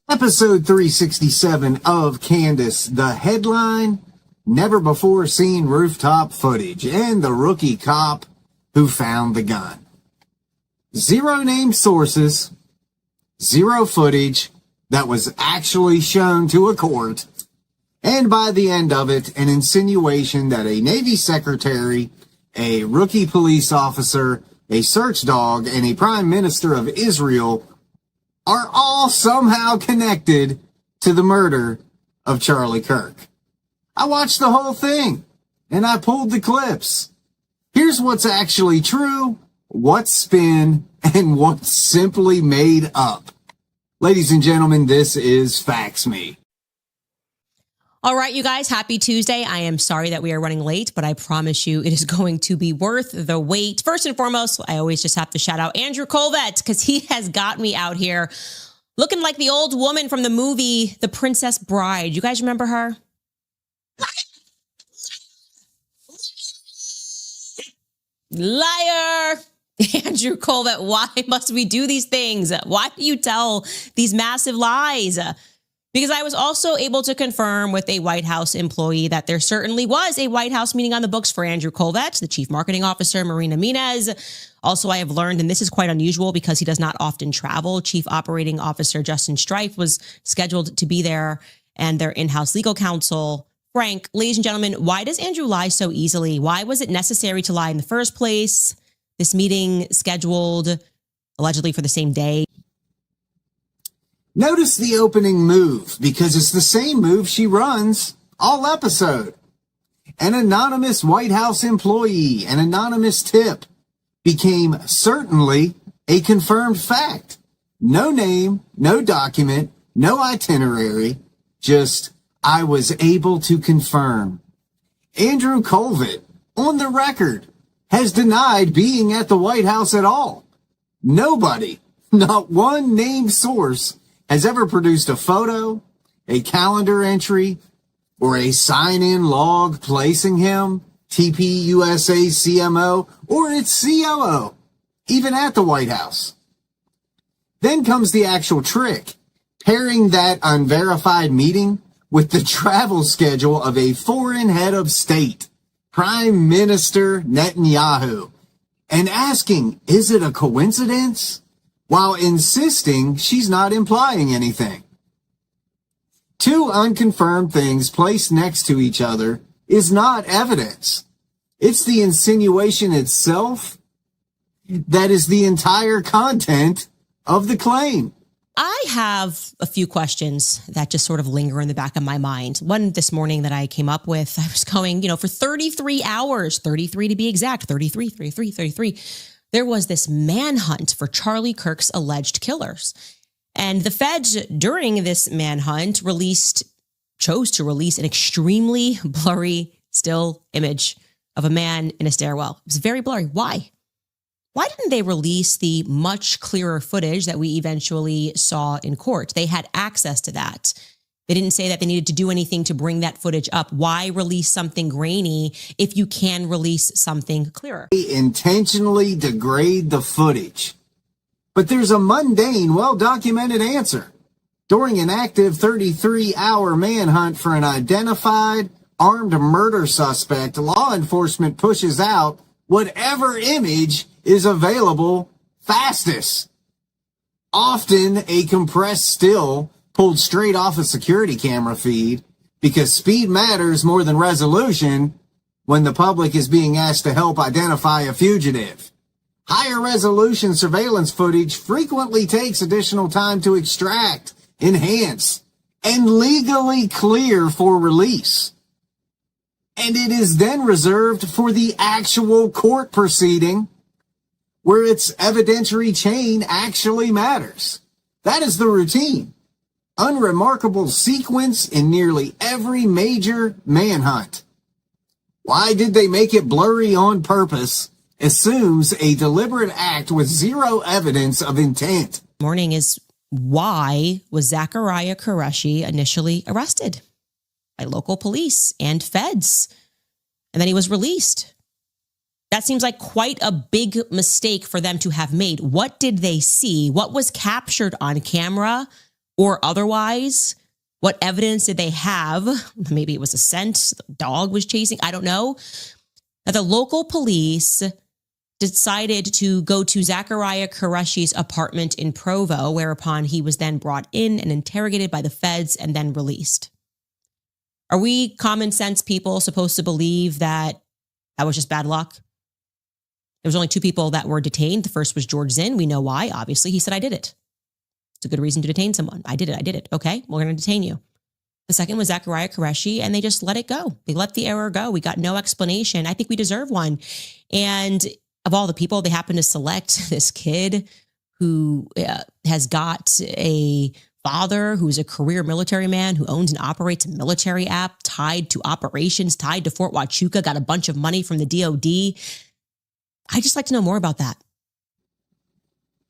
Episode 367 of Candace. The headline, never before seen rooftop footage, and the rookie cop who found the gun. Zero named sources, zero footage that was actually shown to a court, and by the end of it, an insinuation that a Navy secretary, a rookie police officer, a search dog, and a prime minister of Israel are all somehow connected to the murder of Charlie Kirk. I watched the whole thing, and I pulled the clips. Here's what's actually true, what's spin, and what's simply made up. Ladies and gentlemen, this is Fax Me. All right, you guys, happy Tuesday. I am sorry that we are running late, but I promise you it is going to be worth the wait. First and foremost, I always just have to shout out Andrew Colvett because he has got me out here looking like the old woman from the movie The Princess Bride. You guys remember her? Liar! Andrew Colvett, why must we do these things? Why do you tell these massive lies? Because I was also able to confirm with a White House employee that there certainly was a White House meeting on the books for Andrew Colvett, the chief marketing officer, Marina Minez. Also, I have learned, and this is quite unusual because he does not often travel, Chief Operating Officer Justin Strife was scheduled to be there, and their in-house legal counsel, Frank. Ladies and gentlemen, why does Andrew lie so easily? Why was it necessary to lie in the first place? This meeting scheduled allegedly for the same day. Notice the opening move, because it's the same move she runs all episode. An anonymous White House employee, an anonymous tip, became certainly a confirmed fact. No name, no document, no itinerary, just I was able to confirm. Andrew Colvett, on the record, has denied being at the White House at all. Nobody, not one named source, has ever produced a photo, a calendar entry, or a sign-in log placing him, TPUSA CMO, or its COO, even at the White House. Then comes the actual trick, pairing that unverified meeting with the travel schedule of a foreign head of state, Prime Minister Netanyahu, and asking, is it a coincidence? While insisting she's not implying anything. Two unconfirmed things placed next to each other is not evidence. It's the insinuation itself that is the entire content of the claim. I have a few questions that just sort of linger in the back of my mind. One this morning that I came up with, I was going, for 33 hours, 33 to be exact, 33. There was this manhunt for Charlie Kirk's alleged killers. And the feds during this manhunt chose to release an extremely blurry still image of a man in a stairwell. It was very blurry. Why? Why didn't they release the much clearer footage that we eventually saw in court? They had access to that. They didn't say that they needed to do anything to bring that footage up. Why release something grainy if you can release something clearer? They intentionally degrade the footage. But there's a mundane, well-documented answer. During an active 33-hour manhunt for an identified armed murder suspect, law enforcement pushes out whatever image is available fastest. Often a compressed still pulled straight off a security camera feed, because speed matters more than resolution when the public is being asked to help identify a fugitive. Higher resolution surveillance footage frequently takes additional time to extract, enhance, and legally clear for release. And it is then reserved for the actual court proceeding, where its evidentiary chain actually matters. That is the routine. Unremarkable sequence in nearly every major manhunt. Why did they make it blurry on purpose? Assumes a deliberate act with zero evidence of intent. Morning is why was Zachariah Qureshi initially arrested by local police and feds? And then he was released. That seems like quite a big mistake for them to have made. What did they see? What was captured on camera or otherwise? What evidence did they have? Maybe it was a scent, the dog was chasing, I don't know. That the local police decided to go to Zachariah Qureshi's apartment in Provo, whereupon he was then brought in and interrogated by the feds and then released. Are we common sense people supposed to believe that was just bad luck? There was only 2 people that were detained. The first was George Zinn. We know why. Obviously, he said, I did it. It's a good reason to detain someone. I did it. Okay, we're going to detain you. The second was Zachariah Qureshi, and they just let it go. They let the error go. We got no explanation. I think we deserve one. And of all the people, they happen to select this kid who has got a father who's a career military man who owns and operates a military app tied to operations, tied to Fort Huachuca, got a bunch of money from the DOD. I just like to know more about that.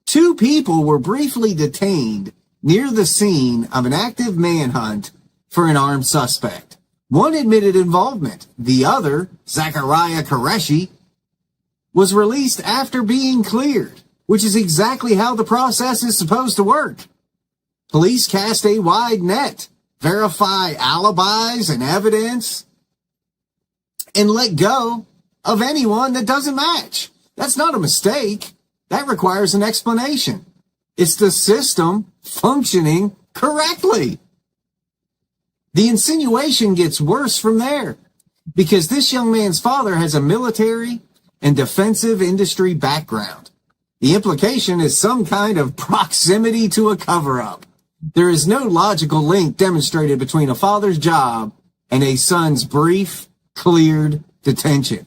2 people were briefly detained near the scene of an active manhunt for an armed suspect. One admitted involvement. The other, Zachariah Qureshi, was released after being cleared, which is exactly how the process is supposed to work. Police cast a wide net, verify alibis and evidence, and let go of anyone that doesn't match. That's not a mistake. That requires an explanation. It's the system functioning correctly. The insinuation gets worse from there because this young man's father has a military and defensive industry background. The implication is some kind of proximity to a cover-up. There is no logical link demonstrated between a father's job and a son's brief, cleared detention.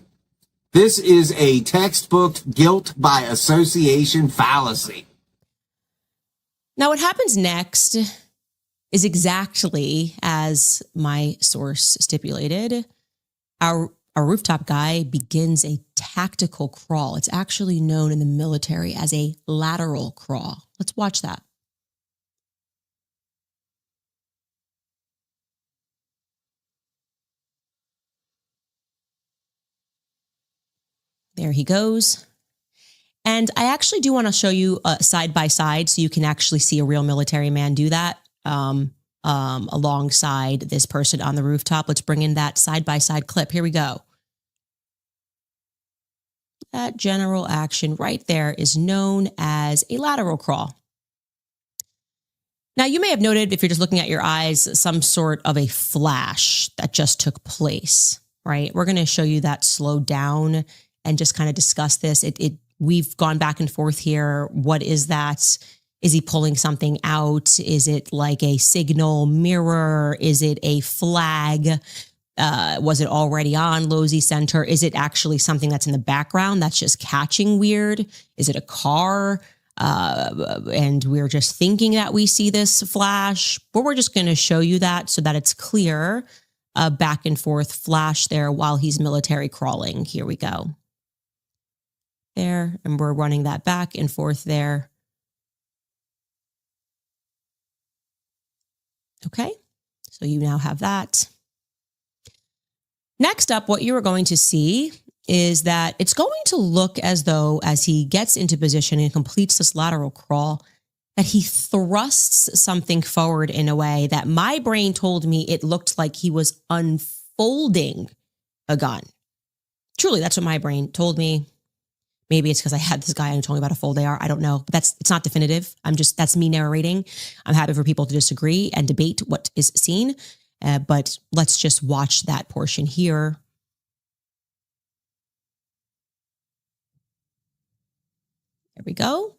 This is a textbook guilt by association fallacy. Now, what happens next is exactly as my source stipulated. Our rooftop guy begins a tactical crawl. It's actually known in the military as a lateral crawl. Let's watch that. There he goes. And I actually do want to show you side by side so you can actually see a real military man do that alongside this person on the rooftop. Let's bring in that side by side clip. Here we go. That general action right there is known as a lateral crawl. Now, you may have noted, if you're just looking at your eyes, some sort of a flash that just took place, right? We're going to show you that slowed down and just kind of discuss this. We've gone back and forth here. What is that? Is he pulling something out? Is it like a signal mirror? Is it a flag? Was it already on Losey Center? Is it actually something that's in the background that's just catching weird? Is it a car? And we're just thinking that we see this flash, but we're just going to show you that so that it's clear. Back and forth flash there while he's military crawling. Here we go. There, and we're running that back and forth there. Okay, so you now have that. Next up, what you are going to see is that it's going to look as though, as he gets into position and completes this lateral crawl, that he thrusts something forward in a way that my brain told me it looked like he was unfolding a gun. Truly, that's what my brain told me. Maybe it's because I had this guy and told me about a fold AR. I don't know. But it's not definitive. That's me narrating. I'm happy for people to disagree and debate what is seen. But let's just watch that portion here. There we go.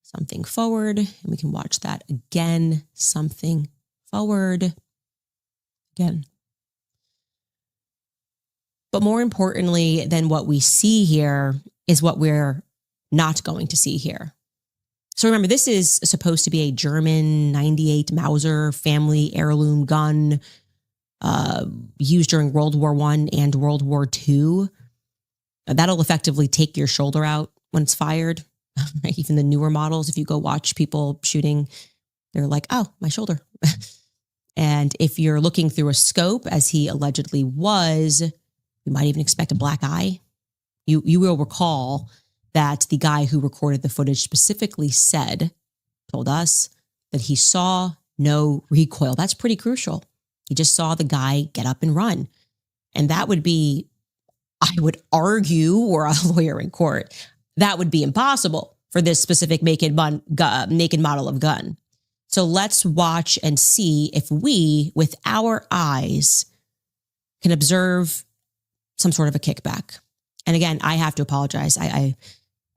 Something forward. And we can watch that again. Something forward. Again. But more importantly than what we see here is what we're not going to see here. So remember, this is supposed to be a German 98 Mauser family heirloom gun used during World War I and World War II. That'll effectively take your shoulder out when it's fired. Even the newer models, if you go watch people shooting, they're like, oh, my shoulder. And if you're looking through a scope, as he allegedly was, you might even expect a black eye. You will recall that the guy who recorded the footage specifically told us that he saw no recoil. That's pretty crucial. He just saw the guy get up and run. And that would be, I would argue, or a lawyer in court, that would be impossible for this specific make and model of gun. So let's watch and see if we, with our eyes, can observe some sort of a kickback. And again, I have to apologize.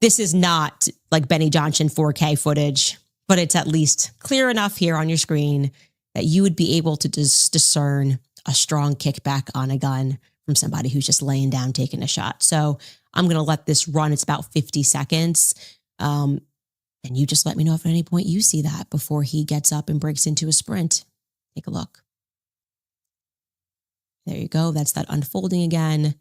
This is not like Benny Johnson 4K footage, but it's at least clear enough here on your screen that you would be able to discern a strong kickback on a gun from somebody who's just laying down, taking a shot. So I'm going to let this run. It's about 50 seconds. And you just let me know if at any point you see that before he gets up and breaks into a sprint. Take a look. There you go. That's that unfolding again.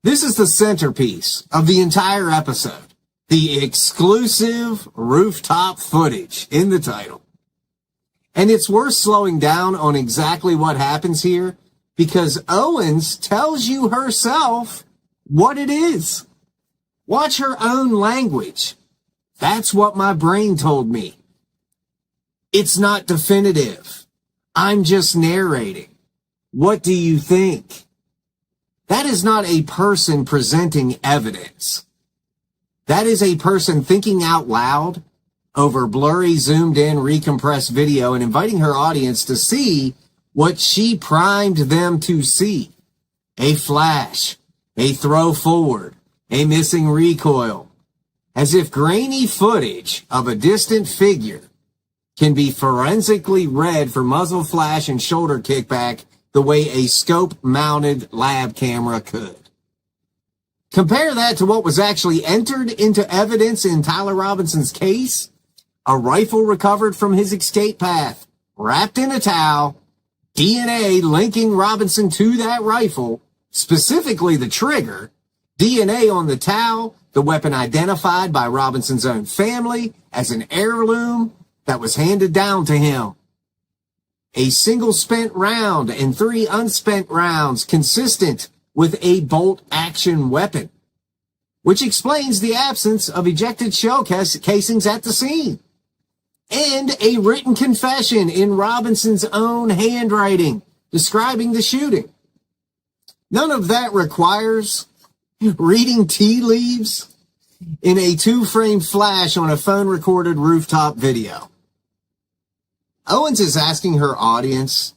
This is the centerpiece of the entire episode. The exclusive rooftop footage in the title. And it's worth slowing down on exactly what happens here because Owens tells you herself what it is. Watch her own language. That's what my brain told me. It's not definitive. I'm just narrating. What do you think? That is not a person presenting evidence. That is a person thinking out loud over blurry, zoomed in, recompressed video and inviting her audience to see what she primed them to see. A flash, a throw forward, a missing recoil. As if grainy footage of a distant figure can be forensically read for muzzle flash and shoulder kickback the way a scope-mounted lab camera could. Compare that to what was actually entered into evidence in Tyler Robinson's case. A rifle recovered from his escape path, wrapped in a towel, DNA linking Robinson to that rifle, specifically the trigger, DNA on the towel, the weapon identified by Robinson's own family as an heirloom that was handed down to him. A single spent round and 3 unspent rounds consistent with a bolt-action weapon, which explains the absence of ejected shell casings at the scene, and a written confession in Robinson's own handwriting describing the shooting. None of that requires reading tea leaves in a 2-frame flash on a phone-recorded rooftop video. Owens is asking her audience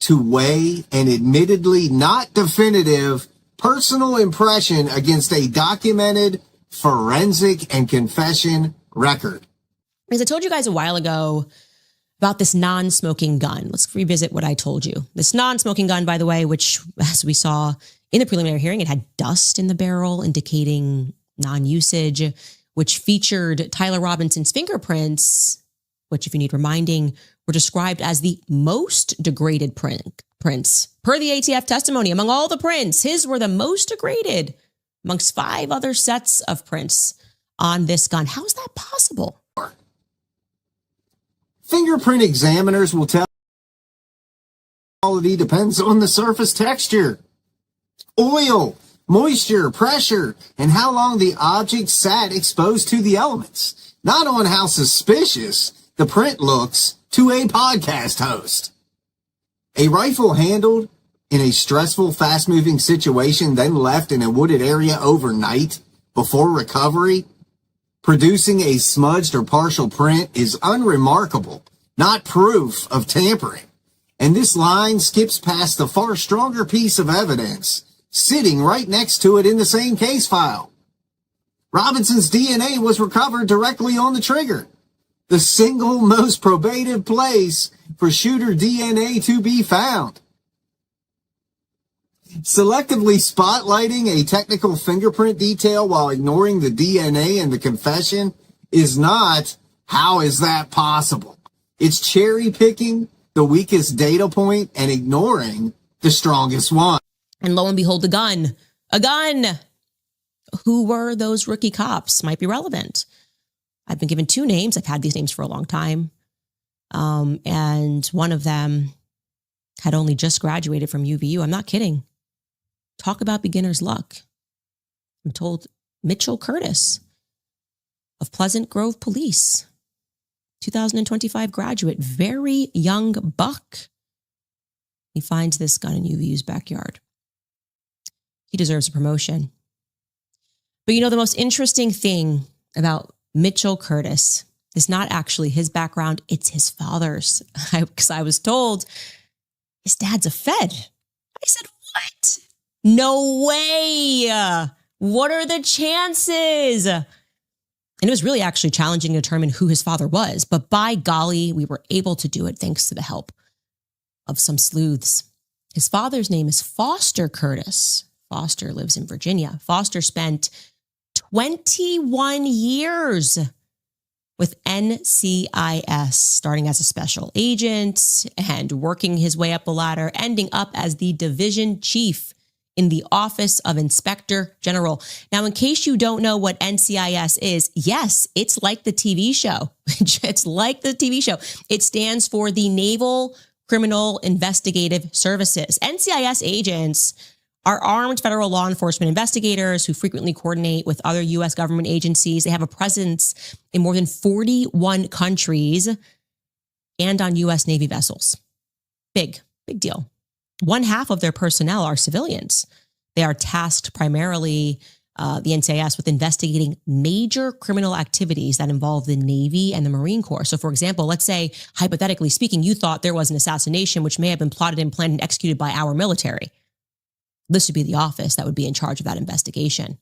to weigh an admittedly not definitive personal impression against a documented forensic and confession record. As I told you guys a while ago about this non-smoking gun, let's revisit what I told you. This non-smoking gun, by the way, which as we saw in the preliminary hearing, it had dust in the barrel indicating non-usage, which featured Tyler Robinson's fingerprints, which, if you need reminding, were described as the most degraded prints. Per the ATF testimony, among all the prints, his were the most degraded amongst 5 other sets of prints on this gun. How is that possible? Fingerprint examiners will tell quality depends on the surface texture, oil, moisture, pressure, and how long the object sat exposed to the elements, not on how suspicious the print looks to a podcast host. A rifle handled in a stressful, fast-moving situation, then left in a wooded area overnight before recovery, producing a smudged or partial print is unremarkable, not proof of tampering. And this line skips past the far stronger piece of evidence sitting right next to it in the same case file. Robinson's DNA was recovered directly on the trigger, the single most probative place for shooter DNA to be found. Selectively spotlighting a technical fingerprint detail while ignoring the DNA and the confession is not, how is that possible? It's cherry picking the weakest data point and ignoring the strongest one. And lo and behold, a gun. Who were those rookie cops? Might be relevant. I've been given 2 names. I've had these names for a long time. And one of them had only just graduated from UVU. I'm not kidding. Talk about beginner's luck. I'm told Mitchell Curtis of Pleasant Grove Police, 2025 graduate, very young buck. He finds this gun in UVU's backyard. He deserves a promotion. But the most interesting thing about Mitchell Curtis is not actually his background, it's his father's. Because I was told his dad's a Fed. I said, what? No way. What are the chances? And it was really actually challenging to determine who his father was. But by golly, we were able to do it thanks to the help of some sleuths. His father's name is Foster Curtis. Foster lives in Virginia. Foster spent 21 years with NCIS, starting as a special agent and working his way up the ladder, ending up as the division chief in the Office of Inspector General. Now, in case you don't know what NCIS is, yes, it's like the TV show. It's like the TV show. It stands for the Naval Criminal Investigative Services. NCIS agents are armed federal law enforcement investigators who frequently coordinate with other U.S. government agencies. They have a presence in more than 41 countries and on U.S. Navy vessels. Big deal. One half of their personnel are civilians. They are tasked primarily, the NCIS, with investigating major criminal activities that involve the Navy and the Marine Corps. So, for example, let's say, hypothetically speaking, you thought there was an assassination which may have been plotted and planned and executed by our military. This would be the office that would be in charge of that investigation.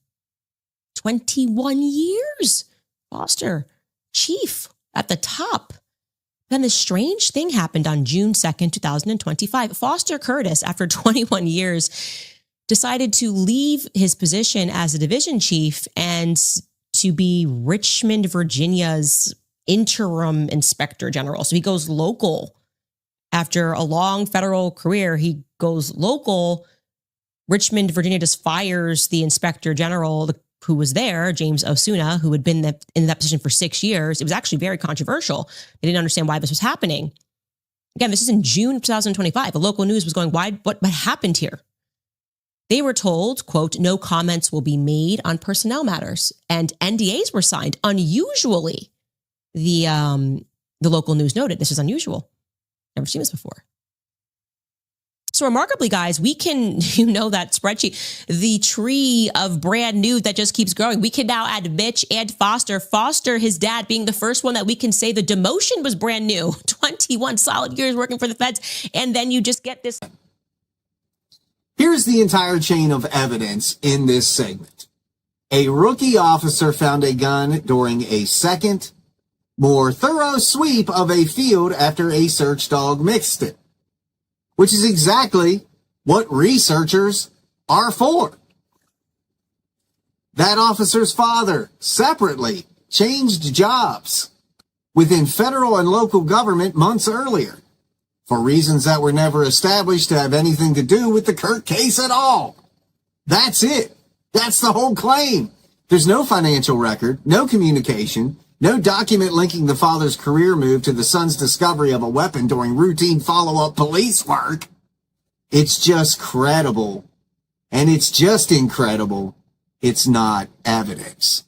21 years, Foster, chief at the top. Then this strange thing happened on June 2nd, 2025. Foster Curtis, after 21 years, decided to leave his position as a division chief and to be Richmond, Virginia's interim inspector general. So he goes local. After a long federal career, he goes local. Richmond, Virginia just fires the inspector general who was there, James Osuna, who had been in that position for 6 years. It was actually very controversial. They didn't understand why this was happening. Again, this is in June of 2025. The local news was going, what happened here? They were told, quote, no comments will be made on personnel matters. And NDAs were signed. Unusually, the local news noted, this is unusual. Never seen this before. So remarkably, guys, we can, that spreadsheet, the tree of brand new that just keeps growing. We can now add Mitch and Foster. Foster, his dad, being the first one that we can say the demotion was brand new. 21 solid years working for the feds. And then you just get this. Here's the entire chain of evidence in this segment. A rookie officer found a gun during a second, more thorough sweep of a field after a search dog mixed it, which is exactly what researchers are for. That officer's father separately changed jobs within federal and local government months earlier for reasons that were never established to have anything to do with the Kirk case at all. That's it. That's the whole claim. There's no financial record, no communication, no document linking the father's career move to the son's discovery of a weapon during routine follow-up police work. It's just credible. And it's just incredible. It's not evidence.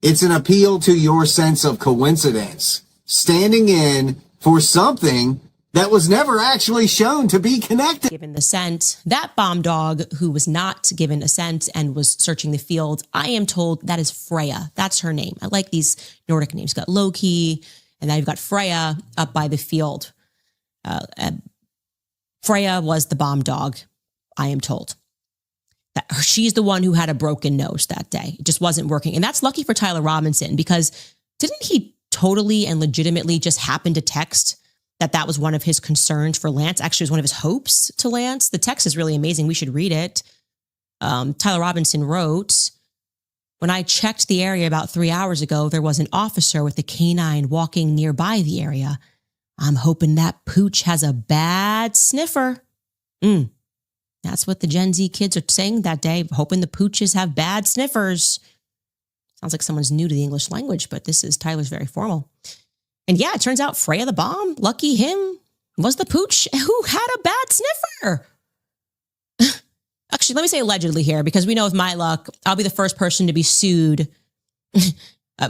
It's an appeal to your sense of coincidence, standing in for something that was never actually shown to be connected. Given the scent, that bomb dog who was not given a scent and was searching the field, I am told that is Freya. That's her name. I like these Nordic names. You've got Loki, and now you've got Freya up by the field. Freya was the bomb dog, I am told. That she's the one who had a broken nose that day. It just wasn't working. And that's lucky for Tyler Robinson, because didn't he totally and legitimately just happen to text that was one of his concerns for Lance? Actually, it was one of his hopes to Lance. The text is really amazing. We should read it. Tyler Robinson wrote, when I checked the area about 3 hours ago, there was an officer with a canine walking nearby the area. I'm hoping that pooch has a bad sniffer. That's what the Gen Z kids are saying that day, hoping the pooches have bad sniffers. Sounds like someone's new to the English language, but this is Tyler's very formal. And yeah, it turns out Freya the bomb, lucky him, was the pooch who had a bad sniffer. Actually, actually, let me say allegedly here, because we know with my luck, I'll be the first person to be sued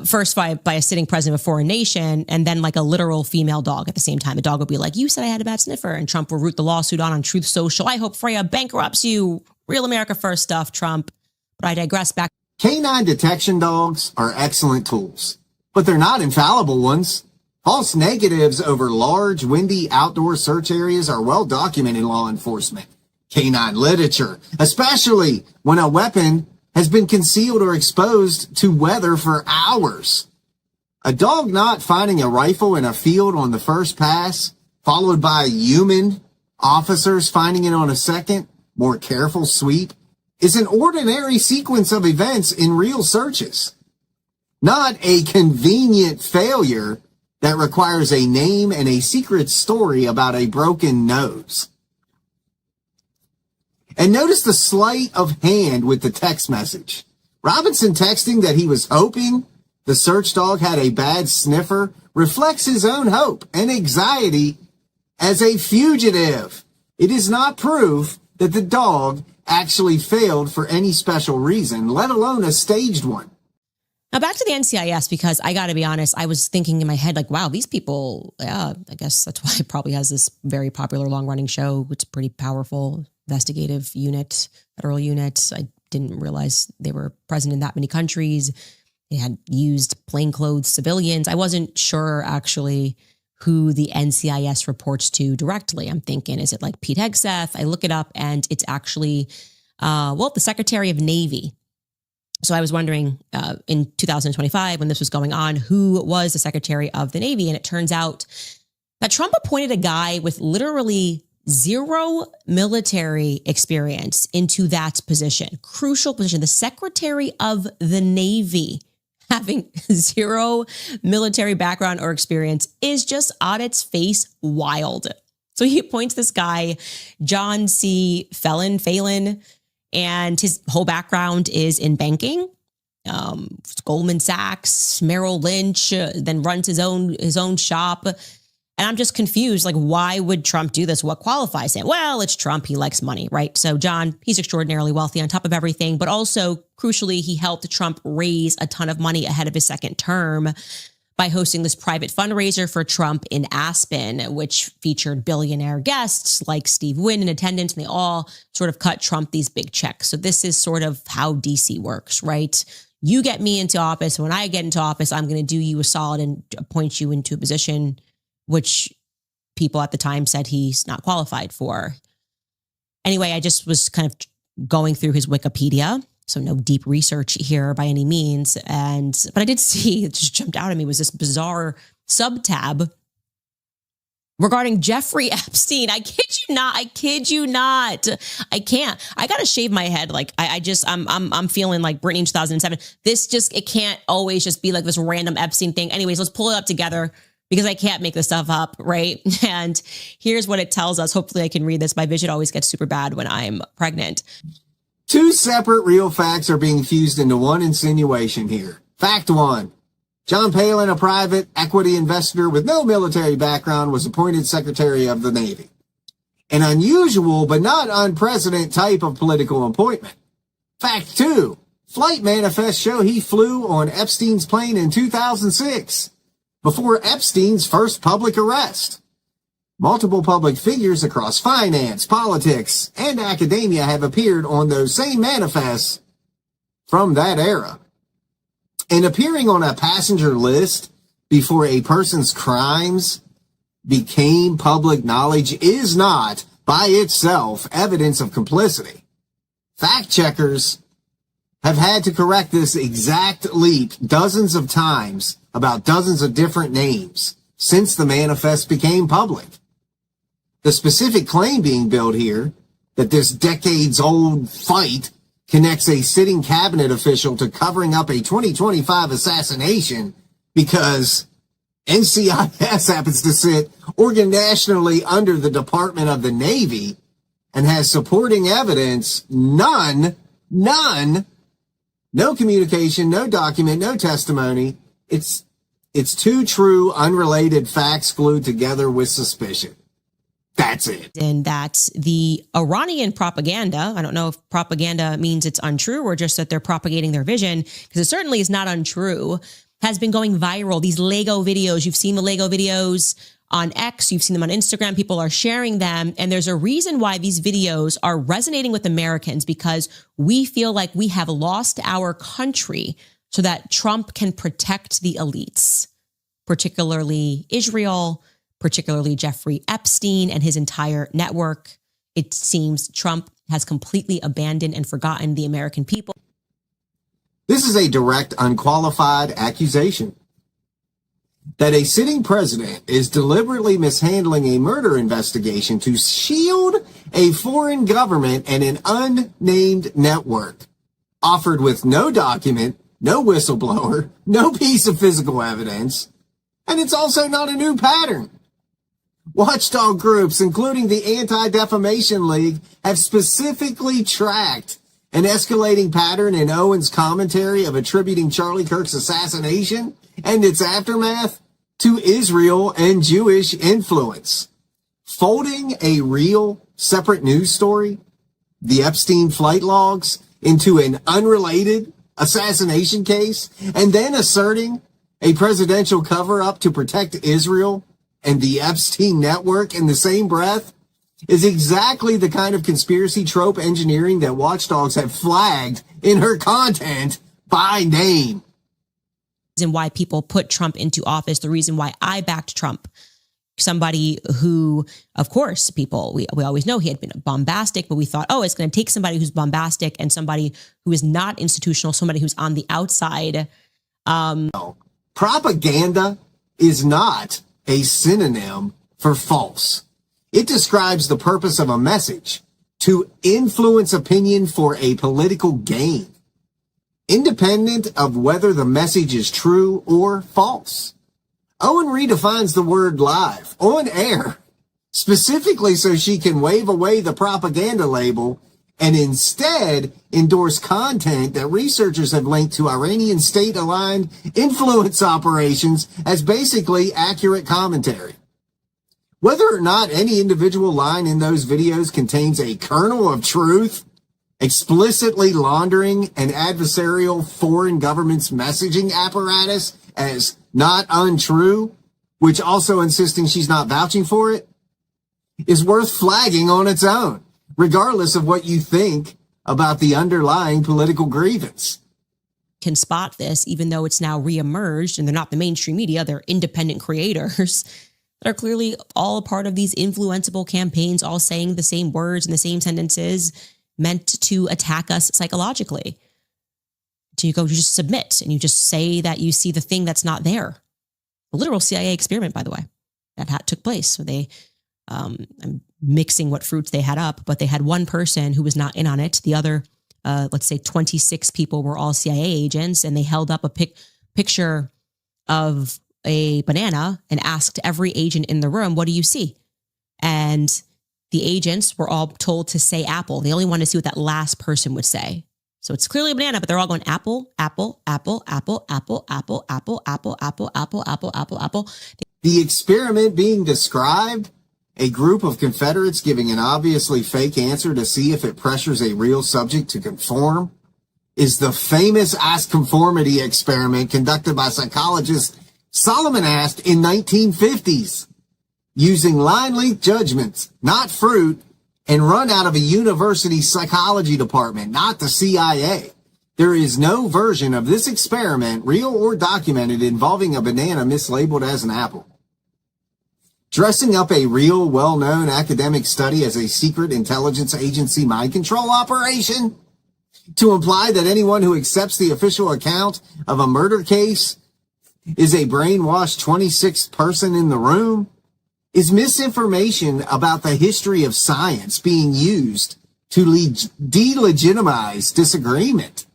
first by a sitting president of a foreign nation, and then like a literal female dog at the same time. The dog will be like, you said I had a bad sniffer, and Trump will root the lawsuit on Truth Social. I hope Freya bankrupts you. Real America first stuff, Trump. But I digress back. Canine detection dogs are excellent tools, but they're not infallible ones. False negatives over large, windy outdoor search areas are well documented in law enforcement canine literature, especially when a weapon has been concealed or exposed to weather for hours. A dog not finding a rifle in a field on the first pass, followed by human officers finding it on a second, more careful sweep, is an ordinary sequence of events in real searches, not a convenient failure that requires a name and a secret story about a broken nose. And notice the sleight of hand with the text message. Robinson texting that he was hoping the search dog had a bad sniffer reflects his own hope and anxiety as a fugitive. It is not proof that the dog actually failed for any special reason, let alone a staged one. Now back to the NCIS, because I got to be honest, I was thinking in my head, like, wow, these people, yeah, I guess that's why it probably has this very popular long running show. It's pretty powerful investigative unit, federal unit. I didn't realize they were present in that many countries. They had used plainclothes civilians. I wasn't sure actually who the NCIS reports to directly. I'm thinking, is it like Pete Hegseth? I look it up and it's actually, the Secretary of Navy. So I was wondering in 2025, when this was going on, who was the Secretary of the Navy? And it turns out that Trump appointed a guy with literally zero military experience into that position, crucial position, the Secretary of the Navy. Having zero military background or experience is just on its face wild. So he appoints this guy, John C. Phelan, and his whole background is in banking. Goldman Sachs, Merrill Lynch, then runs his own shop. And I'm just confused, like, why would Trump do this? What qualifies him? Well, it's Trump. He likes money, right? So John, he's extraordinarily wealthy on top of everything, but also crucially, he helped Trump raise a ton of money ahead of his second term by hosting this private fundraiser for Trump in Aspen, which featured billionaire guests like Steve Wynn in attendance, and they all sort of cut Trump these big checks. So this is sort of how DC works, right? You get me into office. When I get into office, I'm going to do you a solid and appoint you into a position which people at the time said he's not qualified for. Anyway, I just was kind of going through his Wikipedia, so no deep research here by any means. But I did see, it just jumped out at me, was this bizarre sub-tab regarding Jeffrey Epstein. I kid you not. I can't. I got to shave my head. Like I'm feeling like Britney in 2007. It can't always just be like this random Epstein thing. Anyways, let's pull it up together, because I can't make this stuff up, right? And here's what it tells us. Hopefully I can read this. My vision always gets super bad when I'm pregnant. Two separate real facts are being fused into one insinuation here. Fact one, John Palin, a private equity investor with no military background, was appointed Secretary of the Navy. An unusual but not unprecedented type of political appointment. Fact two, flight manifests show he flew on Epstein's plane in 2006. Before Epstein's first public arrest. Multiple public figures across finance, politics, and academia have appeared on those same manifests from that era. And appearing on a passenger list before a person's crimes became public knowledge is not, by itself, evidence of complicity. Fact checkers have had to correct this exact leap dozens of times about dozens of different names since the manifest became public. The specific claim being built here, that this decades-old fight connects a sitting cabinet official to covering up a 2025 assassination because NCIS happens to sit organizationally under the Department of the Navy and has supporting evidence, none, no communication, no document, no testimony. It's two true, unrelated facts glued together with suspicion. That's it. And that the Iranian propaganda, I don't know if propaganda means it's untrue or just that they're propagating their vision, because it certainly is not untrue, has been going viral. These Lego videos, you've seen the Lego videos on X, you've seen them on Instagram, people are sharing them. And there's a reason why these videos are resonating with Americans, because we feel like we have lost our country so that Trump can protect the elites, particularly Israel, particularly Jeffrey Epstein and his entire network. It seems Trump has completely abandoned and forgotten the American people. This is a direct, unqualified accusation that a sitting president is deliberately mishandling a murder investigation to shield a foreign government and an unnamed network, offered with no document, no whistleblower, no piece of physical evidence, and it's also not a new pattern. Watchdog groups, including the Anti-Defamation League, have specifically tracked an escalating pattern in Owen's commentary of attributing Charlie Kirk's assassination and its aftermath to Israel and Jewish influence. Folding a real separate news story, the Epstein flight logs, into an unrelated assassination case, and then asserting a presidential cover-up to protect Israel and the Epstein network in the same breath is exactly the kind of conspiracy trope engineering that watchdogs have flagged in her content by name. And why people put Trump into office, the reason why I backed Trump, somebody who, of course, we always know he had been bombastic, but we thought, oh, it's going to take somebody who's bombastic and somebody who is not institutional, somebody who's on the outside. Propaganda is not a synonym for false. It describes the purpose of a message to influence opinion for a political gain, independent of whether the message is true or false. Owen redefines the word live on air, specifically so she can wave away the propaganda label and instead endorse content that researchers have linked to Iranian state-aligned influence operations as basically accurate commentary. Whether or not any individual line in those videos contains a kernel of truth, explicitly laundering an adversarial foreign government's messaging apparatus as not untrue, which also insisting she's not vouching for it, is worth flagging on its own, regardless of what you think about the underlying political grievance. Can spot this, even though it's now reemerged and they're not the mainstream media, they're independent creators that are clearly all a part of these influenceable campaigns, all saying the same words and the same sentences meant to attack us psychologically. So you just submit and you just say that you see the thing that's not there. A literal CIA experiment, by the way, that took place. So they, I'm mixing what fruits they had up, but they had one person who was not in on it. The other, let's say 26 people were all CIA agents, and they held up a picture of a banana and asked every agent in the room, what do you see? And the agents were all told to say apple. They only wanted to see what that last person would say. So it's clearly a banana, but they're all going apple, apple, apple, apple, apple, apple, apple, apple, apple, apple, apple, apple, apple. The experiment being described, a group of Confederates giving an obviously fake answer to see if it pressures a real subject to conform, is the famous Ask Conformity experiment conducted by psychologist Solomon Asch in 1950s, using line length judgments, not fruit, and run out of a university psychology department, not the CIA. There is no version of this experiment, real or documented, involving a banana mislabeled as an apple. Dressing up a real, well-known academic study as a secret intelligence agency mind control operation to imply that anyone who accepts the official account of a murder case is a brainwashed 26th person in the room is misinformation about the history of science being used to delegitimize disagreement.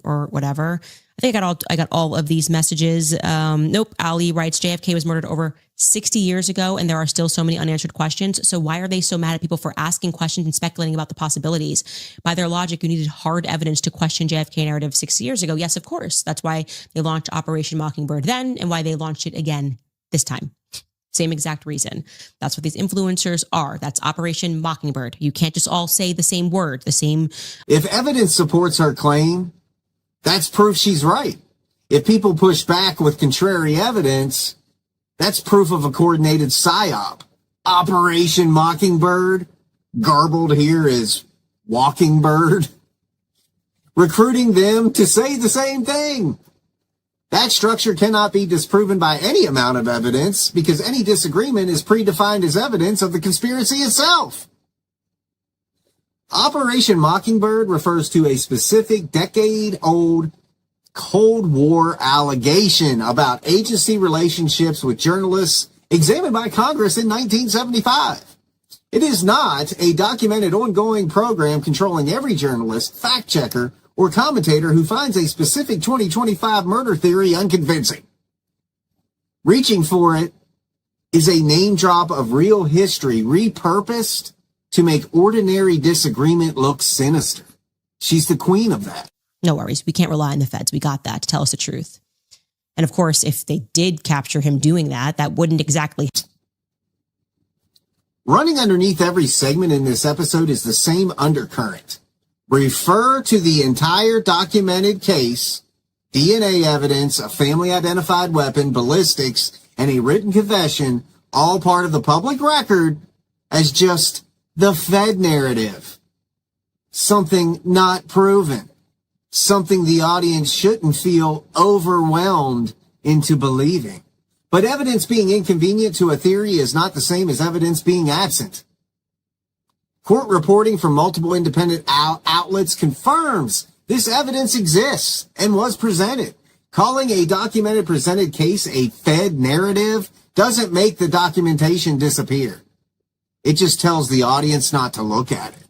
Or whatever. I think I got all of these messages. Nope. Ali writes, JFK was murdered over 60 years ago, and there are still so many unanswered questions. So why are they so mad at people for asking questions and speculating about the possibilities? By their logic, you needed hard evidence to question JFK narrative 60 years ago. Yes, of course. That's why they launched Operation Mockingbird then, and why they launched it again this time. Same exact reason. That's what these influencers are. That's Operation Mockingbird. You can't just all say the same word, the same. If evidence supports her claim, that's proof she's right. If people push back with contrary evidence, that's proof of a coordinated psyop. Operation Mockingbird, garbled here as Walking Bird, recruiting them to say the same thing. That structure cannot be disproven by any amount of evidence because any disagreement is predefined as evidence of the conspiracy itself. Operation Mockingbird refers to a specific decade-old Cold War allegation about agency relationships with journalists examined by Congress in 1975. It is not a documented ongoing program controlling every journalist, fact checker, or commentator who finds a specific 2025 murder theory unconvincing. Reaching for it is a name drop of real history repurposed to make ordinary disagreement look sinister. She's the queen of that. No worries. We can't rely on the feds. We got that to tell us the truth. And of course, if they did capture him doing that, that wouldn't exactly. Running underneath every segment in this episode is the same undercurrent. Refer to the entire documented case, DNA evidence, a family identified weapon, ballistics, and a written confession, all part of the public record, as just the Fed narrative. Something not proven. Something the audience shouldn't feel overwhelmed into believing. But evidence being inconvenient to a theory is not the same as evidence being absent. Court reporting from multiple independent outlets confirms this evidence exists and was presented. Calling a documented presented case a Fed narrative doesn't make the documentation disappear. It just tells the audience not to look at it.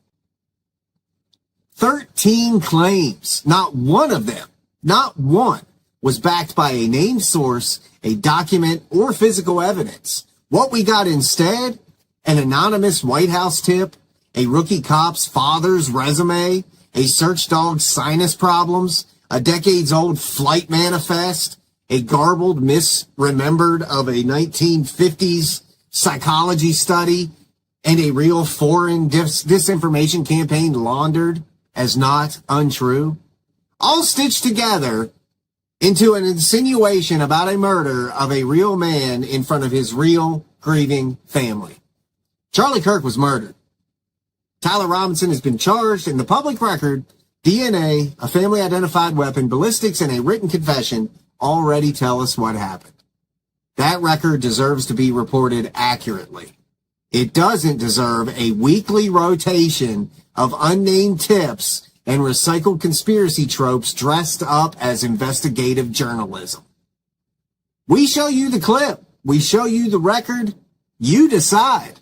13 claims, not one of them, not one, was backed by a named source, a document, or physical evidence. What we got instead? An anonymous White House tip, a rookie cop's father's resume, a search dog's sinus problems, a decades-old flight manifest, a garbled misremembered of a 1950s psychology study, and a real foreign disinformation campaign laundered as not untrue, all stitched together into an insinuation about a murder of a real man in front of his real grieving family. Charlie Kirk was murdered. Tyler Robinson has been charged in the public record. DNA, a family identified weapon, ballistics, and a written confession already tell us what happened. That record deserves to be reported accurately. It doesn't deserve a weekly rotation of unnamed tips and recycled conspiracy tropes dressed up as investigative journalism. We show you the clip. We show you the record. You decide.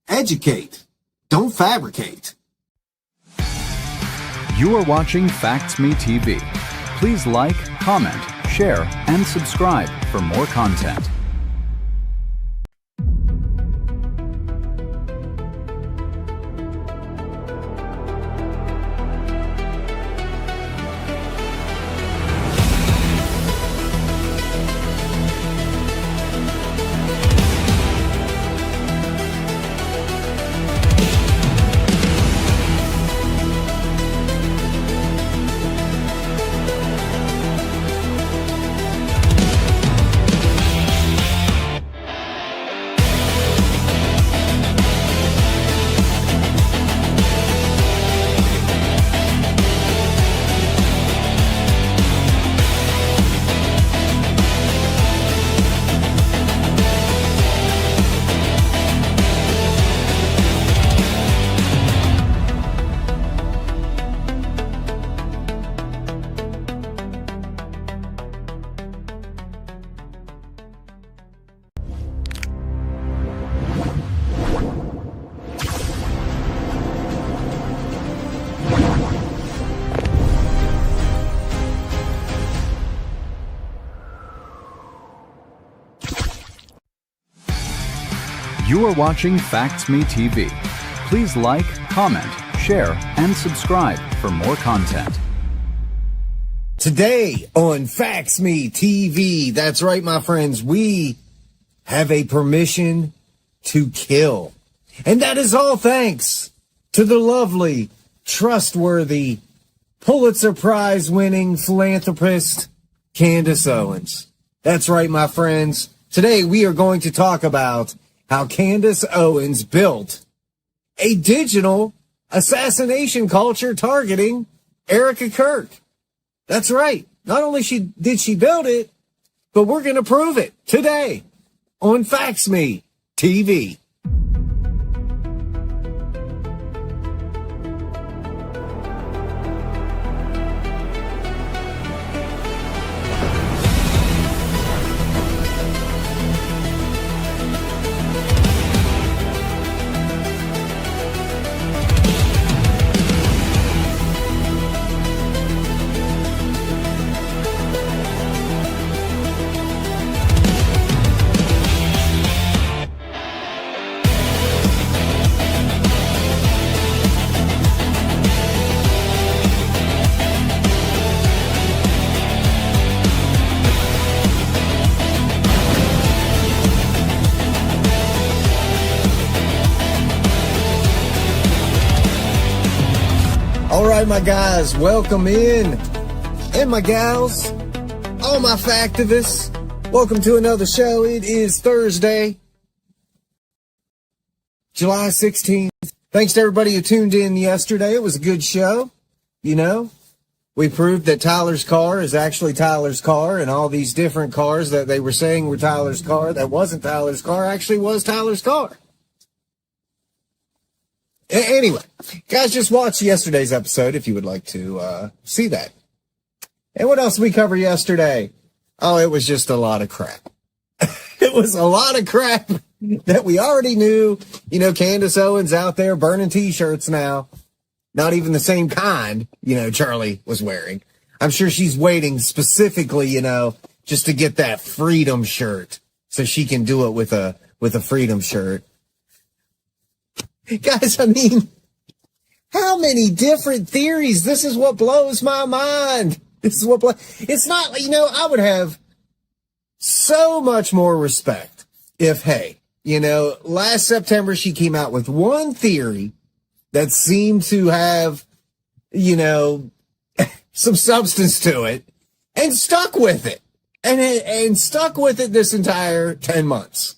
Educate. Don't fabricate. You are watching Facts Me TV. Please like, comment, share, and subscribe for more content. You are watching Facts Me TV. Please like, comment, share, and subscribe for more content. Today on Facts Me TV, that's right, my friends, we have a permission to kill. And that is all thanks to the lovely, trustworthy, Pulitzer Prize winning philanthropist, Candace Owens. That's right, my friends. Today we are going to talk about how Candace Owens built a digital assassination culture targeting Erica Kirk. That's right. Not only did she build it, but we're going to prove it today on Facts Me TV. All right, my guys, welcome in. And my gals, all my factivists, welcome to another show. It is Thursday, July 16th. Thanks to everybody who tuned in yesterday. It was a good show. You know, we proved that Tyler's car is actually Tyler's car, and all these different cars that they were saying were Tyler's car that wasn't Tyler's car actually was Tyler's car. Anyway, guys, just watch yesterday's episode if you would like to see that. And what else did we cover yesterday? Oh, it was just a lot of crap. It was a lot of crap that we already knew. You know, Candace Owens out there burning T-shirts now. Not even the same kind, you know, Charlie was wearing. I'm sure she's waiting specifically, you know, just to get that freedom shirt so she can do it with a freedom shirt. Guys, I mean, how many different theories? This is what blows my mind. It's not, you know, I would have so much more respect if, hey, you know, last September she came out with one theory that seemed to have, you know, some substance to it and stuck with it and stuck with it this entire 10 months.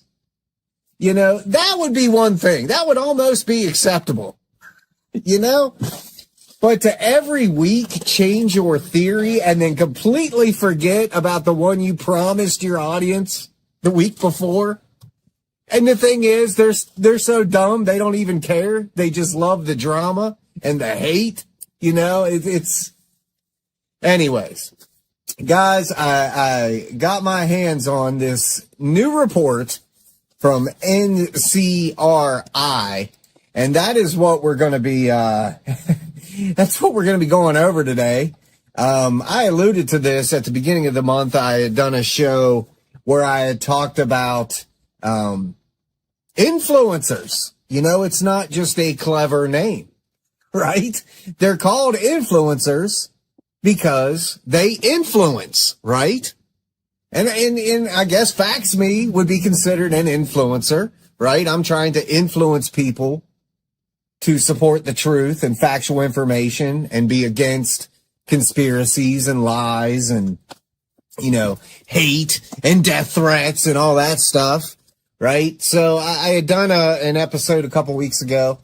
You know, that would be one thing. That would almost be acceptable, you know? But to every week change your theory and then completely forget about the one you promised your audience the week before. And the thing is, they're so dumb, they don't even care. They just love the drama and the hate, you know? It's anyways. Guys, I got my hands on this new report from NCRI, and that is what we're going to be, that's what we're going to be going over today. I alluded to this at the beginning of the month. I had done a show where I had talked about, influencers. You know, it's not just a clever name, right? They're called influencers because they influence, right? And I guess Facts Me would be considered an influencer, right? I'm trying to influence people to support the truth and factual information and be against conspiracies and lies and, you know, hate and death threats and all that stuff, right? So I had done an episode a couple weeks ago,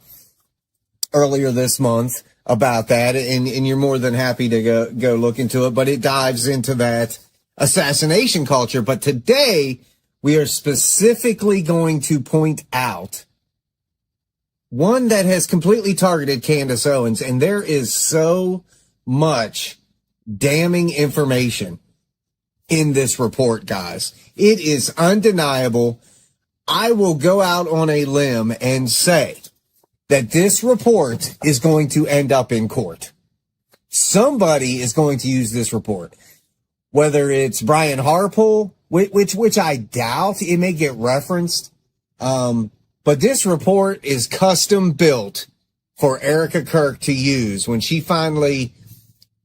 earlier this month, about that, and you're more than happy to go look into it, but it dives into that assassination culture. But today we are specifically going to point out one that has completely targeted Candace Owens, and there is so much damning information in this report, guys. It is undeniable. I will go out on a limb and say that this report is going to end up in court. Somebody is going to use this report. Whether it's Brian Harpole, which I doubt, it may get referenced. But this report is custom built for Erica Kirk to use when she finally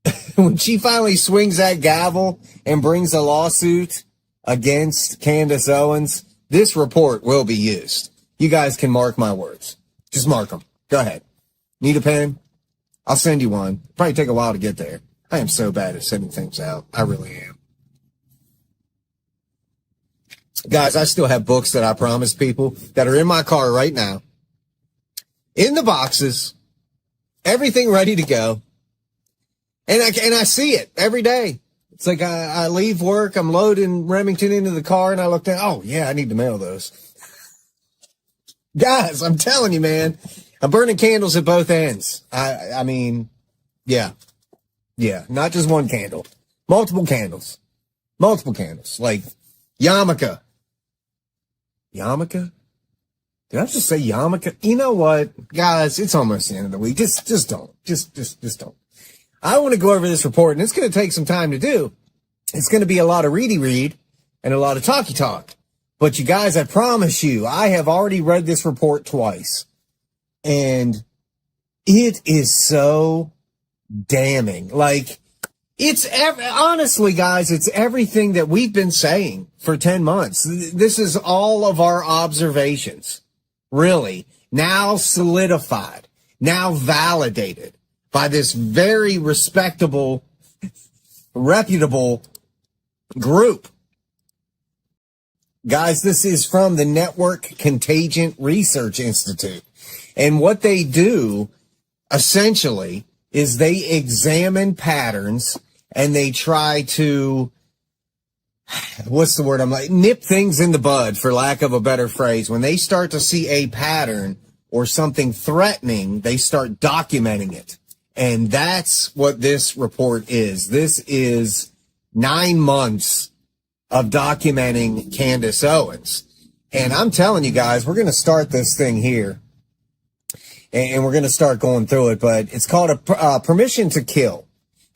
swings that gavel and brings a lawsuit against Candace Owens. this report will be used. You guys can mark my words. Just mark them. Go ahead. Need a pen? I'll send you one. Probably take a while to get there. I am so bad at sending things out. I really am. Guys, I still have books that I promised people that are in my car right now. In the boxes. Everything ready to go. And I see it every day. It's like I leave work, I'm loading Remington into the car, and I look down, oh, yeah, I need to mail those. Guys, I'm telling you, man, I'm burning candles at both ends. I mean, yeah, not just one candle. Multiple candles. Like yarmulke. Yarmulke? Did I just say yarmulke? You know what, guys, it's almost the end of the week. Just don't. Just don't. I want to go over this report, and it's going to take some time to do. It's going to be a lot of read and a lot of talk. But you guys, I promise you, I have already read this report twice. And it is so damning. Like, honestly, guys, it's everything that we've been saying for 10 months. This is all of our observations, really, now solidified, now validated by this very respectable, reputable group. Guys, this is from the Network Contagion Research Institute. And what they do, essentially, is they examine patterns and they try to, nip things in the bud, for lack of a better phrase. When they start to see a pattern or something threatening, they start documenting it. And that's what this report is. This is 9 months of documenting Candace Owens. And I'm telling you guys, we're going to start this thing here. And we're going to start going through it. But it's called a Permission to Kill.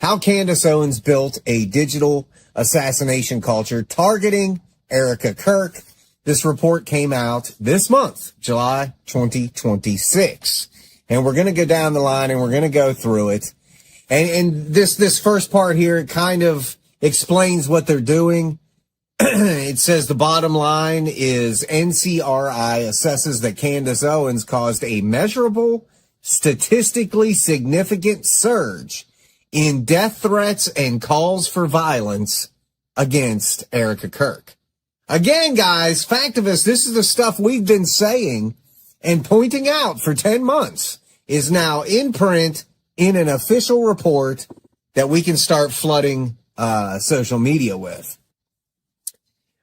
How Candace Owens Built a Digital Assassination Culture Targeting Erica Kirk. This report came out this month, July 2026. And we're going to go down the line and we're going to go through it. And this first part here kind of explains what they're doing. It says the bottom line is NCRI assesses that Candace Owens caused a measurable, statistically significant surge in death threats and calls for violence against Erica Kirk. Again, guys, Factivists, this is the stuff we've been saying and pointing out for 10 months. Is now in print in an official report that we can start flooding social media with.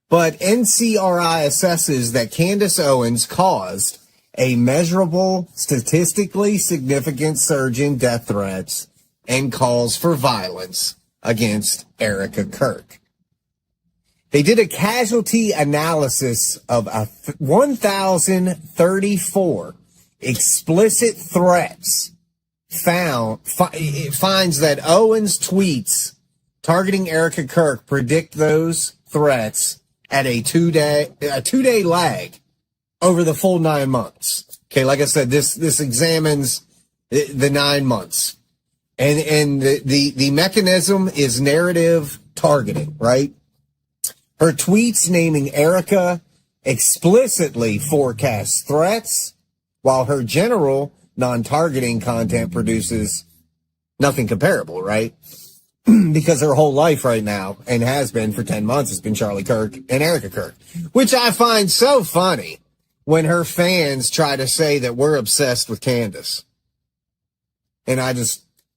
But NCRI assesses that Candace Owens caused a measurable, statistically significant surge in death threats and calls for violence against Erica Kirk. They did a casualty analysis of 1,034 explicit threats. It finds that Owens' tweets targeting Erica Kirk predict those threats at a two-day lag over the full 9 months. Okay, like I said, this examines the 9 months. And the mechanism is narrative targeting, right? Her tweets naming Erica explicitly forecast threats, while her general non-targeting content produces nothing comparable, right? Because her whole life right now, and has been for 10 months, has been Charlie Kirk and Erica Kirk, which I find so funny when her fans try to say that we're obsessed with Candace. And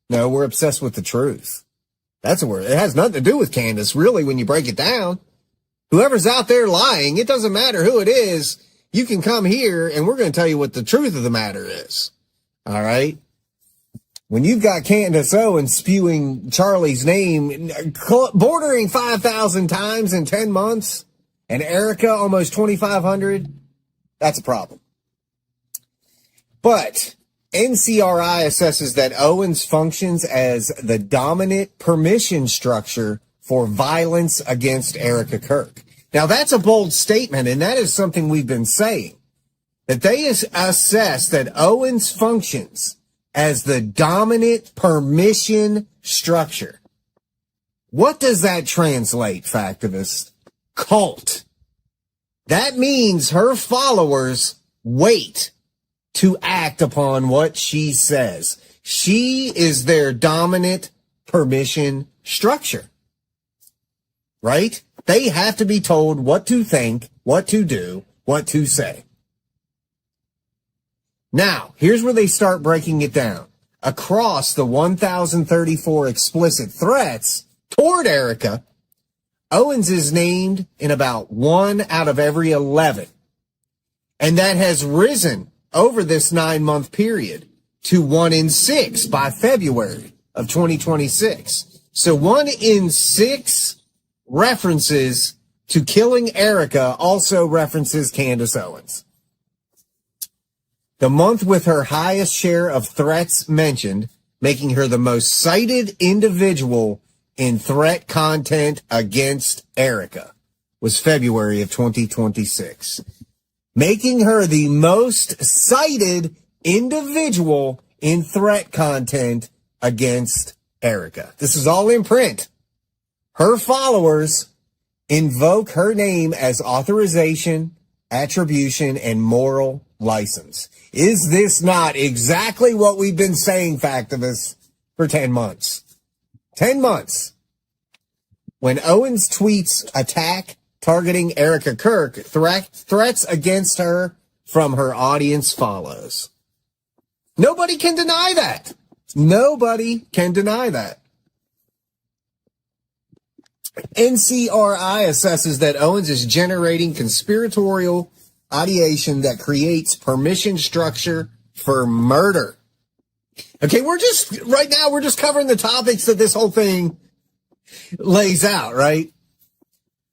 no, we're obsessed with the truth. That's a word. It has nothing to do with Candace, really, when you break it down. Whoever's out there lying, it doesn't matter who it is. You can come here and we're going to tell you what the truth of the matter is. All right. When you've got Candace Owens spewing Charlie's name, bordering 5,000 times in 10 months, and Erica almost 2,500, that's a problem. But NCRI assesses that Owens functions as the dominant permission structure for violence against Erica Kirk. Now, that's a bold statement, and that is something we've been saying, that they assess that Owens functions as the dominant permission structure. What does that translate, Factivists? Cult. That means her followers wait to act upon what she says. She is their dominant permission structure, right? They have to be told what to think, what to do, what to say. Now, here's where they start breaking it down. Across the 1,034 explicit threats toward Erica, Owens is named in about 1 out of every 11. And that has risen over this 9-month period to 1 in 6 by February of 2026. So 1 in 6 references to killing Erica also references Candace Owens. The month with her highest share of threats mentioned, making her the most cited individual in threat content against Erica, was February of 2026. Making her the most cited individual in threat content against Erica. This is all in print. Her followers invoke her name as authorization, attribution, and moral license. Is this not exactly what we've been saying, Factivists, for 10 months? 10 months. When Owens tweets attack targeting Erica Kirk, threats against her from her audience follows. Nobody can deny that. Nobody can deny that. NCRI assesses that Owens is generating conspiratorial ideation that creates permission structure for murder. Okay, we're just covering the topics that this whole thing lays out, right?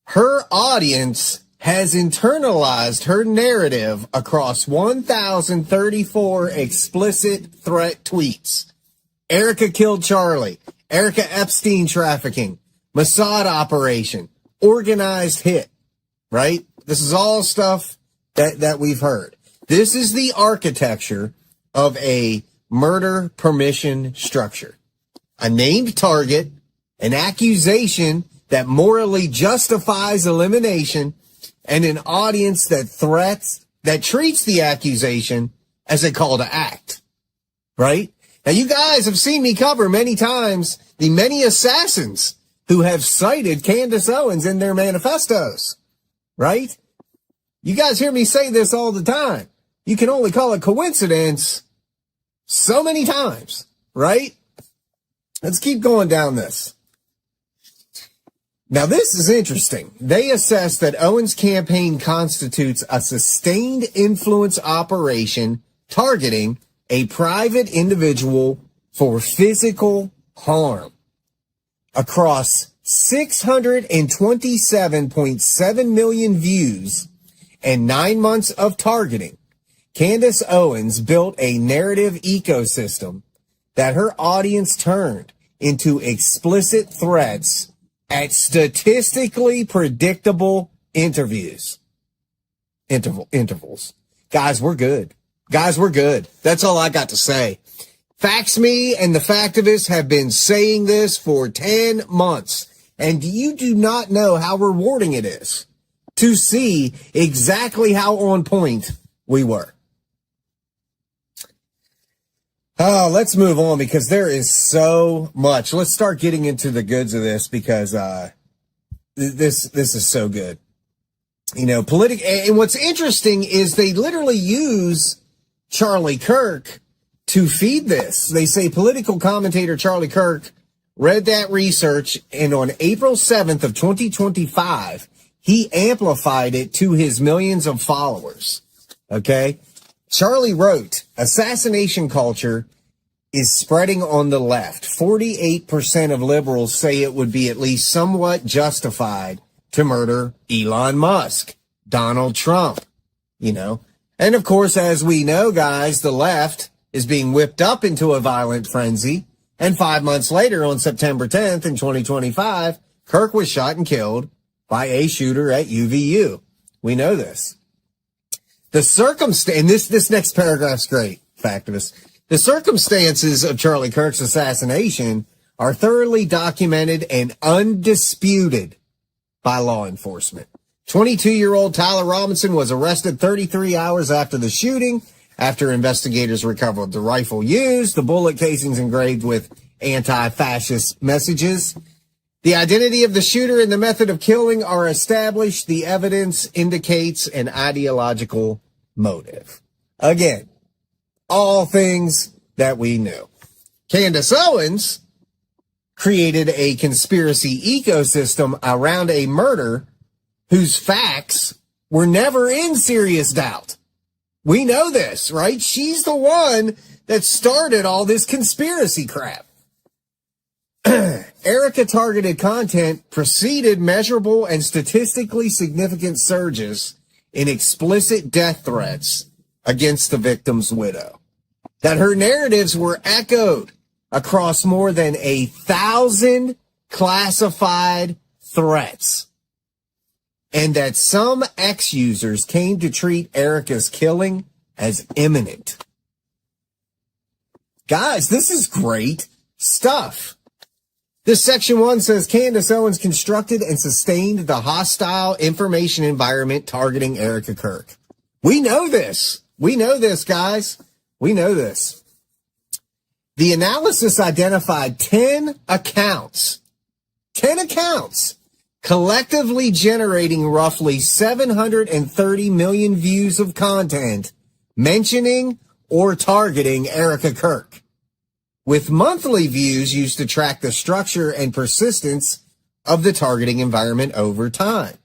Her audience has internalized her narrative across 1,034 explicit threat tweets. Erica killed Charlie, Erica Epstein trafficking, Mossad operation, organized hit, right? This is all stuff that we've heard. This is the architecture of a murder permission structure. A named target, an accusation that morally justifies elimination, and an audience that treats the accusation as a call to act. Right? Now you guys have seen me cover many times the many assassins who have cited Candace Owens in their manifestos. Right? You guys hear me say this all the time. You can only call it coincidence so many times, right? Let's keep going down this. Now, this is interesting. They assess that Owens' campaign constitutes a sustained influence operation targeting a private individual for physical harm. Across 627.7 million views and 9 months of targeting, Candace Owens built a narrative ecosystem that her audience turned into explicit threats at statistically predictable intervals. Guys, we're good. That's all I got to say. Fax Me and the Factivists have been saying this for 10 months, and you do not know how rewarding it is to see exactly how on point we were. Oh, let's move on because there is so much. Let's start getting into the goods of this because this is so good. You know, and what's interesting is they literally use Charlie Kirk to feed this. They say political commentator Charlie Kirk read that research, and on April 7th of 2025, he amplified it to his millions of followers. Okay? Charlie wrote, assassination culture is spreading on the left. 48% of liberals say it would be at least somewhat justified to murder Elon Musk, Donald Trump, you know. And of course, as we know, guys, the left is being whipped up into a violent frenzy. And 5 months later, on September 10th in 2025, Kirk was shot and killed by a shooter at UVU. We know this. The circumstance, and this next paragraph's great, Factivists. The circumstances of Charlie Kirk's assassination are thoroughly documented and undisputed by law enforcement. 22-year-old Tyler Robinson was arrested 33 hours after the shooting, after investigators recovered the rifle used, the bullet casings engraved with anti-fascist messages. The identity of the shooter and the method of killing are established. The evidence indicates an ideological motive. Again, all things that we knew. Candace Owens created a conspiracy ecosystem around a murder whose facts were never in serious doubt. We know this, right? She's the one that started all this conspiracy crap. Erica targeted content preceded measurable and statistically significant surges in explicit death threats against the victim's widow. That her narratives were echoed across more than 1,000 classified threats. And that some ex-users came to treat Erica's killing as imminent. Guys, this is great stuff. This section 1 says Candace Owens constructed and sustained the hostile information environment targeting Erica Kirk. We know this. We know this, guys. We know this. The analysis identified 10 accounts, collectively generating roughly 730 million views of content mentioning or targeting Erica Kirk, with monthly views used to track the structure and persistence of the targeting environment over time.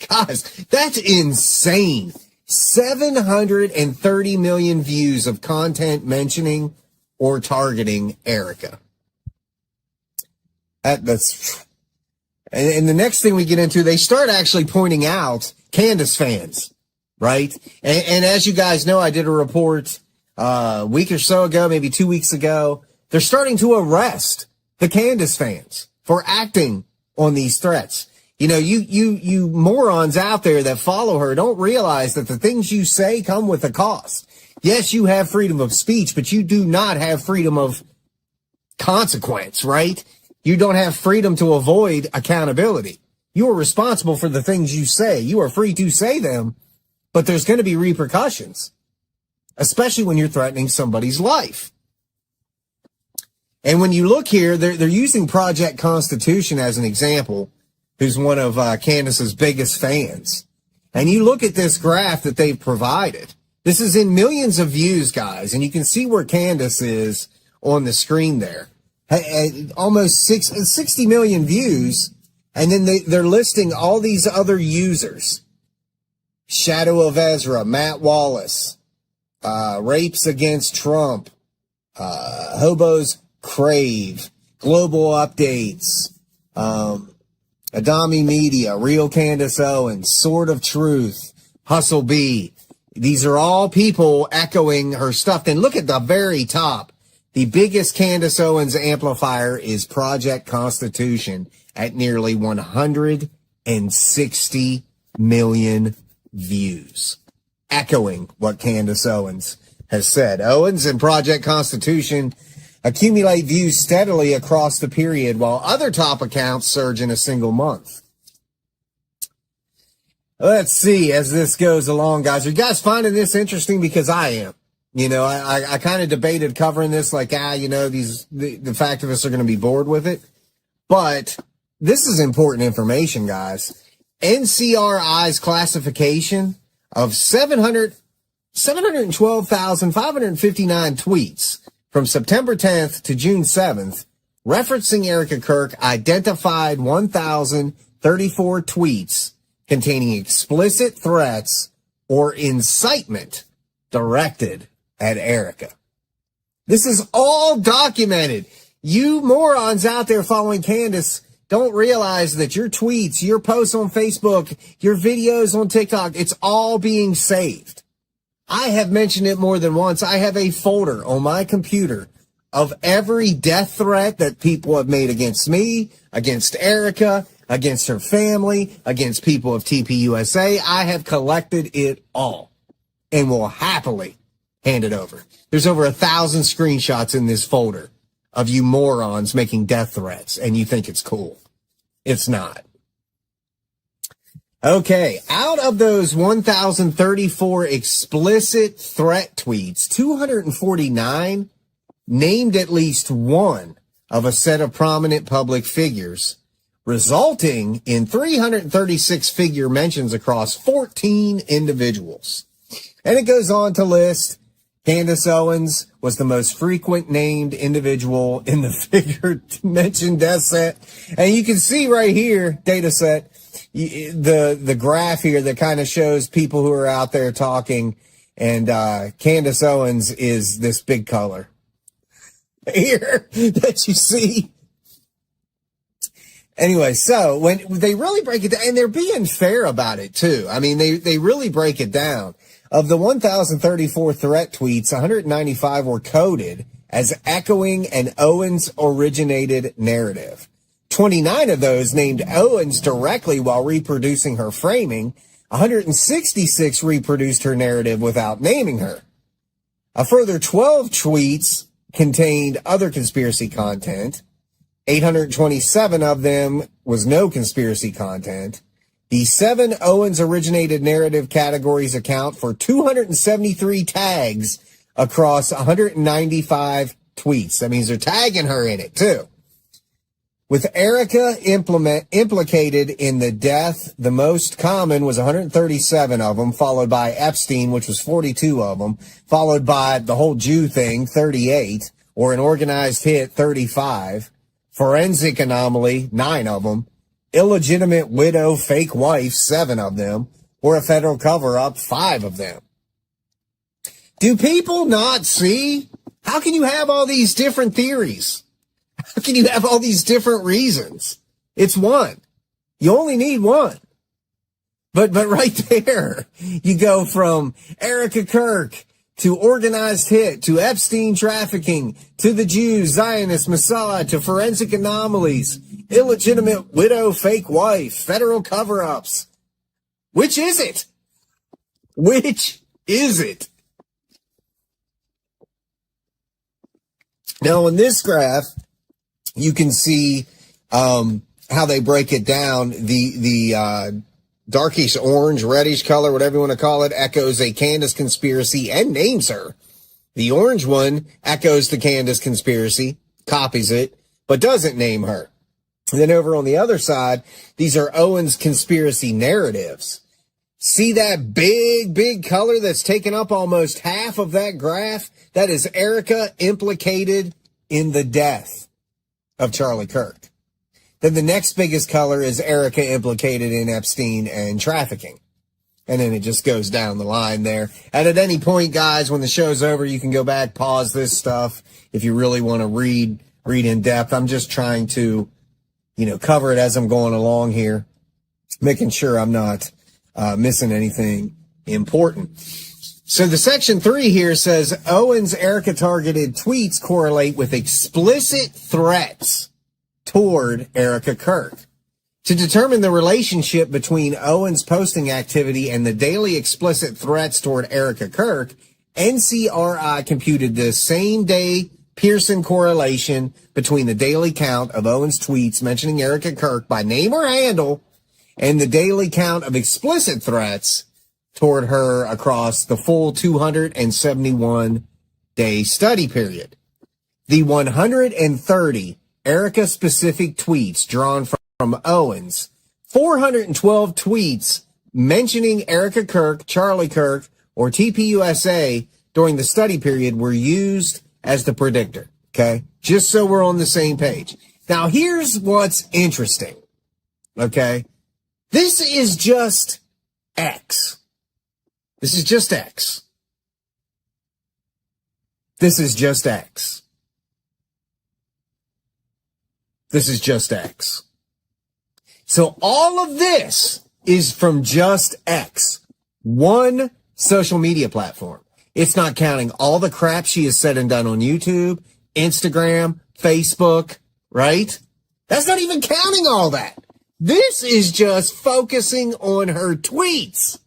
Guys, that's insane. 730 million views of content mentioning or targeting Erica. That's, and the next thing we get into, they start actually pointing out Candace fans, right? And as you guys know, I did a report a week or so ago, maybe 2 weeks ago. They're starting to arrest the Candace fans for acting on these threats. You know, you morons out there that follow her don't realize that the things you say come with a cost. Yes, you have freedom of speech, but you do not have freedom of consequence, right? You don't have freedom to avoid accountability. You are responsible for the things you say. You are free to say them, but there's going to be repercussions, especially when you're threatening somebody's life. And when you look here, they're using Project Constitution as an example, who's one of Candace's biggest fans. And you look at this graph that they've provided. This is in millions of views, guys, and you can see where Candace is on the screen there. Almost 60 million views, and then they're listing all these other users. Shadow of Ezra, Matt Wallace, Rapes Against Trump, Hobos Crave, Global Updates, Adami Media, Real Candace Owens, Sword of Truth, Hustle B. These are all people echoing her stuff. Then look at the very top. The biggest Candace Owens amplifier is Project Constitution at nearly 160 million views, echoing what Candace Owens has said. Owens and Project Constitution accumulate views steadily across the period, while other top accounts surge in a single month. Let's see as this goes along, guys. Are you guys finding this interesting? Because I am. You know, I kind of debated covering this like, the factivists are going to be bored with it. But this is important information, guys. NCRI's classification of 712,559 tweets from September 10th to June 7th, referencing Erica Kirk, identified 1,034 tweets containing explicit threats or incitement directed at Erica. This is all documented. You morons out there following Candace don't realize that your tweets, your posts on Facebook, your videos on TikTok, it's all being saved. I have mentioned it more than once. I have a folder on my computer of every death threat that people have made against me, against Erica, against her family, against people of TPUSA. I have collected it all and will happily hand it over. There's over 1,000 screenshots in this folder of you morons making death threats, and you think it's cool. It's not. Okay, out of those 1,034 explicit threat tweets, 249 named at least one of a set of prominent public figures, resulting in 336 figure mentions across 14 individuals. And it goes on to list Candace Owens was the most frequent named individual in the figure mentioned death set. And you can see right here, data set, the graph here that kind of shows people who are out there talking, and Candace Owens is this big color here that you see. Anyway, so when they really break it down, and they're being fair about it too. I mean, they really break it down. Of the 1,034 threat tweets, 195 were coded as echoing an Owens-originated narrative. 29 of those named Owens directly while reproducing her framing. 166 reproduced her narrative without naming her. A further 12 tweets contained other conspiracy content. 827 of them was no conspiracy content. The 7 Owens-originated narrative categories account for 273 tags across 195 tweets. That means they're tagging her in it, too. With Erica implicated in the death, the most common was 137 of them, followed by Epstein, which was 42 of them, followed by the whole Jew thing, 38, or an organized hit, 35, forensic anomaly, 9 of them, illegitimate widow, fake wife, 7 of them, or a federal cover-up, 5 of them. Do people not see? How can you have all these different theories? How can you have all these different reasons? It's one. You only need one. But right there, you go from Erica Kirk to organized hit, to Epstein trafficking, to the Jews, Zionist, Mossad, to forensic anomalies, illegitimate widow, fake wife, federal cover-ups. Which is it? Which is it? Now, in this graph, you can see how they break it down. The darkish orange, reddish color, whatever you want to call it, echoes a Candace conspiracy and names her. The orange one echoes the Candace conspiracy, copies it, but doesn't name her. And then over on the other side, these are Owens conspiracy narratives. See that big color that's taken up almost half of that graph? That is Erica implicated in the death of Charlie Kirk. Then the next biggest color is Erica implicated in Epstein and trafficking. And then it just goes down the line there. And at any point, guys, when the show's over, you can go back, pause this stuff if you really want to read in depth. I'm just trying to, cover it as I'm going along here, making sure I'm not missing anything important. So the section 3 here says Owens Erica targeted tweets correlate with explicit threats toward Erica Kirk. To determine the relationship between Owens' posting activity and the daily explicit threats toward Erica Kirk, NCRI computed the same-day Pearson correlation between the daily count of Owens' tweets mentioning Erica Kirk by name or handle and the daily count of explicit threats toward her across the full 271-day study period. The 130 Erica-specific tweets drawn from Owens, 412 tweets mentioning Erica Kirk, Charlie Kirk, or TPUSA during the study period were used as the predictor, okay? Just so we're on the same page. Now, here's what's interesting, okay? This is just X. This is just X. This is just X. This is just X. So all of this is from just X, one social media platform. It's not counting all the crap she has said and done on YouTube, Instagram, Facebook, right? That's not even counting all that. This is just focusing on her tweets.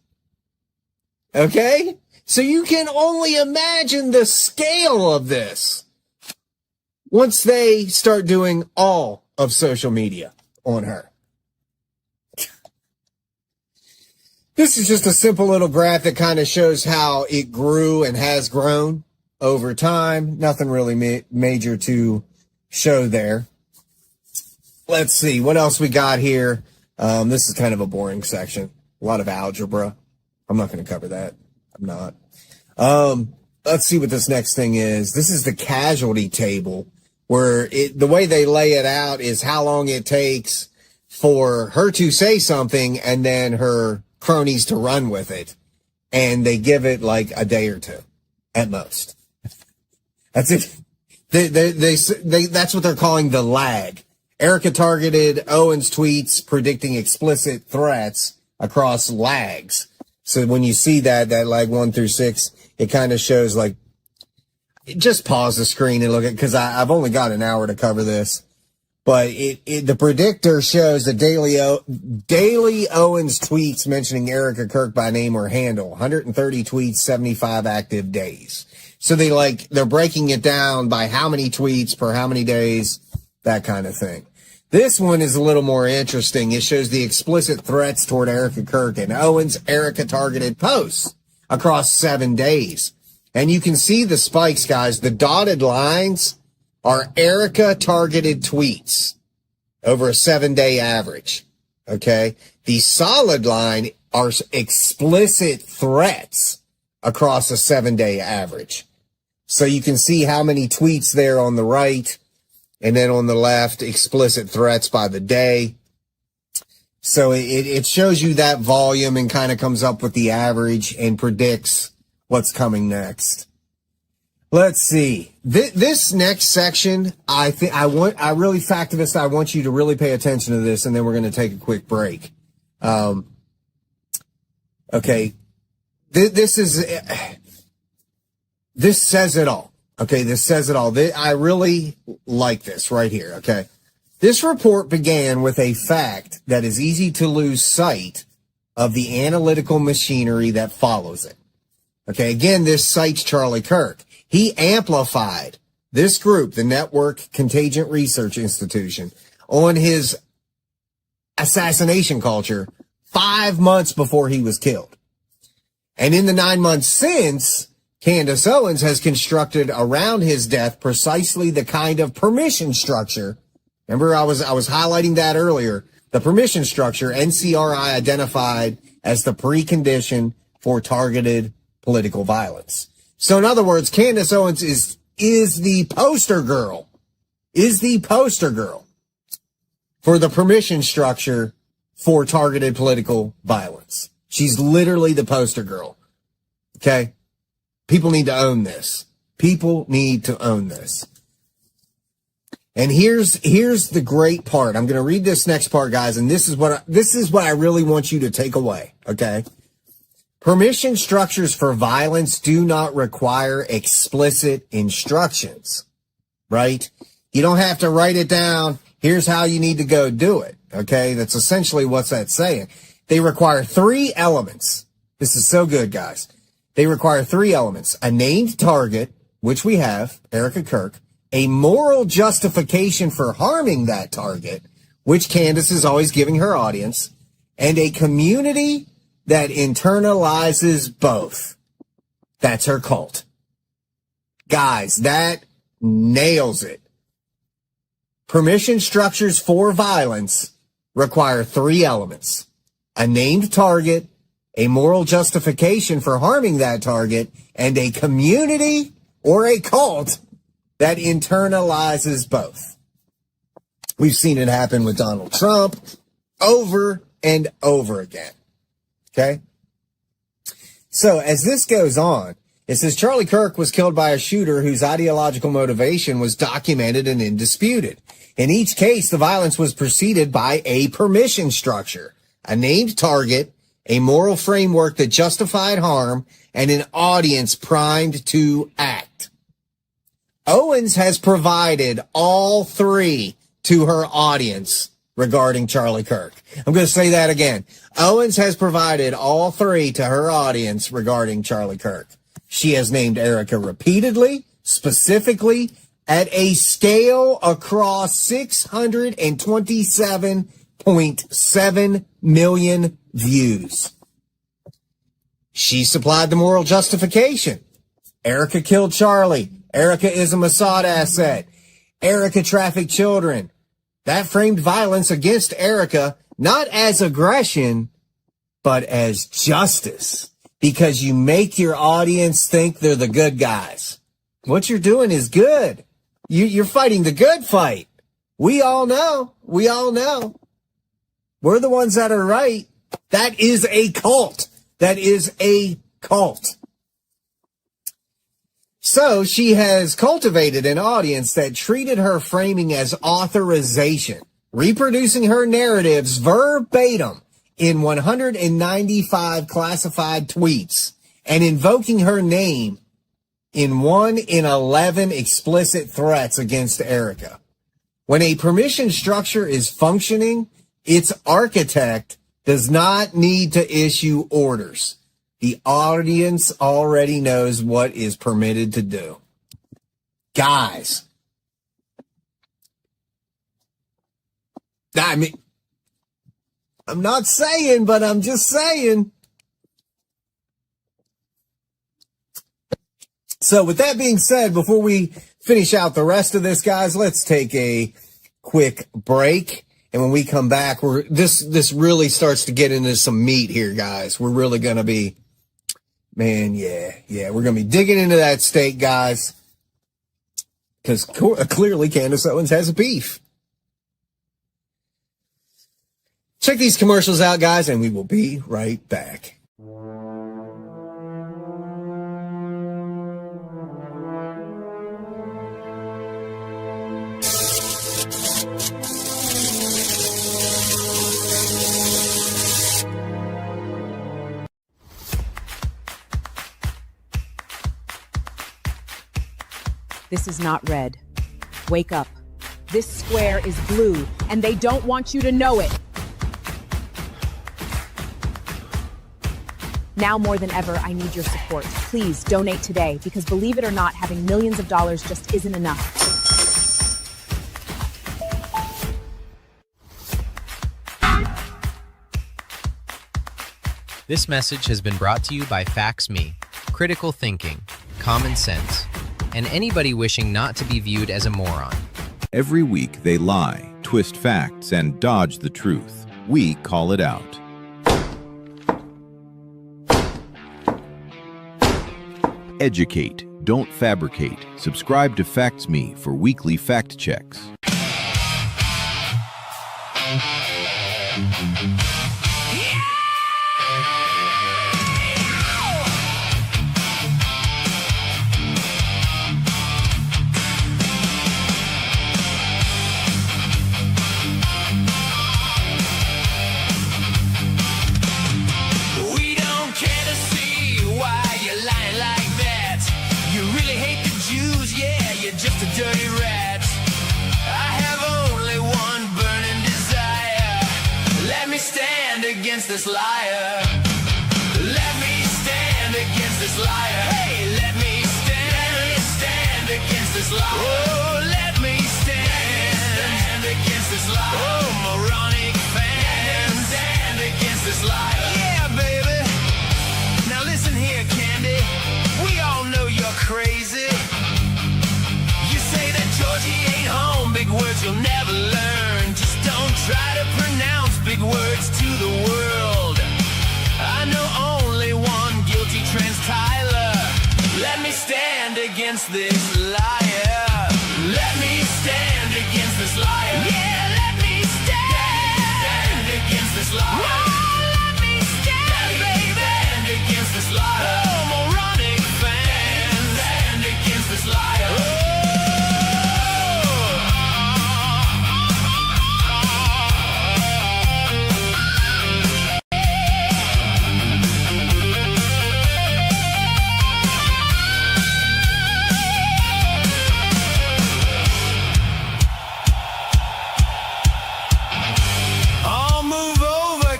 Okay? So you can only imagine the scale of this once they start doing all of social media on her. This is just a simple little graph that kind of shows how it grew and has grown over time. Nothing really major to show there. Let's see what else we got here. This is kind of a boring section. A lot of algebra. I'm not going to cover that. I'm not. Let's see what this next thing is. This is the casualty table, where the way they lay it out is how long it takes for her to say something and then her cronies to run with it. And they give it like a day or two at most. That's it. That's what they're calling the lag. Erica targeted Owens' tweets predicting explicit threats across lags. So when you see that lag 1 through 6, it kind of shows like, just pause the screen and look at, because I've only got an hour to cover this. But the predictor shows the daily Owens tweets mentioning Erica Kirk by name or handle, 130 tweets, 75 active days. So they're breaking it down by how many tweets per how many days, that kind of thing. This one is a little more interesting. It shows the explicit threats toward Erica Kirk and Owens' Erica targeted posts across 7 days. And you can see the spikes, guys. The dotted lines are Erica targeted tweets over a 7-day average. Okay. The solid line are explicit threats across a 7-day average. So you can see how many tweets there on the right, and then on the left, explicit threats by the day. So it shows you that volume and kind of comes up with the average and predicts what's coming next. Let's see. This next section, I want you to really pay attention to this, and then we're going to take a quick break. Okay. This says it all. Okay. This says it all. I really like this right here. Okay. This report began with a fact that is easy to lose sight of the analytical machinery that follows it. Okay. Again, this cites Charlie Kirk. He amplified this group, the Network Contagion Research Institution, on his assassination culture 5 months before he was killed. And in the 9 months since, Candace Owens has constructed around his death precisely the kind of permission structure. Remember, I was highlighting that earlier. The permission structure NCRI identified as the precondition for targeted political violence. So in other words, Candace Owens is the poster girl for the permission structure for targeted political violence. She's literally the poster girl. Okay. People need to own this. People need to own this. And here's the great part. I'm going to read this next part, guys. And this is what I really want you to take away. Okay. Permission structures for violence do not require explicit instructions, right? You don't have to write it down. Here's how you need to go do it. Okay. That's essentially what that's saying. They require 3 elements. This is so good, guys. They require 3 elements: a named target, which we have, Erica Kirk, a moral justification for harming that target, which Candace is always giving her audience, and a community that internalizes both. That's her cult. Guys, that nails it. Permission structures for violence require 3 elements: a named target, a moral justification for harming that target, and a community or a cult that internalizes both. We've seen it happen with Donald Trump over and over again. Okay. So as this goes on, it says Charlie Kirk was killed by a shooter whose ideological motivation was documented and indisputed. In each case, the violence was preceded by a permission structure, a named target, a moral framework that justified harm, and an audience primed to act. Owens has provided all 3 to her audience regarding Charlie Kirk. I'm going to say that again. Owens has provided all 3 to her audience regarding Charlie Kirk. She has named Erica repeatedly, specifically, at a scale across 627.7 million views. She supplied the moral justification. Erica killed Charlie. Erica is a Mossad asset. Erica trafficked children. That framed violence against Erica, not as aggression, but as justice. Because you make your audience think they're the good guys. What you're doing is good. You're fighting the good fight. We all know. We all know. We're the ones that are right. That is a cult. That is a cult. So she has cultivated an audience that treated her framing as authorization, reproducing her narratives verbatim in 195 classified tweets and invoking her name in 1 in 11 explicit threats against Erica. When a permission structure is functioning, its architect does not need to issue orders. The audience already knows what is permitted to do. Guys. I mean, I'm not saying, but I'm just saying. So with that being said, before we finish out the rest of this, guys, let's take a quick break. And when we come back, this really starts to get into some meat here, guys. We're really going to be, man, yeah, we're going to be digging into that steak, guys. Because clearly Candace Owens has a beef. Check these commercials out, guys, and we will be right back. This is not red. Wake up. This square is blue, and they don't want you to know it. Now more than ever, I need your support. Please donate today, because believe it or not, having millions of dollars just isn't enough. This message has been brought to you by FaxMe, critical thinking, common sense, and anybody wishing not to be viewed as a moron. Every week they lie, twist facts, and dodge the truth. We call it out. Educate, don't fabricate. Subscribe to FactsMe for weekly fact checks. Dirty rat. I have only one burning desire. Let me stand against this liar. Let me stand against this liar. Hey, let me stand against this liar. Oh, let me stand against this liar. Oh, moronic fans, stand against this liar. Yeah, baby. Now listen here, Candy. We all know you're crazy. Georgie ain't home, big words you'll never learn. Just don't try to pronounce big words to the world. I know only one guilty trans Tyler. Let me stand against this liar. Let me stand against this liar. Yeah, let me stand against this liar. Oh, let me stand, baby. Stand against this liar. Oh, moronic fans, stand against this liar. Oh.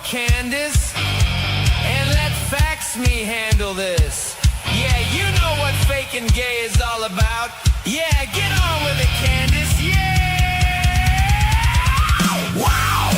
Candace, and let FaxMe handle this. Yeah, you know what fake and gay is all about. Yeah, get on with it, Candace. Yeah! Wow!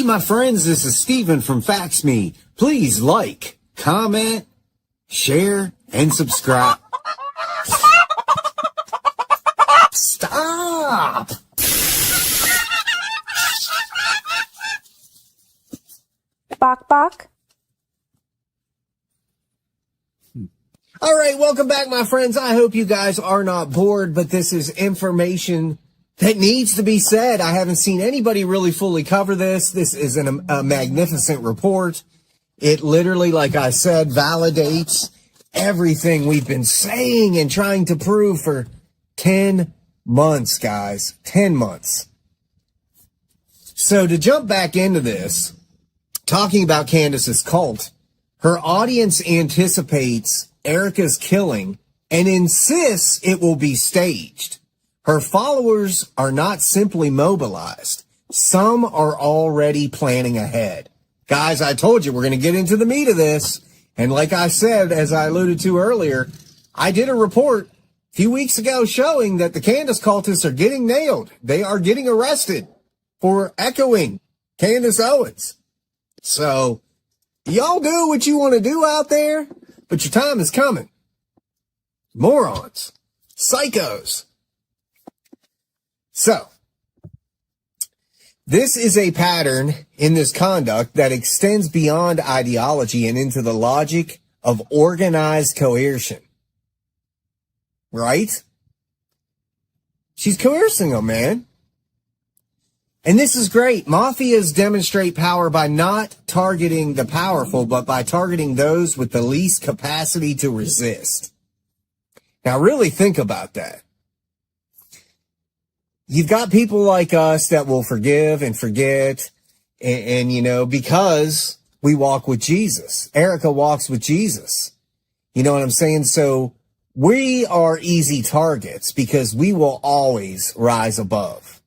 my friends, this is Steven from Fax Me. Please like, comment, share, and subscribe. Stop! Bok bok. All right, welcome back, my friends. I hope you guys are not bored, but this is information that needs to be said. I haven't seen anybody really fully cover this. This is a magnificent report. It literally, like I said, validates everything we've been saying and trying to prove for 10 months, guys. 10 months. So to jump back into this, talking about Candace's cult, her audience anticipates Erica's killing and insists it will be staged. Her followers are not simply mobilized. Some are already planning ahead. Guys, I told you we're going to get into the meat of this. And like I said, as I alluded to earlier, I did a report a few weeks ago showing that the Candace cultists are getting nailed. They are getting arrested for echoing Candace Owens. So y'all do what you want to do out there, but your time is coming. Morons. Psychos. So, this is a pattern in this conduct that extends beyond ideology and into the logic of organized coercion. Right? She's coercing them, man. And this is great. Mafias demonstrate power by not targeting the powerful, but by targeting those with the least capacity to resist. Now, really think about that. You've got people like us that will forgive and forget, and you know, because we walk with Jesus. Erica walks with Jesus. You know what I'm saying? So we are easy targets because we will always rise above.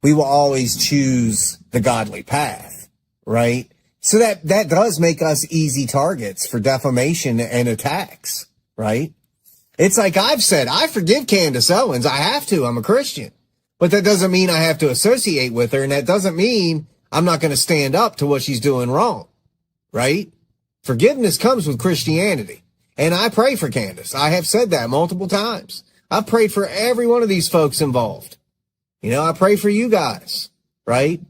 We will always choose the godly path, right? So that does make us easy targets for defamation and attacks, right? It's like I've said, I forgive Candace Owens. I have to. I'm a Christian. But that doesn't mean I have to associate with her, and that doesn't mean I'm not going to stand up to what she's doing wrong, right? Forgiveness comes with Christianity, and I pray for Candace. I have said that multiple times. I've prayed for every one of these folks involved. You know, I pray for you guys, right?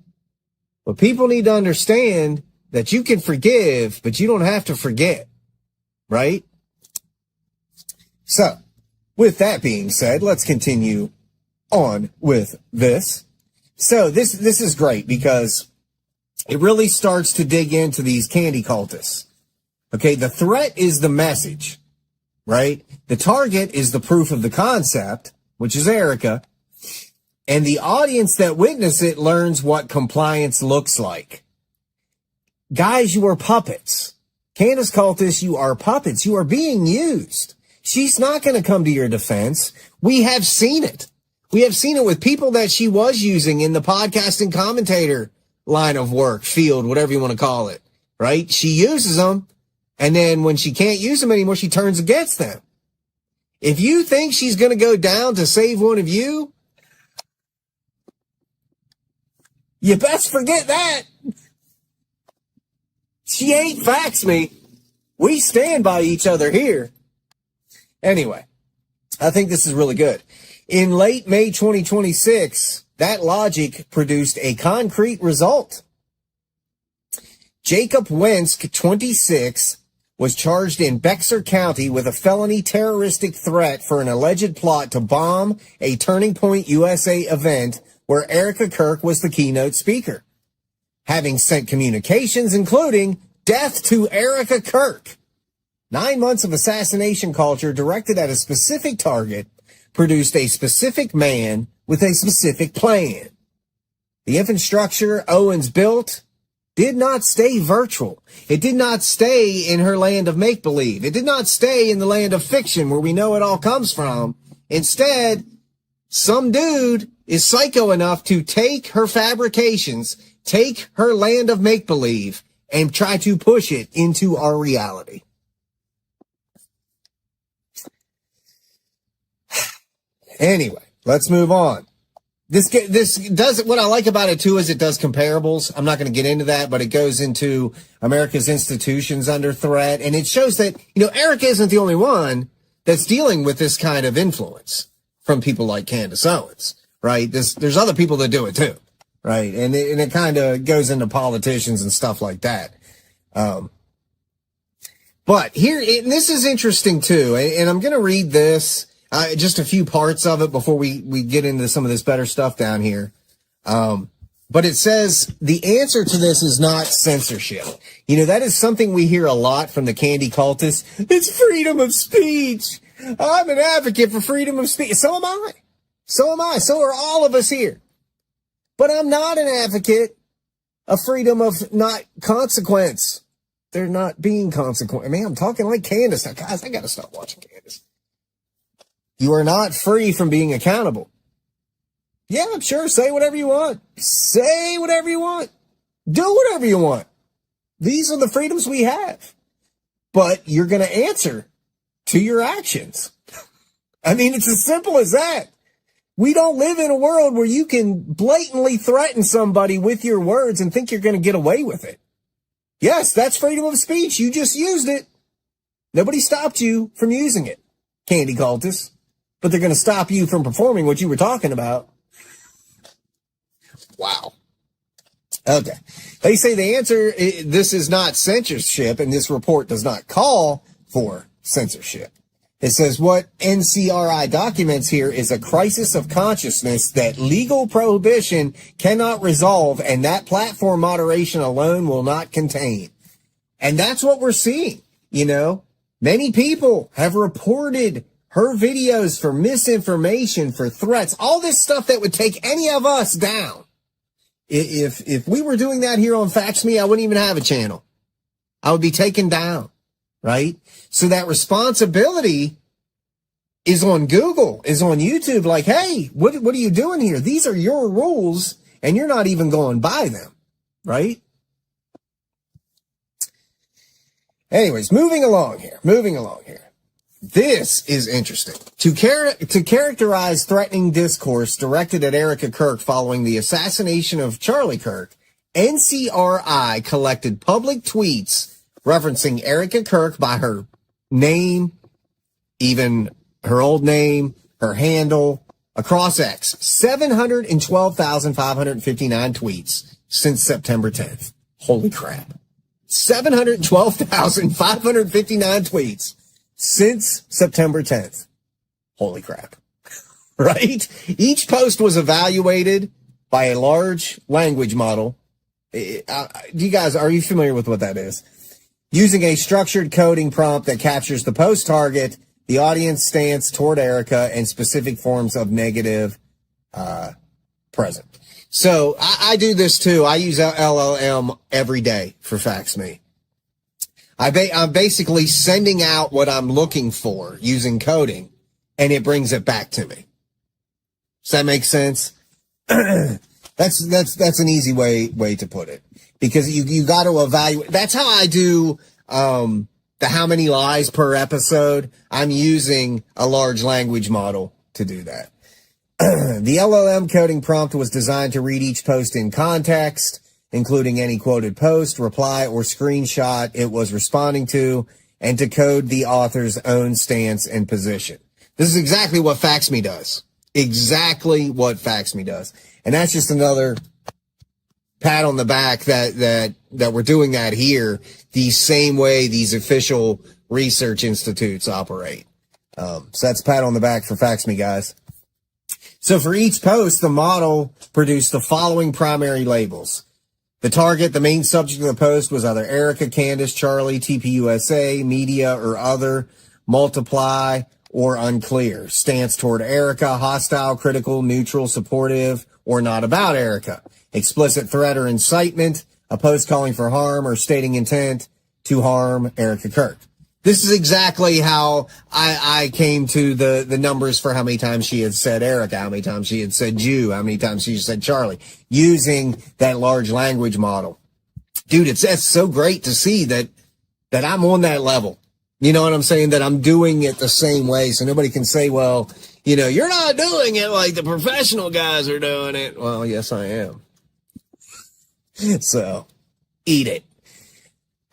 But people need to understand that you can forgive, but you don't have to forget, right? So, with that being said, let's continue on with this. So this is great because it really starts to dig into these candy cultists. Okay, the threat is the message, right? The target is the proof of the concept, which is Erica, and the audience that witness it learns what compliance looks like. Guys, you are puppets. Candace cultists, you are puppets. You are being used. She's not going to come to your defense. We have seen it. We have seen it with people that she was using in the podcasting commentator line of work, field, whatever you want to call it, right? She uses them, and then when she can't use them anymore, she turns against them. If you think she's going to go down to save one of you, you best forget that. She ain't Fax Me. We stand by each other here. Anyway, I think this is really good. In late May 2026, that logic produced a concrete result. Jacob Wensk, 26, was charged in Bexar County with a felony terroristic threat for an alleged plot to bomb a Turning Point USA event where Erica Kirk was the keynote speaker, having sent communications including death to Erica Kirk. 9 months of assassination culture directed at a specific target produced a specific man with a specific plan. The infrastructure Owens built did not stay virtual. It did not stay in her land of make-believe. It did not stay in the land of fiction where we know it all comes from. Instead, some dude is psycho enough to take her fabrications, take her land of make-believe, and try to push it into our reality. Anyway, let's move on. This does, what I like about it too is it does comparables. I'm not going to get into that, but it goes into America's institutions under threat. And it shows that, Erica isn't the only one that's dealing with this kind of influence from people like Candace Owens, right? There's other people that do it too, right? And it kind of goes into politicians and stuff like that. But here, and this is interesting too, and I'm going to read this. Just a few parts of it before we get into some of this better stuff down here. But it says the answer to this is not censorship. That is something we hear a lot from the candy cultists. It's freedom of speech. I'm an advocate for freedom of speech. So am I. So am I. So are all of us here. But I'm not an advocate of freedom of not consequence. They're not being consequent. I mean, I'm talking like Candace. Now, guys, I got to stop watching Candace. You are not free from being accountable. Yeah, I'm sure. Say whatever you want. Say whatever you want. Do whatever you want. These are the freedoms we have. But you're going to answer to your actions. I mean, it's as simple as that. We don't live in a world where you can blatantly threaten somebody with your words and think you're going to get away with it. Yes, that's freedom of speech. You just used it. Nobody stopped you from using it, candy cultists. But they're going to stop you from performing what you were talking about. Wow. Okay. They say the answer, this is not censorship, and this report does not call for censorship. It says what NCRI documents here is a crisis of consciousness that legal prohibition cannot resolve, and that platform moderation alone will not contain. And that's what we're seeing. Many people have reported her videos for misinformation, for threats, all this stuff that would take any of us down. If we were doing that here on Facts Me, I wouldn't even have a channel. I would be taken down, right? So that responsibility is on Google, is on YouTube. Like, hey, what are you doing here? These are your rules, and you're not even going by them, right? Anyways, moving along here. This is interesting. To characterize threatening discourse directed at Erica Kirk following the assassination of Charlie Kirk, NCRI collected public tweets referencing Erica Kirk by her name, even her old name, her handle, across X. 712,559 tweets since September 10th. Holy crap. 712,559 tweets since September 10th. Holy crap. Right? Each post was evaluated by a large language model. Are you familiar with what that is? Using a structured coding prompt that captures the post target, the audience stance toward Erica, and specific forms of negative present. So I do this too. I use LLM every day for Facts Me. I'm basically sending out what I'm looking for using coding, and it brings it back to me. Does that make sense? That's an easy way to put it, because you got to evaluate. That's how I do the how many lies per episode. I'm using a large language model to do that. The LLM coding prompt was designed to read each post in context, including any quoted post, reply, or screenshot it was responding to, and to code the author's own stance and position. This is exactly what Facts Me does. Exactly what Facts Me does. And that's just another pat on the back that we're doing that here the same way these official research institutes operate. So that's a pat on the back for Facts Me, guys. So for each post, the model produced the following primary labels. The target, the main subject of the post, was either Erica, Candace, Charlie, TPUSA, media, or other, multiply, or unclear. Stance toward Erica, hostile, critical, neutral, supportive, or not about Erica. Explicit threat or incitement, a post calling for harm or stating intent to harm Erica Kirk. This is exactly how I came to the numbers for how many times she had said Erica, how many times she had said Jew, how many times she said Charlie, using that large language model. Dude, that's so great to see that I'm on that level. You know what I'm saying? That I'm doing it the same way. So nobody can say, well, you're not doing it like the professional guys are doing it. Well, yes, I am. So, eat it.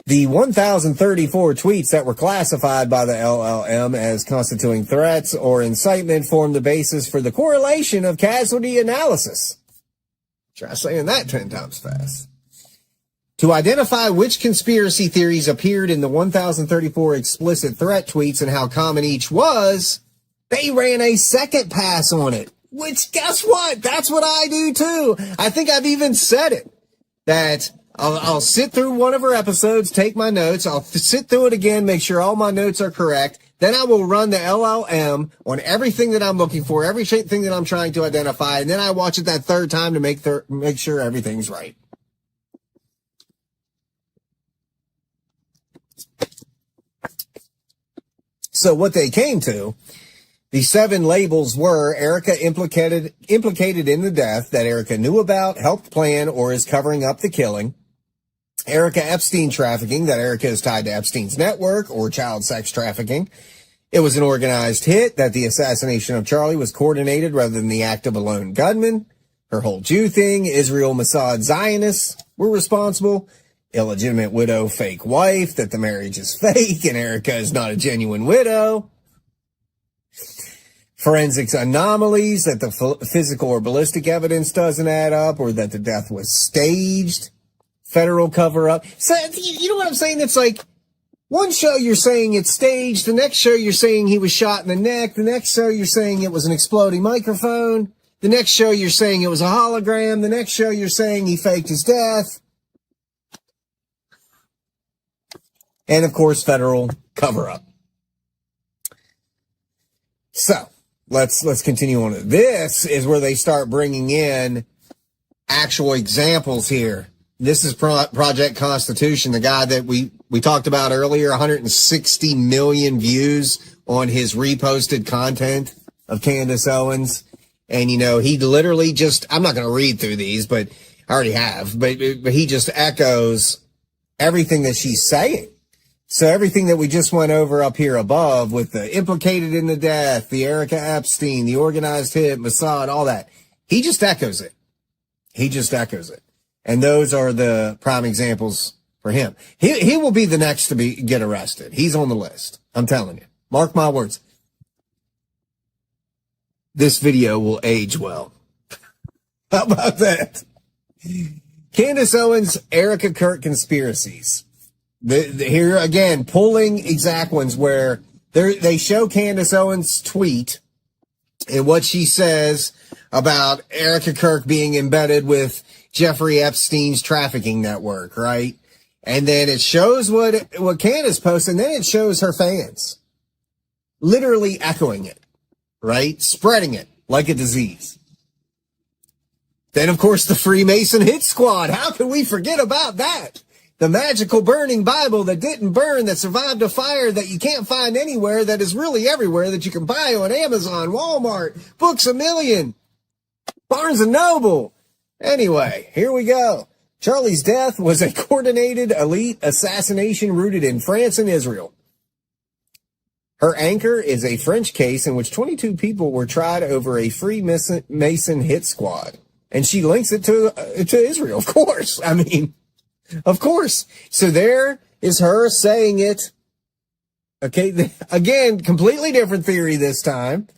The 1,034 tweets that were classified by the LLM as constituting threats or incitement form the basis for the correlation of casualty analysis. Try saying that 10 times fast. To identify which conspiracy theories appeared in the 1,034 explicit threat tweets and how common each was, they ran a second pass on it. Which, guess what? That's what I do too. I think I've even said it. That I'll sit through one of her episodes, take my notes. I'll sit through it again, make sure all my notes are correct. Then I will run the LLM on everything that I'm looking for, everything that I'm trying to identify. And then I watch it that third time to make sure everything's right. So what they came to, the 7 labels were Erica implicated in the death that Erica knew about, helped plan, or is covering up the killing. Erica Epstein trafficking, that Erica is tied to Epstein's network or child sex trafficking. It was an organized hit, that the assassination of Charlie was coordinated rather than the act of a lone gunman. Her whole Jew thing, Israel, Mossad, Zionists were responsible. Illegitimate widow, fake wife, that the marriage is fake and Erica is not a genuine widow. Forensics anomalies, that the physical or ballistic evidence doesn't add up, or that the death was staged. Federal cover-up. So, you know what I'm saying? It's like, one show you're saying it's staged, the next show you're saying he was shot in the neck, the next show you're saying it was an exploding microphone, the next show you're saying it was a hologram, the next show you're saying he faked his death. And, of course, federal cover-up. So, let's continue on. This is where they start bringing in actual examples here. This is Project Constitution, the guy that we talked about earlier, 160 million views on his reposted content of Candace Owens. And, he literally just, I'm not going to read through these, but I already have, but he just echoes everything that she's saying. So everything that we just went over up here above with the implicated in the death, the Erica Epstein, the organized hit, Mossad, all that, he just echoes it. He just echoes it. And those are the prime examples for him. He will be the next to get arrested. He's on the list. I'm telling you. Mark my words. This video will age well. How about that? Candace Owens, Erica Kirk conspiracies. Here again, pulling exact ones where they show Candace Owens' tweet and what she says about Erica Kirk being embedded with Jeffrey Epstein's trafficking network, right? And then it shows what Candace posts, and then it shows her fans literally echoing it, right? Spreading it like a disease. Then, of course, the Freemason hit squad. How can we forget about that? The magical burning Bible that didn't burn, that survived a fire that you can't find anywhere, that is really everywhere, that you can buy on Amazon, Walmart, Books A Million, Barnes & Noble. Anyway, here we go. Charlie's death was a coordinated elite assassination rooted in France and Israel. Her anchor is a French case in which 22 people were tried over a Freemason hit squad. And she links it to Israel, of course. I mean, of course. So there is her saying it. Okay, again, completely different theory this time.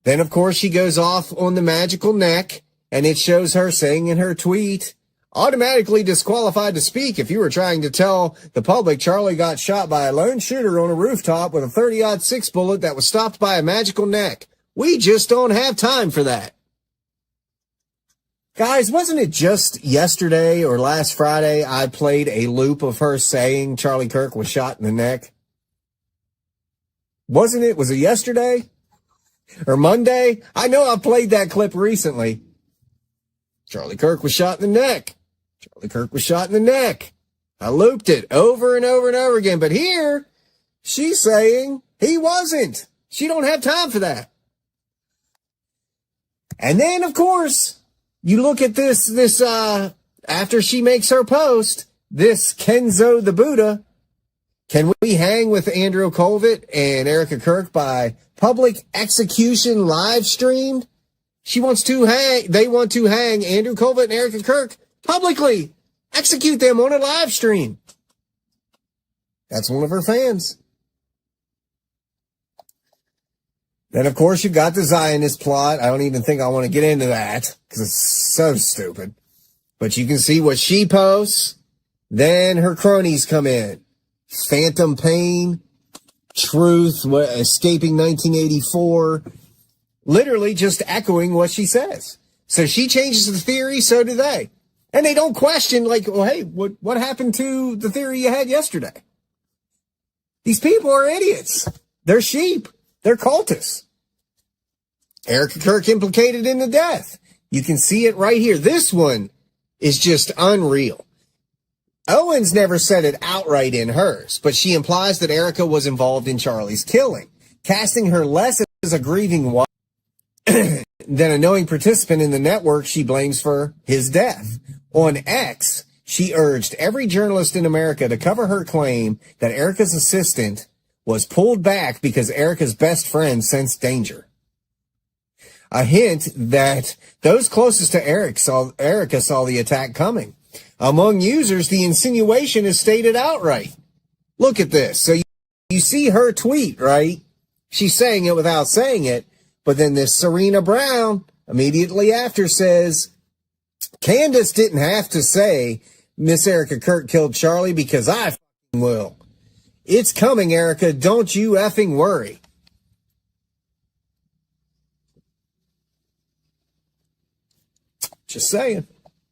Then, of course, she goes off on the magical neck. And it shows her saying in her tweet, automatically disqualified to speak if you were trying to tell the public Charlie got shot by a lone shooter on a rooftop with a 30-06 bullet that was stopped by a magical neck. We just don't have time for that. Guys, wasn't it just yesterday or last Friday I played a loop of her saying Charlie Kirk was shot in the neck? Wasn't it? Was it yesterday? Or Monday? I know I played that clip recently. Charlie Kirk was shot in the neck. Charlie Kirk was shot in the neck. I looped it over and over and over again. But here, she's saying he wasn't. She don't have time for that. And then, of course, you look at this, after she makes her post, this Kenzo the Buddha, Can we hang with Andrew Colvett and Erica Kirk by public execution live streamed? They want to hang Andrew Colvett and Erica Kirk publicly. Execute them on a live stream. That's one of her fans. Then, of course, you've got the Zionist plot. I don't even think I want to get into that because it's so stupid. But you can see what she posts. Then her cronies come in. Phantom Pain, Truth, Escaping 1984. Literally just echoing what she says. So she changes the theory, so do they. And they don't question, like, well, hey, what happened to the theory you had yesterday? These people are idiots. They're sheep. They're cultists. Erica Kirk implicated in the death. You can see it right here. This one is just unreal. Owens never said it outright in hers, but she implies that Erica was involved in Charlie's killing, casting her less as a grieving wife than a knowing participant in the network she blames for his death. On X, she urged every journalist in America to cover her claim that Erica's assistant was pulled back because Erica's best friend sensed danger. A hint that those closest to Erica saw the attack coming. Among users, the insinuation is stated outright. Look at this. So you see her tweet, right? She's saying it without saying it, but then this Serena Brown immediately after says, Candace didn't have to say Miss Erica Kirk killed Charlie because I f***ing will. It's coming, Erica. Don't you effing worry. Just saying.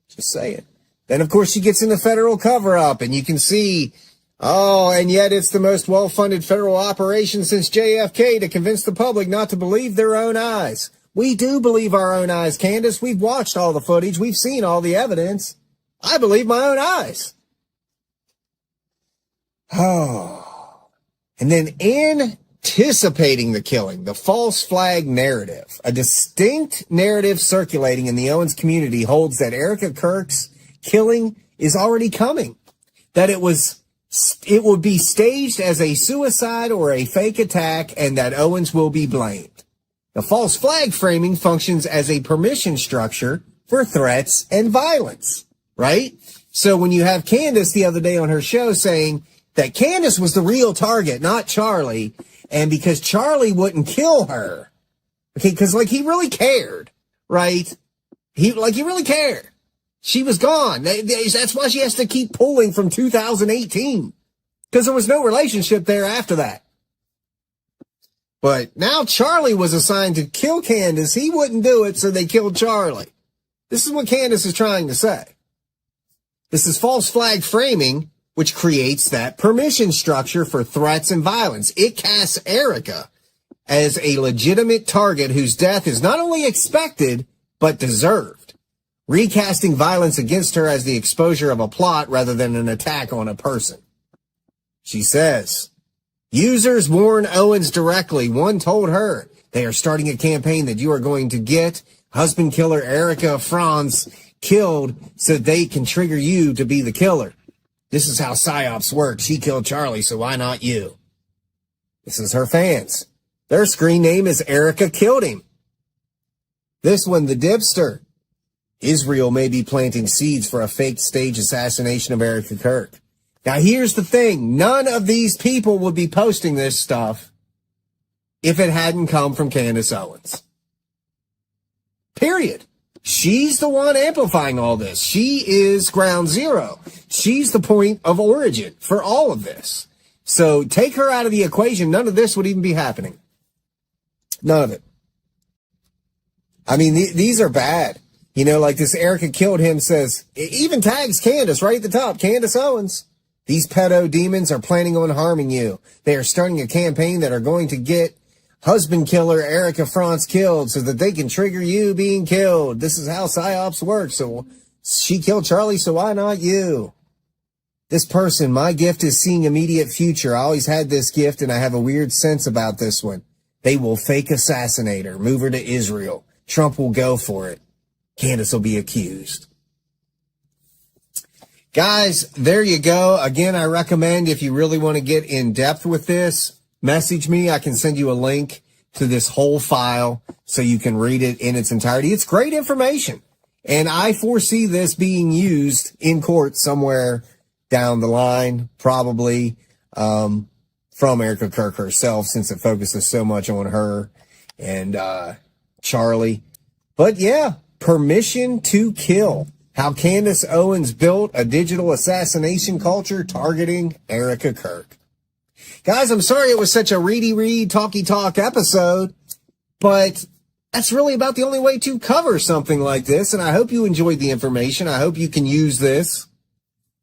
Just saying. Then, of course, she gets in the federal cover-up, and you can see, and yet it's the most well-funded federal operation since JFK to convince the public not to believe their own eyes. We do believe our own eyes, Candace. We've watched all the footage. We've seen all the evidence. I believe my own eyes. Oh. And then anticipating the killing, the false flag narrative, a distinct narrative circulating in the Owens community holds that Erica Kirk's killing is already coming, that it would be staged as a suicide or a fake attack, and that Owens will be blamed. The false flag framing functions as a permission structure for threats and violence, right? So when you have Candace the other day on her show saying that Candace was the real target, not Charlie, and because Charlie wouldn't kill her, okay, because like he really cared, right? He really cared. She was gone. That's why she has to keep pulling from 2018, because there was no relationship there after that. But now Charlie was assigned to kill Candace. He wouldn't do it, so they killed Charlie. This is what Candace is trying to say. This is false flag framing, which creates that permission structure for threats and violence. It casts Erica as a legitimate target whose death is not only expected, but deserved, recasting violence against her as the exposure of a plot rather than an attack on a person. She says, users warn Owens directly. One told her they are starting a campaign that you are going to get husband killer Erica Franz killed so they can trigger you to be the killer. This is how PSYOPs work. She killed Charlie, so why not you? This is her fans. Their screen name is Erica Killed Him. This one, the Dipster. Israel may be planting seeds for a fake stage assassination of Erica Kirk. Now, here's the thing. None of these people would be posting this stuff if it hadn't come from Candace Owens. Period. She's the one amplifying all this. She is ground zero. She's the point of origin for all of this. So take her out of the equation. None of this would even be happening. None of it. I mean, these are bad. You know, like this Erica Killed Him says, it even tags Candace right at the top, Candace Owens. These pedo demons are planning on harming you. They are starting a campaign that are going to get husband killer Erica Franz killed so that they can trigger you being killed. This is how PSYOPs work. So she killed Charlie, so why not you? This person, my gift is seeing immediate future. I always had this gift, and I have a weird sense about this one. They will fake assassinate her, move her to Israel. Trump will go for it. Candace will be accused. Guys, there you go. Again, I recommend if you really want to get in depth with this, message me. I can send you a link to this whole file so you can read it in its entirety. It's great information. And I foresee this being used in court somewhere down the line, probably from Erica Kirk herself, since it focuses so much on her and Charlie. But yeah, permission to kill. How Candace Owens built a digital assassination culture targeting Erica Kirk. Guys, I'm sorry it was such a read, talky talk episode, but that's really about the only way to cover something like this. And I hope you enjoyed the information. I hope you can use this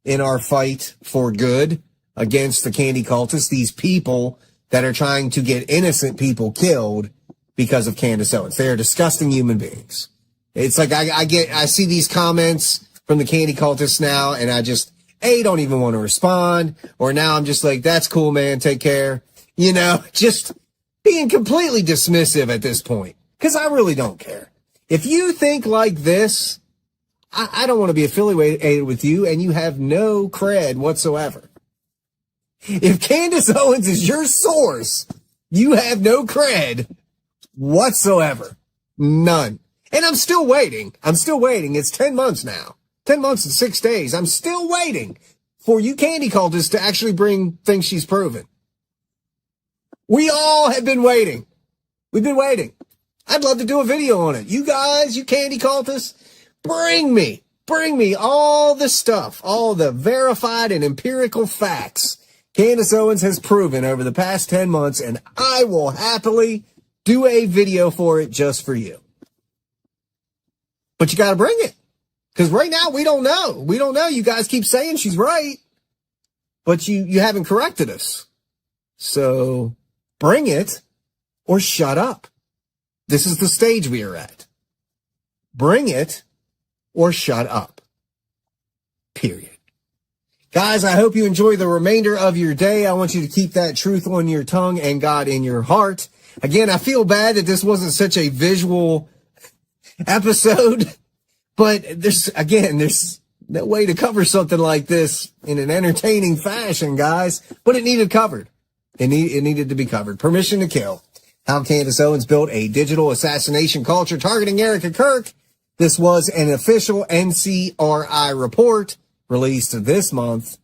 in our fight for good against the candy cultists, these people that are trying to get innocent people killed because of Candace Owens. They are disgusting human beings. It's like I see these comments from the candy cultists now, and I just, don't even want to respond. Or now I'm just like, that's cool, man. Take care. You know, just being completely dismissive at this point, because I really don't care. If you think like this, I don't want to be affiliated with you, and you have no cred whatsoever. If Candace Owens is your source, you have no cred whatsoever. None. And I'm still waiting. It's 10 months now. 10 months and 6 days. I'm still waiting for you candy cultists to actually bring things she's proven. We all have been waiting. We've been waiting. I'd love to do a video on it. You guys, you candy cultists, bring me all the stuff, all the verified and empirical facts Candace Owens has proven over the past 10 months, and I will happily do a video for it just for you. But you got to bring it. Because right now, we don't know. We don't know. You guys keep saying she's right. But you haven't corrected us. So bring it or shut up. This is the stage we are at. Bring it or shut up. Period. Guys, I hope you enjoy the remainder of your day. I want you to keep that truth on your tongue and God in your heart. Again, I feel bad that this wasn't such a visual episode, but there's no way to cover something like this in an entertaining fashion, guys, but it needed covered. It needed to be covered. Permission to kill. How Candace Owens built a digital assassination culture targeting Erica Kirk. This was an official NCRI report released this month,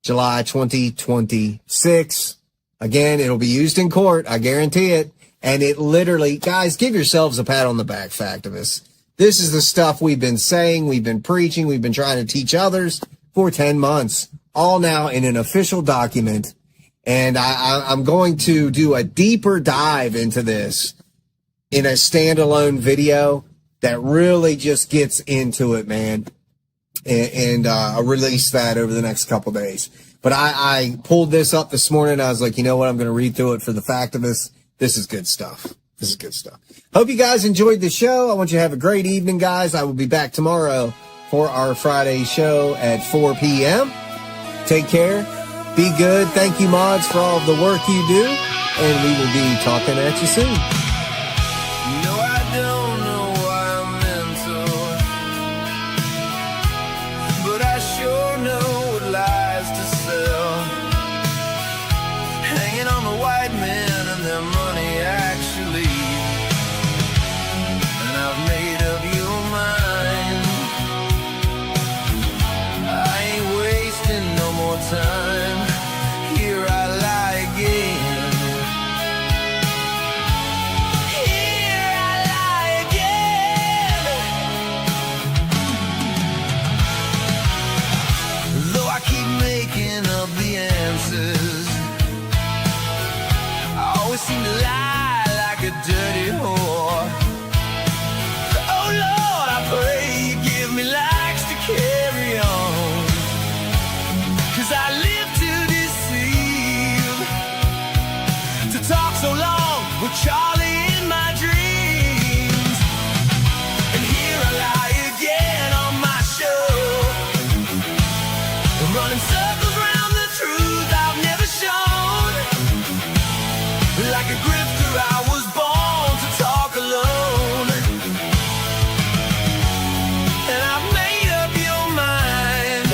July 2026. Again, it'll be used in court. I guarantee it. And it literally, guys, give yourselves a pat on the back, Factivists. This is the stuff we've been saying, we've been preaching, we've been trying to teach others for 10 months, all now in an official document. And I'm going to do a deeper dive into this in a standalone video that really just gets into it, man. And I'll release that over the next couple days. But I pulled this up this morning. I was like, you know what? I'm going to read through it for the Factivists. This is good stuff. This is good stuff. Hope you guys enjoyed the show. I want you to have a great evening, guys. I will be back tomorrow for our Friday show at 4 p.m. Take care. Be good. Thank you, mods, for all of the work you do. And we will be talking at you soon. No, I don't know why I'm into, but I sure know what lies to sell. Hanging on the white men and their money, actually. And I've made up your mind. I ain't wasting no more time. Here I lie again. Here I lie again. Though I keep making up the answers, I always seem to lie like a dirty whore. Oh Lord, I pray you give me legs to carry on, 'cause I live to deceive, to talk so long with Charlie in my dreams. And here I lie again on my show, running circles around the truth I've never shown. Like a grifter, I was born to talk alone. And I've made up your mind.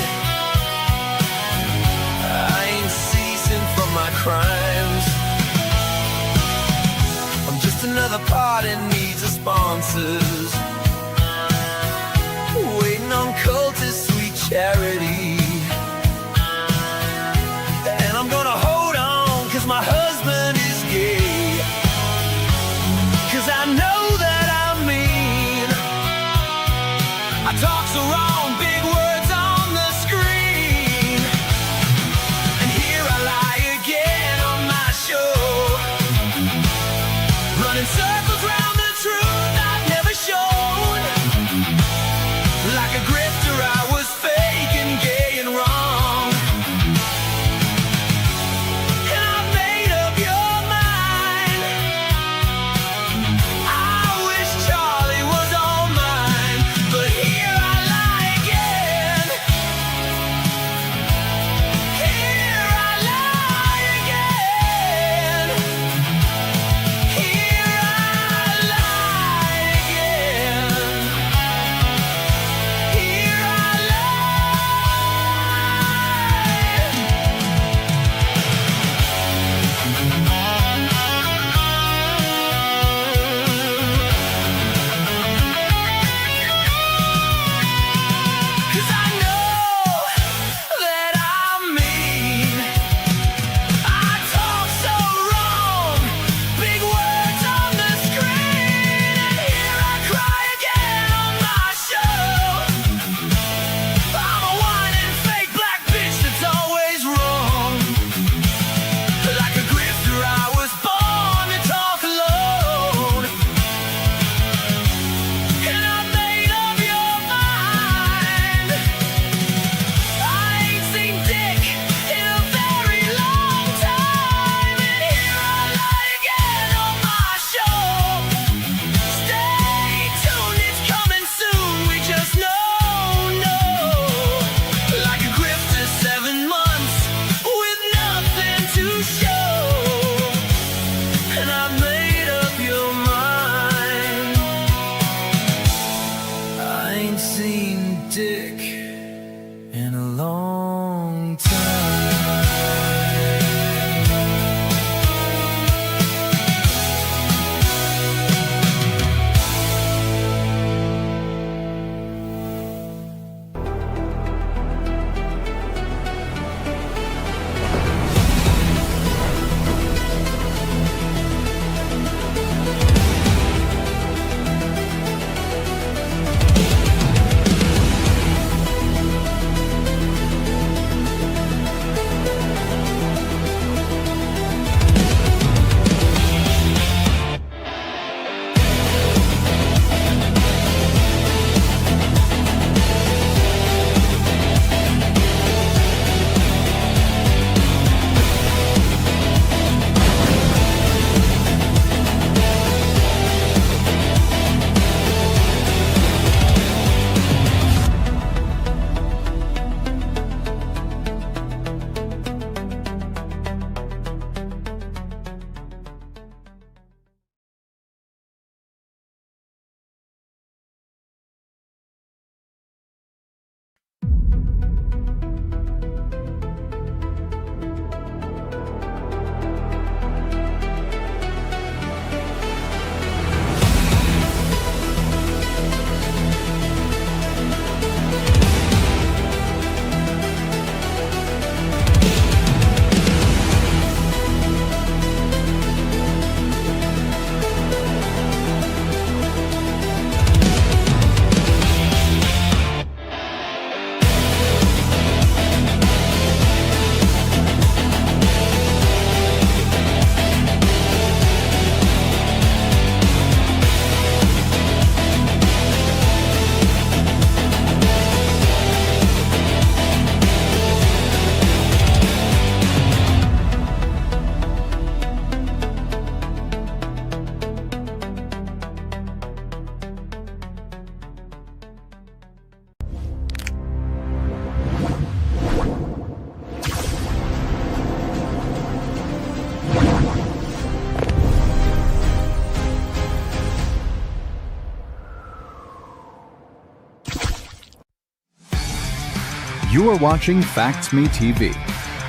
You are watching Facts Me TV.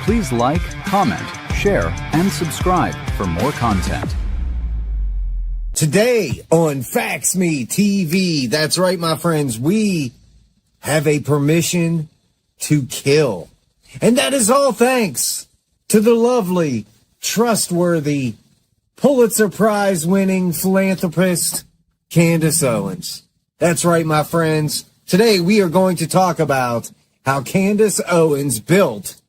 Please like, comment, share, and subscribe for more content. Today on Facts Me TV, that's right, my friends, we have a permission to kill. And that is all thanks to the lovely, trustworthy, Pulitzer Prize winning philanthropist, Candace Owens. That's right, my friends. Today we are going to talk about how Candace Owens built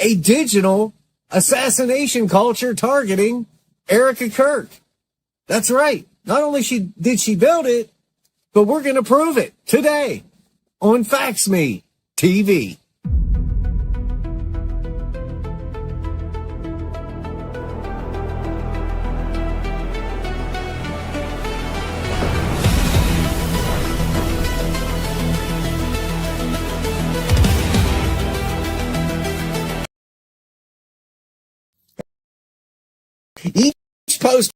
a digital assassination culture targeting Erica Kirk. That's right. Not only did she build it, but we're going to prove it today on Facts Me TV. Each post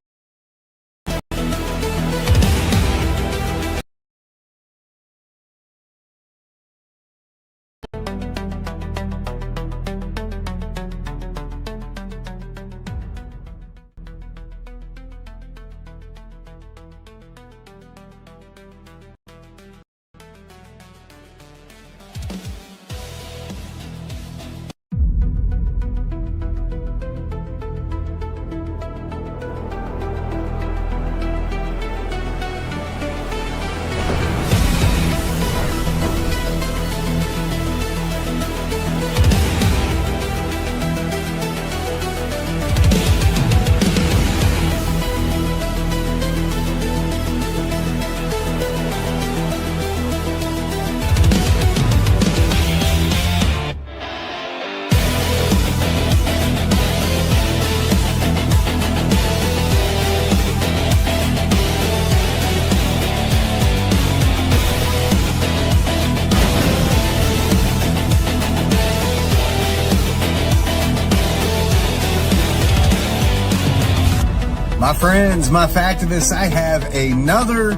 My friends, my factivists, I have another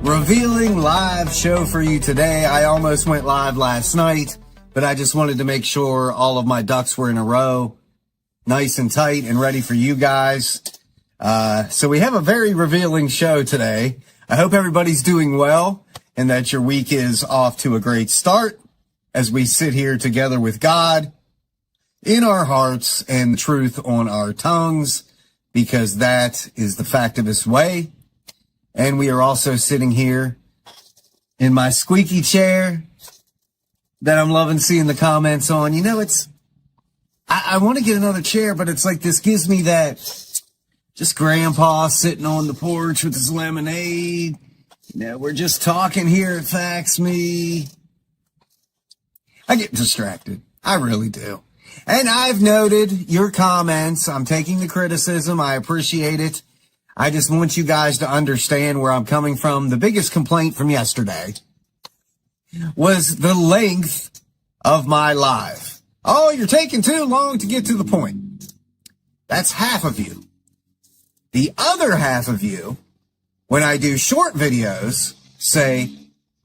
revealing live show for you today. I almost went live last night, but I just wanted to make sure all of my ducks were in a row, nice and tight and ready for you guys. So we have a very revealing show today. I hope everybody's doing well and that your week is off to a great start as we sit here together with God in our hearts and the truth on our tongues, because that is the factivist way. And we are also sitting here in my squeaky chair that I'm loving seeing the comments on. You know, I want to get another chair, but it's like this gives me that just grandpa sitting on the porch with his lemonade. You know, we're just talking here at Facts Me. I get distracted. I really do. And I've noted your comments. I'm taking the criticism. I appreciate it. I just want you guys to understand where I'm coming from. The biggest complaint from yesterday was the length of my live. Oh, you're taking too long to get to the point. That's half of you. The other half of you, when I do short videos, say,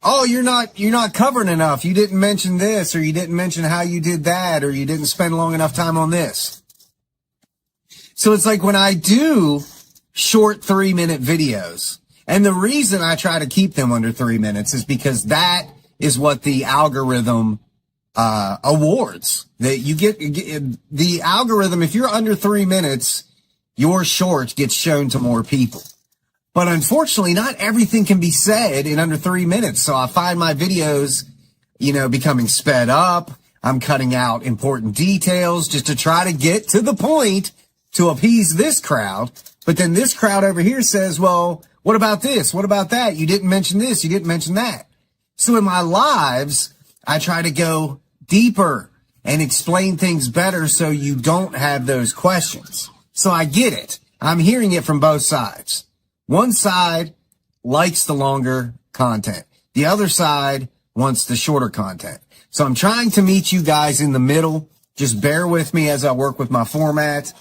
oh, you're not covering enough. You didn't mention this, or you didn't mention how you did that, or you didn't spend long enough time on this. So it's like when I do short 3-minute videos, and the reason I try to keep them under 3 minutes is because that is what the algorithm awards. That you get the algorithm, if you're under 3 minutes, your short gets shown to more people. But unfortunately, not everything can be said in under 3 minutes. So I find my videos, becoming sped up. I'm cutting out important details just to try to get to the point to appease this crowd. But then this crowd over here says, well, what about this? What about that? You didn't mention this. You didn't mention that. So in my lives, I try to go deeper and explain things better so you don't have those questions. So I get it. I'm hearing it from both sides. One side likes the longer content. The other side wants the shorter content. So I'm trying to meet you guys in the middle. Just bear with me as I work with my format.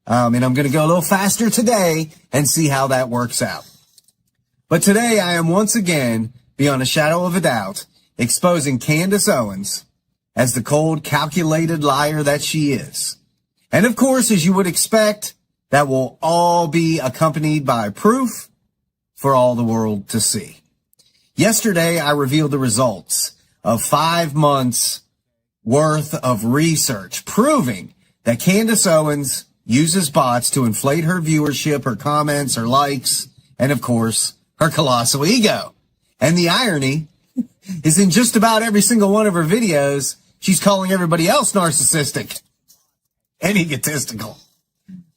And I'm going to go a little faster today and see how that works out. But today I am once again, beyond a shadow of a doubt, exposing Candace Owens as the cold, calculated liar that she is. And of course, as you would expect, that will all be accompanied by proof for all the world to see. Yesterday, I revealed the results of 5 months worth of research proving that Candace Owens uses bots to inflate her viewership, her comments, her likes, and of course, her colossal ego. And the irony is in just about every single one of her videos, she's calling everybody else narcissistic and egotistical.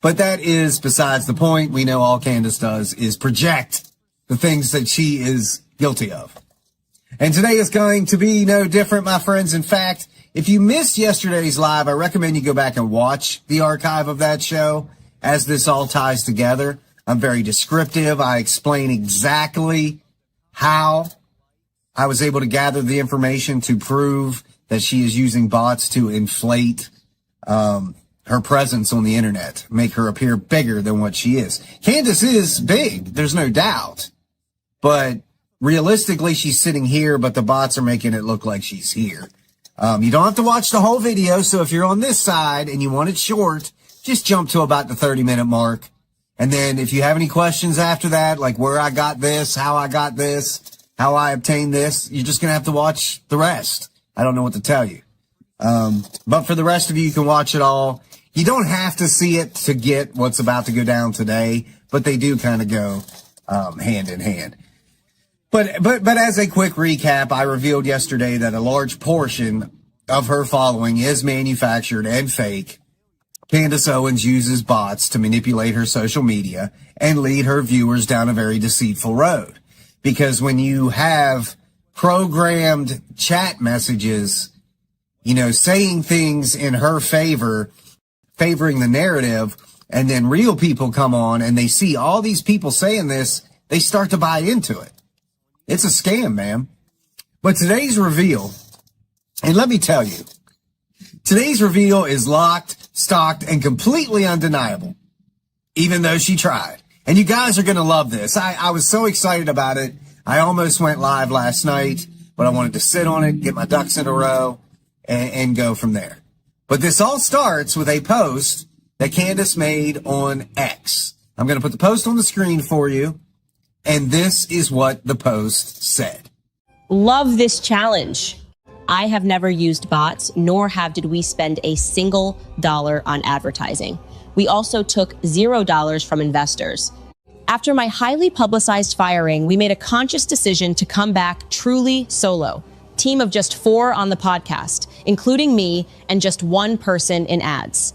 But that is besides the point. We know all Candace does is project the things that she is guilty of. And today is going to be no different, my friends. In fact, if you missed yesterday's live, I recommend you go back and watch the archive of that show as this all ties together. I'm very descriptive. I explain exactly how I was able to gather the information to prove that she is using bots to inflate her presence on the internet, make her appear bigger than what she is. Candace is big, there's no doubt. But realistically, she's sitting here, but the bots are making it look like she's here. You don't have to watch the whole video, so if you're on this side and you want it short, just jump to about the 30-minute mark. And then if you have any questions after that, like where I got this, how I got this, how I obtained this, you're just going to have to watch the rest. I don't know what to tell you. But for the rest of you, you can watch it all. You don't have to see it to get what's about to go down today, but they do kind of go hand in hand. But as a quick recap, I revealed yesterday that a large portion of her following is manufactured and fake. Candace Owens uses bots to manipulate her social media and lead her viewers down a very deceitful road. Because when you have programmed chat messages, saying things in her favor, favoring the narrative, and then real people come on and they see all these people saying this, they start to buy into it. It's a scam, man. But today's reveal, and let me tell you, today's reveal is locked, stocked, and completely undeniable, even though she tried. And you guys are going to love this. I was so excited about it. I almost went live last night, but I wanted to sit on it, get my ducks in a row, and go from there. But this all starts with a post that Candace made on X. I'm going to put the post on the screen for you. And this is what the post said. Love this challenge. I have never used bots, nor did we spend a single dollar on advertising. We also took $0 from investors. After my highly publicized firing, we made a conscious decision to come back truly solo. Team of just 4 on the podcast, including me and just 1 person in ads.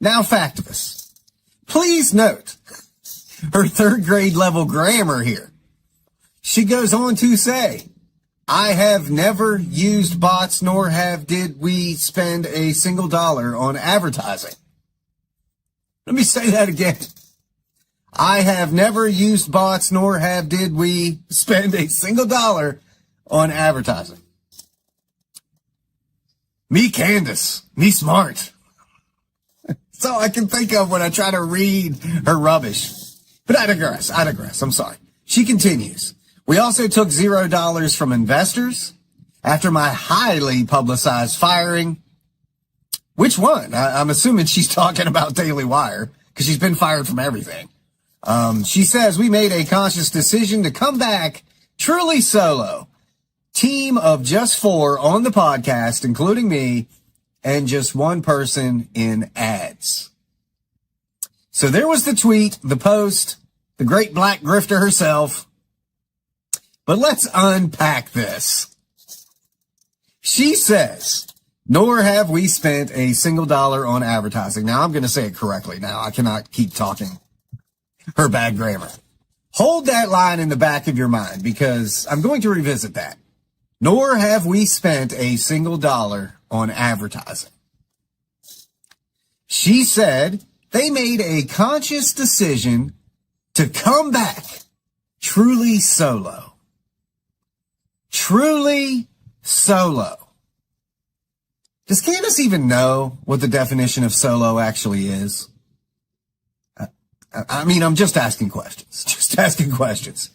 Now, Factivus, please note her 3rd grade level grammar here. She goes on to say, I have never used bots, nor did we spend a single dollar on advertising. Let me say that again. I have never used bots, nor did we spend a single dollar on advertising. Me Candace, me smart. That's all I can think of when I try to read her rubbish. But I digress. I'm sorry. She continues. We also took $0 from investors after my highly publicized firing. Which one? I'm assuming she's talking about Daily Wire because she's been fired from everything. She says we made a conscious decision to come back truly solo. Team of just 4 on the podcast, including me, and just 1 person in ads. So there was the tweet, the post, the great black grifter herself. But let's unpack this. She says, nor have we spent a single dollar on advertising. Now I'm going to say it correctly. Now I cannot keep talking her bad grammar. Hold that line in the back of your mind because I'm going to revisit that. Nor have we spent a single dollar on advertising. She said they made a conscious decision to come back truly solo. Truly solo. Does Candace even know what the definition of solo actually is? I'm just asking questions.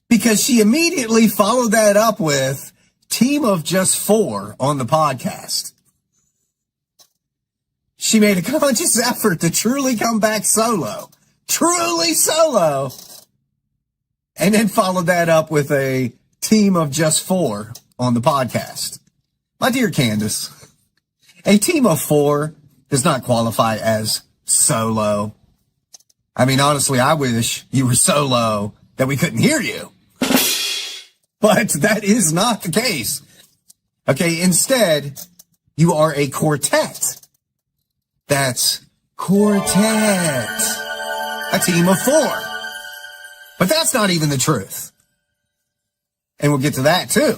Because she immediately followed that up with team of just 4 on the podcast. She made a conscious effort to truly come back solo. Truly solo. And then followed that up with a team of just 4 on the podcast. My dear Candace, a team of 4 does not qualify as solo. I mean, honestly, I wish you were so low that we couldn't hear you. But that is not the case. Okay, instead, you are a quartet. That's quartet. A team of 4. But that's not even the truth. And we'll get to that too.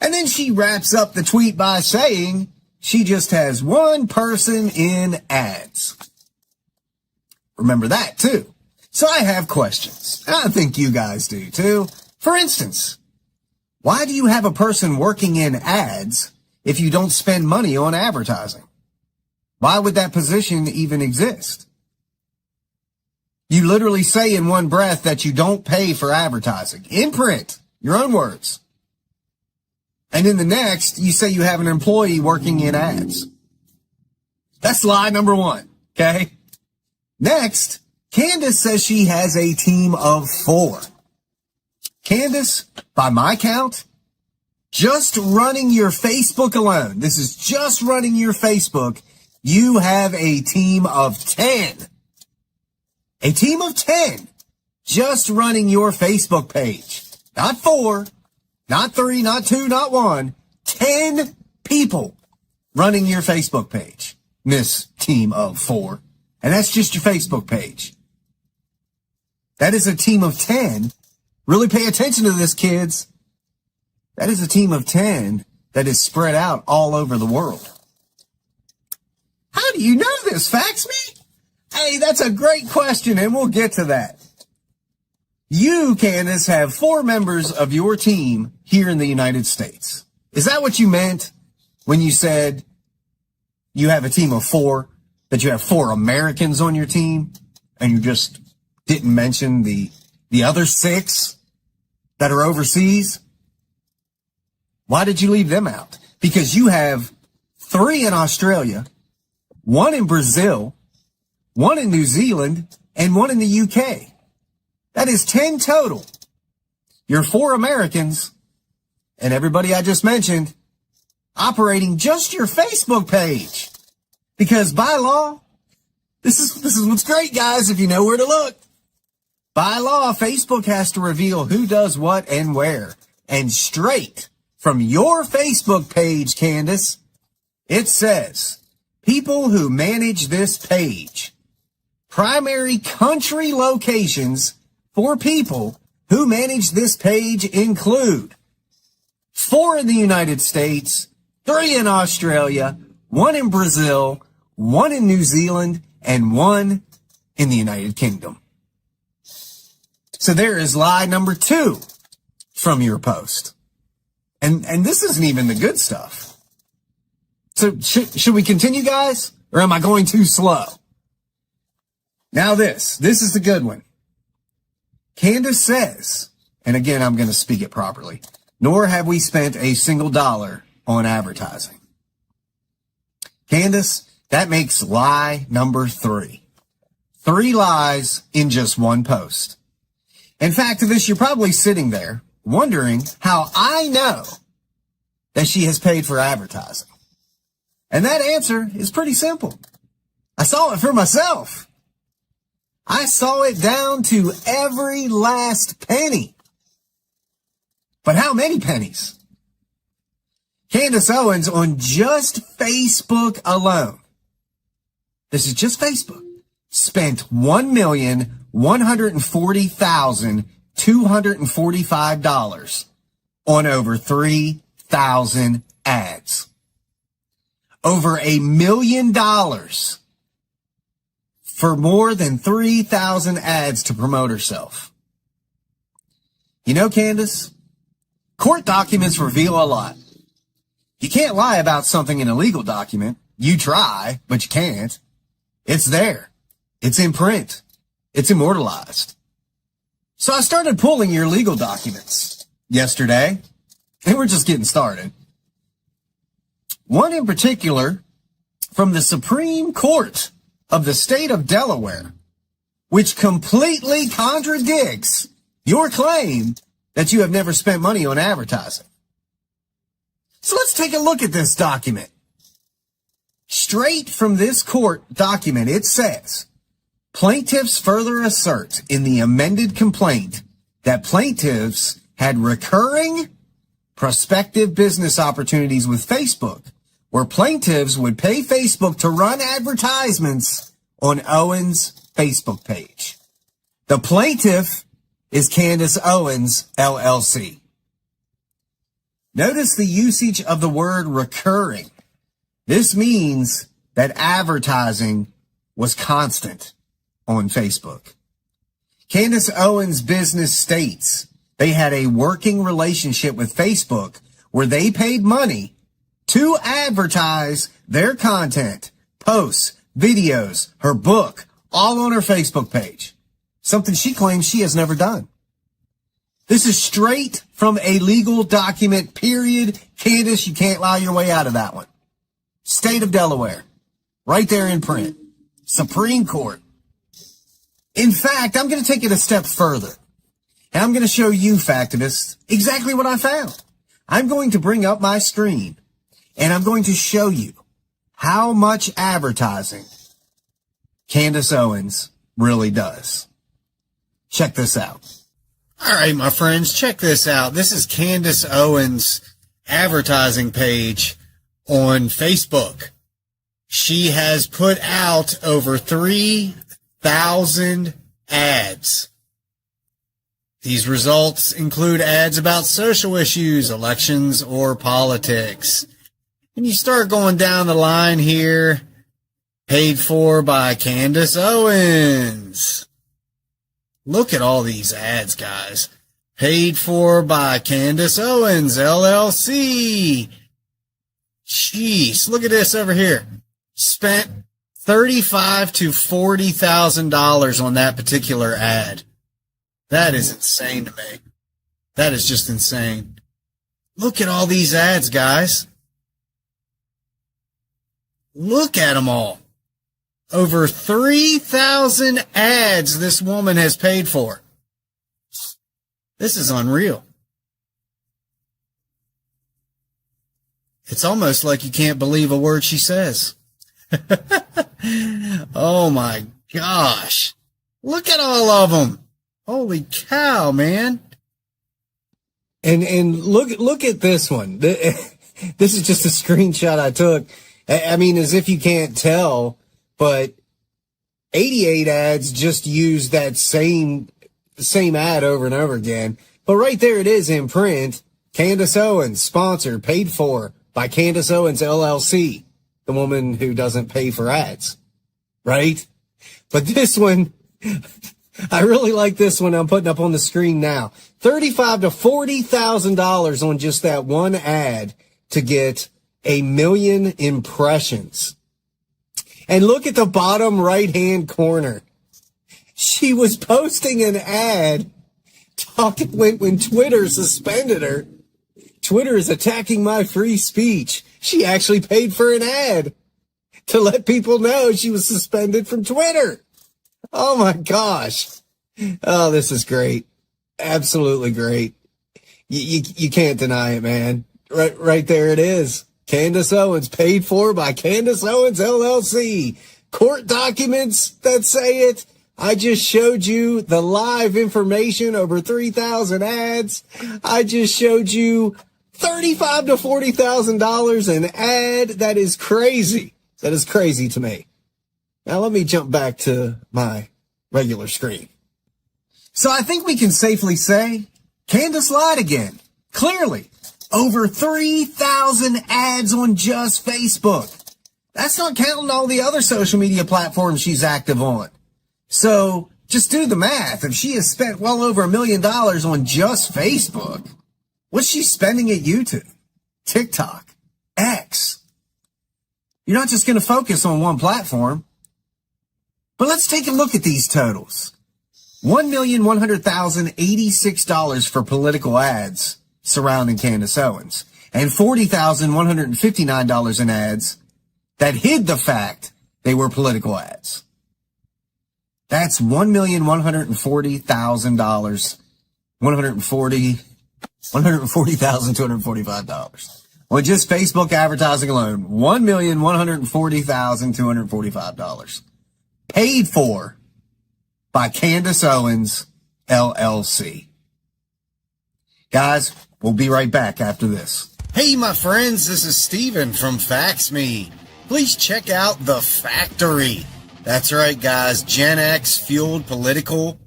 And then she wraps up the tweet by saying she just has 1 person in ads. Remember that too. So I have questions. And I think you guys do too. For instance, why do you have a person working in ads if you don't spend money on advertising? Why would that position even exist? You literally say in one breath that you don't pay for advertising. In print, your own words. And in the next, you say you have an employee working in ads. That's lie number 1, okay? Next, Candace says she has a team of 4. Candace, by my count, just running your Facebook alone, this is just running your Facebook, you have a team of 10. A team of 10 just running your Facebook page. Not 4, not 3, not 2, not 1. 10 people running your Facebook page, Miss Team of 4. And that's just your Facebook page. That is a team of 10. Really pay attention to this, kids. That is a team of 10 that is spread out all over the world. How do you know this, Fax Me? Hey, that's a great question, and we'll get to that. You, Candace, have 4 members of your team here in the United States. Is that what you meant when you said you have a team of 4, that you have 4 Americans on your team, and you just didn't mention the other 6 that are overseas? Why did you leave them out? Because you have 3 in Australia, 1 in Brazil, 1 in New Zealand, and 1 in the UK. That is 10 total. You're 4 Americans, and everybody I just mentioned, operating just your Facebook page. Because by law, this is what's great, guys, if you know where to look. By law, Facebook has to reveal who does what and where. And straight from your Facebook page, Candace, it says, people who manage this page. Primary country locations for people who manage this page include 4 in the United States, 3 in Australia, 1 in Brazil, 1 in New Zealand, and 1 in the United Kingdom. So there is lie number 2 from your post. And this isn't even the good stuff. So should we continue, guys? Or am I going too slow? Now this is the good one. Candace says, and again, I'm going to speak it properly, nor have we spent a single dollar on advertising. Candace, that makes lie number 3. 3 lies in just one post. In fact, to this, you're probably sitting there wondering how I know that she has paid for advertising. And that answer is pretty simple. I saw it for myself. I saw it down to every last penny. But how many pennies? Candace Owens, on just Facebook alone, this is just Facebook, spent $1,140,245 on over 3,000 ads. Over $1 million for more than 3,000 ads to promote herself. You know, Candace, court documents reveal a lot. You can't lie about something in a legal document. You try, but you can't. It's there. It's in print. It's immortalized. So I started pulling your legal documents yesterday, And we're just getting started. One in particular from the Supreme Court of the state of Delaware, which completely contradicts your claim that you have never spent money on advertising. So let's take a look at this document. Straight from this court document, it says, plaintiffs further assert in the amended complaint that plaintiffs had recurring prospective business opportunities with Facebook, where plaintiffs would pay Facebook to run advertisements on Owens' Facebook page. The plaintiff is Candace Owens, LLC. Notice the usage of the word recurring. This means that advertising was constant on Facebook. Candace Owens' business states they had a working relationship with Facebook where they paid money to advertise their content, posts, videos, her book, all on her Facebook page. Something she claims she has never done. This is straight from a legal document, period. Candace, you can't lie your way out of that one. State of Delaware, right there in print. Supreme Court. In fact, I'm going to take it a step further. And I'm going to show you, Factivists, exactly what I found. I'm going to bring up my screen, and I'm going to show you how much advertising Candace Owens really does. Check this out. All right, my friends, check this out. This is Candace Owens' advertising page on Facebook. She has put out over 3,000 ads. These results include ads about social issues, elections, or politics. And you start going down the line here, paid for by Candace Owens. Look at all these ads, guys. Paid for by Candace Owens, LLC. Jeez, look at this over here. Spent $35,000 to $40,000 on that particular ad. That is insane to me. That is just insane. Look at all these ads, guys. Look at them all. Over 3,000 ads this woman has paid for. This is unreal. It's almost like you can't believe a word she says. Oh my gosh. Look at all of them. Holy cow, man. And look at this one. This is just a screenshot I took. I mean, as if you can't tell, but 88 ads just use that same ad over and over again. But right there it is in print. Candace Owens, sponsored, paid for by Candace Owens, LLC, the woman who doesn't pay for ads. Right? But this one, I really like this one I'm putting up on the screen now. $35,000 to $40,000 on just that one ad to get 1 million impressions. And look at the bottom right-hand corner. She was posting an ad talking when Twitter suspended her. Twitter is attacking my free speech. She actually paid for an ad to let people know she was suspended from Twitter. Oh my gosh. Oh, this is great. Absolutely great. You can't deny it, man. Right there it is. Candace Owens, paid for by Candace Owens, LLC. Court documents that say it. I just showed you the live information, over 3,000 ads. I just showed you $35,000 to $40,000 an ad. That is crazy. That is crazy to me. Now let me jump back to my regular screen. So I think we can safely say Candace lied again. Clearly. Over 3,000 ads on just Facebook. That's not counting all the other social media platforms she's active on. So just do the math. If she has spent well over $1 million on just Facebook, what's she spending at YouTube, TikTok, X? You're not just going to focus on one platform. But let's take a look at these totals. $1,100,086 for political ads. surrounding Candace Owens, and $40,159 in ads that hid the fact they were political ads. That's $1,140,000, $140,245 on just Facebook advertising alone. $1,140,245 paid for by Candace Owens LLC. Guys, we'll be right back after this. Hey, my friends, this is Steven from FaxMe. Please check out The Factory. That's right, guys. Gen X fueled political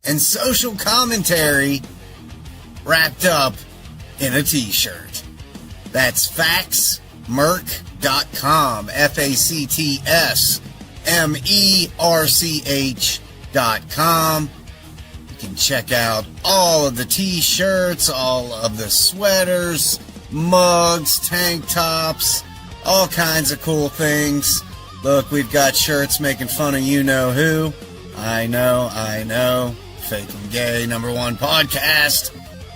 and social commentary wrapped up in a t-shirt. That's faxmerch.com. FaxMerch.com. You can check out all of the t-shirts, all of the sweaters, mugs, tank tops, all kinds of cool things. Look, we've got shirts making fun of you-know-who. I know. Fake and Gay, #1 podcast.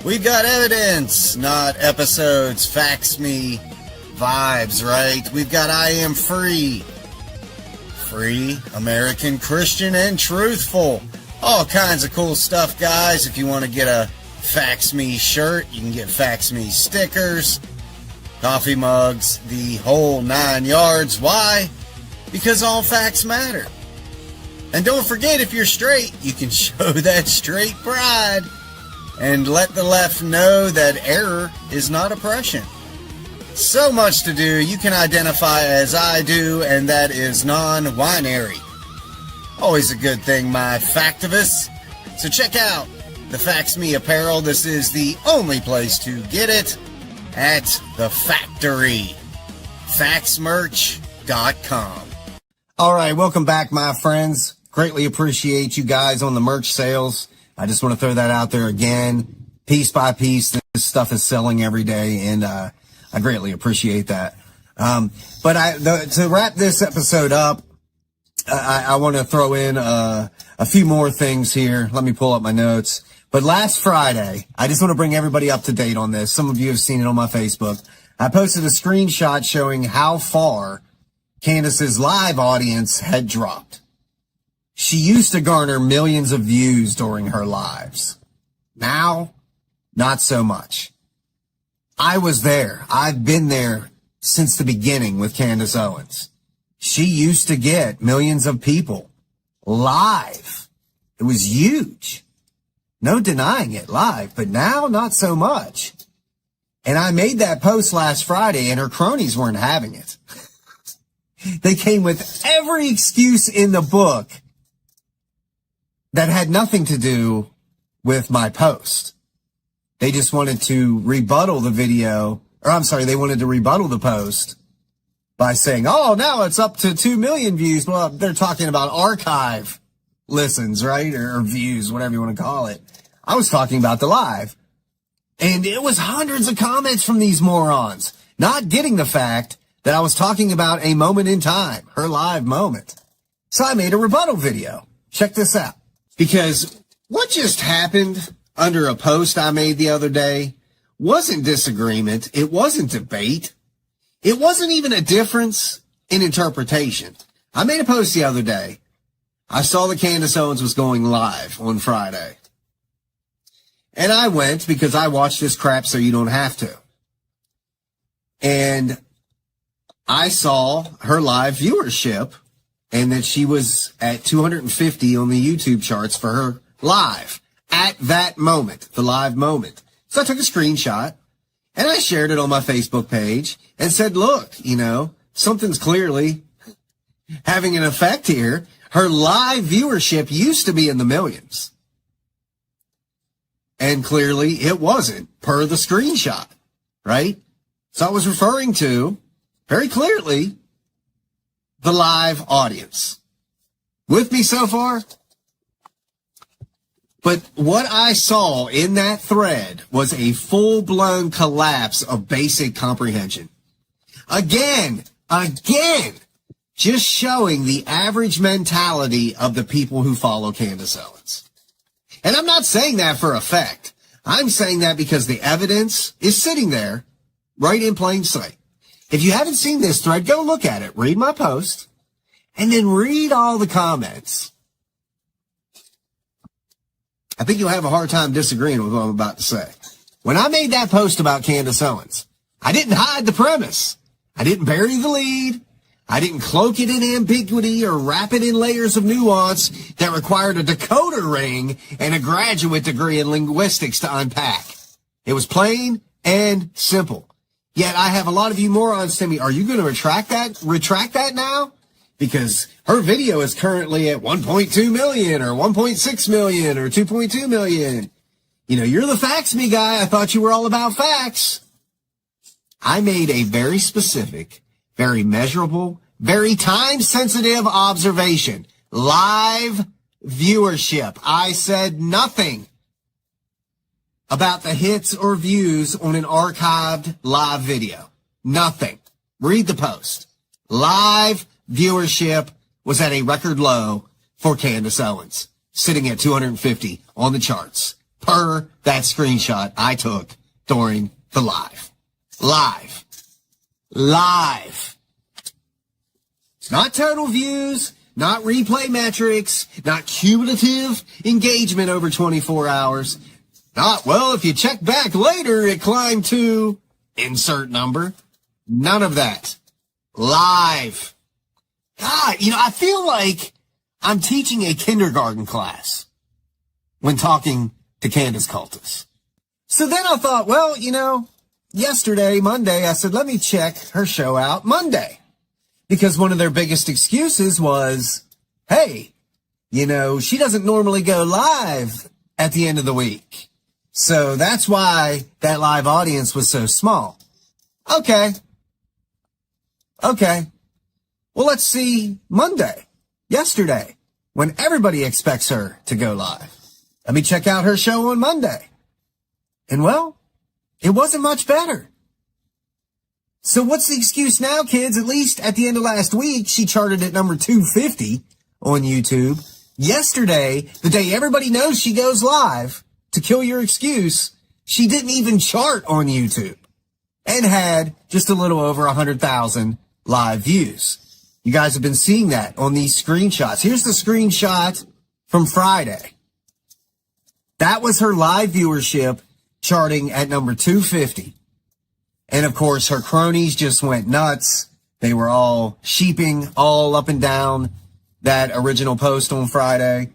We've got evidence, not episodes. Fax me vibes, right? We've got I Am Free. Free, American, Christian, and truthful. All kinds of cool stuff, guys. If you want to get a Fax Me shirt, you can get Fax Me stickers, coffee mugs, the whole 9 yards. Why? Because all facts matter. And don't forget, if you're straight, you can show that straight pride and let the left know that error is not oppression. So much to do. You can identify as I do, and that is non-binary. Always a good thing, my factivists. So check out the Fax Me apparel. This is the only place to get it, at The Factory. Faxmerch.com. All right, welcome back, my friends. Greatly appreciate you guys on the merch sales. I just want to throw that out there again. Piece by piece, this stuff is selling every day, and I greatly appreciate that. To wrap this episode up, I want to throw in a few more things here. Let me pull up my notes. But last Friday, I just want to bring everybody up to date on this. Some of you have seen it on my Facebook. I posted a screenshot showing how far Candace's live audience had dropped. She used to garner millions of views during her lives. Now, not so much. I was there. I've been there since the beginning with Candace Owens. She used to get millions of people live. It was huge. No denying it, live. But now, not so much. And I made that post last Friday, and her cronies weren't having it. They came with every excuse in the book that had nothing to do with my post. They just wanted to rebuttal the video, they wanted to rebuttal the post by saying, oh, now it's up to 2 million views. Well, they're talking about archive listens, right? Or views, whatever you want to call it. I was talking about the live. And it was hundreds of comments from these morons, not getting the fact that I was talking about a moment in time, her live moment. So I made a rebuttal video. Check this out. Because what just happened under a post I made the other day wasn't disagreement. It wasn't debate. It wasn't even a difference in interpretation. I made a post the other day. I saw that Candace Owens was going live on Friday. And I went because I watch this crap so you don't have to. And I saw her live viewership and that she was at 250 on the YouTube charts for her live at that moment, the live moment. So I took a screenshot and I shared it on my Facebook page and said, look, something's clearly having an effect here. Her live viewership used to be in the millions. And clearly it wasn't per the screenshot, right? So I was referring to very clearly the live audience. With me so far? But what I saw in that thread was a full-blown collapse of basic comprehension. Again, just showing the average mentality of the people who follow Candace Owens. And I'm not saying that for effect. I'm saying that because the evidence is sitting there right in plain sight. If you haven't seen this thread, go look at it. Read my post and then read all the comments. I think you'll have a hard time disagreeing with what I'm about to say. When I made that post about Candace Owens, I didn't hide the premise. I didn't bury the lead. I didn't cloak it in ambiguity or wrap it in layers of nuance that required a decoder ring and a graduate degree in linguistics to unpack. It was plain and simple. Yet I have a lot of you morons tell me, are you going to retract that now? Because her video is currently at 1.2 million or 1.6 million or 2.2 million. You know, you're the Facts Me guy. I thought you were all about facts. I made a very specific, very measurable, very time-sensitive observation. Live viewership. I said nothing about the hits or views on an archived live video. Nothing. Read the post. Live viewership was at a record low for Candace Owens, sitting at 250 on the charts, per that screenshot I took during the live. Live. Not total views, not replay metrics, not cumulative engagement over 24 hours. Not, well, if you check back later, it climbed to insert number. None of that. Live. God, you know, I feel like I'm teaching a kindergarten class when talking to Candace cultists. So then I thought, well, you know, yesterday, Monday, I said, let me check her show out Monday. Because one of their biggest excuses was, hey, you know, she doesn't normally go live at the end of the week. So that's why that live audience was so small. Okay. Well, let's see Monday, yesterday, when everybody expects her to go live. Let me check out her show on Monday. And well, it wasn't much better. So what's the excuse now, kids? At least at the end of last week, she charted at number 250 on YouTube. Yesterday, the day everybody knows she goes live, to kill your excuse, she didn't even chart on YouTube and had just a little over 100,000 live views. You guys have been seeing that on these screenshots. Here's the screenshot from Friday. That was her live viewership charting at number 250. And of course, her cronies just went nuts. They were all sheeping all up and down that original post on Friday.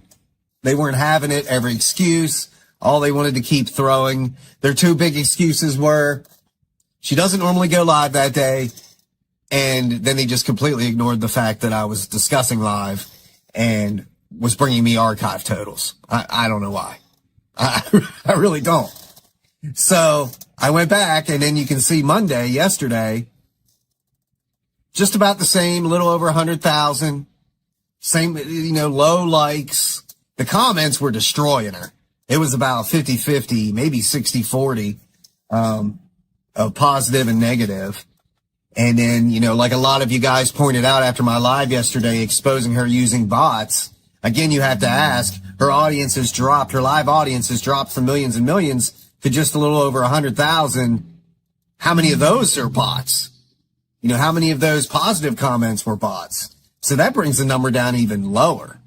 They weren't having it. Every excuse, all they wanted to keep throwing. Their two big excuses were, she doesn't normally go live that day. And then they just completely ignored the fact that I was discussing live and was bringing me archive totals. I don't know why. I really don't. So I went back, and then you can see Monday, yesterday, just about the same, a little over 100,000, same, you know, low likes. The comments were destroying her. It was about 50-50, maybe 60-40, of positive and negative. And then, you know, like a lot of you guys pointed out after my live yesterday exposing her using bots, again, you have to ask, her audience has dropped, her live audience has dropped from millions and millions to just a little over 100,000. How many of those are bots? You know, how many of those positive comments were bots? So that brings the number down even lower,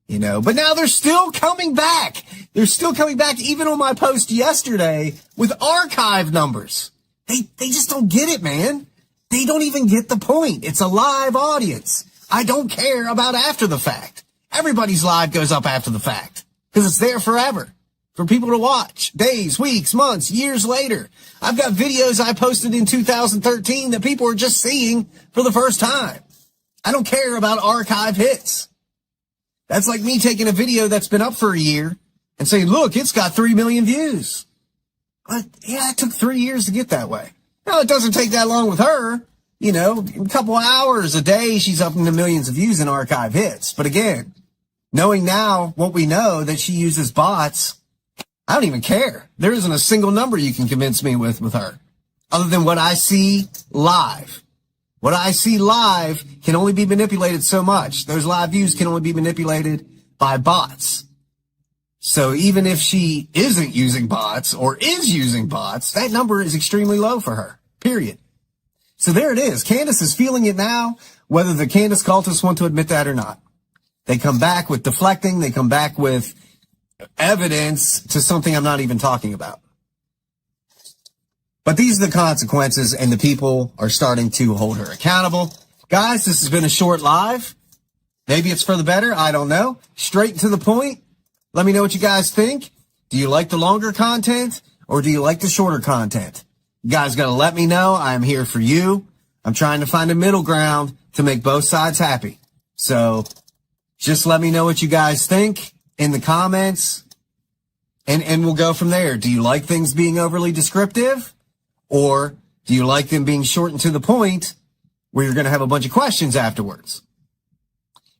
you know, but now they're still coming back. They're still coming back even on my post yesterday with archive numbers. They just don't get it, man. They don't even get the point. It's a live audience. I don't care about after the fact. Everybody's live goes up after the fact because it's there forever for people to watch days, weeks, months, years later. I've got videos I posted in 2013 that people are just seeing for the first time. I don't care about archive hits. That's like me taking a video that's been up for a year and saying, look, it's got 3 million views. But yeah, it took 3 years to get that way. No, it doesn't take that long with her. You know, a couple hours a day, she's up into millions of views in archive hits. But again, knowing now what we know, that she uses bots, I don't even care. There isn't a single number you can convince me with her, other than what I see live. What I see live can only be manipulated so much. Those live views can only be manipulated by bots. So even if she isn't using bots or is using bots, that number is extremely low for her, period. So there it is. Candace is feeling it now, whether the Candace cultists want to admit that or not. They come back with deflecting. They come back with evidence to something I'm not even talking about. But these are the consequences, and the people are starting to hold her accountable. Guys, this has been a short live. Maybe it's for the better. I don't know. Straight to the point. Let me know what you guys think. Do you like the longer content or do you like the shorter content? You guys got to let me know. I'm here for you. I'm trying to find a middle ground to make both sides happy. So just let me know what you guys think in the comments, and we'll go from there. Do you like things being overly descriptive, or do you like them being short and to the point where you're going to have a bunch of questions afterwards?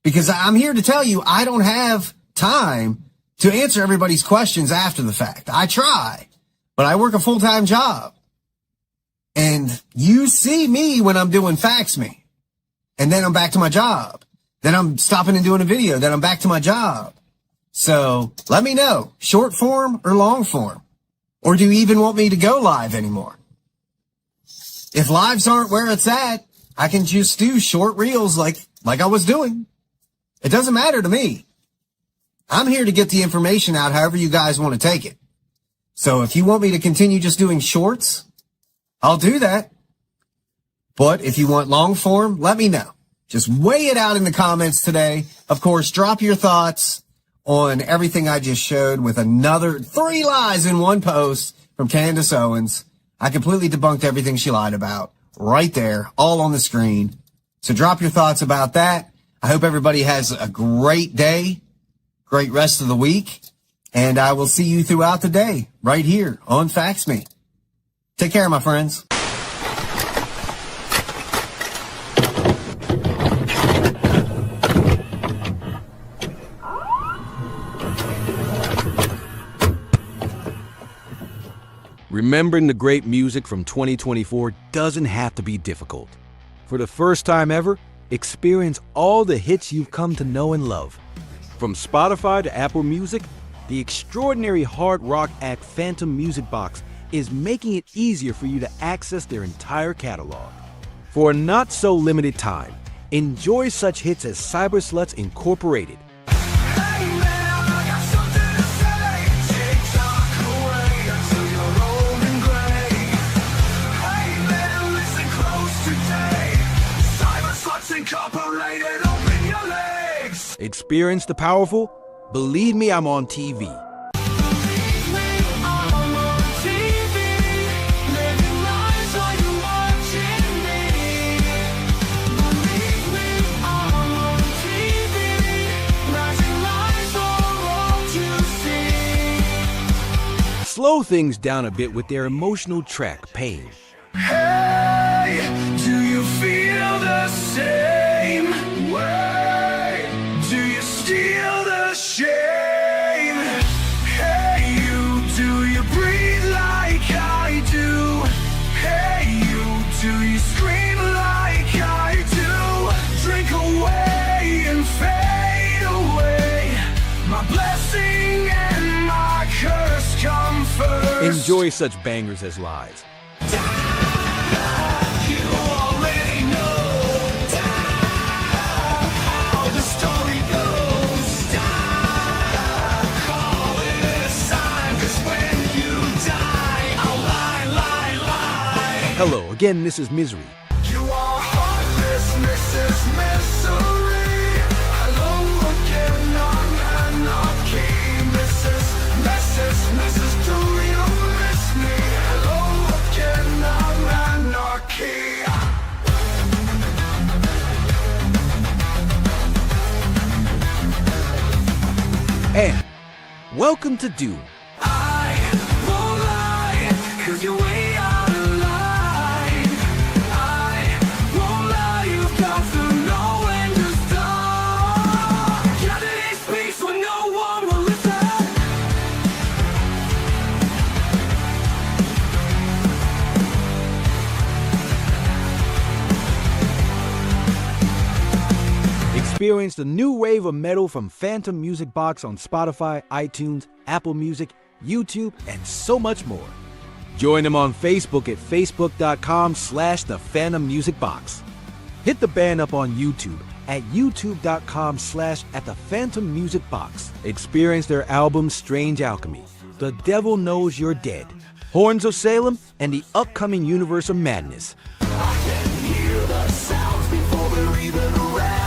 Because I'm here to tell you, I don't have time to answer everybody's questions after the fact. I try, but I work a full-time job. And you see me when I'm doing Fax Me. And then I'm back to my job. Then I'm stopping and doing a video. Then I'm back to my job. So let me know, short form or long form? Or do you even want me to go live anymore? If lives aren't where it's at, I can just do short reels like I was doing. It doesn't matter to me. I'm here to get the information out however you guys want to take it. So if you want me to continue just doing shorts, I'll do that. But if you want long form, let me know. Just weigh it out in the comments today. Of course, drop your thoughts on everything I just showed with another 3 lies in one post from Candace Owens. I completely debunked everything she lied about right there, all on the screen. So drop your thoughts about that. I hope everybody has a great day, great rest of the week, and I will see you throughout the day right here on Fax Me. Take care, my friends. Remembering the great music from 2024 doesn't have to be difficult. For the first time ever, experience all the hits you've come to know and love. From Spotify to Apple Music, the extraordinary hard rock act Phantom Music Box is making it easier for you to access their entire catalog. For a not-so-limited time, enjoy such hits as Cyber Sluts Incorporated, Experience the powerful? Believe Me, I'm on TV. Slow things down a bit with their emotional track, Pain. Hey, do you feel the same way? Do you steal the shame? Hey, do you breathe like I do? Hey, do you scream like I do? Drink away and fade away. My blessing and my curse come first. Enjoy such bangers as Lies. Hello, again, this is Misery. You are heartless, Mrs. Misery. Hello again, I'm anarchy. Mrs. Do you miss me? Hello again, I'm anarchy. And welcome to Doom. I won't lie, 'cause you're way out of line. I won't lie, you've got to know when to stop. Candidate speaks when no one will listen. Experience the new wave of metal from Phantom Music Box on Spotify, iTunes, Apple Music, YouTube, and so much more. Join them on Facebook at facebook.com/The Phantom Music Box. Hit the band up on YouTube at youtube.com/At The Phantom Music Box. Experience their album Strange Alchemy, The Devil Knows You're Dead, Horns of Salem, and the upcoming Universe of Madness. I can hear the sounds before they're even around.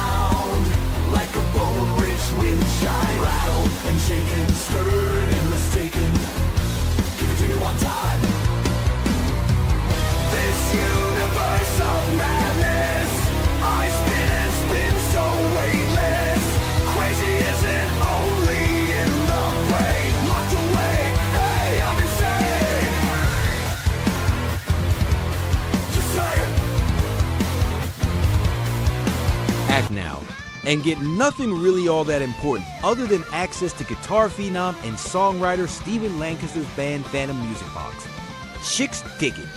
Like a bone rich wind chime, rattled and shaken, stirred and mistaken. Give it to me one time. This universe of madness, I spin and spin so weightless. Crazy isn't only in the brain, locked away. Hey, I'm insane. Just say it. Act now and get nothing really all that important other than access to guitar phenom and songwriter Stephen Lancaster's band Phantom Music Box. Chicks dig it.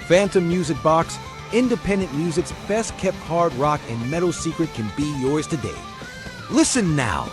Phantom Music Box, independent music's best kept hard rock and metal secret, can be yours today. Listen now.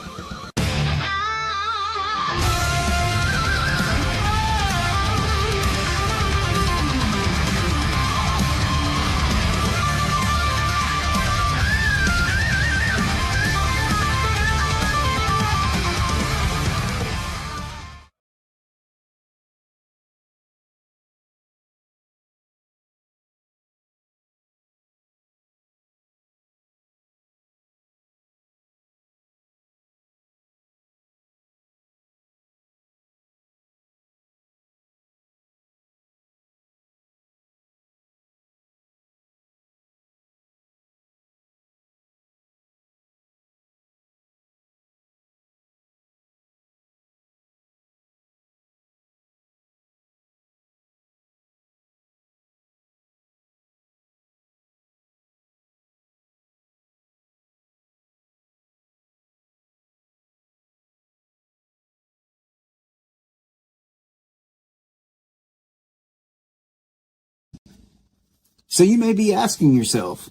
So you may be asking yourself,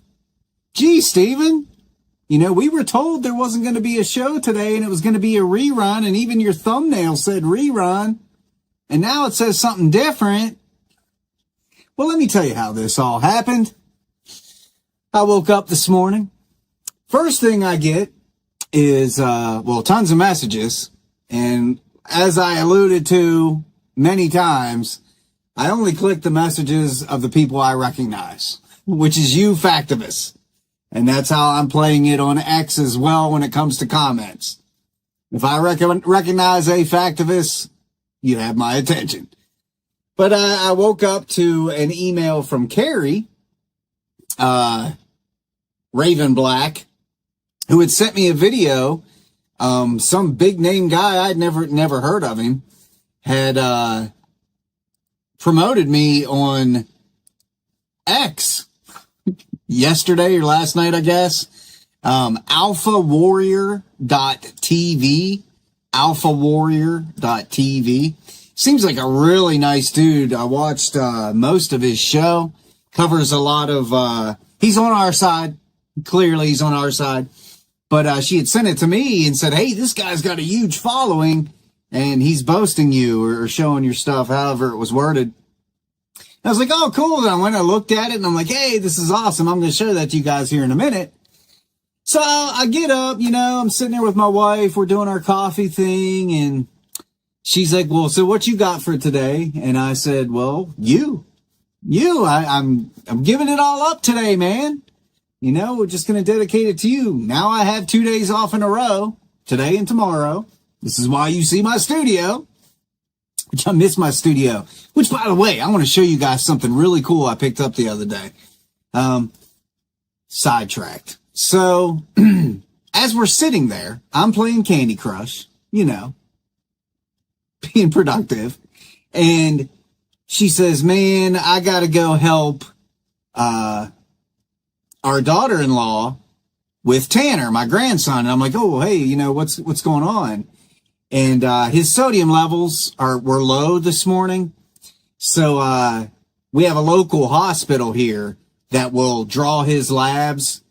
gee, Steven, we were told there wasn't going to be a show today and it was going to be a rerun, and even your thumbnail said rerun, and now it says something different. Well, let me tell you how this all happened. I woke up this morning. First thing I get is, tons of messages. And as I alluded to many times, I only click the messages of the people I recognize, which is you, Factivus. And that's how I'm playing it on X as well when it comes to comments. If I recognize a Factivus, you have my attention. But I woke up to an email from Carrie, Raven Black, who had sent me a video. Some big name guy, I'd never heard of him, had promoted me on X yesterday or last night, I guess. alphawarrior.tv, alphawarrior.tv. Seems like a really nice dude. I watched most of his show. Covers a lot of, he's on our side. Clearly he's on our side. But she had sent it to me and said, hey, this guy's got a huge following and he's boasting you or showing your stuff, however it was worded. I was like, oh, cool. And I went and looked at it and I'm like, hey, this is awesome. I'm going to show that to you guys here in a minute. So I get up, I'm sitting there with my wife. We're doing our coffee thing. And she's like, well, so what you got for today? And I said, well, I'm giving it all up today, man. We're just going to dedicate it to you. Now I have 2 days off in a row, today and tomorrow. This is why you see my studio, which I miss my studio, which, by the way, I want to show you guys something really cool I picked up the other day. Sidetracked. So as we're sitting there, I'm playing Candy Crush, being productive. And she says, man, I got to go help, our daughter-in-law with Tanner, my grandson. And I'm like, oh, hey, what's going on? And his sodium levels were low this morning. So we have a local hospital here that will draw his labs.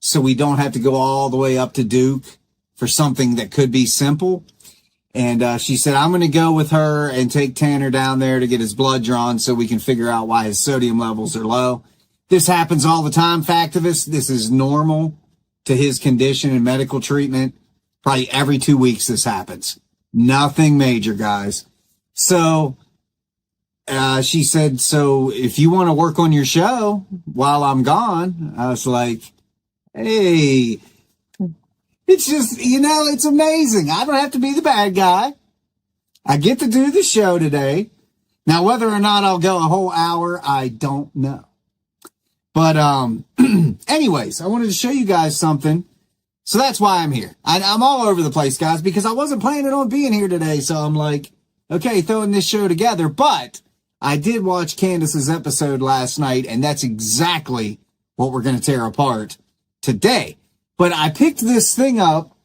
so we don't have to go all the way up to Duke for something that could be simple. And she said, I'm going to go with her and take Tanner down there to get his blood drawn so we can figure out why his sodium levels are low. This happens all the time, Factivist. This is normal to his condition and medical treatment. Probably every 2 weeks this happens. Nothing major, guys. So she said, so if you want to work on your show while I'm gone, I was like, hey, it's just, it's amazing. I don't have to be the bad guy. I get to do the show today. Now, whether or not I'll go a whole hour, I don't know. But anyways, I wanted to show you guys something. So that's why I'm here. I'm all over the place, guys, because I wasn't planning on being here today. So I'm like, okay, throwing this show together. But I did watch Candace's episode last night, and that's exactly what we're going to tear apart today. But I picked this thing up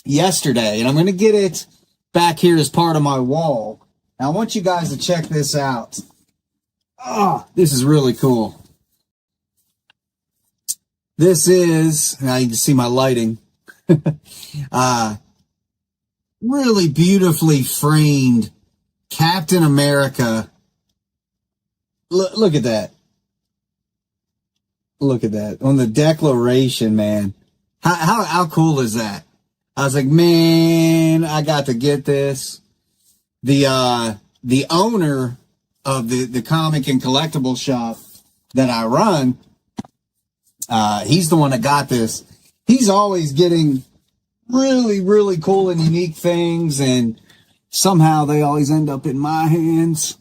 yesterday, and I'm going to get it back here as part of my wall. Now, I want you guys to check this out. Oh, this is really cool. This is, now you can see my lighting, really beautifully framed Captain America. Look at that. Look at that. On the Declaration, man. How cool is that? I was like, man, I got to get this. The owner of the comic and collectible shop that I run, he's the one that got this. He's always getting really, really cool and unique things, and somehow they always end up in my hands,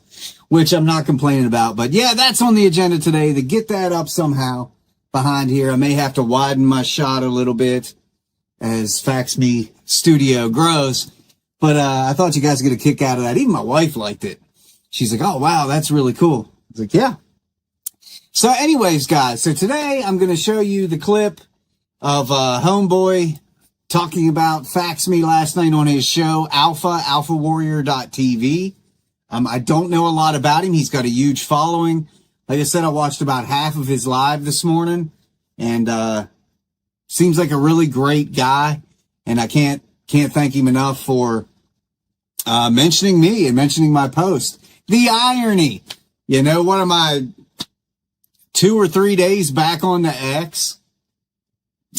which I'm not complaining about. But yeah, that's on the agenda today, to get that up somehow behind here. I may have to widen my shot a little bit as Fax Me Studio grows. But I thought you guys would get a kick out of that. Even my wife liked it. She's like, oh, wow, that's really cool. I was like, yeah. So anyways, guys, so today I'm going to show you the clip of Homeboy talking about Fax Me last night on his show, alphawarrior.tv. I don't know a lot about him. He's got a huge following. Like I said, I watched about half of his live this morning, and seems like a really great guy. And I can't thank him enough for mentioning me and mentioning my post. The irony, what am I, 2 or 3 days back on the X?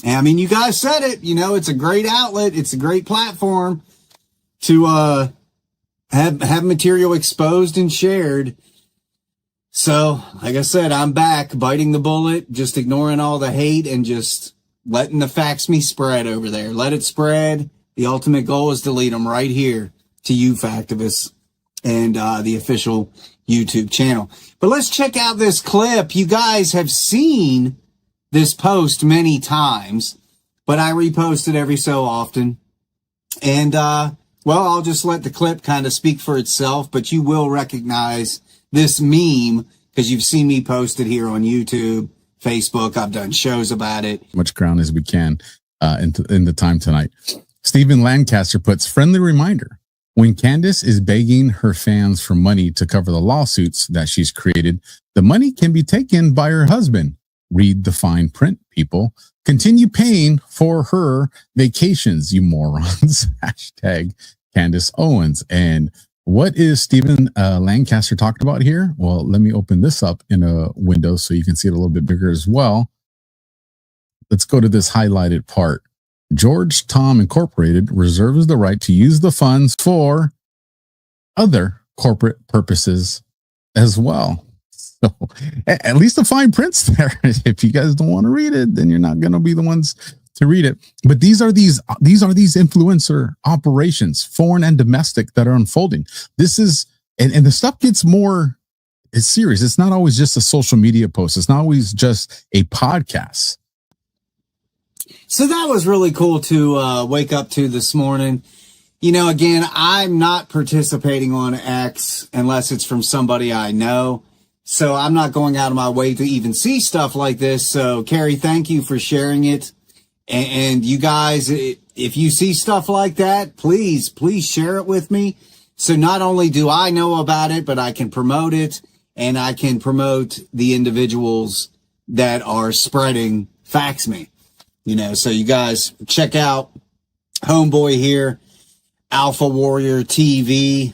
And I mean, you guys said it, it's a great outlet. It's a great platform to have material exposed and shared. So, like I said, I'm back, biting the bullet, just ignoring all the hate and just letting the Fax Me spread over there. Let it spread. The ultimate goal is to lead them right here to you, Factivists, and the official YouTube channel. But let's check out this clip. You guys have seen this post many times, but I repost it every so often. And, well, I'll just let the clip kind of speak for itself, but you will recognize this meme because you've seen me post it here on YouTube, Facebook. I've done shows about it. Much ground as we can in the time tonight. Stephen Lancaster puts, friendly reminder, when Candace is begging her fans for money to cover the lawsuits that she's created, the money can be taken by her husband. Read the fine print, people. Continue paying for her vacations, you morons. Hashtag Candace Owens. And what is Stephen Lancaster talking about here? Well, let me open this up in a window so you can see it a little bit bigger as well. Let's go to this highlighted part. George Tom Incorporated reserves the right to use the funds for other corporate purposes as well. So at least the fine print's there. If you guys don't want to read it, then you're not going to be the ones to read it. But these are these influencer operations, foreign and domestic, that are unfolding. This is, and the stuff gets more, it's serious. It's not always just a social media post. It's not always just a podcast. So that was really cool to wake up to this morning. Again, I'm not participating on X unless it's from somebody I know. So I'm not going out of my way to even see stuff like this. So Carrie, thank you for sharing it. And you guys, if you see stuff like that, please share it with me. So not only do I know about it, but I can promote it, and I can promote the individuals that are spreading Fax Me. So you guys check out homeboy here, Alpha Warrior TV.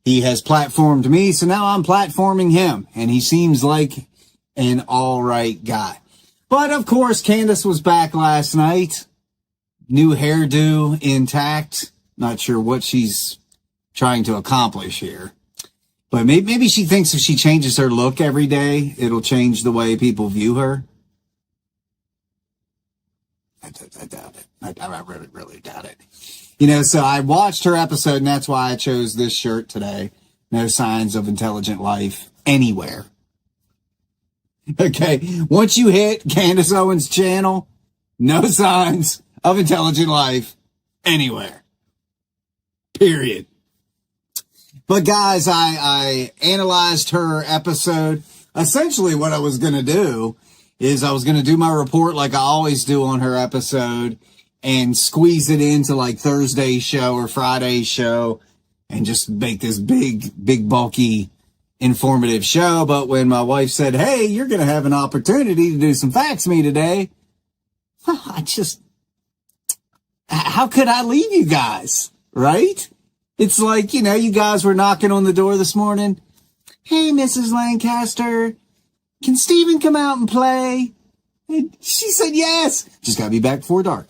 He has platformed me, so now I'm platforming him, and he seems like an all right guy. But of course, Candace was back last night. New hairdo intact. Not sure what she's trying to accomplish here. But maybe she thinks if she changes her look every day, it'll change the way people view her. I doubt it. I really, really doubt it. So I watched her episode, and that's why I chose this shirt today. No signs of intelligent life anywhere. Okay, once you hit Candace Owens' channel, no signs of intelligent life anywhere. Period. But guys, I analyzed her episode. Essentially what I was going to do is I was going to do my report like I always do on her episode and squeeze it into like Thursday's show or Friday's show and just make this big, bulky, informative show. But when my wife said, hey, you're going to have an opportunity to do some Facts Me today, how could I leave you guys? Right? It's like, you guys were knocking on the door this morning. Hey, Mrs. Lancaster, can Steven come out and play? And she said yes. Just gotta be back before dark.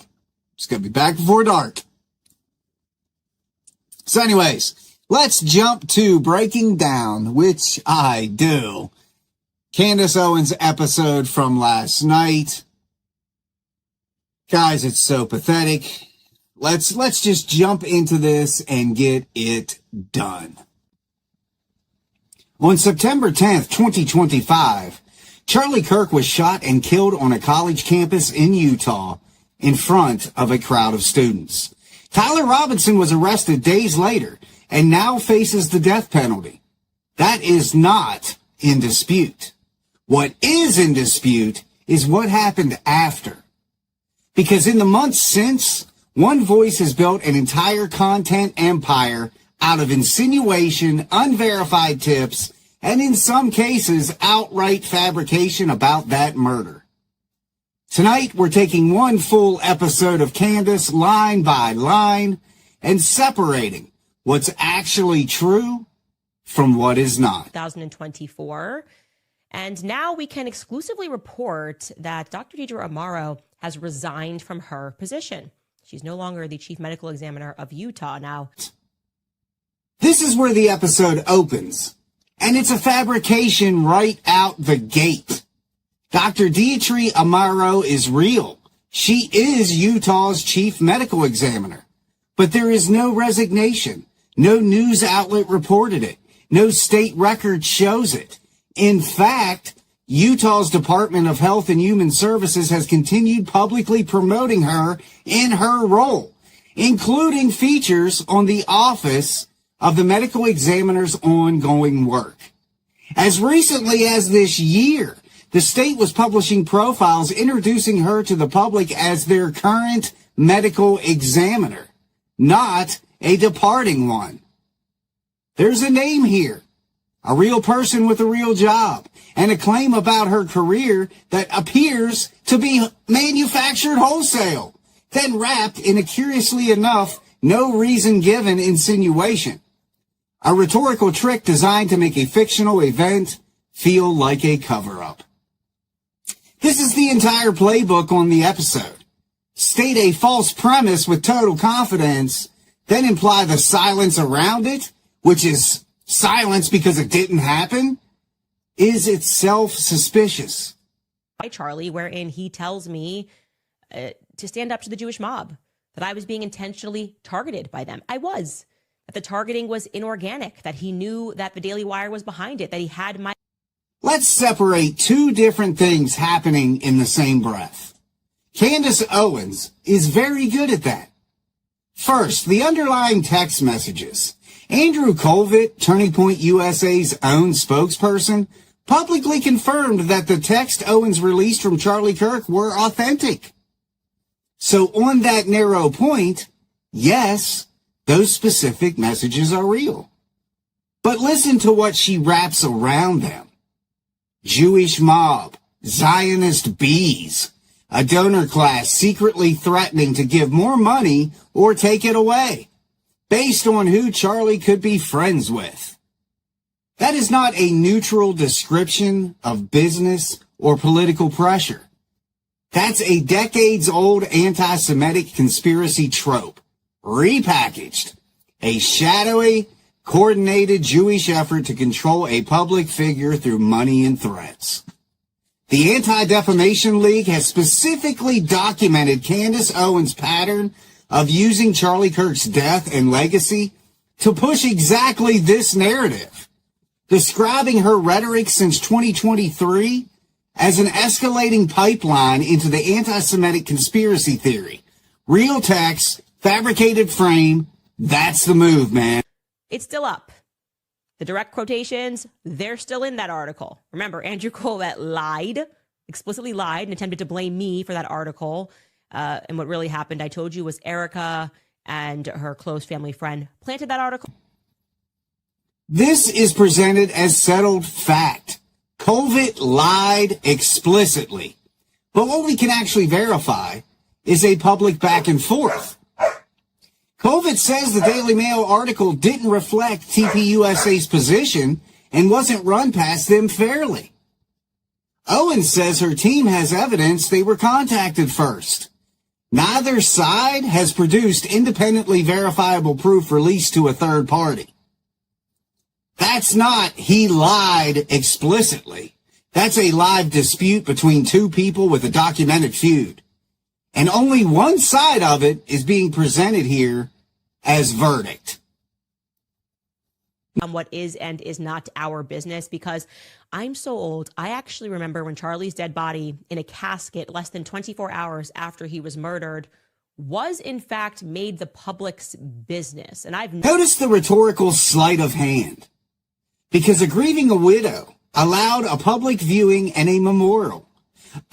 So anyways, let's jump to breaking down, which I do, Candace Owens' episode from last night. Guys, it's so pathetic. Let's just jump into this and get it done. On September 10th, 2025, Charlie Kirk was shot and killed on a college campus in Utah in front of a crowd of students. Tyler Robinson was arrested days later and now faces the death penalty. That is not in dispute. What is in dispute is what happened after. Because in the months since, One Voice has built an entire content empire out of insinuation, unverified tips, and in some cases, outright fabrication about that murder. Tonight, we're taking one full episode of Candace line by line and separating what's actually true from what is not. 2024. And now we can exclusively report that Dr. Deidre Amaro has resigned from her position. She's no longer the chief medical examiner of Utah now. This is where the episode opens, and it's a fabrication right out the gate. Dr. Deidre Amaro is real. She is Utah's chief medical examiner. But there is no resignation. No news outlet reported it. No state record shows it. In fact, Utah's Department of Health and Human Services has continued publicly promoting her in her role, including features on the Office of the Medical Examiner's ongoing work. As recently as this year, the state was publishing profiles introducing her to the public as their current medical examiner, not a departing one. There's a name here, a real person with a real job, and a claim about her career that appears to be manufactured wholesale, then wrapped in a curiously enough, no reason given insinuation. A rhetorical trick designed to make a fictional event feel like a cover-up. This is the entire playbook on the episode. State a false premise with total confidence, then imply the silence around it, which is silence because it didn't happen, is itself suspicious. By Charlie, wherein he tells me to stand up to the Jewish mob, that I was being intentionally targeted by them. I was. That the targeting was inorganic, that he knew that the Daily Wire was behind it, that he had my... Let's separate two different things happening in the same breath. Candace Owens is very good at that. First, the underlying text messages. Andrew Colvett, Turning Point USA's own spokesperson, publicly confirmed that the text Owens released from Charlie Kirk were authentic. So on that narrow point, yes, those specific messages are real. But listen to what she wraps around them. Jewish mob, Zionist bees, a donor class secretly threatening to give more money or take it away, based on who Charlie could be friends with. That is not a neutral description of business or political pressure. That's a decades-old anti-Semitic conspiracy trope, repackaged, a shadowy, coordinated Jewish effort to control a public figure through money and threats. The Anti-Defamation League has specifically documented Candace Owens' pattern of using Charlie Kirk's death and legacy to push exactly this narrative, describing her rhetoric since 2023 as an escalating pipeline into the anti-Semitic conspiracy theory. Real text, fabricated frame, that's the move, man. It's still up. The direct quotations, they're still in that article. Remember, Andrew Collette explicitly lied, and attempted to blame me for that article. And what really happened, I told you, was Erica and her close family friend planted that article. This is presented as settled fact. Colvett lied explicitly. But what we can actually verify is a public back and forth. Colvett says the Daily Mail article didn't reflect TPUSA's position and wasn't run past them fairly. Owens says her team has evidence they were contacted first. Neither side has produced independently verifiable proof released to a third party. That's not he lied explicitly. That's a live dispute between two people with a documented feud. And only one side of it is being presented here as verdict. On what is and is not our business, because I'm so old. I actually remember when Charlie's dead body in a casket less than 24 hours after he was murdered was in fact made the public's business. And I've noticed the rhetorical sleight of hand, because a grieving a widow allowed a public viewing and a memorial.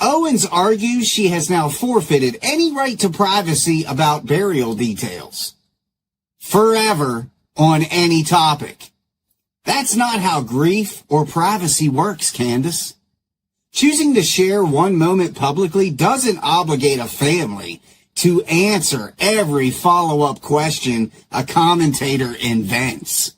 Owens argues she has now forfeited any right to privacy about burial details forever on any topic. That's not how grief or privacy works, Candace. Choosing to share one moment publicly doesn't obligate a family to answer every follow-up question a commentator invents.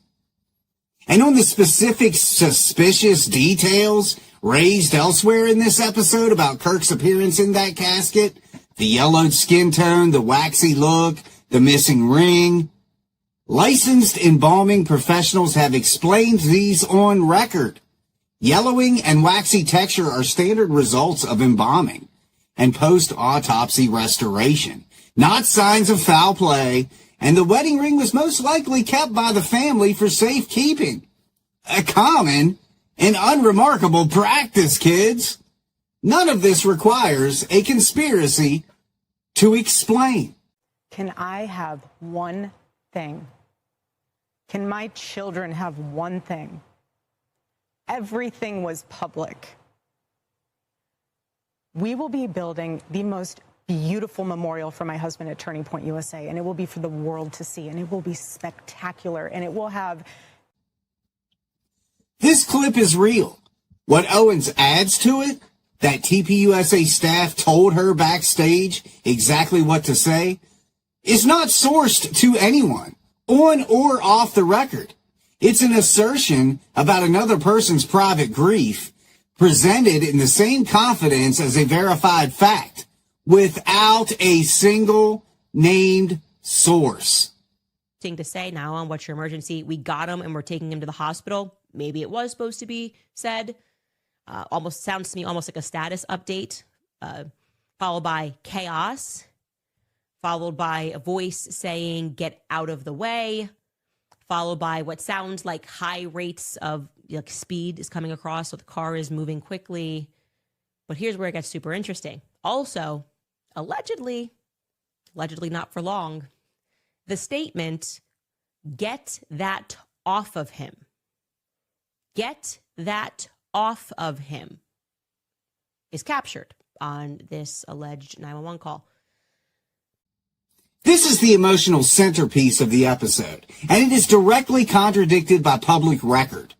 And on the specific suspicious details raised elsewhere in this episode about Kirk's appearance in that casket, the yellowed skin tone, the waxy look, the missing ring, licensed embalming professionals have explained these on record. Yellowing and waxy texture are standard results of embalming and post-autopsy restoration, not signs of foul play, and the wedding ring was most likely kept by the family for safekeeping. A common and unremarkable practice, kids. None of this requires a conspiracy to explain. Can I have one thing? Can my children have one thing? Everything was public. We will be building the most beautiful memorial for my husband at Turning Point USA, and it will be for the world to see, and it will be spectacular, and it will have... This clip is real. What Owens adds to it, that TPUSA staff told her backstage exactly what to say, is not sourced to anyone, on or off the record. It's an assertion about another person's private grief, presented in the same confidence as a verified fact, without a single named source. Thing to say now on What's Your Emergency, we got him and we're taking him to the hospital. Maybe it was supposed to be said. Almost sounds to me almost like a status update, followed by chaos, followed by a voice saying, get out of the way, followed by what sounds like high rates of speed is coming across, so the car is moving quickly. But here's where it gets super interesting. Also, allegedly not for long, the statement, get that off of him. Get that off of him is captured on this alleged 911 call. This is the emotional centerpiece of the episode, and it is directly contradicted by public record.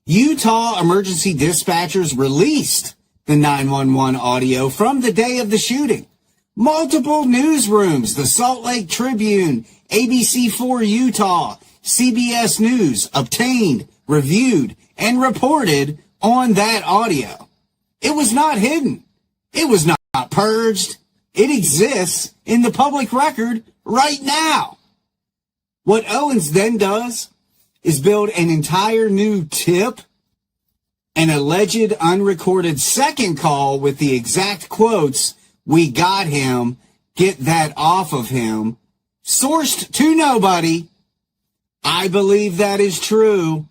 Utah emergency dispatchers released the 911 audio from the day of the shooting. Multiple newsrooms, the Salt Lake Tribune, ABC4 Utah, CBS News, obtained, reviewed, and reported on that audio. It was not hidden. It was not purged. It exists in the public record right now. What Owens then does is build an entire new tip, an alleged unrecorded second call with the exact quotes, "We got him, get that off of him," sourced to nobody. I believe that is true.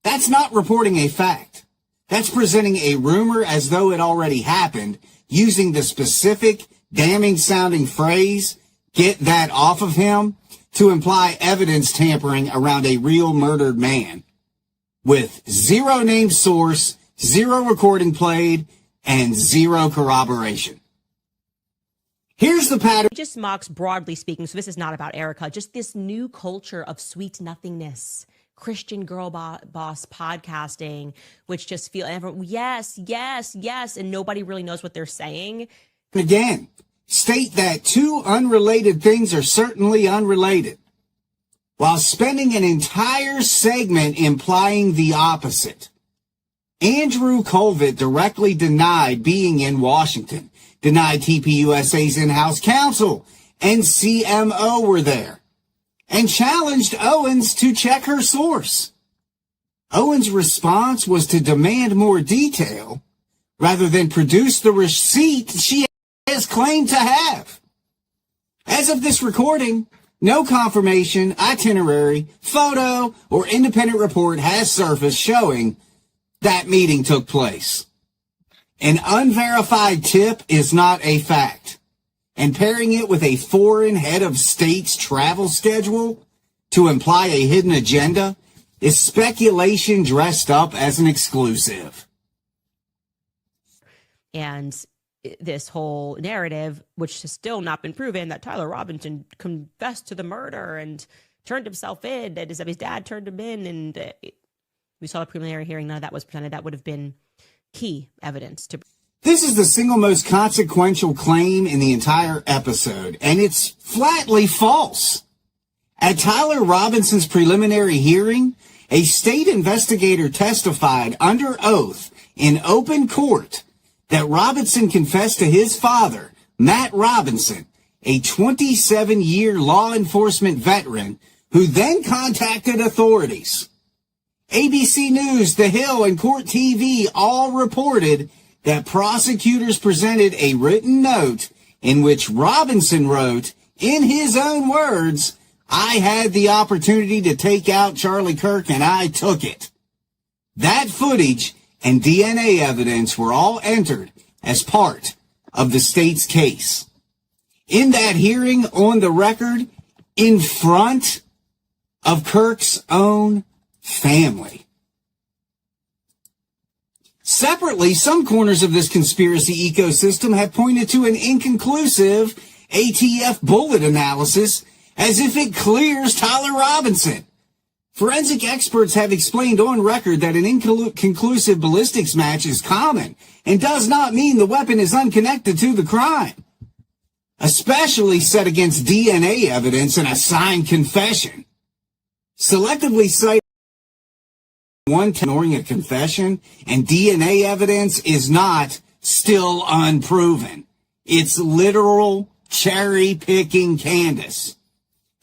That's not reporting a fact. That's presenting a rumor as though it already happened, using the specific damning sounding phrase, "get that off of him," to imply evidence tampering around a real murdered man, with zero named source, zero recording played, and zero corroboration. Here's the pattern. It just mocks, broadly speaking, so this is not about Erica, just this new culture of sweet nothingness, Christian girl boss podcasting, which just feel everyone, yes, yes, yes, and nobody really knows what they're saying. Again, state that two unrelated things are certainly unrelated, while spending an entire segment implying the opposite. Andrew Colvett directly denied being in Washington, denied TPUSA's in-house counsel and CMO were there, and challenged Owens to check her source. Owens' response was to demand more detail rather than produce the receipt she has claimed to have. As of this recording, no confirmation, itinerary, photo, or independent report has surfaced showing that meeting took place. An unverified tip is not a fact, and pairing it with a foreign head of state's travel schedule to imply a hidden agenda is speculation dressed up as an exclusive. And this whole narrative, which has still not been proven, that Tyler Robinson confessed to the murder and turned himself in, that his dad turned him in, and we saw a preliminary hearing, none of that was presented. That would have been key evidence to. This is the single most consequential claim in the entire episode, and it's flatly false. At Tyler Robinson's preliminary hearing, a state investigator testified under oath in open court that Robinson confessed to his father, Matt Robinson, a 27-year law enforcement veteran who then contacted authorities. ABC News, The Hill, and Court TV all reported that prosecutors presented a written note in which Robinson wrote, in his own words, "I had the opportunity to take out Charlie Kirk and I took it." That footage and DNA evidence were all entered as part of the state's case. In that hearing, on the record, in front of Kirk's own family. Separately, some corners of this conspiracy ecosystem have pointed to an inconclusive ATF bullet analysis as if it clears Tyler Robinson. Forensic experts have explained on record that an inconclusive ballistics match is common and does not mean the weapon is unconnected to the crime, especially set against DNA evidence and a signed confession. Selectively citing one ignoring a confession and DNA evidence is not still unproven. It's literal cherry-picking, Candace.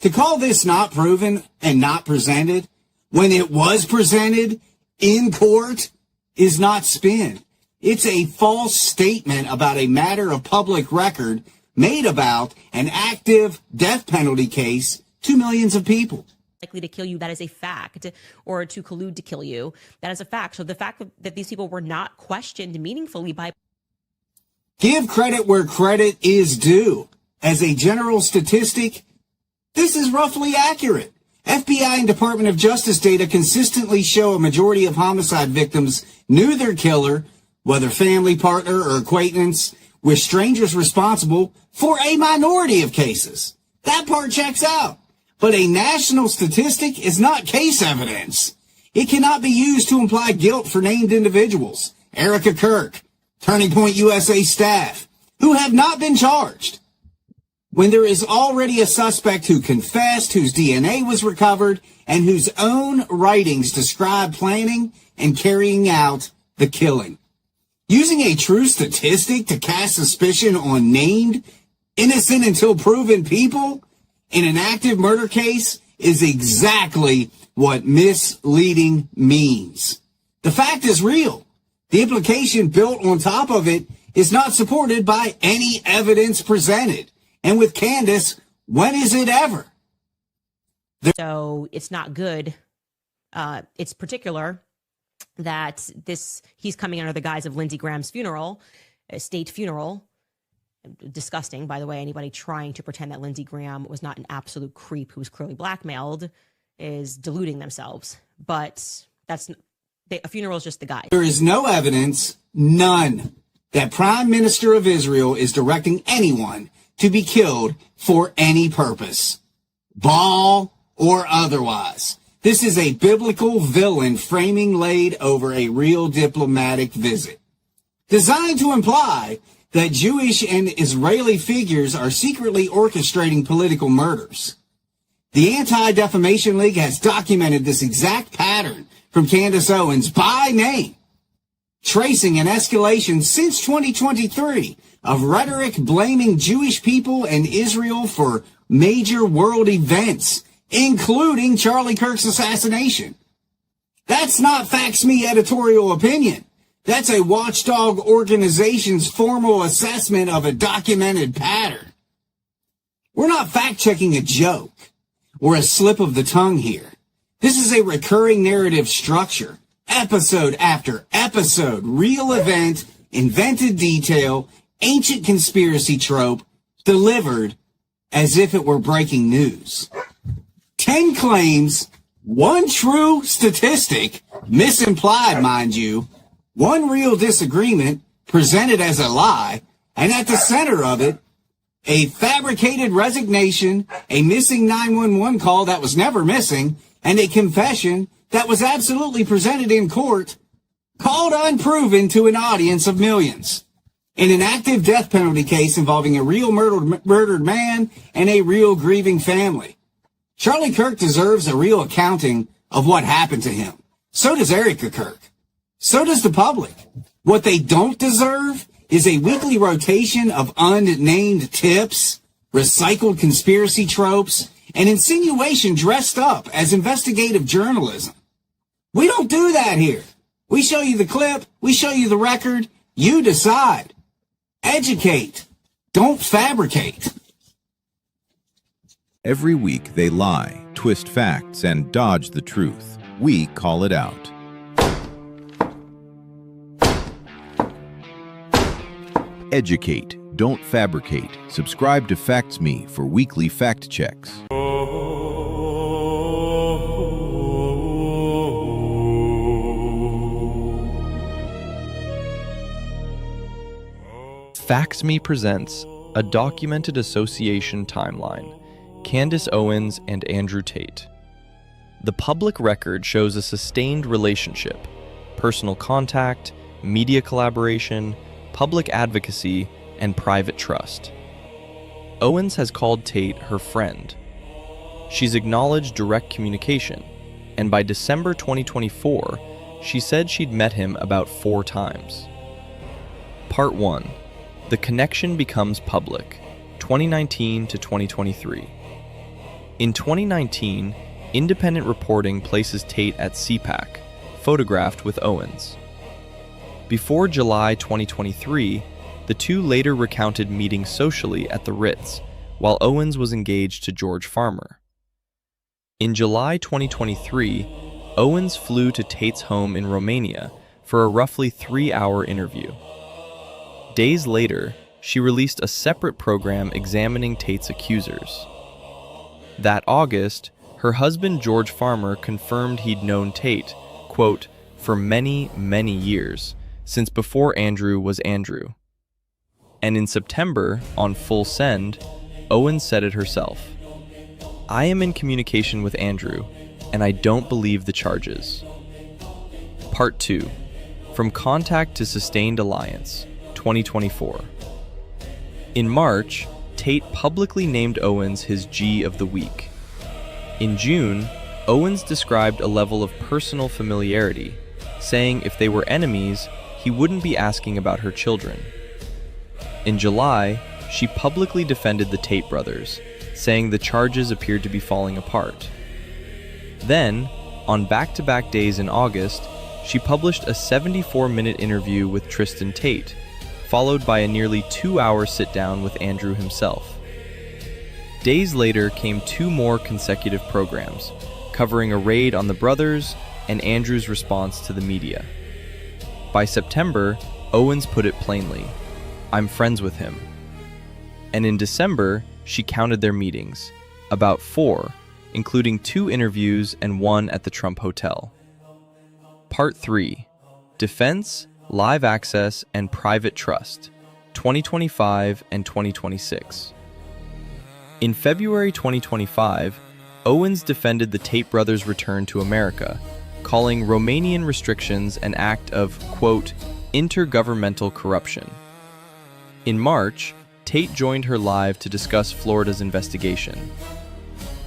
To call this not proven and not presented when it was presented in court is not spin. It's a false statement about a matter of public record made about an active death penalty case to millions of people. Likely to kill you, that is a fact, or to collude to kill you, that is a fact. So the fact that these people were not questioned meaningfully by. Give credit where credit is due. As a general statistic, this is roughly accurate. FBI and Department of Justice data consistently show a majority of homicide victims knew their killer, whether family, partner, or acquaintance, with strangers responsible for a minority of cases. That part checks out. But a national statistic is not case evidence. It cannot be used to imply guilt for named individuals. Erica Kirk, Turning Point USA staff who have not been charged when there is already a suspect who confessed, whose DNA was recovered, and whose own writings describe planning and carrying out the killing. Using a true statistic to cast suspicion on named, innocent until proven people in an active murder case is exactly what misleading means. The fact is real. The implication built on top of it is not supported by any evidence presented. And with Candace, when is it ever? So it's not good. It's particular that he's coming under the guise of Lindsey Graham's funeral, a state funeral. Disgusting, by the way. Anybody trying to pretend that Lindsey Graham was not an absolute creep who was clearly blackmailed is deluding themselves. But a funeral is just the guise. There is no evidence, none, that Prime Minister of Israel is directing anyone to be killed for any purpose, Baal or otherwise. This is a biblical villain framing laid over a real diplomatic visit, designed to imply that Jewish and Israeli figures are secretly orchestrating political murders. The Anti-Defamation League has documented this exact pattern from Candace Owens by name, tracing an escalation since 2023 of rhetoric blaming Jewish people and Israel for major world events, including Charlie Kirk's assassination. That's not Facts Me editorial opinion. That's a watchdog organization's formal assessment of a documented pattern. We're not fact-checking a joke or a slip of the tongue here. This is a recurring narrative structure, episode after episode, real event, invented detail, ancient conspiracy trope, delivered as if it were breaking news. 10 claims, 1 true statistic, misimplied, mind you, 1 real disagreement, presented as a lie, and at the center of it, a fabricated resignation, a missing 911 call that was never missing, and a confession that was absolutely presented in court, called unproven to an audience of millions. In an active death penalty case involving a real murdered man and a real grieving family. Charlie Kirk deserves a real accounting of what happened to him. So does Erica Kirk. So does the public. What they don't deserve is a weekly rotation of unnamed tips, recycled conspiracy tropes, and insinuation dressed up as investigative journalism. We don't do that here. We show you the clip, we show you the record, you decide. Educate, don't fabricate. Every week they lie, twist facts, and dodge the truth. We call it out. Educate, don't fabricate. Subscribe to Facts Me for weekly fact checks. Facts Me presents a documented association timeline, Candace Owens and Andrew Tate. The public record shows a sustained relationship, personal contact, media collaboration, public advocacy, and private trust. Owens has called Tate her friend. She's acknowledged direct communication, and by December 2024, she said she'd met him about 4 times. Part 1. The connection becomes public, 2019 to 2023. In 2019, independent reporting places Tate at CPAC, photographed with Owens. Before July 2023, the two later recounted meeting socially at the Ritz, while Owens was engaged to George Farmer. In July 2023, Owens flew to Tate's home in Romania for a roughly 3-hour interview. Days later, she released a separate program examining Tate's accusers. That August, her husband George Farmer confirmed he'd known Tate, quote, for many, many years, since before Andrew was Andrew. And in September, on Full Send, Owens said it herself. I am in communication with Andrew, and I don't believe the charges. Part 2. From contact to sustained alliance, 2024. In March, Tate publicly named Owens his G of the Week. In June, Owens described a level of personal familiarity, saying if they were enemies, he wouldn't be asking about her children. In July, she publicly defended the Tate brothers, saying the charges appeared to be falling apart. Then, on back-to-back days in August, she published a 74-minute interview with Tristan Tate, followed by a nearly 2-hour sit-down with Andrew himself. Days later came 2 more consecutive programs, covering a raid on the brothers and Andrew's response to the media. By September, Owens put it plainly, "I'm friends with him." And in December, she counted their meetings, about 4, including 2 interviews and 1 at the Trump Hotel. Part 3, Defense, Live Access, and Private Trust, 2025 and 2026. In February 2025, Owens defended the Tate brothers' return to America, calling Romanian restrictions an act of, quote, intergovernmental corruption. In March, Tate joined her live to discuss Florida's investigation.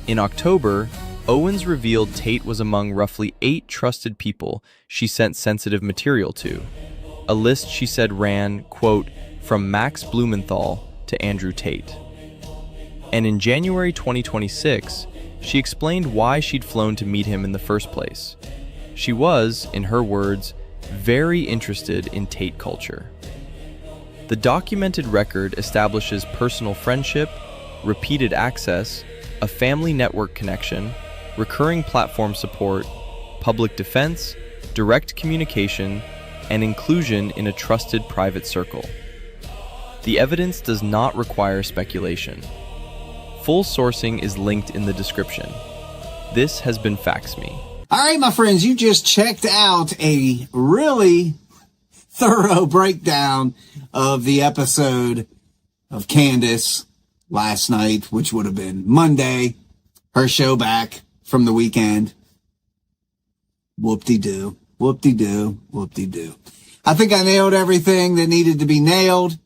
In October, Owens revealed Tate was among roughly 8 trusted people she sent sensitive material to, a list she said ran, quote, from Max Blumenthal to Andrew Tate. And in January 2026, she explained why she'd flown to meet him in the first place. She was, in her words, very interested in Tate culture. The documented record establishes personal friendship, repeated access, a family network connection, recurring platform support, public defense, direct communication, and inclusion in a trusted private circle. The evidence does not require speculation. Full sourcing is linked in the description. This has been Facts Me. All right, my friends, you just checked out a really thorough breakdown of the episode of Candace last night, which would have been Monday, her show back from the weekend. Whoop-de-doo, whoop-de-doo, whoop-de-doo. I think I nailed everything that needed to be nailed,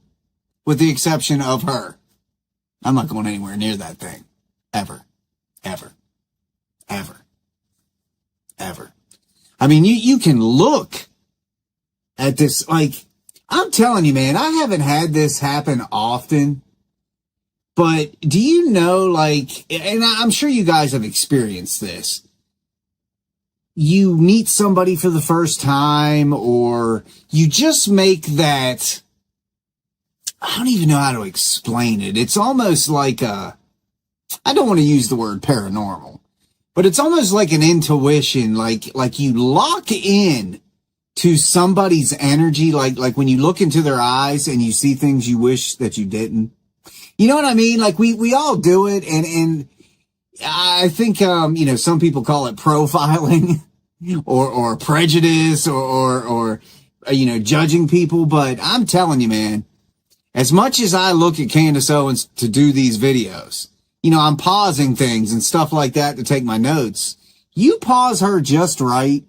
with the exception of her. I'm not going anywhere near that thing. Ever. Ever. Ever. Ever. I mean, you can look at this, like, I'm telling you, man, I haven't had this happen often, but do you know, like, and I'm sure you guys have experienced this. You meet somebody for the first time, or you just make that, I don't even know how to explain it. It's almost like I don't want to use the word paranormal, but it's almost like an intuition, like you lock in to somebody's energy, like when you look into their eyes and you see things you wish that you didn't. You know what I mean? Like we all do it, and I think some people call it profiling or prejudice or judging people, but I'm telling you, man, as much as I look at Candace Owens to do these videos, I'm pausing things and stuff like that to take my notes. You pause her just right,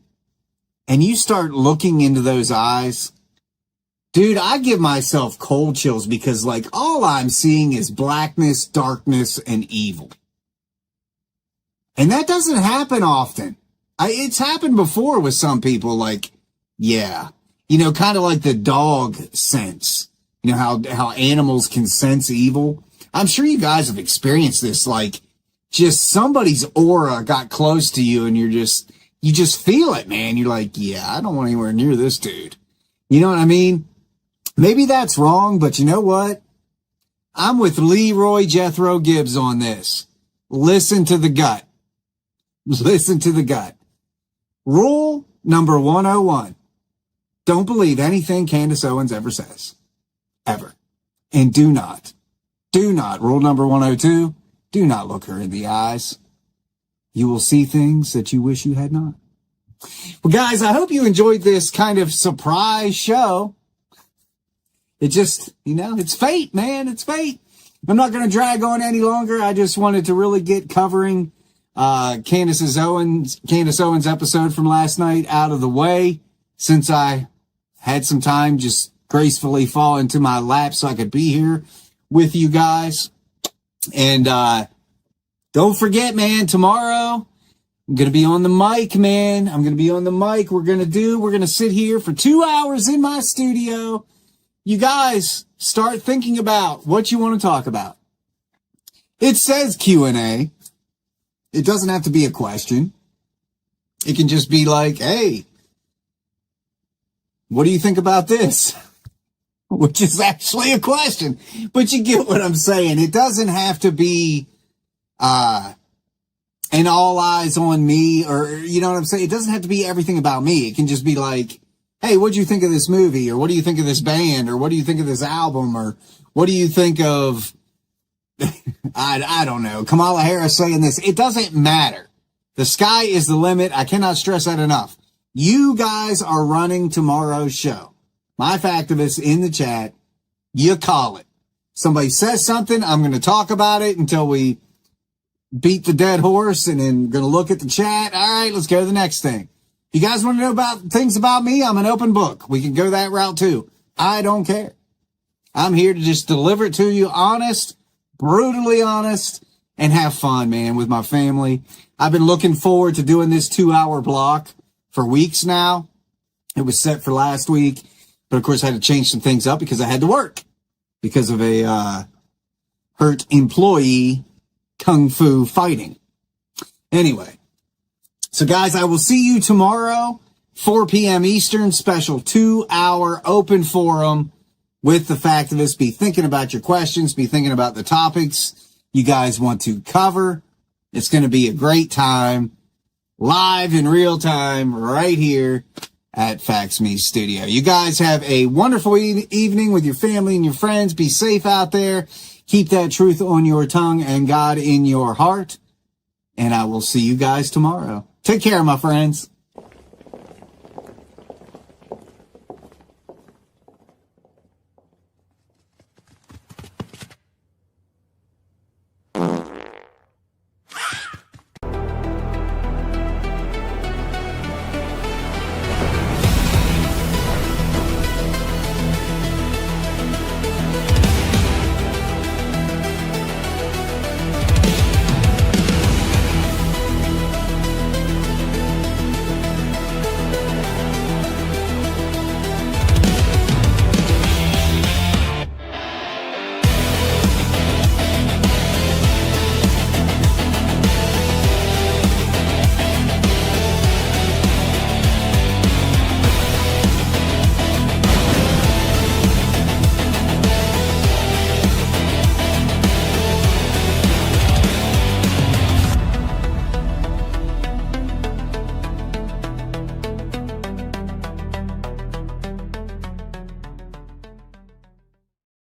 and you start looking into those eyes. Dude, I give myself cold chills because, like, all I'm seeing is blackness, darkness, and evil. And that doesn't happen often. It's happened before with some people, like, yeah, kind of like the dog sense. How animals can sense evil. I'm sure you guys have experienced this, like, just somebody's aura got close to you and you just feel it, man. You're like, yeah, I don't want anywhere near this dude. You know what I mean? Maybe that's wrong, but you know what? I'm with Leroy Jethro Gibbs on this. Listen to the gut. Listen to the gut. Rule number 101. Don't believe anything Candace Owens ever says. Ever. And do not, rule number 102, do not look her in the eyes. You will see things that you wish you had not. Well, guys, I hope you enjoyed this kind of surprise show. It just, it's fate, man. It's fate. I'm not going to drag on any longer. I just wanted to really get covering Candace Owens episode from last night out of the way, since I had some time just gracefully fall into my lap so I could be here with you guys. And don't forget, man, tomorrow I'm going to be on the mic, man. I'm going to be on the mic. We're going to sit here for 2 hours in my studio. You guys start thinking about what you want to talk about. It says Q&A. It doesn't have to be a question. It can just be like, hey, what do you think about this? Which is actually a question, but you get what I'm saying. It doesn't have to be, an all eyes on me, or, you know what I'm saying? It doesn't have to be everything about me. It can just be like, hey, what do you think of this movie? Or what do you think of this band? Or what do you think of this album? Or what do you think of, I don't know, Kamala Harris saying this? It doesn't matter. The sky is the limit. I cannot stress that enough. You guys are running tomorrow's show. My Factivists in the chat, you call it. Somebody says something, I'm going to talk about it until we beat the dead horse, and then going to look at the chat. All right, let's go to the next thing. You guys want to know about things about me? I'm an open book. We can go that route too. I don't care. I'm here to just deliver it to you honest, brutally honest, and have fun, man, with my family. I've been looking forward to doing this 2-hour block for weeks now. It was set for last week, but of course I had to change some things up because I had to work because of a hurt employee kung fu fighting. Anyway, so guys, I will see you tomorrow, 4 p.m. Eastern, special 2-hour open forum with the Factivists. Be thinking about your questions, be thinking about the topics you guys want to cover. It's going to be a great time, live in real time, right here at Facts Me Studio. You guys have a wonderful evening with your family and your friends. Be safe out there. Keep that truth on your tongue and God in your heart. And I will see you guys tomorrow. Take care, my friends.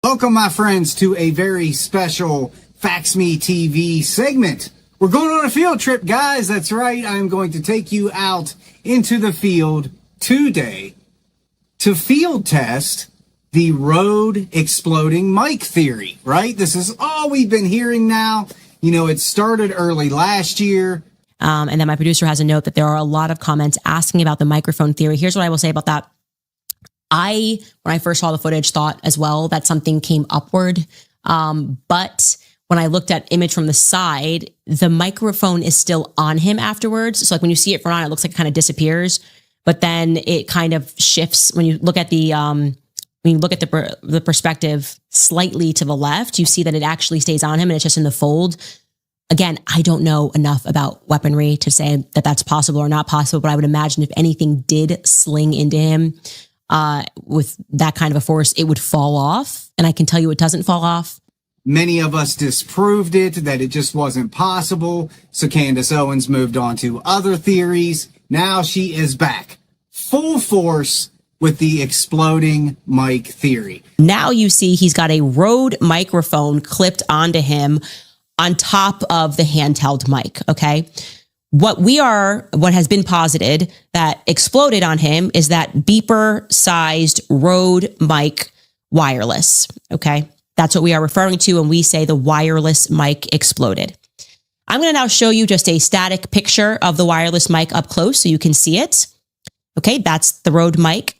Welcome, my friends, to a very special Facts Me TV segment. We're going on a field trip, guys. That's right. I'm going to take you out into the field today to field test the Rode exploding mic theory, right? This is all we've been hearing now. You know, it started early last year. And then my producer has a note that there are a lot of comments asking about the microphone theory. Here's what I will say about that. When I first saw the footage, thought as well that something came upward. But when I looked at image from the side, the microphone is still on him afterwards. So like when you see it from on, it looks like it kind of disappears, but then it kind of shifts. When you look at the perspective slightly to the left, you see that it actually stays on him and it's just in the fold. Again, I don't know enough about weaponry to say that that's possible or not possible, but I would imagine if anything did sling into him, with that kind of a force, it would fall off. And I can tell you it doesn't fall off. Many of us disproved it, that it just wasn't possible. So Candace Owens moved on to other theories. Now she is back full force with the exploding mic theory. Now you see he's got a Rode microphone clipped onto him on top of the handheld mic. Okay. What has been posited that exploded on him is that beeper sized Rode mic wireless. Okay. That's what we are referring to when we say the wireless mic exploded. I'm going to now show you just a static picture of the wireless mic up close so you can see it. Okay. That's the Rode mic.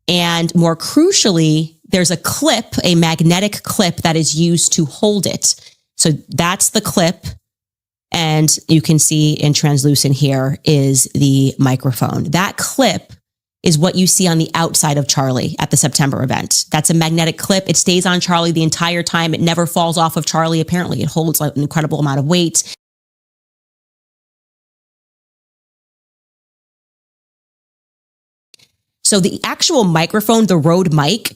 And more crucially, there's a clip, a magnetic clip that is used to hold it. So that's the clip. And you can see in translucent here is the microphone. That clip is what you see on the outside of Charlie at the September event. That's a magnetic clip. It stays on Charlie the entire time. It never falls off of Charlie. Apparently, it holds like an incredible amount of weight. So the actual microphone, the Rode mic,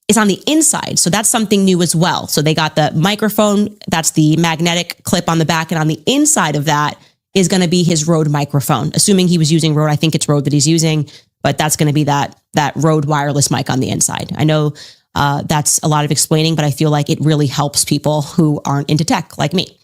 is on the inside. So that's something new as well. So they got the microphone, that's the magnetic clip on the back, and on the inside of that is going to be his Rode microphone. Assuming he was using Rode, I think it's Rode that he's using, but that's going to be that Rode wireless mic on the inside. I know that's a lot of explaining, but I feel like it really helps people who aren't into tech like me.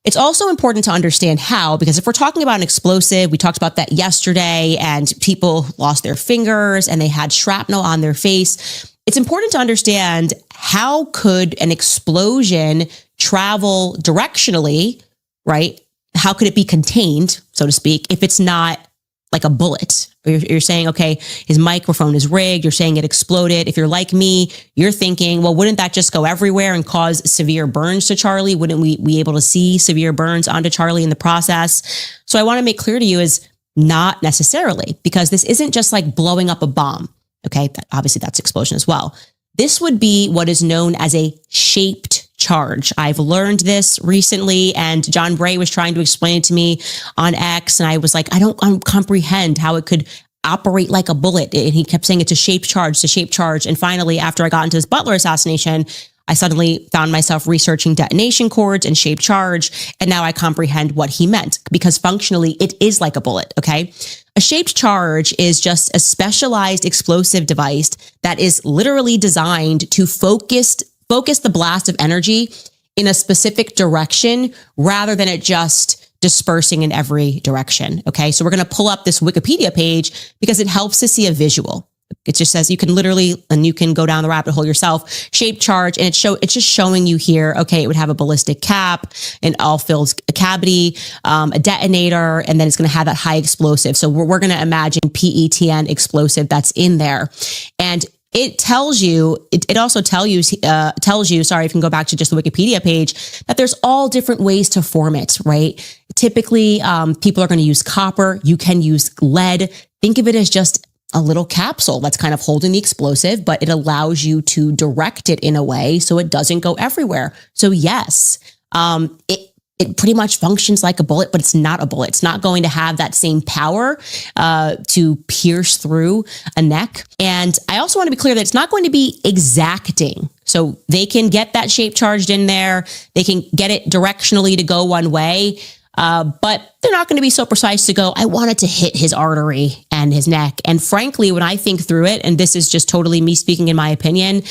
It's also important to understand how, because if we're talking about an explosive, we talked about that yesterday, and people lost their fingers and they had shrapnel on their face. It's important to understand how could an explosion travel directionally, right? How could it be contained, so to speak, if it's not like a bullet? You're saying, okay, his microphone is rigged. You're saying it exploded. If you're like me, you're thinking, well, wouldn't that just go everywhere and cause severe burns to Charlie? Wouldn't we be able to see severe burns onto Charlie in the process? So I want to make clear to you is not necessarily, because this isn't just like blowing up a bomb. Okay, obviously that's explosion as well. This would be what is known as a shaped charge. I've learned this recently, and John Bray was trying to explain it to me on X, and I was like, I don't comprehend how it could operate like a bullet. And he kept saying it's a shaped charge, it's a shaped charge. And finally, after I got into this Butler assassination, I suddenly found myself researching detonation cords and shaped charge, and now I comprehend what he meant, because functionally it is like a bullet, okay? A shaped charge is just a specialized explosive device that is literally designed to focus the blast of energy in a specific direction rather than it just dispersing in every direction, okay? So we're going to pull up this Wikipedia page because it helps to see a visual. It just says you can literally, and you can go down the rabbit hole yourself, shaped charge, and it's just showing you here, okay, it would have a ballistic cap, an all-filled cavity, a detonator, and then it's going to have that high explosive. So we're going to imagine PETN explosive that's in there. And it tells you, it also tells you, sorry, if you can go back to just the Wikipedia page, that there's all different ways to form it, right? Typically, people are going to use copper. You can use lead. Think of it as just a little capsule that's kind of holding the explosive, but it allows you to direct it in a way so it doesn't go everywhere. So yes, it pretty much functions like a bullet, but it's not a bullet. It's not going to have that same power to pierce through a neck. And I also want to be clear that it's not going to be exacting. So they can get that shape charged in there. They can get it directionally to go one way. But they're not going to be so precise to go, I want it to hit his artery and his neck. And frankly, when I think through it, and this is just totally me speaking in my opinion,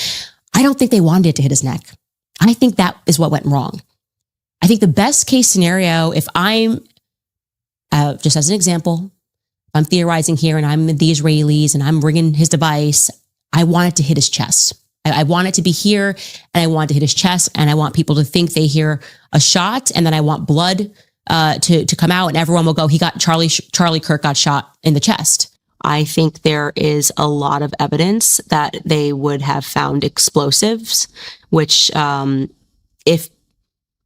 I don't think they wanted it to hit his neck. I think that is what went wrong. I think the best case scenario, if I'm, just as an example, I'm theorizing here and I'm the Israelis and I'm rigging his device, I want it to hit his chest. I want it to be here and I want it to hit his chest, and I want people to think they hear a shot, and then I want blood to come out, and everyone will go, he got Charlie Kirk got shot in the chest. I think there is a lot of evidence that they would have found explosives, which, if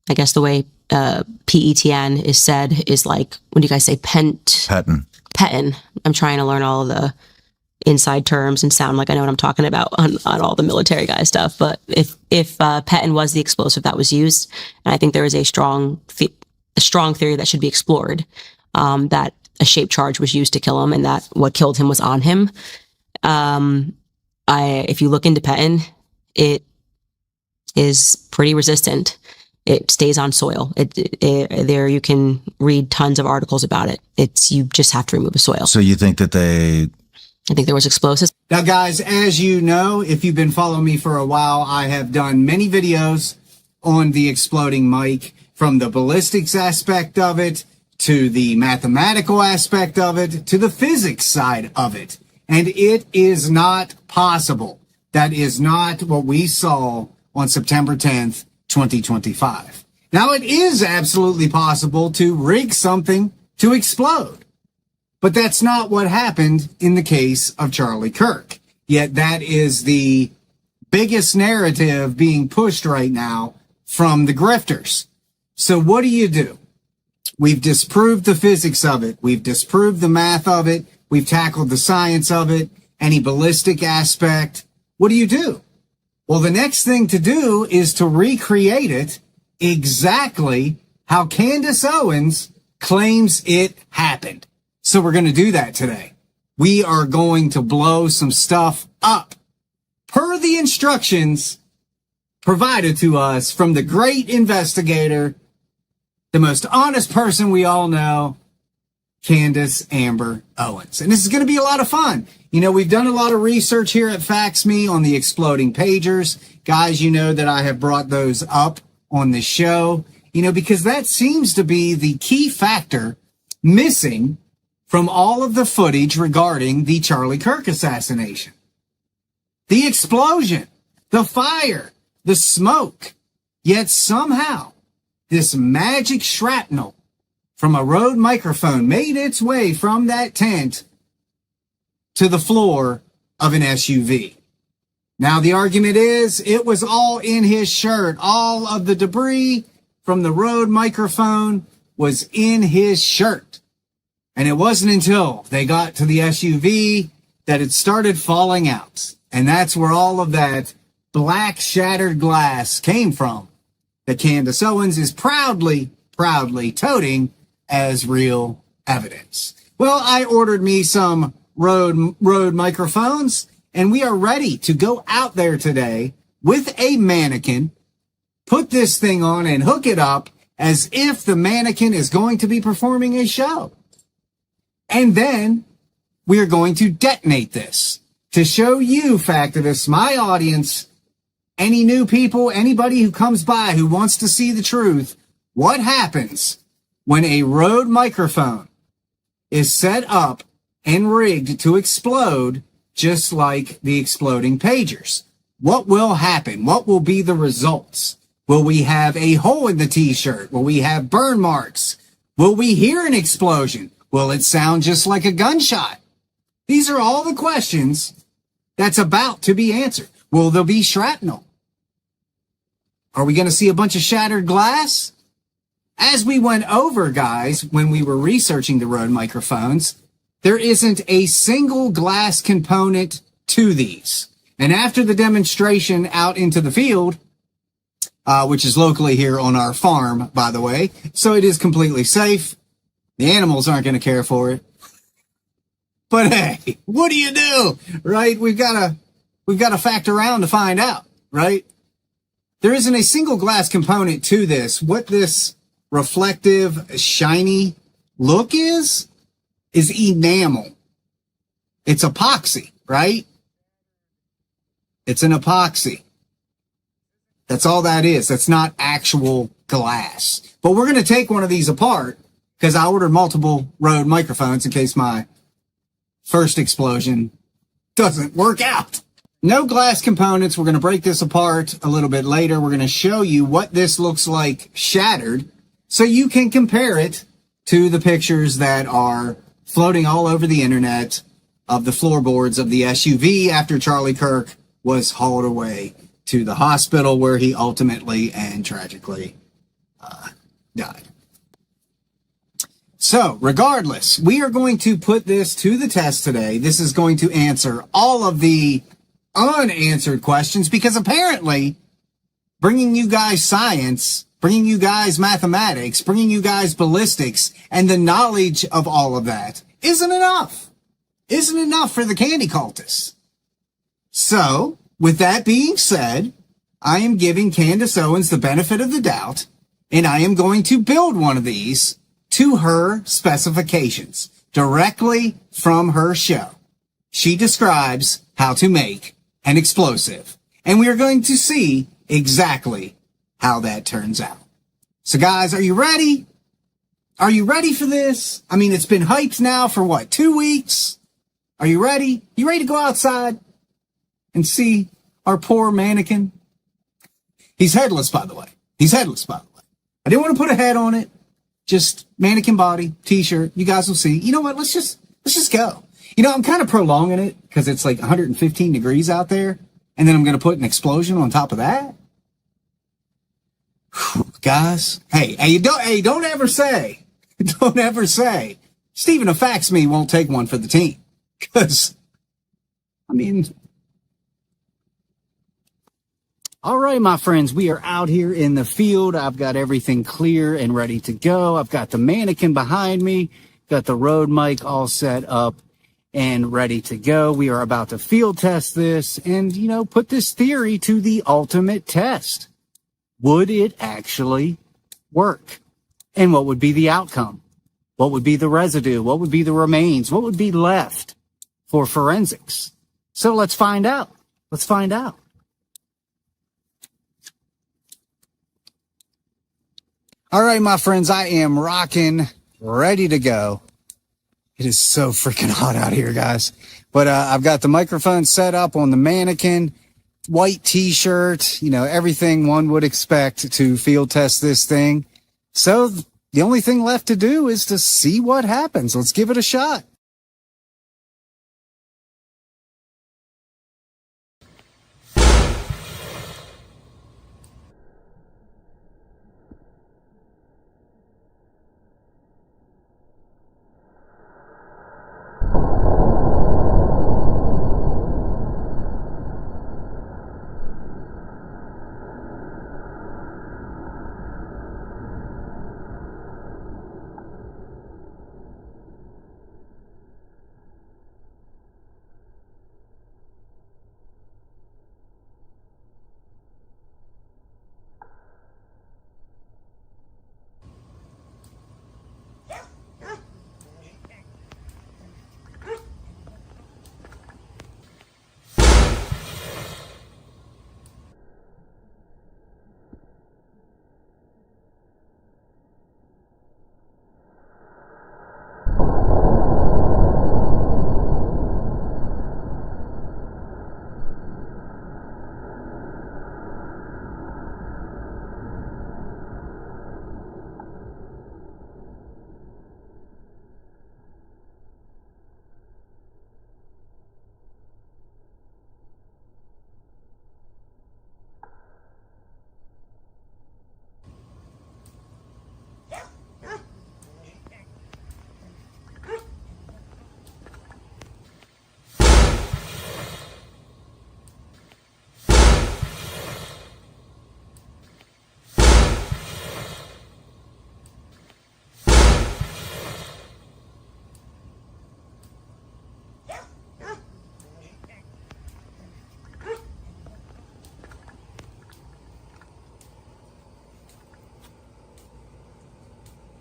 I guess the way PETN is said is like, what do you guys say? Petin. I'm trying to learn all of the inside terms and sound like I know what I'm talking about on all the military guy stuff. But if Petin was the explosive that was used, and I think there is a strong theory that should be explored, that a shaped charge was used to kill him, and that what killed him was on him. If you look into Petin, it is pretty resistant. It stays on soil. There you can read tons of articles about it. You just have to remove the soil. So you think that I think there was explosives. Now, guys, as you know, if you've been following me for a while, I have done many videos on the exploding mic, from the ballistics aspect of it, to the mathematical aspect of it, to the physics side of it. And it is not possible. That is not what we saw on September 10th, 2025. Now, it is absolutely possible to rig something to explode, but that's not what happened in the case of Charlie Kirk. Yet that is the biggest narrative being pushed right now from the grifters. So what do? We've disproved the physics of it. We've disproved the math of it. We've tackled the science of it, any ballistic aspect. What do? Well, the next thing to do is to recreate it exactly how Candace Owens claims it happened. So we're going to do that today. We are going to blow some stuff up per the instructions provided to us from the great investigator, the most honest person we all know, Candace Amber Owens. And this is going to be a lot of fun. You know, we've done a lot of research here at FaxMe on the exploding pagers. Guys, you know that I have brought those up on the show, you know, because that seems to be the key factor missing from all of the footage regarding the Charlie Kirk assassination. The explosion, the fire, the smoke, yet somehow this magic shrapnel from a Rode microphone made its way from that tent to the floor of an SUV. Now, the argument is it was all in his shirt. All of the debris from the Rode microphone was in his shirt. And it wasn't until they got to the SUV that it started falling out. And that's where all of that black shattered glass came from that Candace Owens is proudly toting as real evidence. Well, I ordered me some Rode microphones, and we are ready to go out there today with a mannequin, put this thing on and hook it up as if the mannequin is going to be performing a show. And then we are going to detonate this to show you, Factivists, my audience, any new people, anybody who comes by who wants to see the truth, what happens when a Rode microphone is set up and rigged to explode just like the exploding pagers. What will happen? What will be the results? Will we have a hole in the t-shirt? Will we have burn marks? Will we hear an explosion? Will it sound just like a gunshot? These are all the questions that's about to be answered. Will there be shrapnel? Are we going to see a bunch of shattered glass? As we went over, guys, when we were researching the Rode microphones, there isn't a single glass component to these. And after the demonstration out into the field, which is locally here on our farm, by the way, so it is completely safe. The animals aren't going to care for it. But hey, what do you do, right? We've got to fact around to find out, right? There isn't a single glass component to this. What this reflective, shiny look is enamel. It's epoxy, right? It's an epoxy. That's all that is. That's not actual glass. But we're going to take one of these apart because I ordered multiple Rode microphones in case my first explosion doesn't work out. No glass components. We're going to break this apart a little bit later. We're going to show you what this looks like shattered so you can compare it to the pictures that are floating all over the internet of the floorboards of the SUV after Charlie Kirk was hauled away to the hospital where he ultimately and tragically died. So, regardless, we are going to put this to the test today. This is going to answer all of the unanswered questions because apparently bringing you guys science, bringing you guys mathematics, bringing you guys ballistics, and the knowledge of all of that isn't enough. Isn't enough for the candy cultists. So, with that being said, I am giving Candace Owens the benefit of the doubt, and I am going to build one of these to her specifications directly from her show. She describes how to make an explosive, and we are going to see exactly how that turns out. So guys, are you ready? Are you ready for this? I mean, it's been hyped now for what, 2 weeks? Are you ready? You ready to go outside and see our poor mannequin? He's headless, by the way. He's headless, by the way. I didn't want to put a head on it. Just mannequin body, t-shirt. You guys will see. You know what? Let's just go. You know, I'm kind of prolonging it because it's like 115 degrees out there. And then I'm going to put an explosion on top of that? Whew, guys, don't ever say, Stephen of Facts Me won't take one for the team. Because, I mean, all right, my friends, we are out here in the field. I've got everything clear and ready to go. I've got the mannequin behind me, got the Rode mic all set up and ready to go. We are about to field test this and, put this theory to the ultimate test. Would it actually work? And what would be the outcome? What would be the residue? What would be the remains? What would be left for forensics? So let's find out. Let's find out. All right, my friends, I am rocking, ready to go. It is so freaking hot out here, guys. But I've got the microphone set up on the mannequin, white t-shirt, everything one would expect to field test this thing. So the only thing left to do is to see what happens. Let's give it a shot.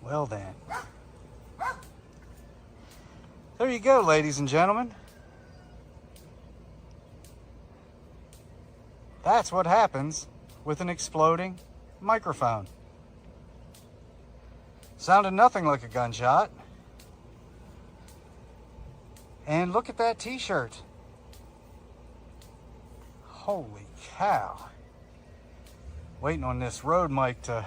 Well then, there you go, ladies and gentlemen. That's what happens with an exploding microphone. Sounded nothing like a gunshot. And look at that t-shirt. Holy cow. Waiting on this Rode mic to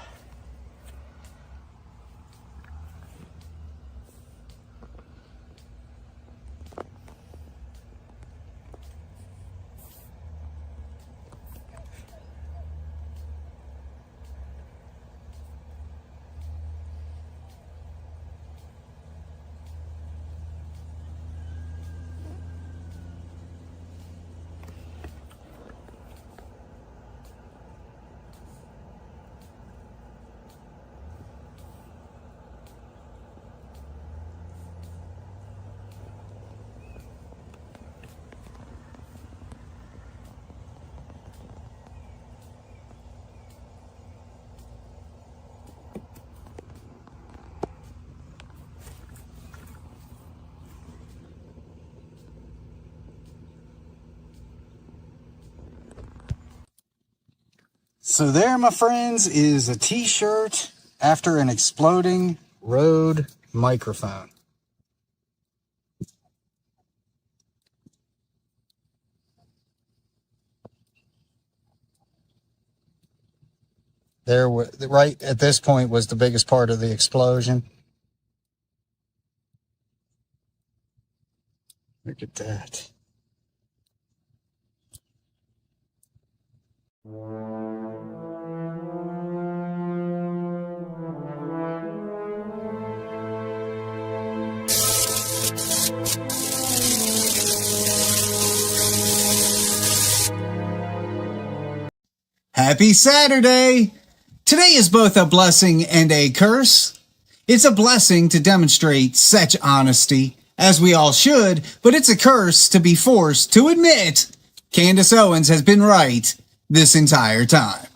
So there, my friends, is a t-shirt after an exploding Rode microphone. There, right at this point, was the biggest part of the explosion. Look at that. Happy Saturday! Today is both a blessing and a curse. It's a blessing to demonstrate such honesty, as we all should, but it's a curse to be forced to admit Candace Owens has been right this entire time.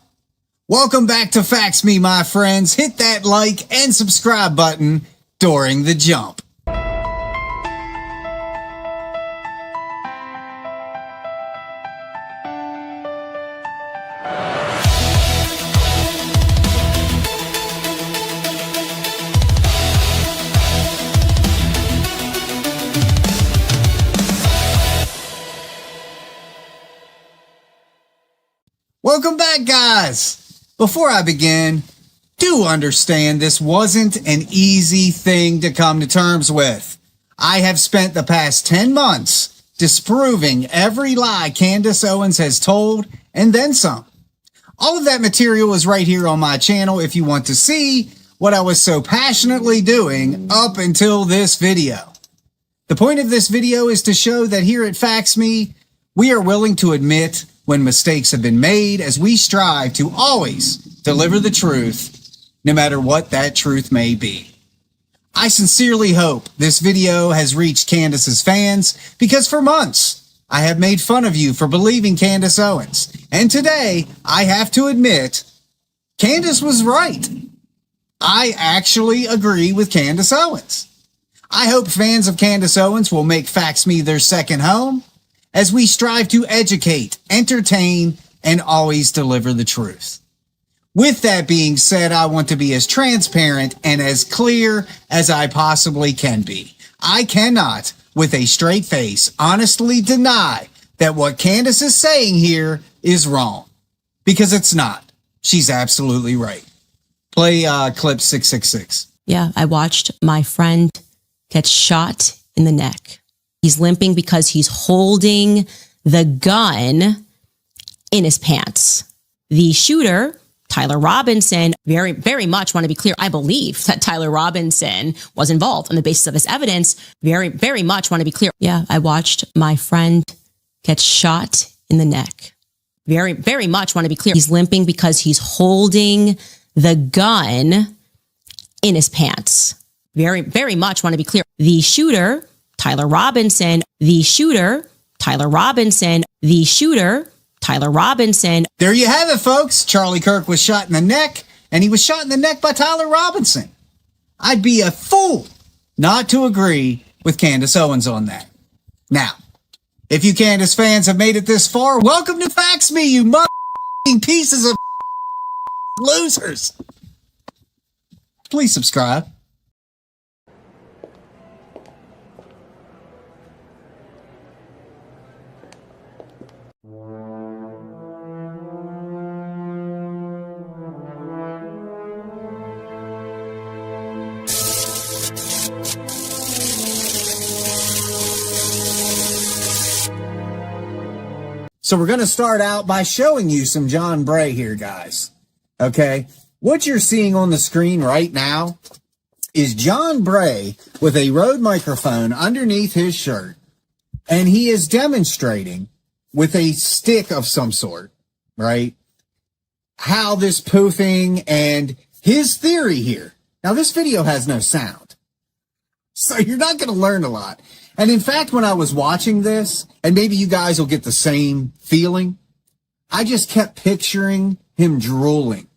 Welcome back to Facts Me, my friends. Hit that like and subscribe button during the jump. Welcome back, guys. Before I begin, do understand this wasn't an easy thing to come to terms with. I have spent the past 10 months disproving every lie Candace Owens has told and then some. All of that material is right here on my channel if you want to see what I was so passionately doing up until this video. The point of this video is to show that here at Facts Me, we are willing to admit when mistakes have been made as we strive to always deliver the truth, no matter what that truth may be. I sincerely hope this video has reached Candace's fans because for months I have made fun of you for believing Candace Owens. And today I have to admit, Candace was right. I actually agree with Candace Owens. I hope fans of Candace Owens will make Facts Me their second home, as we strive to educate, entertain, and always deliver the truth. With that being said, I want to be as transparent and as clear as I possibly can be. I cannot, with a straight face, honestly deny that what Candace is saying here is wrong. Because it's not. She's absolutely right. Play clip 666. Yeah, I watched my friend get shot in the neck. He's limping because he's holding the gun in his pants. The shooter, Tyler Robinson, very much want to be clear. I believe that Tyler Robinson was involved on the basis of this evidence. Very much want to be clear. Yeah, I watched my friend get shot in the neck. Very much want to be clear. He's limping because he's holding the gun in his pants. Very much want to be clear. The shooter, Tyler Robinson, the shooter, Tyler Robinson, the shooter, Tyler Robinson. There you have it, folks. Charlie Kirk was shot in the neck, and he was shot in the neck by Tyler Robinson. I'd be a fool not to agree with Candace Owens on that. Now, if you Candace fans have made it this far, welcome to Facts Me, you motherfucking pieces of losers. Please subscribe. So we're going to start out by showing you some John Bray here, guys. Okay? What you're seeing on the screen right now is John Bray with a Rode microphone underneath his shirt, and he is demonstrating with a stick of some sort, right, how this poofing and his theory here. Now, this video has no sound, so you're not going to learn a lot. And in fact, when I was watching this, and maybe you guys will get the same feeling, I just kept picturing him drooling.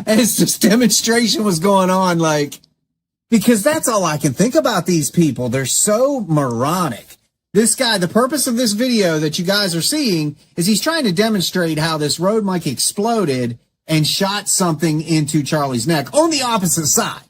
As this demonstration was going on, like, because that's all I can think about these people. They're so moronic. This guy, the purpose of this video that you guys are seeing is he's trying to demonstrate how this Rode mic exploded and shot something into Charlie's neck on the opposite side.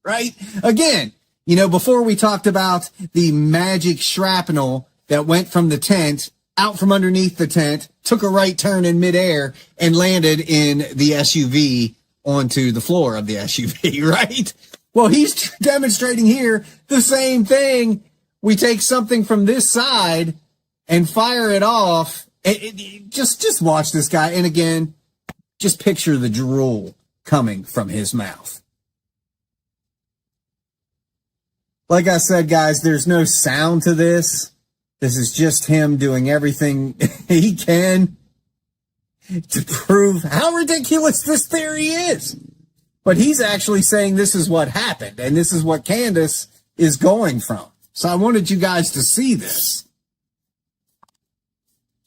Right? Again, you know, before we talked about the magic shrapnel that went from the tent, out from underneath the tent, took a right turn in midair, and landed in the SUV onto the floor of the SUV, right? Well, he's demonstrating here the same thing. We take something from this side and fire it off. Just watch this guy. And again, just picture the drool coming from his mouth. Like I said, guys, there's no sound to this. This is just him doing everything he can to prove how ridiculous this theory is. But he's actually saying this is what happened, and this is what Candace is going from. So I wanted you guys to see this.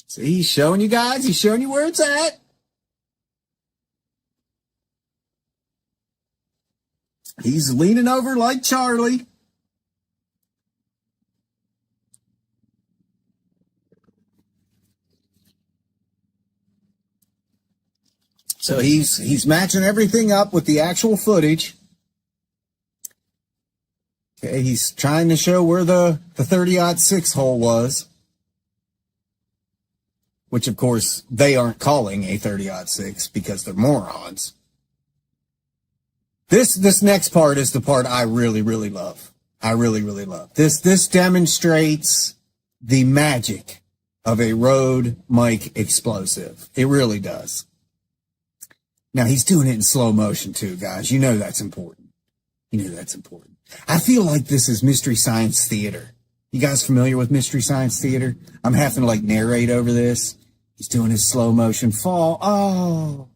See, he's showing you guys, he's showing you where it's at. He's leaning over like Charlie. So he's matching everything up with the actual footage. Okay, he's trying to show where the 30-06 hole was, which of course they aren't calling a 30-06 because they're morons. This next part is the part I really, really love. I really, really love. This demonstrates the magic of a Rode mic explosive. It really does. Now, he's doing it in slow motion, too, guys. You know that's important. You know that's important. I feel like this is Mystery Science Theater. You guys familiar with Mystery Science Theater? I'm having to, like, narrate over this. He's doing his slow motion fall. Oh,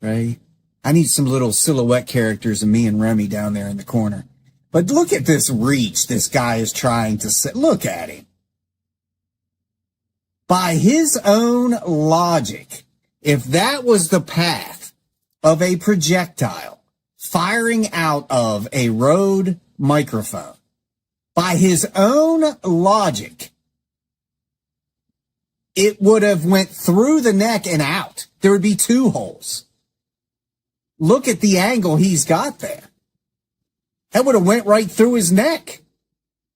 right? I need some little silhouette characters of me and Remy down there in the corner. But look at this reach this guy is trying to set. Look at him. By his own logic, if that was the path of a projectile firing out of a Rode microphone, by his own logic, it would have went through the neck and out. There would be two holes. Look at the angle he's got there. That would have went right through his neck.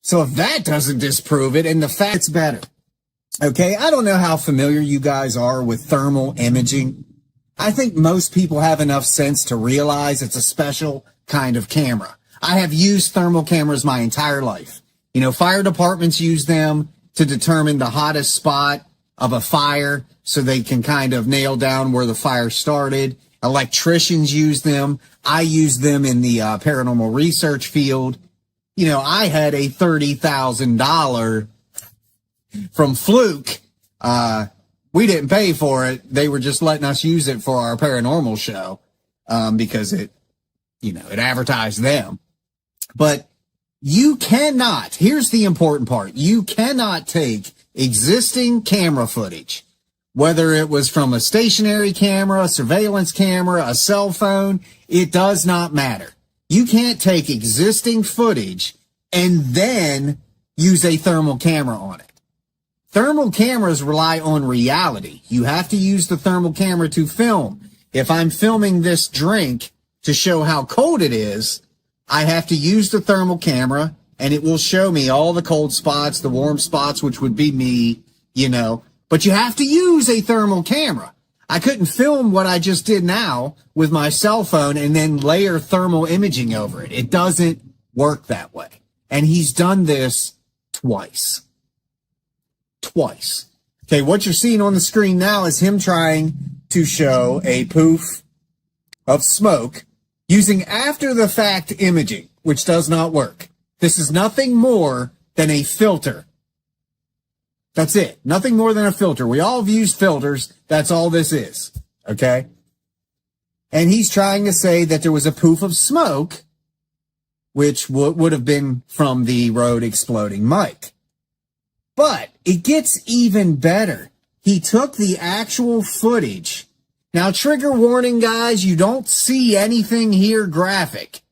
So if that doesn't disprove it, and the fact it's better. Okay, I don't know how familiar you guys are with thermal imaging. I think most people have enough sense to realize it's a special kind of camera. I have used thermal cameras my entire life. You know, fire departments use them to determine the hottest spot of a fire so they can kind of nail down where the fire started. Electricians use them. I use them in the paranormal research field. You know, I had a $30,000 from Fluke. We didn't pay for it. They were just letting us use it for our paranormal show because it advertised them. But you cannot, here's the important part, you cannot take existing camera footage, whether it was from a stationary camera, a surveillance camera, a cell phone, it does not matter. You can't take existing footage and then use a thermal camera on it. Thermal cameras rely on reality. You have to use the thermal camera to film. If I'm filming this drink to show how cold it is, I have to use the thermal camera, and it will show me all the cold spots, the warm spots, which would be me, you know. But you have to use a thermal camera. I couldn't film what I just did now with my cell phone and then layer thermal imaging over it. It doesn't work that way. And he's done this twice. Twice. Okay, what you're seeing on the screen now is him trying to show a poof of smoke using after-the-fact imaging, which does not work. This is nothing more than a filter. That's it. Nothing more than a filter. We all have used filters. That's all this is. Okay? And he's trying to say that there was a poof of smoke, which would have been from the Rode exploding mic. But it gets even better. He took the actual footage. Now, trigger warning, guys, you don't see anything here graphic.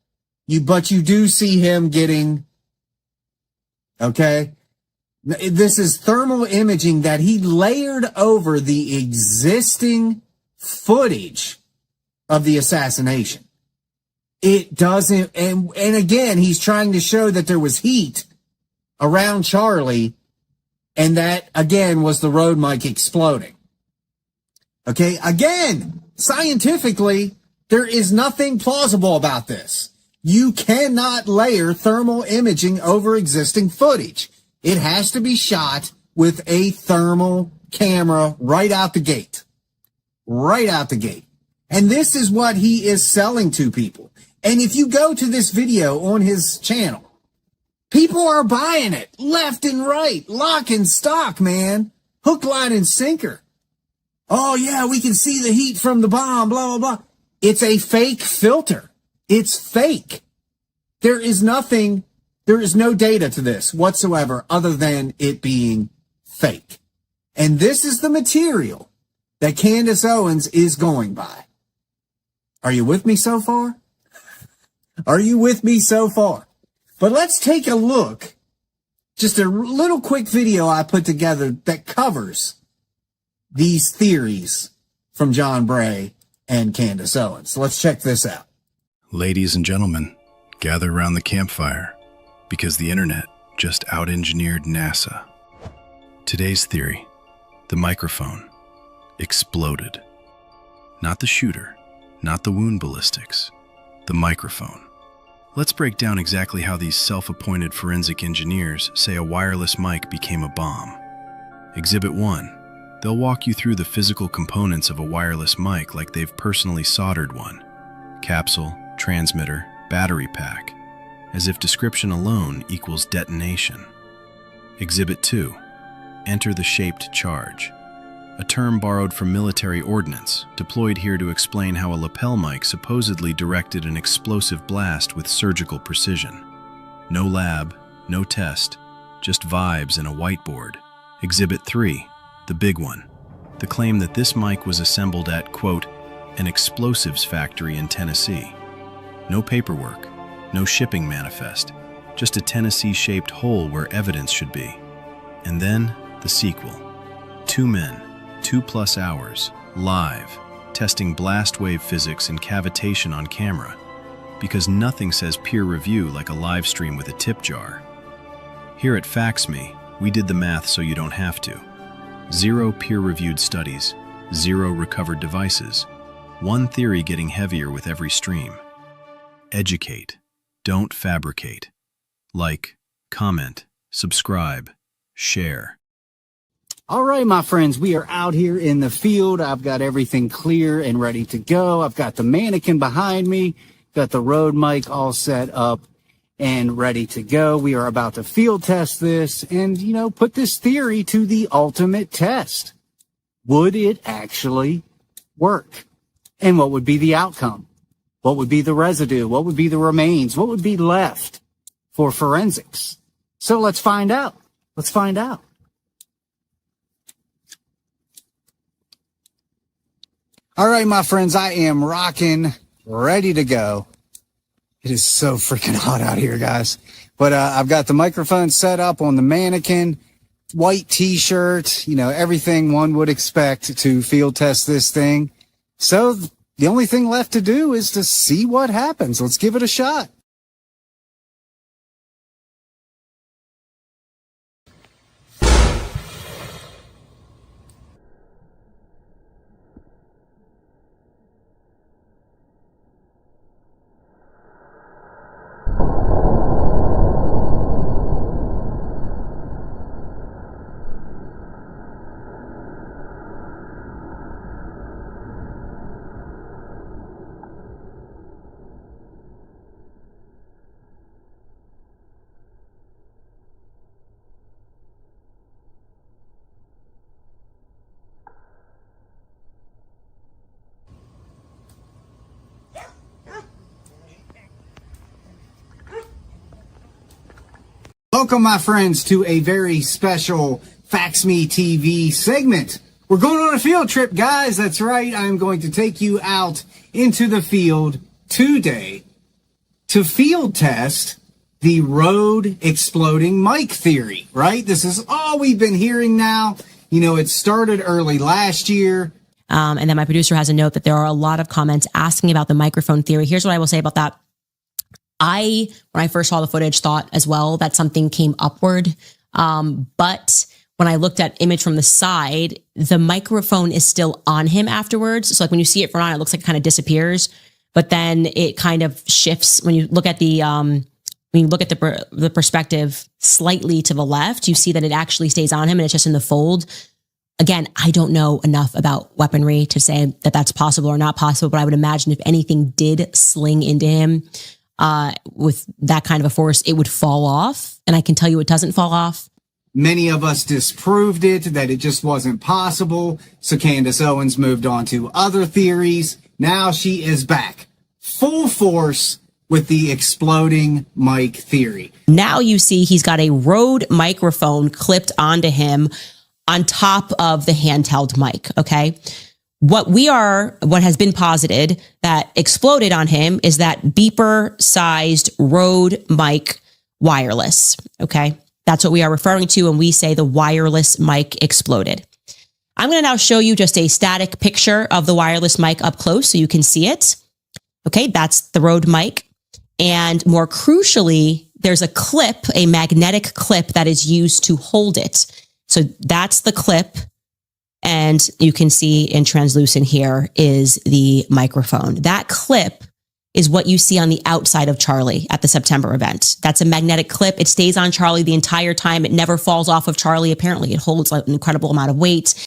But you do see him getting, okay? This is thermal imaging that he layered over the existing footage of the assassination. It doesn't, and again, he's trying to show that there was heat around Charlie, and that, again, was the Rode mic exploding. Okay, again, scientifically, there is nothing plausible about this. You cannot layer thermal imaging over existing footage. It has to be shot with a thermal camera right out the gate. Right out the gate. And this is what he is selling to people. And if you go to this video on his channel, people are buying it left and right, lock and stock, man. Hook, line, and sinker. Oh yeah, we can see the heat from the bomb, blah, blah, blah. It's a fake filter. It's fake. There is no data to this whatsoever other than it being fake. And this is the material that Candace Owens is going by. Are you with me so far? Are you with me so far? But let's take a look. Just a little quick video I put together that covers these theories from John Bray and Candace Owens. So let's check this out. Ladies and gentlemen, gather around the campfire because the internet just out-engineered NASA. Today's theory, the microphone, exploded. Not the shooter, not the wound ballistics, the microphone. Let's break down exactly how these self-appointed forensic engineers say a wireless mic became a bomb. Exhibit 1. They'll walk you through the physical components of a wireless mic like they've personally soldered one. Capsule, transmitter, battery pack, as if description alone equals detonation. Exhibit 2. Enter the shaped charge, a term borrowed from military ordnance, deployed here to explain how a lapel mic supposedly directed an explosive blast with surgical precision. No lab, no test, just vibes and a whiteboard. Exhibit 3, the big one, the claim that this mic was assembled at, quote, an explosives factory in Tennessee. No paperwork, no shipping manifest, just a Tennessee-shaped hole where evidence should be. And then, the sequel. 2 men, 2+ hours, live, testing blast wave physics and cavitation on camera, because nothing says peer review like a live stream with a tip jar. Here at FaxMe, we did the math so you don't have to. 0 peer-reviewed studies, 0 recovered devices, one theory getting heavier with every stream. Educate, don't fabricate. Like, comment, subscribe, share. All right, my friends, we are out here in the field. I've got everything clear and ready to go. I've got the mannequin behind me, got the Rode mic all set up and ready to go. We are about to field test this and, put this theory to the ultimate test. Would it actually work? And what would be the outcome? What would be the residue? What would be the remains? What would be left for forensics? So let's find out. Let's find out. All right, my friends, I am rocking, ready to go. It is so freaking hot out here, guys. But I've got the microphone set up on the mannequin, white t-shirt, everything one would expect to field test this thing. So the only thing left to do is to see what happens. Let's give it a shot. Welcome, my friends, to a very special Fax Me TV segment. We're going on a field trip, guys. That's right. I'm going to take you out into the field today to field test the Rode exploding mic theory, right? This is all we've been hearing now. It started early last year. And then my producer has a note that there are a lot of comments asking about the microphone theory. Here's what I will say about that. When I first saw the footage, thought as well that something came upward. But when I looked at image from the side, the microphone is still on him afterwards. So like when you see it from on, it looks like it kind of disappears, but then it kind of shifts. When you look at the perspective slightly to the left, you see that it actually stays on him and it's just in the fold. Again, I don't know enough about weaponry to say that that's possible or not possible, but I would imagine if anything did sling into him, with that kind of a force, it would fall off. And I can tell you it doesn't fall off Many of us disproved it, that it just wasn't possible. So Candace Owens moved on to other theories. Now she is back full force with the exploding mic theory. Now you see he's got a Rode microphone clipped onto him on top of the handheld mic. Okay. What has been posited that exploded on him is that beeper sized Rode mic wireless. Okay. That's what we are referring to when we say the wireless mic exploded. I'm going to now show you just a static picture of the wireless mic up close so you can see it. Okay, that's the Rode mic. And more crucially, there's a clip, a magnetic clip that is used to hold it. So that's the clip. And you can see in translucent here is the microphone. That clip is what you see on the outside of Charlie at the September event. That's a magnetic clip. It stays on Charlie the entire time. It never falls off of Charlie. Apparently, it holds an incredible amount of weight.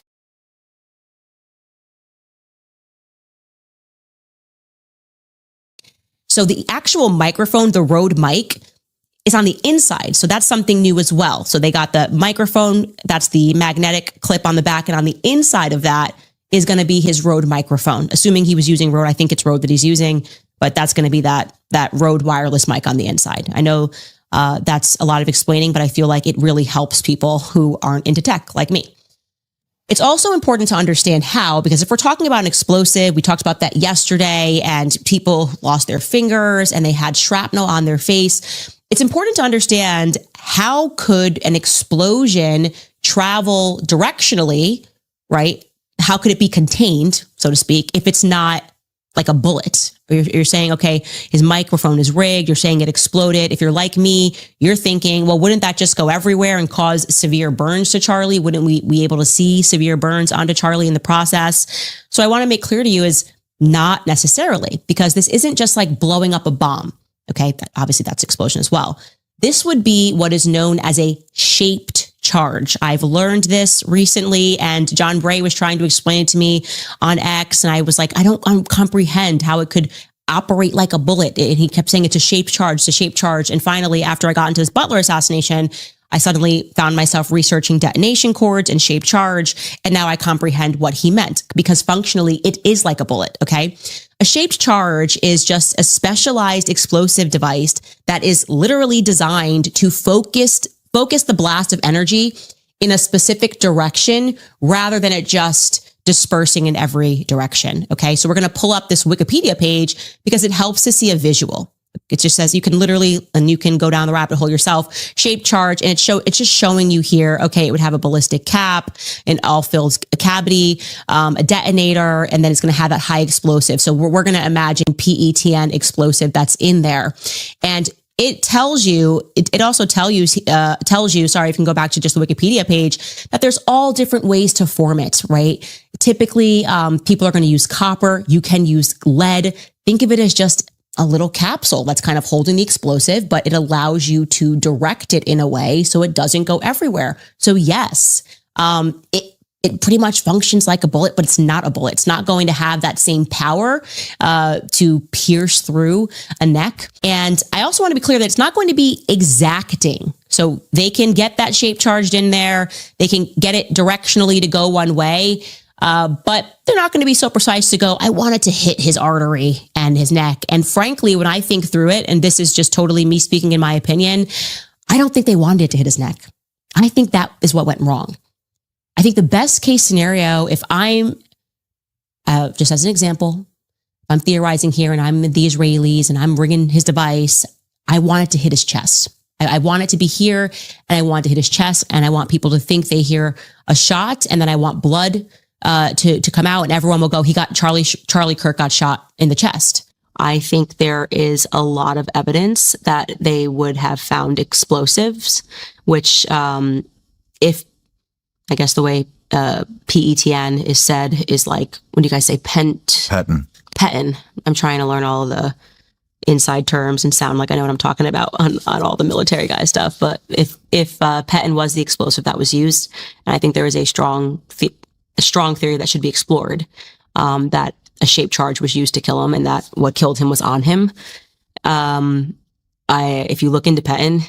So the actual microphone, the Rode mic, is on the inside. So that's something new as well. So they got the microphone, that's the magnetic clip on the back, and on the inside of that is going to be his Rode microphone. Assuming he was using Rode, I think it's Rode that he's using, but that's going to be that Rode wireless mic on the inside. I know that's a lot of explaining, but I feel like it really helps people who aren't into tech like me. It's also important to understand how, because if we're talking about an explosive, we talked about that yesterday, and people lost their fingers and they had shrapnel on their face. It's important to understand how could an explosion travel directionally, right? How could it be contained, so to speak, if it's not like a bullet? You're saying, okay, his microphone is rigged. You're saying it exploded. If you're like me, you're thinking, well, wouldn't that just go everywhere and cause severe burns to Charlie? Wouldn't we be able to see severe burns onto Charlie in the process? So I want to make clear to you is not necessarily, because this isn't just like blowing up a bomb. Okay, obviously that's explosion as well. This would be what is known as a shaped charge. I've learned this recently, and John Bray was trying to explain it to me on X, and I was like, I don't comprehend how it could operate like a bullet. And he kept saying it's a shaped charge, it's a shaped charge. And finally, after I got into this Butler assassination, I suddenly found myself researching detonation cords and shaped charge, and now I comprehend what he meant, because functionally it is like a bullet, okay? A shaped charge is just a specialized explosive device that is literally designed to focus the blast of energy in a specific direction rather than it just dispersing in every direction, okay? So we're going to pull up this Wikipedia page because it helps to see a visual. It just says you can literally, and you can go down the rabbit hole yourself, shaped charge, and it's just showing you here, okay, it would have a ballistic cap, an all-filled cavity, a detonator, and then it's going to have that high explosive. So we're going to imagine PETN explosive that's in there. And it tells you, it also tells you, sorry, if you can go back to just the Wikipedia page, that there's all different ways to form it, right? Typically, people are going to use copper. You can use lead. Think of it as just a little capsule that's kind of holding the explosive, but it allows you to direct it in a way so it doesn't go everywhere. So yes, it pretty much functions like a bullet, but it's not a bullet. It's not going to have that same power to pierce through a neck. And I also want to be clear that it's not going to be exacting. So they can get that shape charged in there. They can get it directionally to go one way. But they're not going to be so precise to go, I want it to hit his artery and his neck. And frankly, when I think through it, and this is just totally me speaking in my opinion, I don't think they wanted it to hit his neck. I think that is what went wrong. I think the best case scenario, if I'm, just as an example, I'm theorizing here and I'm the Israelis and I'm rigging his device, I want it to hit his chest. I want it to be here and I want it to hit his chest, and I want people to think they hear a shot, and then I want blood to come out, and everyone will go, he got Charlie Kirk got shot in the chest. I think there is a lot of evidence that they would have found explosives, which, if, I guess the way PETN is said is like, what do you guys say? Petin. I'm trying to learn all of the inside terms and sound like I know what I'm talking about on all the military guy stuff. But if Petin was the explosive that was used, and I think there is a strong theory that should be explored, that a shaped charge was used to kill him and that what killed him was on him. If you look into Petin,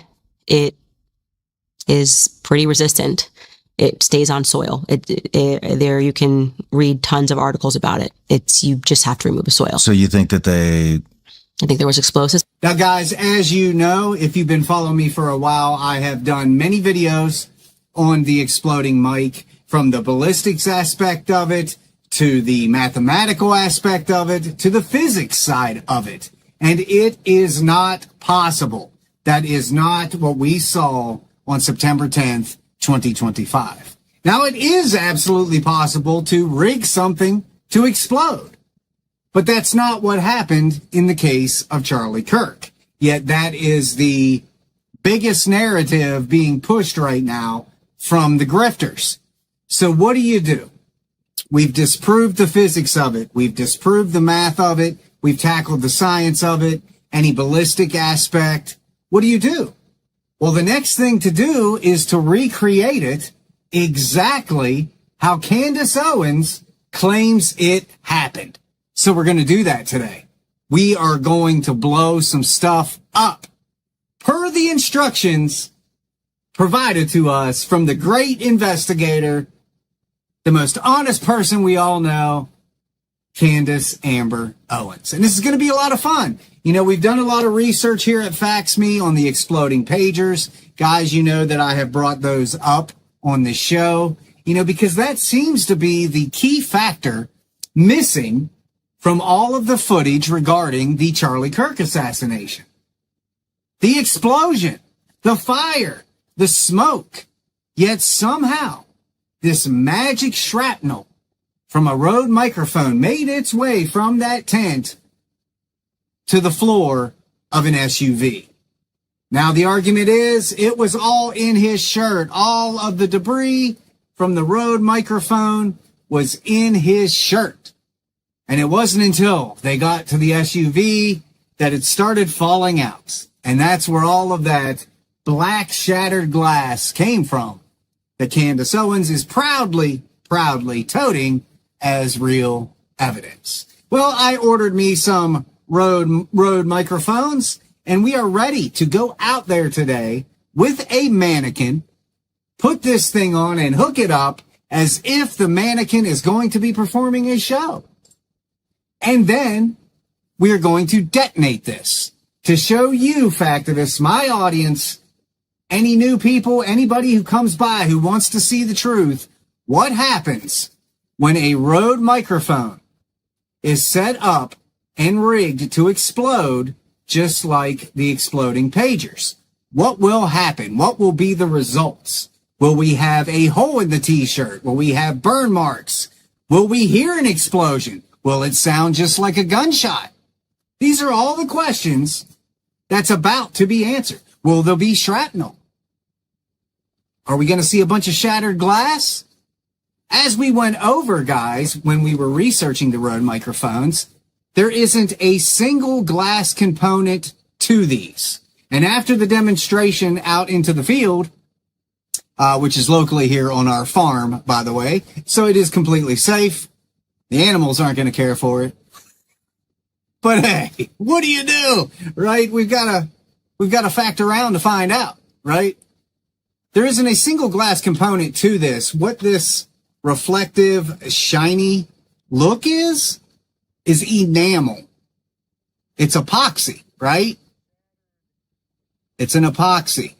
is pretty resistant. It stays on soil. There you can read tons of articles about it. You just have to remove the soil. So you think that I think there was explosives. Now, guys, as you know, if you've been following me for a while, I have done many videos on the exploding mic, from the ballistics aspect of it, to the mathematical aspect of it, to the physics side of it. And it is not possible. That is not what we saw on September 10th, 2025. Now, it is absolutely possible to rig something to explode. But that's not what happened in the case of Charlie Kirk. Yet that is the biggest narrative being pushed right now from the grifters. So what do? We've disproved the physics of it. We've disproved the math of it. We've tackled the science of it, any ballistic aspect. What do? Well, the next thing to do is to recreate it exactly how Candace Owens claims it happened. So we're going to do that today. We are going to blow some stuff up per the instructions provided to us from the great investigator, the most honest person we all know, Candace Amber Owens. And this is going to be a lot of fun. You know, we've done a lot of research here at FaxMe on the exploding pagers. Guys, you know that I have brought those up on the show, you know, because that seems to be the key factor missing from all of the footage regarding the Charlie Kirk assassination. The explosion, the fire, the smoke, yet somehow this magic shrapnel from a Rode microphone made its way from that tent to the floor of an SUV. Now, the argument is it was all in his shirt. All of the debris from the Rode microphone was in his shirt. And it wasn't until they got to the SUV that it started falling out. And that's where all of that black shattered glass came from that Candace Owens is proudly toting as real evidence. Well, I ordered me some Rode microphones, and we are ready to go out there today with a mannequin, put this thing on and hook it up as if the mannequin is going to be performing a show. And then we are going to detonate this to show you, Factivists, my audience, any new people, anybody who comes by who wants to see the truth, what happens when a Rode microphone is set up and rigged to explode just like the exploding pagers. What will happen? What will be the results? Will we have a hole in the t-shirt? Will we have burn marks? Will we hear an explosion? Will it sound just like a gunshot? These are all the questions that's about to be answered. Will there be shrapnel? Are we going to see a bunch of shattered glass? As we went over, guys, when we were researching the Rode microphones, there isn't a single glass component to these. And after the demonstration out into the field, which is locally here on our farm, by the way, so it is completely safe. The animals aren't going to care for it. But hey, what do? Right? We've got to factor around to find out, right? There isn't a single glass component to this. What this reflective, shiny look is enamel. It's epoxy, right? It's an epoxy.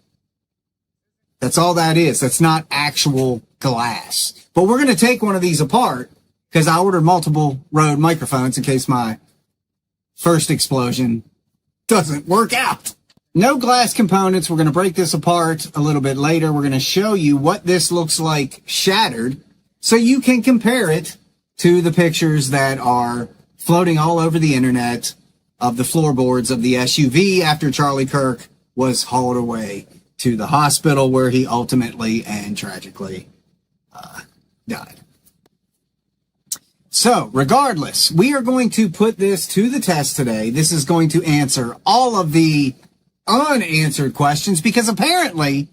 That's all that is. That's not actual glass. But we're going to take one of these apart because I ordered multiple Rode microphones in case my first explosion doesn't work out. No glass components. We're going to break this apart a little bit later. We're going to show you what this looks like shattered so you can compare it to the pictures that are floating all over the internet of the floorboards of the SUV after Charlie Kirk was hauled away to the hospital where he ultimately and tragically died. So, regardless, we are going to put this to the test today. This is going to answer all of the unanswered questions because apparently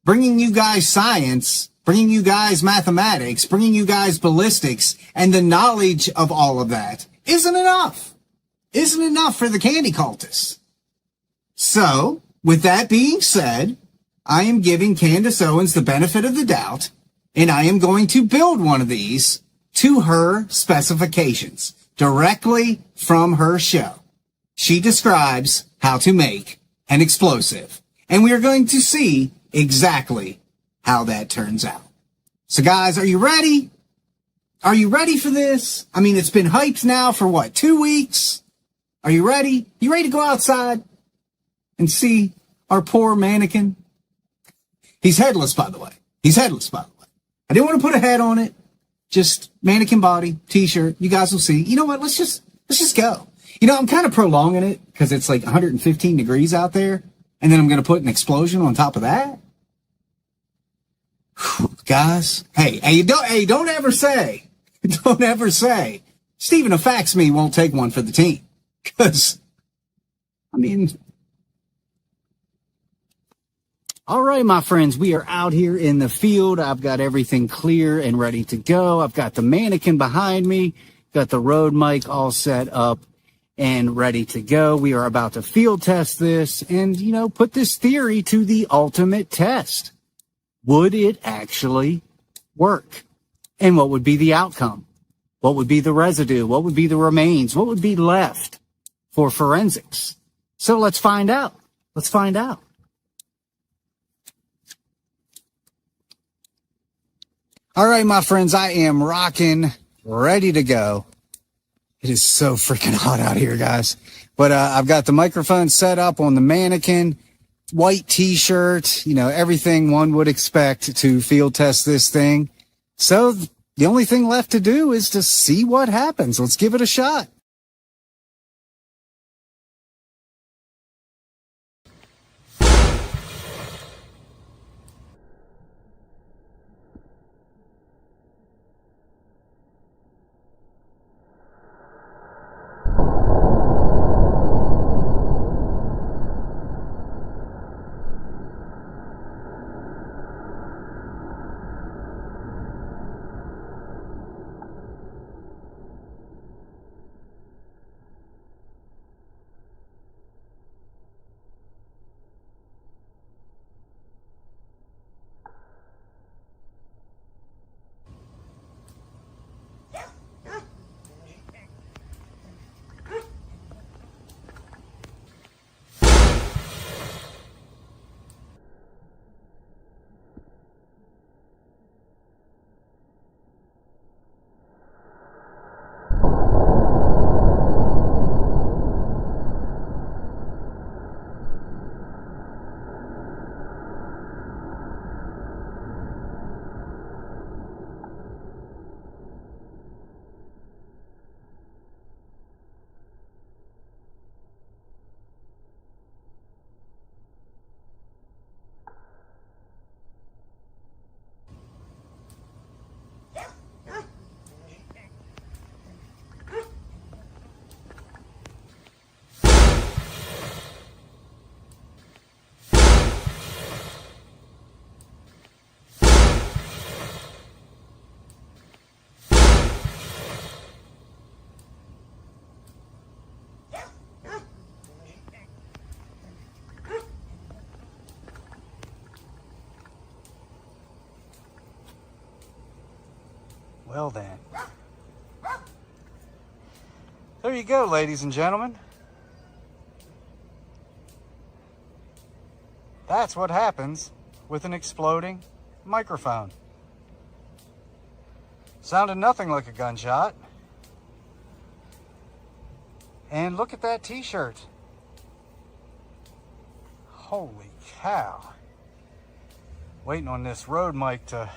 bringing you guys science, bringing you guys mathematics, bringing you guys ballistics, and the knowledge of all of that isn't enough. Isn't enough for the candy cultists. So, with that being said, I am giving Candace Owens the benefit of the doubt, and I am going to build one of these to her specifications directly from her show. She describes how to make an explosive, and we are going to see exactly how that turns out. So guys, are you ready? Are you ready for this? I mean, it's been hyped now for what, 2 weeks? Are you ready? You ready to go outside and see our poor mannequin? He's headless, by the way. He's headless, by the way. I didn't want to put a head on it. Just mannequin body, t-shirt. You guys will see. You know what? Let's just go. You know, I'm kind of prolonging it because it's like 115 degrees out there. And then I'm going to put an explosion on top of that. Whew, guys, hey, don't ever say, Stephen of Fax Me won't take one for the team. Because, I mean, all right, my friends, we are out here in the field. I've got everything clear and ready to go. I've got the mannequin behind me, got the Rode mic all set up and ready to go. We are about to field test this and, you know, put this theory to the ultimate test. Would it actually work? And what would be the outcome? What would be the residue? What would be the remains? What would be left for forensics? So let's find out. Let's find out. All right, my friends, I am rocking, ready to go. It is so freaking hot out here, guys. But I've got the microphone set up on the mannequin, white t-shirt, you know, everything one would expect to field test this thing. So the only thing left to do is to see what happens. Let's give it a shot. Well then, there you go, ladies and gentlemen. That's what happens with an exploding microphone. Sounded nothing like a gunshot. And look at that t-shirt. Holy cow. Waiting on this Rode mic to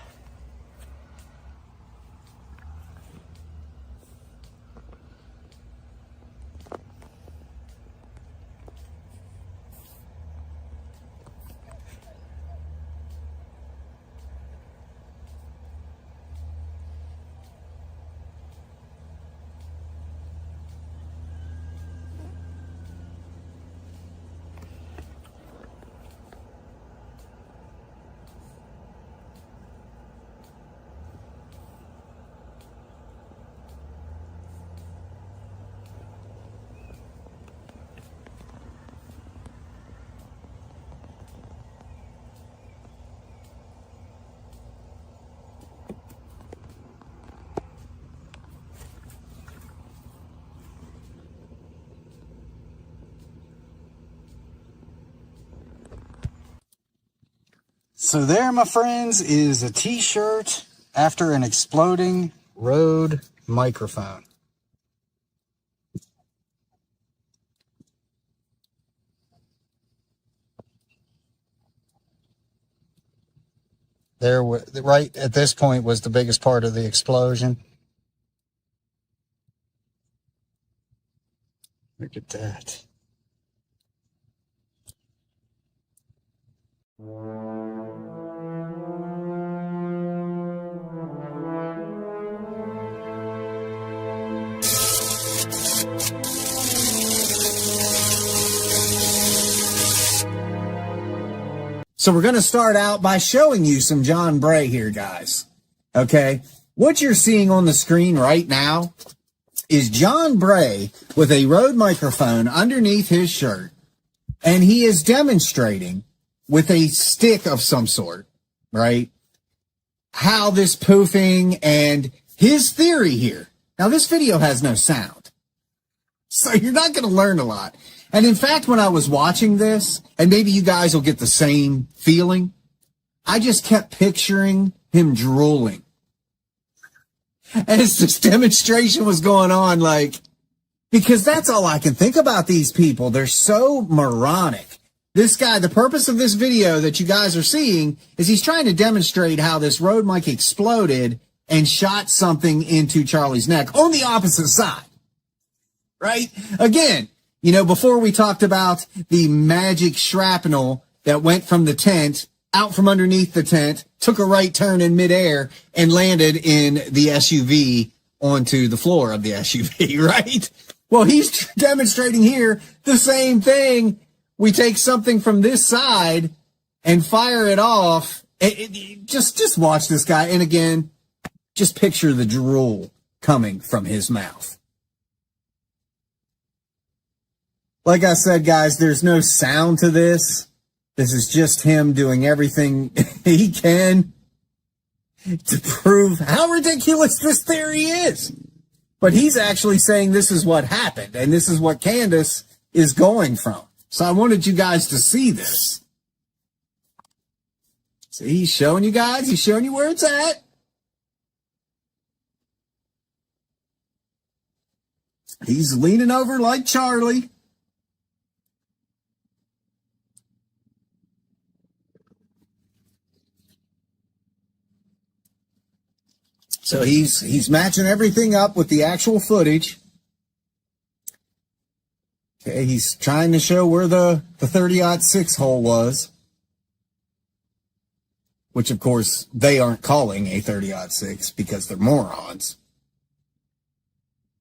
So there, my friends, is a t-shirt after an exploding Rode microphone. There, right at this point, was the biggest part of the explosion. Look at that. So we're going to start out by showing you some John Bray here, guys. Okay? What you're seeing on the screen right now is John Bray with a Rode microphone underneath his shirt, and he is demonstrating with a stick of some sort, right, how this poofing and his theory here. Now, this video has no sound, so you're not going to learn a lot. And in fact, when I was watching this, and maybe you guys will get the same feeling, I just kept picturing him drooling. As this demonstration was going on, like, because that's all I can think about these people. They're so moronic. This guy, the purpose of this video that you guys are seeing is he's trying to demonstrate how this Rode mic exploded and shot something into Charlie's neck on the opposite side. Right? Again, you know, before we talked about the magic shrapnel that went from the tent, out from underneath the tent, took a right turn in midair, and landed in the SUV onto the floor of the SUV, right? Well, he's demonstrating here the same thing. We take something from this side and fire it off. Just watch this guy. And again, just picture the drool coming from his mouth. Like I said, guys, there's no sound to this. This is just him doing everything he can to prove how ridiculous this theory is. But he's actually saying this is what happened, and this is what Candace is going from. So I wanted you guys to see this. See, he's showing you guys. He's showing you where it's at. He's leaning over like Charlie. So he's matching everything up with the actual footage. Okay, he's trying to show where the 30-06 hole was, which of course they aren't calling a 30-06 because they're morons.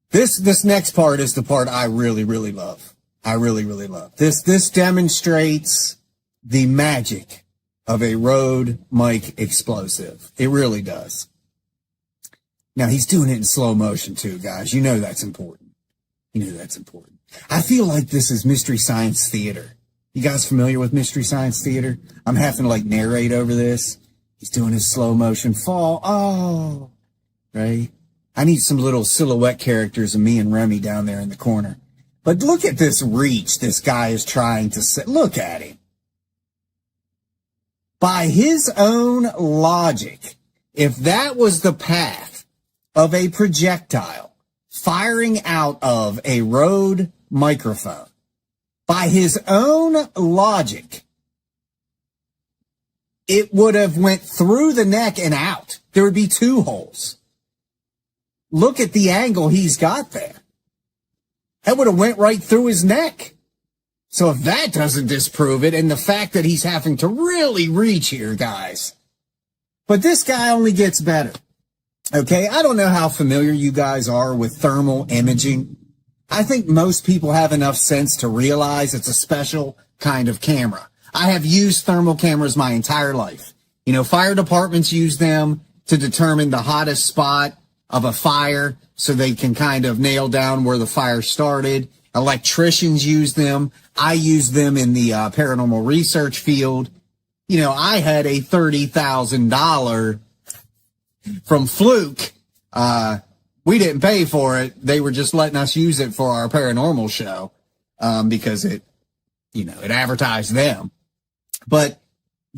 This next part is the part I really, really love. I really, really love. This demonstrates the magic of a Rode mic explosive. It really does. Now, he's doing it in slow motion, too, guys. You know that's important. You know that's important. I feel like this is Mystery Science Theater. You guys familiar with Mystery Science Theater? I'm having to, like, narrate over this. He's doing his slow motion fall. Oh, right? I need some little silhouette characters of me and Remy down there in the corner. But look at this reach this guy is trying to set. Look at him. By his own logic, if that was the path of a projectile firing out of a Rode microphone, by his own logic, it would have went through the neck and out. There would be two holes. Look at the angle he's got there. That would have went right through his neck. So if that doesn't disprove it, and the fact that he's having to really reach here, guys. But this guy only gets better. Okay, I don't know how familiar you guys are with thermal imaging. I think most people have enough sense to realize it's a special kind of camera. I have used thermal cameras my entire life. You know, fire departments use them to determine the hottest spot of a fire so they can kind of nail down where the fire started. Electricians use them. I use them in the paranormal research field. You know, I had a $30,000 from Fluke. We didn't pay for it. They were just letting us use it for our paranormal show because it advertised them. But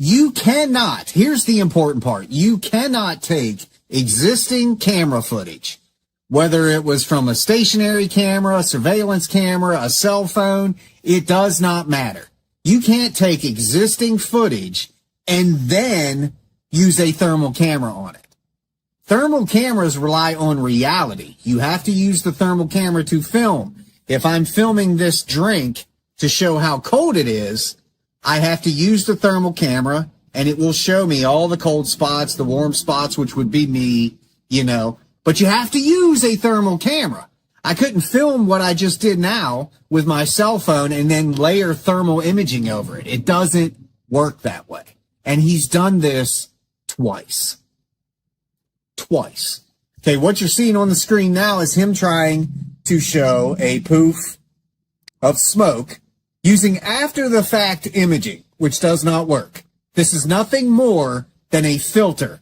You cannot, here's the important part, you cannot take existing camera footage, whether it was from a stationary camera, a surveillance camera, a cell phone, it does not matter. You can't take existing footage and then use a thermal camera on it. Thermal cameras rely on reality. You have to use the thermal camera to film. If I'm filming this drink to show how cold it is, I have to use the thermal camera, and it will show me all the cold spots, the warm spots, which would be me, you know. But you have to use a thermal camera. I couldn't film what I just did now with my cell phone and then layer thermal imaging over it. It doesn't work that way. And he's done this twice. Twice. Okay, what you're seeing on the screen now is him trying to show a poof of smoke using after-the-fact imaging, which does not work. This is nothing more than a filter.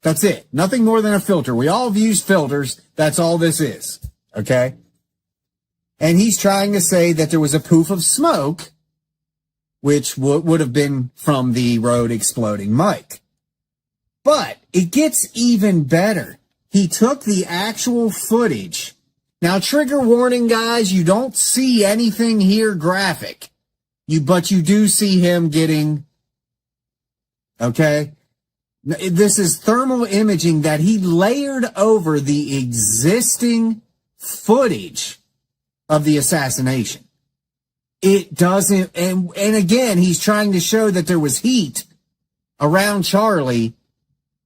That's it. Nothing more than a filter. We all have used filters. That's all this is. Okay? And he's trying to say that there was a poof of smoke, which would have been from the Rode exploding mic. But it gets even better. He took the actual footage. Now, trigger warning, guys, you don't see anything here graphic. But you do see him getting, okay? This is thermal imaging that he layered over the existing footage of the assassination. It doesn't, and again, he's trying to show that there was heat around Charlie,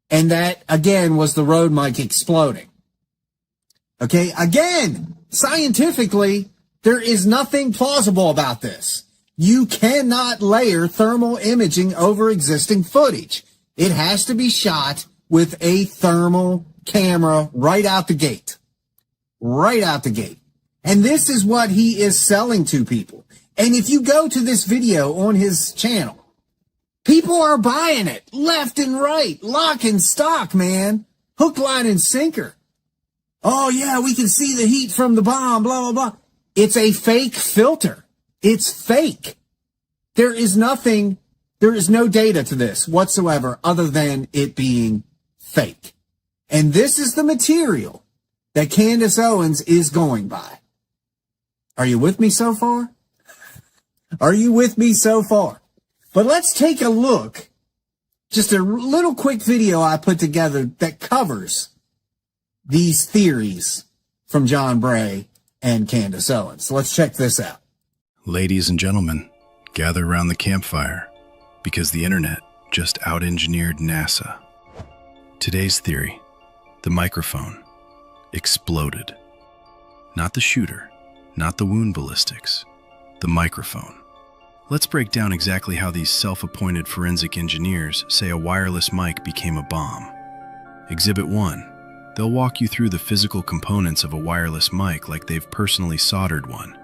and that, again, was the Rode mic exploding. Okay, again, scientifically, there is nothing plausible about this. You cannot layer thermal imaging over existing footage. It has to be shot with a thermal camera right out the gate. Right out the gate. And this is what he is selling to people. And if you go to this video on his channel, people are buying it left and right, lock and stock, man. Hook, line, and sinker. Oh, yeah, we can see the heat from the bomb, blah, blah, blah. It's a fake filter. It's fake. There is no data to this whatsoever other than it being fake. And this is the material that Candace Owens is going by. Are you with me so far? Are you with me so far? But let's take a look. Just a little quick video I put together that covers these theories from John Bray and Candace Owens. So let's check this out. Ladies and gentlemen, gather around the campfire because the internet just out-engineered NASA. Today's theory, the microphone, exploded. Not the shooter, not the wound ballistics, the microphone. Let's break down exactly how these self-appointed forensic engineers say a wireless mic became a bomb. Exhibit 1. They'll walk you through the physical components of a wireless mic like they've personally soldered one.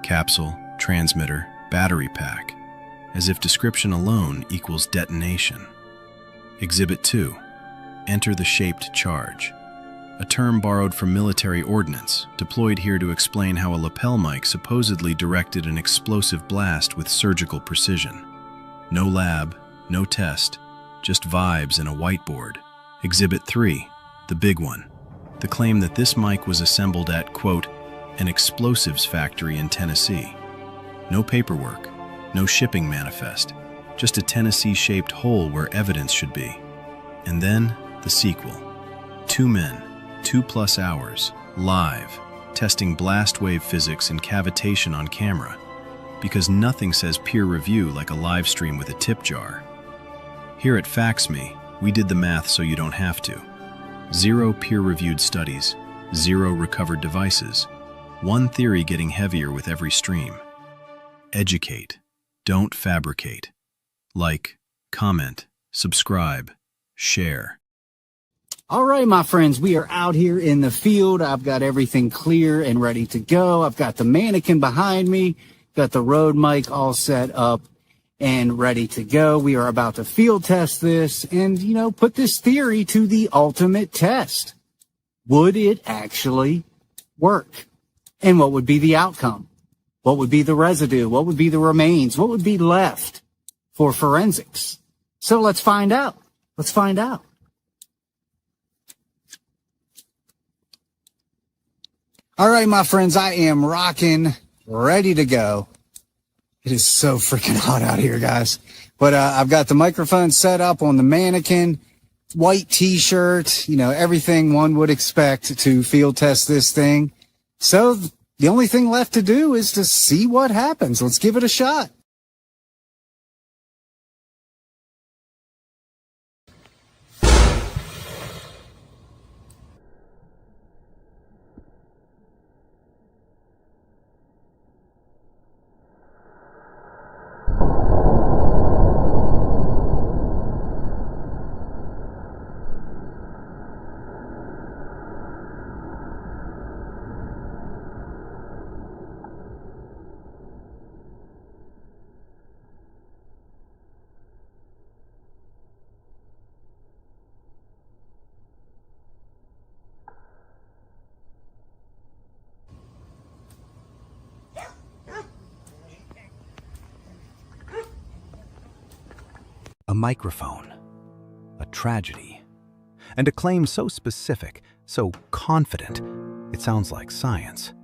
Capsule, transmitter, battery pack, as if description alone equals detonation. Exhibit 2. Enter the shaped charge, a term borrowed from military ordnance, deployed here to explain how a lapel mic supposedly directed an explosive blast with surgical precision. No lab, no test, just vibes and a whiteboard. Exhibit 3, the big one, the claim that this mic was assembled at, quote, an explosives factory in Tennessee. No paperwork, no shipping manifest, just a Tennessee-shaped hole where evidence should be. And then, the sequel. 2 men, 2+ hours, live, testing blast wave physics and cavitation on camera, because nothing says peer review like a live stream with a tip jar. Here at FaxMe, we did the math so you don't have to. 0 peer-reviewed studies, 0 recovered devices, one theory getting heavier with every stream. Educate, don't fabricate. Like, comment, subscribe, share. All right, my friends, we are out here in the field. I've got everything clear and ready to go. I've got the mannequin behind me, got the Rode mic all set up and ready to go. We are about to field test this and, put this theory to the ultimate test. Would it actually work? And what would be the outcome? What would be the residue? What would be the remains? What would be left for forensics. So let's find out. Let's find out. All right, my friends, I am rocking, ready to go. It is so freaking hot out here, guys. But I've got the microphone set up on the mannequin, white t-shirt, everything one would expect to field test this thing. So the only thing left to do is to see what happens. Let's give it a shot. A microphone, a tragedy, and a claim so specific, so confident, it sounds like science.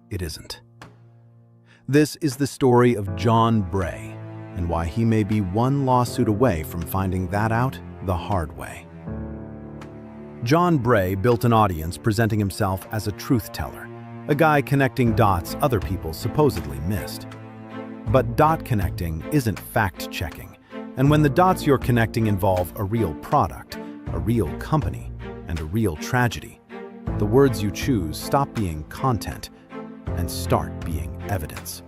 It isn't. This is the story of John Bray, and why he may be one lawsuit away from finding that out the hard way. John Bray built an audience presenting himself as a truth teller, a guy connecting dots other people supposedly missed. But dot connecting isn't fact-checking. And when the dots you're connecting involve a real product, a real company, and a real tragedy, the words you choose stop being content and start being evidence.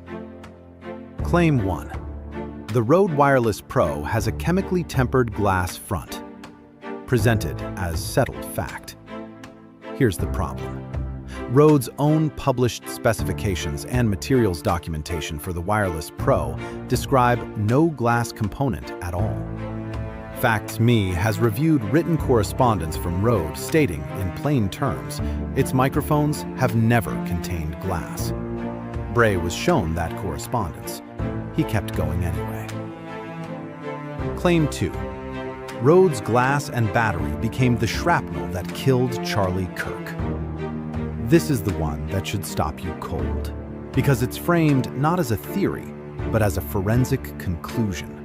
Claim 1. The Rode Wireless Pro has a chemically tempered glass front, presented as settled fact. Here's the problem. Rode's own published specifications and materials documentation for the Wireless Pro describe no glass component at all. FactsMe has reviewed written correspondence from Rode stating, in plain terms, its microphones have never contained glass. Bray was shown that correspondence. He kept going anyway. Claim 2. Rode's glass and battery became the shrapnel that killed Charlie Kirk. This is the one that should stop you cold, because it's framed not as a theory, but as a forensic conclusion.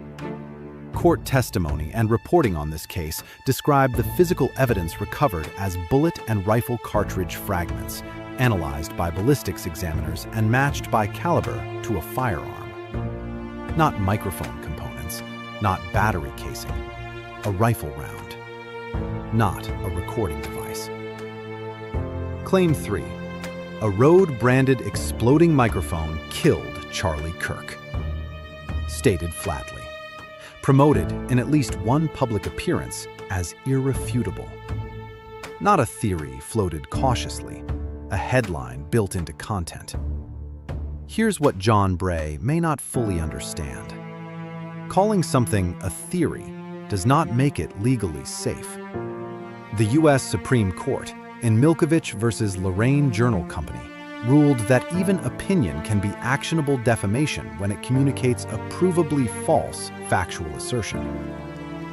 Court testimony and reporting on this case describe the physical evidence recovered as bullet and rifle cartridge fragments, analyzed by ballistics examiners and matched by caliber to a firearm. Not microphone components, not battery casing, a rifle round, not a recording device. Claim 3. A Rode-branded exploding microphone killed Charlie Kirk. Stated flatly. Promoted in at least one public appearance as irrefutable. Not a theory floated cautiously, a headline built into content. Here's what John Bray may not fully understand. Calling something a theory does not make it legally safe. The U.S. Supreme Court, in Milkovich versus Lorraine Journal Company, ruled that even opinion can be actionable defamation when it communicates a provably false factual assertion.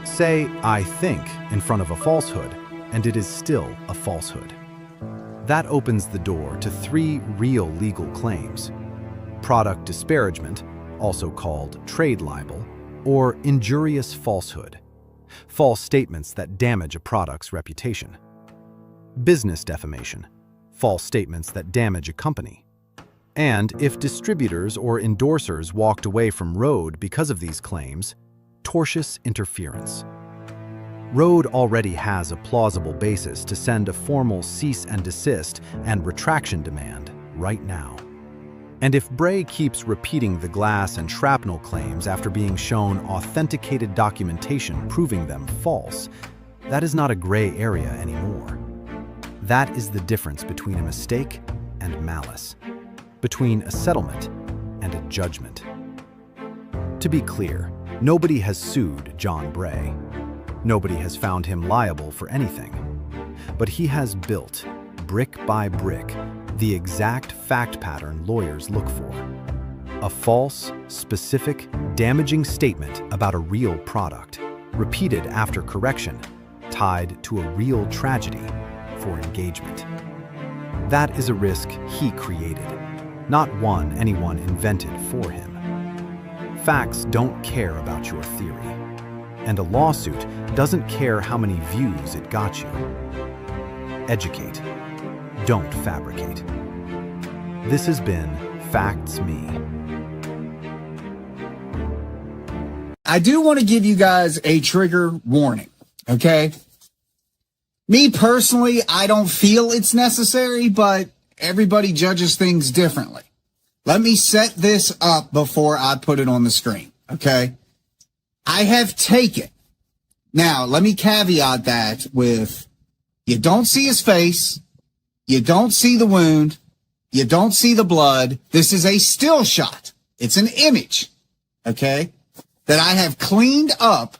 Say, "I think," in front of a falsehood, and it is still a falsehood. That opens the door to 3 real legal claims: product disparagement, also called trade libel, or injurious falsehood, false statements that damage a product's reputation; business defamation, false statements that damage a company; and if distributors or endorsers walked away from Rode because of these claims, tortious interference. Rode already has a plausible basis to send a formal cease and desist and retraction demand right now. And if Bray keeps repeating the glass and shrapnel claims after being shown authenticated documentation proving them false, that is not a gray area anymore. That is the difference between a mistake and malice, between a settlement and a judgment. To be clear, nobody has sued John Bray. Nobody has found him liable for anything. But he has built, brick by brick, the exact fact pattern lawyers look for. A false, specific, damaging statement about a real product, repeated after correction, tied to a real tragedy for engagement. That is a risk he created, not one anyone invented for him. Facts don't care about your theory, and a lawsuit doesn't care how many views it got you. Educate. Don't fabricate. This has been Facts Me. I do want to give you guys a trigger warning, okay? Me personally, I don't feel it's necessary, but everybody judges things differently. Let me set this up before I put it on the screen, okay? I have taken. Now, let me caveat that with, you don't see his face, you don't see the wound, you don't see the blood. This is a still shot. It's an image, okay, that I have cleaned up.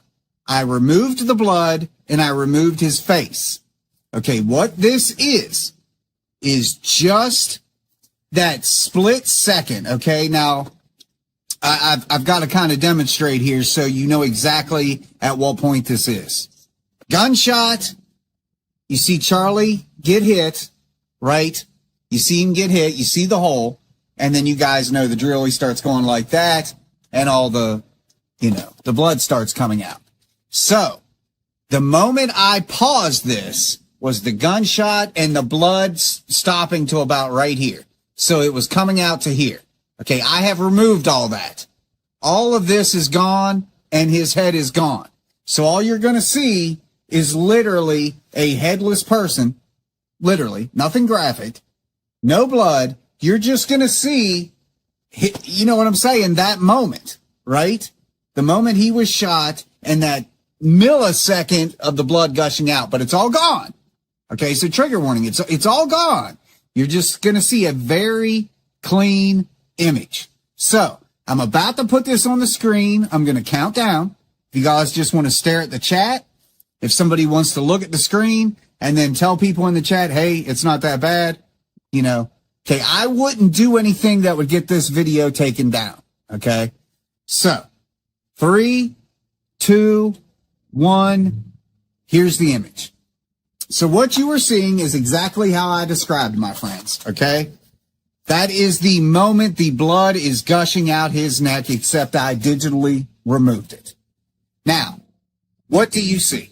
I removed the blood and I removed his face. Okay, what this is just that split second, okay? Now, I've got to kind of demonstrate here so you know exactly at what point this is. Gunshot, you see Charlie get hit, right? You see him get hit, you see the hole, and then you guys know the drill. He starts going like that, and all the, the blood starts coming out. So, the moment I paused this was the gunshot and the blood stopping to about right here. So it was coming out to here. Okay, I have removed all that. All of this is gone, and his head is gone. So all you're going to see is literally a headless person, literally, nothing graphic, no blood. You're just going to see, you know what I'm saying, that moment, right? The moment he was shot and that millisecond of the blood gushing out, but it's all gone. Okay, so trigger warning, it's all gone. You're just going to see a very clean image. So, I'm about to put this on the screen. I'm going to count down. If you guys just want to stare at the chat, if somebody wants to look at the screen and then tell people in the chat, hey, it's not that bad, Okay, I wouldn't do anything that would get this video taken down. Okay, so 3, 2, 1, here's the image. So what you are seeing is exactly how I described, my friends, okay? That is the moment the blood is gushing out his neck, except I digitally removed it. Now, what do you see?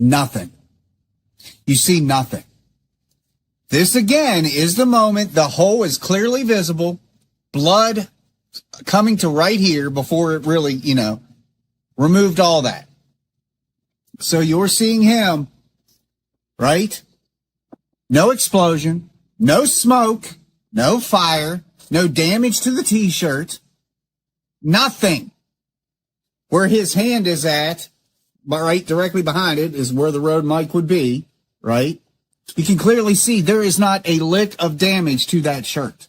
Nothing. You see nothing. This again is the moment the hole is clearly visible, blood coming to right here before it really, removed all that. So you're seeing him, right? No explosion, no smoke, no fire, no damage to the t-shirt, nothing. Where his hand is at, right directly behind it is where the road mic would be, right? You can clearly see there is not a lick of damage to that shirt.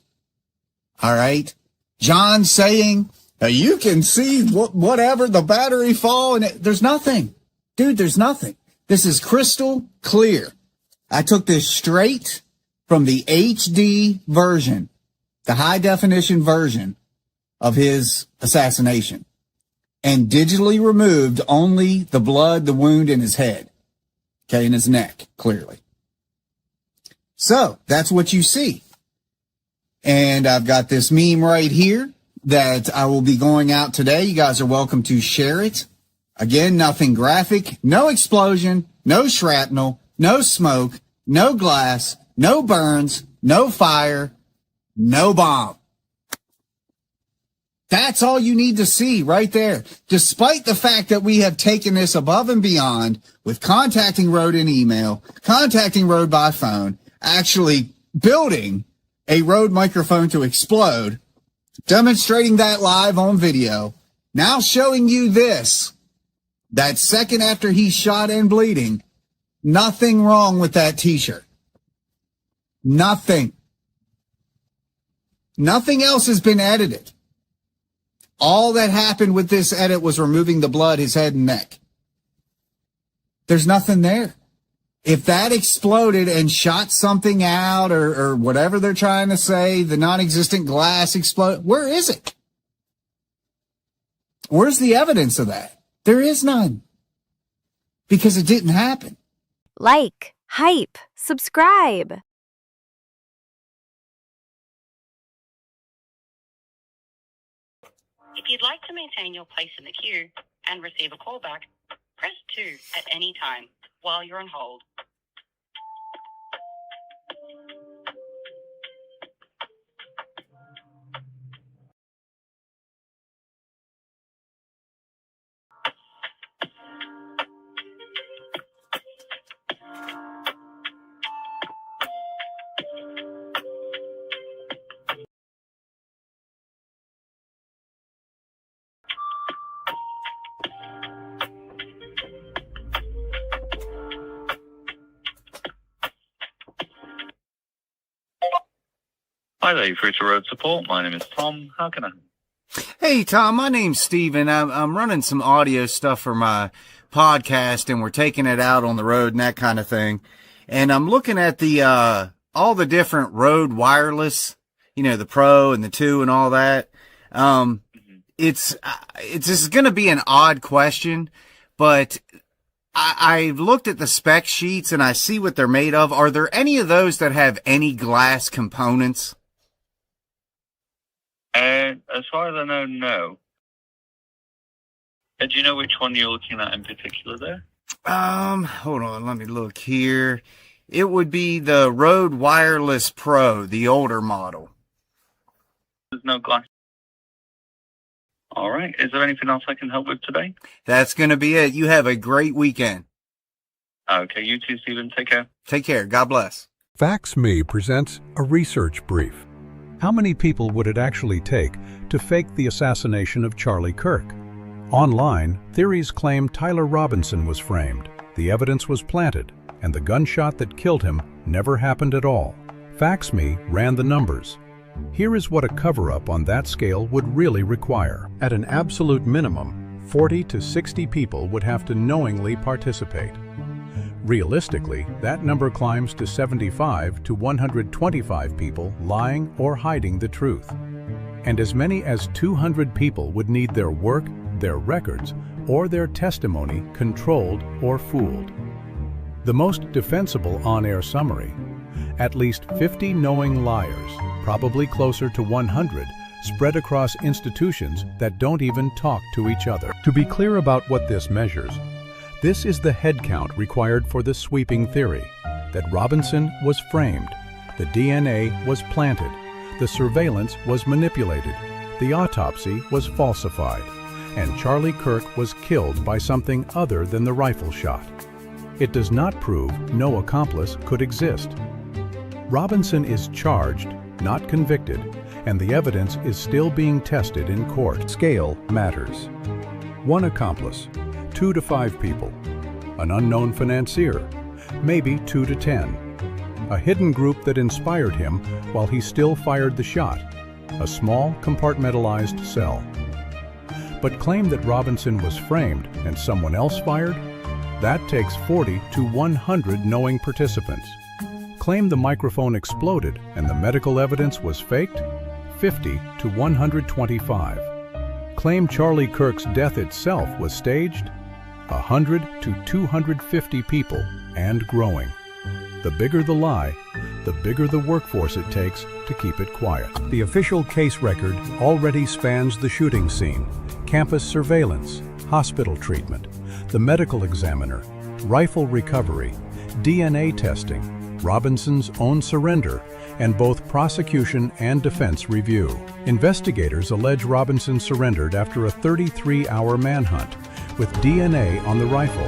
All right. John saying, you can see whatever, the battery fall, and there's nothing. Dude, there's nothing. This is crystal clear. I took this straight from the HD version, the high definition version of his assassination, and digitally removed only the blood, the wound in his head, okay, in his neck, clearly. So that's what you see. And I've got this meme right here that I will be going out today. You guys are welcome to share it. Again, nothing graphic, no explosion, no shrapnel, no smoke, no glass, no burns, no fire, no bomb. That's all you need to see right there. Despite the fact that we have taken this above and beyond with contacting Road in email, contacting Road by phone, actually building a Rode microphone to explode, demonstrating that live on video, now showing you this, that second after he's shot and bleeding, nothing wrong with that t-shirt. Nothing. Nothing else has been edited. All that happened with this edit was removing the blood, his head and neck. There's nothing there. If that exploded and shot something out or whatever they're trying to say, the non-existent glass explode, where is it? Where's the evidence of that? There is none. Because it didn't happen. Like, hype, subscribe. If you'd like to maintain your place in the queue and receive a callback, press 2 at any time while you're on hold. Hi there, you're free to Road Support. My name is Tom. How can I help? Hey, Tom, my name's Steven. I'm running some audio stuff for my podcast, and we're taking it out on the road and that kind of thing. And I'm looking at the all the different Rode wireless, the Pro and the 2 and all that. It's just going to be an odd question, but I've looked at the spec sheets and I see what they're made of. Are there any of those that have any glass components? As far as I know, no. Do you know which one you're looking at in particular there? Hold on, let me look here. It would be the Rode Wireless Pro, the older model. There's no glass. All right. Is there anything else I can help with today? That's going to be it. You have a great weekend. Okay, you too, Stephen. Take care. Take care. God bless. Facts Me presents a research brief. How many people would it actually take to fake the assassination of Charlie Kirk? Online, theories claim Tyler Robinson was framed, the evidence was planted, and the gunshot that killed him never happened at all. Facts Me ran the numbers. Here is what a cover-up on that scale would really require. At an absolute minimum, 40 to 60 people would have to knowingly participate. Realistically, that number climbs to 75 to 125 people lying or hiding the truth. And as many as 200 people would need their work, their records, or their testimony controlled or fooled. The most defensible on-air summary: at least 50 knowing liars, probably closer to 100, spread across institutions that don't even talk to each other. To be clear about what this measures, this is the head count required for the sweeping theory that Robinson was framed, the DNA was planted, the surveillance was manipulated, the autopsy was falsified, and Charlie Kirk was killed by something other than the rifle shot. It does not prove no accomplice could exist. Robinson is charged, not convicted, and the evidence is still being tested in court. Scale matters. One accomplice, 2 to 5 people. An unknown financier, maybe 2 to 10. A hidden group that inspired him while he still fired the shot. A small, compartmentalized cell. But claim that Robinson was framed and someone else fired? That takes 40 to 100 knowing participants. Claim the microphone exploded and the medical evidence was faked? 50 to 125. Claim Charlie Kirk's death itself was staged? 100 to 250 people, and growing. The bigger the lie, the bigger the workforce it takes to keep it quiet. The official case record already spans the shooting scene, campus surveillance, hospital treatment, the medical examiner, rifle recovery, DNA testing, Robinson's own surrender, and both prosecution and defense review. Investigators allege Robinson surrendered after a 33-hour manhunt, with DNA on the rifle,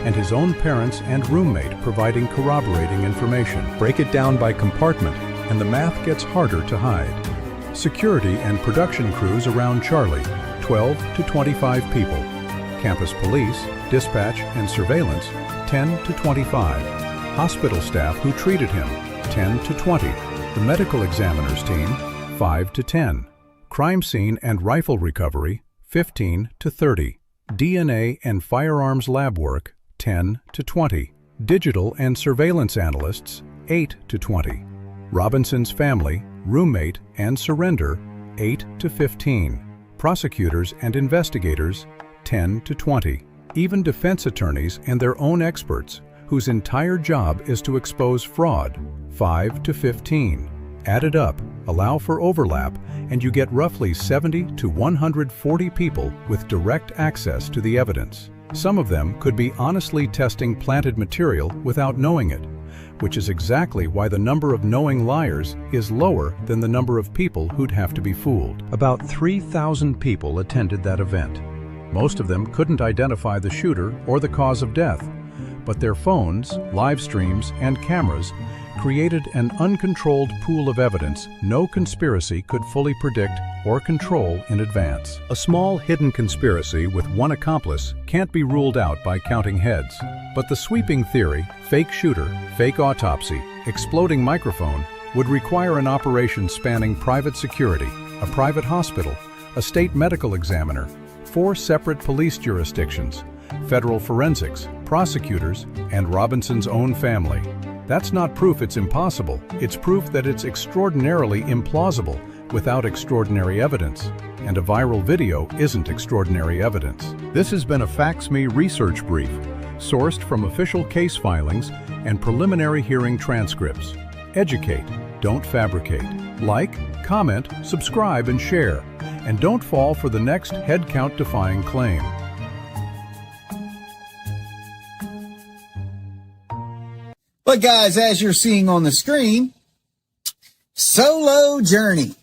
and his own parents and roommate providing corroborating information. Break it down by compartment, and the math gets harder to hide. Security and production crews around Charlie, 12 to 25 people. Campus police, dispatch, and surveillance, 10 to 25. Hospital staff who treated him, 10 to 20. The medical examiner's team, 5 to 10. Crime scene and rifle recovery, 15 to 30. DNA and firearms lab work, 10 to 20. Digital and surveillance analysts, 8 to 20. Robinson's family, roommate, and surrender, 8 to 15. Prosecutors and investigators, 10 to 20. Even defense attorneys and their own experts, whose entire job is to expose fraud, 5 to 15. Added up, allow for overlap, and you get roughly 70 to 140 people with direct access to the evidence. Some of them could be honestly testing planted material without knowing it, which is exactly why the number of knowing liars is lower than the number of people who'd have to be fooled. About 3,000 people attended that event. Most of them couldn't identify the shooter or the cause of death, but their phones, live streams, and cameras created an uncontrolled pool of evidence no conspiracy could fully predict or control in advance. A small hidden conspiracy with one accomplice can't be ruled out by counting heads. But the sweeping theory, fake shooter, fake autopsy, exploding microphone, would require an operation spanning private security, a private hospital, a state medical examiner, 4 separate police jurisdictions, federal forensics, prosecutors, and Robinson's own family. That's not proof it's impossible. It's proof that it's extraordinarily implausible without extraordinary evidence. And a viral video isn't extraordinary evidence. This has been a FactsMe research brief, sourced from official case filings and preliminary hearing transcripts. Educate, don't fabricate. Like, comment, subscribe, and share. And don't fall for the next head count defying claim. But guys, as you're seeing on the screen, Solo Journey.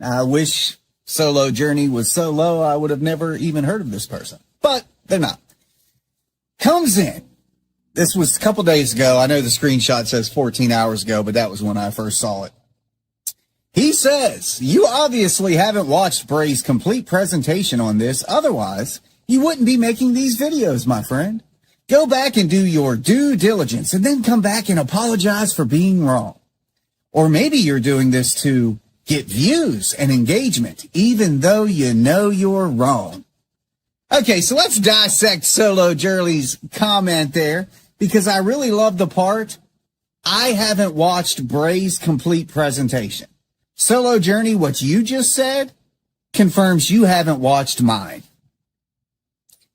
I wish Solo Journey was so low I would have never even heard of this person. But they're not. Comes in. This was a couple days ago. I know the screenshot says 14 hours ago, but that was when I first saw it. He says, you obviously haven't watched Bray's complete presentation on this. Otherwise, you wouldn't be making these videos, my friend. Go back and do your due diligence and then come back and apologize for being wrong. Or maybe you're doing this to get views and engagement, even though you know you're wrong. Okay, so let's dissect Solo Journey's comment there, because I really love the part, I haven't watched Bray's complete presentation. Solo Journey, what you just said confirms you haven't watched mine.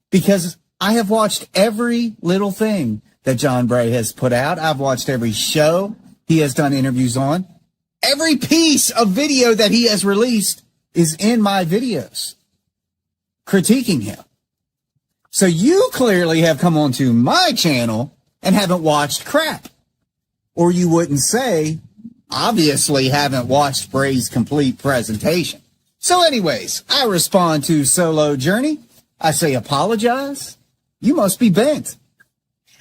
Because I have watched every little thing that John Bray has put out. I've watched every show he has done interviews on. Every piece of video that he has released is in my videos critiquing him. So you clearly have come onto my channel and haven't watched crap. Or you wouldn't say, obviously haven't watched Bray's complete presentation. So anyways, I respond to Solo Journey. I say apologize. You must be bent.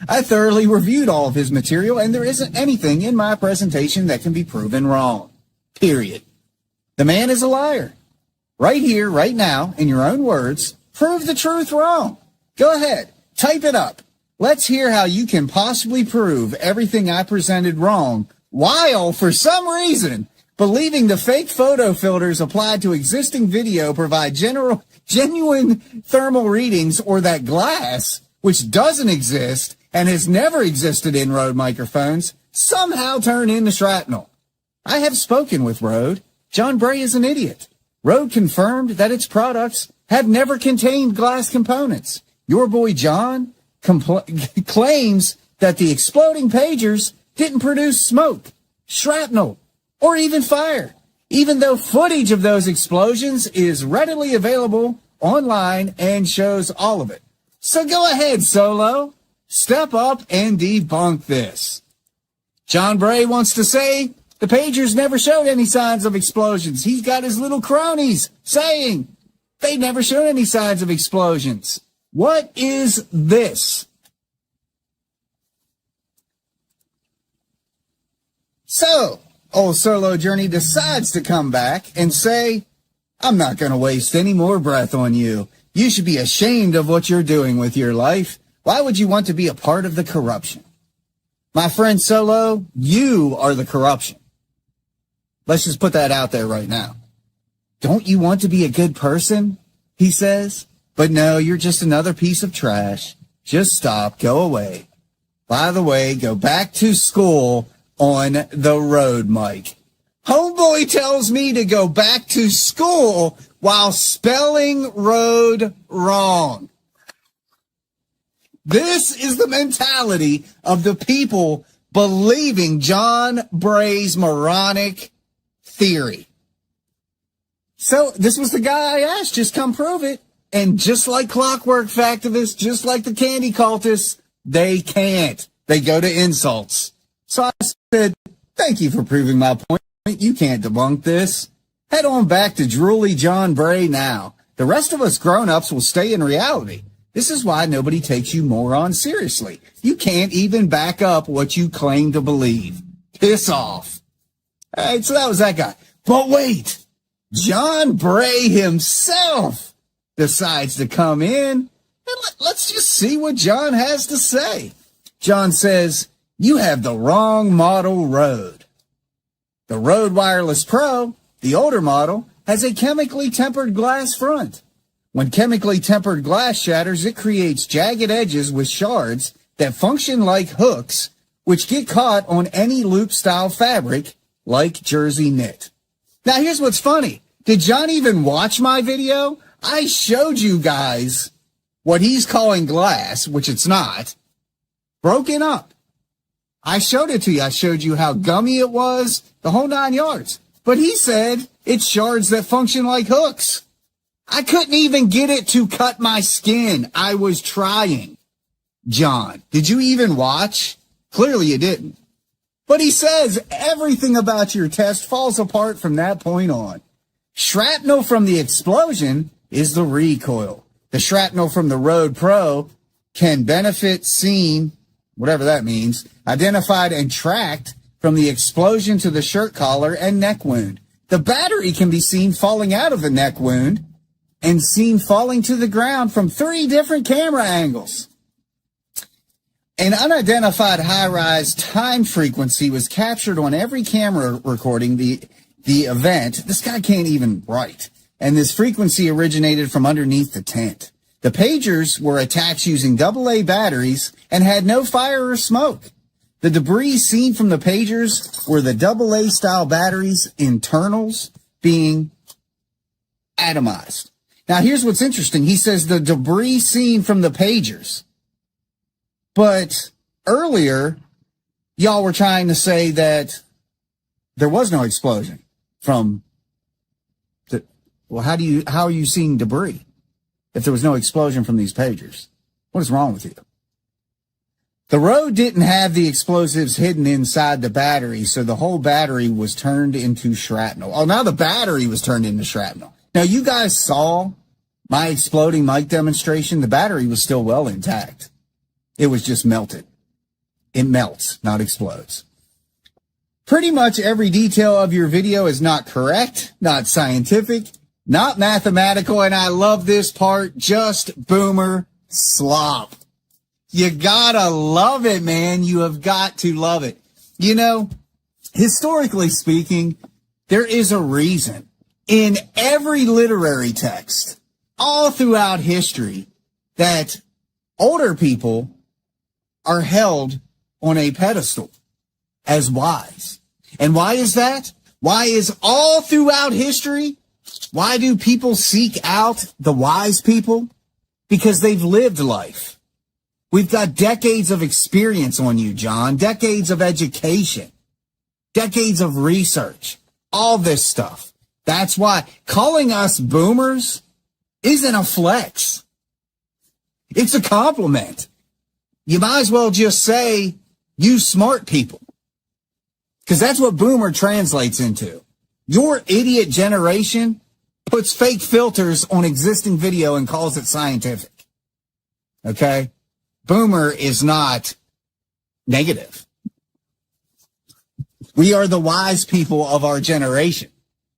I thoroughly reviewed all of his material, and there isn't anything in my presentation that can be proven wrong. Period. The man is a liar. Right here, right now, in your own words, prove the truth wrong. Go ahead, type it up. Let's hear how you can possibly prove everything I presented wrong, while, for some reason, believing the fake photo filters applied to existing video provide genuine thermal readings, or that glass, which doesn't exist and has never existed in Rode microphones, somehow turn into shrapnel. I have spoken with Rode. John Bray is an idiot. Rode confirmed that its products have never contained glass components. Your boy John claims that the exploding pagers didn't produce smoke, shrapnel, or even fire, even though footage of those explosions is readily available online and shows all of it. So go ahead, Solo. Step up and debunk this. John Bray wants to say the pagers never showed any signs of explosions. He's got his little cronies saying they never showed any signs of explosions. What is this? So, old Solo Journey decides to come back and say, I'm not going to waste any more breath on you. You should be ashamed of what you're doing with your life. Why would you want to be a part of the corruption? My friend Solo, you are the corruption. Let's just put that out there right now. Don't you want to be a good person? He says. But no, you're just another piece of trash. Just stop. Go away. By the way, go back to school on the road, Mike. Homeboy tells me to go back to school while spelling road wrong. This is the mentality of the people believing John Bray's moronic theory. So this was the guy I asked, just come prove it. And just like clockwork factivists, just like the candy cultists, they can't. They go to insults. So I said, thank you for proving my point. You can't debunk this. Head on back to drooly John Bray now. The rest of us grown-ups will stay in reality. This is why nobody takes you morons seriously. You can't even back up what you claim to believe. Piss off. All right, so that was that guy. But wait, John Bray himself decides to come in, and let's just see what John has to say. John says, you have the wrong model Rode. The Rode Wireless Pro, the older model, has a chemically tempered glass front. When chemically tempered glass shatters, it creates jagged edges with shards that function like hooks, which get caught on any loop-style fabric like jersey knit. Now, here's what's funny. Did John even watch my video? I showed you guys what he's calling glass, which it's not, broken up. I showed it to you. I showed you how gummy it was, the whole 9 yards. But he said it's shards that function like hooks. I couldn't even get it to cut my skin. I was trying. John, did you even watch? Clearly you didn't. But he says everything about your test falls apart from that point on. Shrapnel from the explosion is the recoil. The shrapnel from the Rode Pro can benefit seen, whatever that means, identified and tracked from the explosion to the shirt collar and neck wound. The battery can be seen falling out of the neck wound and seen falling to the ground from 3 different camera angles. An unidentified high-rise time frequency was captured on every camera recording the event. This guy can't even write. And this frequency originated from underneath the tent. The pagers were attached using AA batteries and had no fire or smoke. The debris seen from the pagers were the AA style batteries' internals being atomized. Now, here's what's interesting. He says the debris seen from the pagers. But earlier, y'all were trying to say that there was no explosion from the, well, how are you seeing debris if there was no explosion from these pagers? What is wrong with you? The Rode didn't have the explosives hidden inside the battery, so the whole battery was turned into shrapnel. Oh, now the battery was turned into shrapnel. Now, you guys saw my exploding mic demonstration. The battery was still well intact. It was just melted. It melts, not explodes. Pretty much every detail of your video is not correct, not scientific, not mathematical, and I love this part, just boomer slop. You gotta love it, man. You have got to love it. You know, historically speaking, there is a reason in every literary text, all throughout history, that older people are held on a pedestal as wise. And why is that? Why is all throughout history, why do people seek out the wise people? Because they've lived life. We've got decades of experience on you, John, decades of education, decades of research, all this stuff. That's why calling us boomers isn't a flex. It's a compliment. You might as well just say, you smart people. Because that's what boomer translates into. Your idiot generation puts fake filters on existing video and calls it scientific. Okay? Boomer is not negative. We are the wise people of our generation.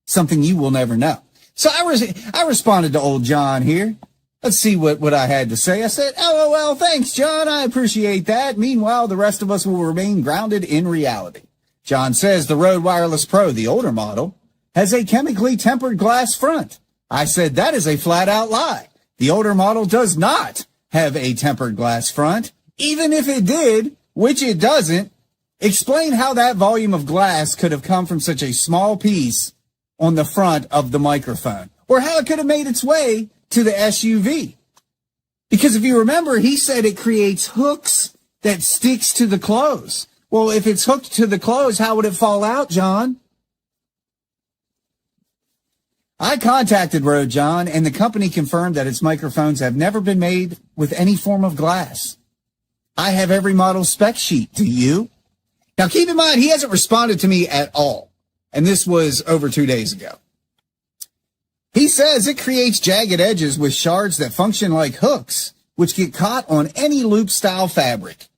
Something you will never know. So I responded to old John here. Let's see what I had to say. I said, LOL, thanks, John. I appreciate that. Meanwhile, the rest of us will remain grounded in reality. John says the Rode Wireless Pro, the older model, has a chemically tempered glass front. I said that is a flat out lie. The older model does not have a tempered glass front. Even if it did, which it doesn't, explain how that volume of glass could have come from such a small piece on the front of the microphone, or how it could have made its way to the SUV. Because if you remember, he said it creates hooks that sticks to the clothes. Well, if it's hooked to the clothes, how would it fall out, John? I contacted Rode John, and the company confirmed that its microphones have never been made with any form of glass. I have every model spec sheet. Do you? Now, keep in mind, he hasn't responded to me at all, and this was over 2 days ago. He says it creates jagged edges with shards that function like hooks, which get caught on any loop-style fabric,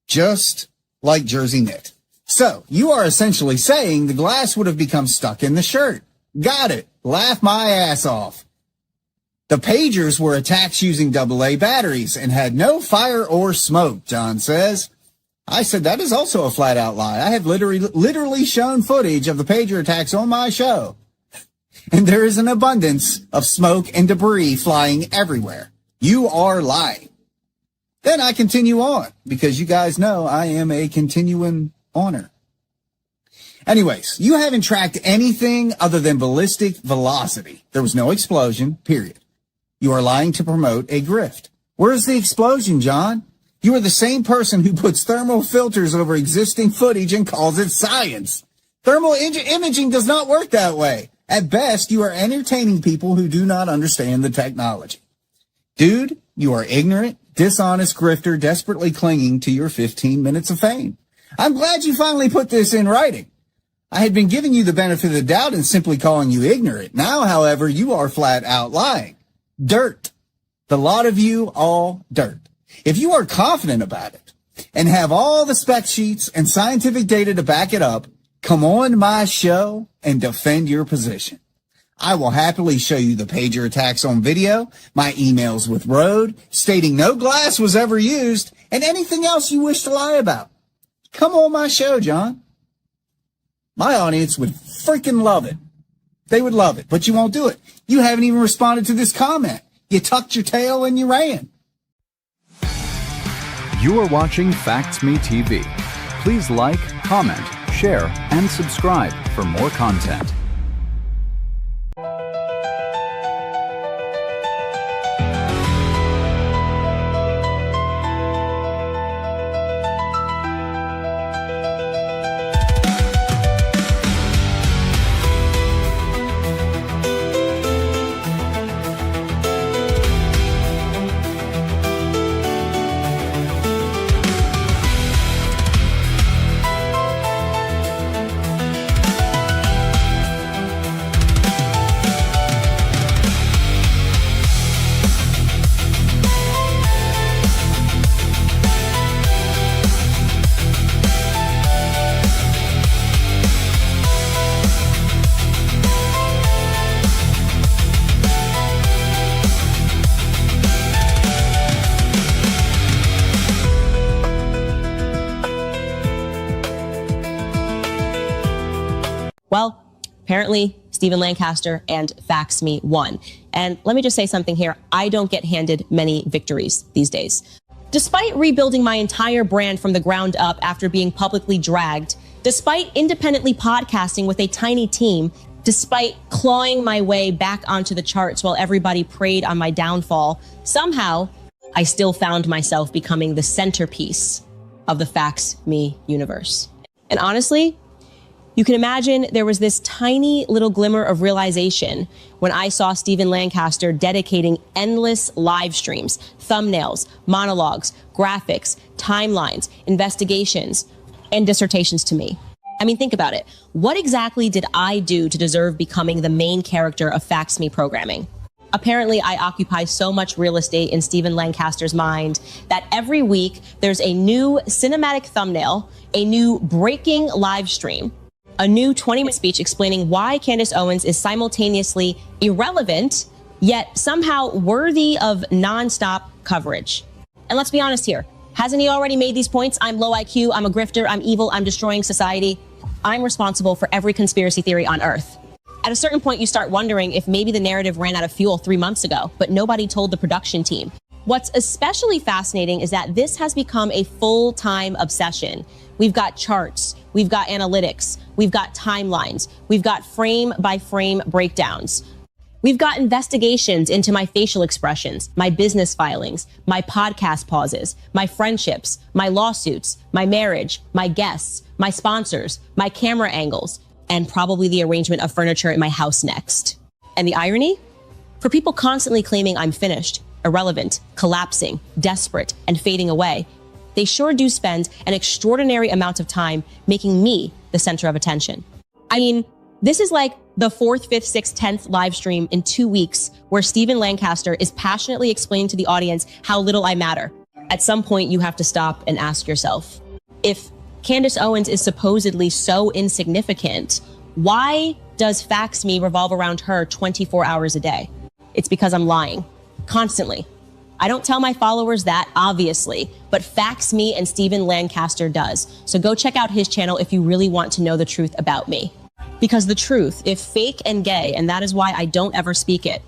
just like jersey knit. So, you are essentially saying the glass would have become stuck in the shirt. Got it. Laugh my ass off. The pagers were attacked using AA batteries and had no fire or smoke, John says. I said that is also a flat-out lie. I have literally shown footage of the pager attacks on my show. And there is an abundance of smoke and debris flying everywhere. You are lying. Then I continue on, because you guys know I am a continuing honor. Anyways, you haven't tracked anything other than ballistic velocity. There was no explosion, period. You are lying to promote a grift. Where's the explosion, John? You are the same person who puts thermal filters over existing footage and calls it science. Thermal imaging does not work that way. At best, you are entertaining people who do not understand the technology. Dude, you are ignorant, dishonest grifter desperately clinging to your 15 minutes of fame. I'm glad you finally put this in writing. I had been giving you the benefit of the doubt and simply calling you ignorant. Now, however, you are flat out lying. Dirt. The lot of you, all dirt. If you are confident about it and have all the spec sheets and scientific data to back it up, come on my show and defend your position. I will happily show you the pager attacks on video, my emails with Rode, stating no glass was ever used, and anything else you wish to lie about. Come on my show, John. My audience would freaking love it. They would love it, but you won't do it. You haven't even responded to this comment. You tucked your tail and you ran. You are watching Facts Me TV. Please like, comment, share, and subscribe for more content. Well, apparently Stephen Lancaster and Fax Me won. And let me just say something here. I don't get handed many victories these days. Despite rebuilding my entire brand from the ground up after being publicly dragged, despite independently podcasting with a tiny team, despite clawing my way back onto the charts while everybody preyed on my downfall, somehow I still found myself becoming the centerpiece of the Fax Me universe. And honestly, you can imagine there was this tiny little glimmer of realization when I saw Stephen Lancaster dedicating endless live streams, thumbnails, monologues, graphics, timelines, investigations, and dissertations to me. I mean, think about it. What exactly did I do to deserve becoming the main character of Fax Me programming? Apparently, I occupy so much real estate in Stephen Lancaster's mind that every week there's a new cinematic thumbnail, a new breaking live stream, a new 20-minute speech explaining why Candace Owens is simultaneously irrelevant, yet somehow worthy of nonstop coverage. And let's be honest here. Hasn't he already made these points? I'm low IQ, I'm a grifter, I'm evil, I'm destroying society. I'm responsible for every conspiracy theory on Earth. At a certain point, you start wondering if maybe the narrative ran out of fuel 3 months ago, but nobody told the production team. What's especially fascinating is that this has become a full-time obsession. We've got charts, we've got analytics, we've got timelines, we've got frame-by-frame breakdowns. We've got investigations into my facial expressions, my business filings, my podcast pauses, my friendships, my lawsuits, my marriage, my guests, my sponsors, my camera angles, and probably the arrangement of furniture in my house next. And the irony? For people constantly claiming I'm finished, irrelevant, collapsing, desperate, and fading away, they sure do spend an extraordinary amount of time making me the center of attention. I mean, this is like the 4th, 5th, 6th, 10th live stream in 2 weeks where Stephen Lancaster is passionately explaining to the audience how little I matter. At some point, you have to stop and ask yourself, if Candace Owens is supposedly so insignificant, why does Facts Me revolve around her 24 hours a day? It's because I'm lying. Constantly. I don't tell my followers that, obviously, but Facts Me and Stephen Lancaster does. So go check out his channel if you really want to know the truth about me. Because the truth, if fake and gay, and that is why I don't ever speak it,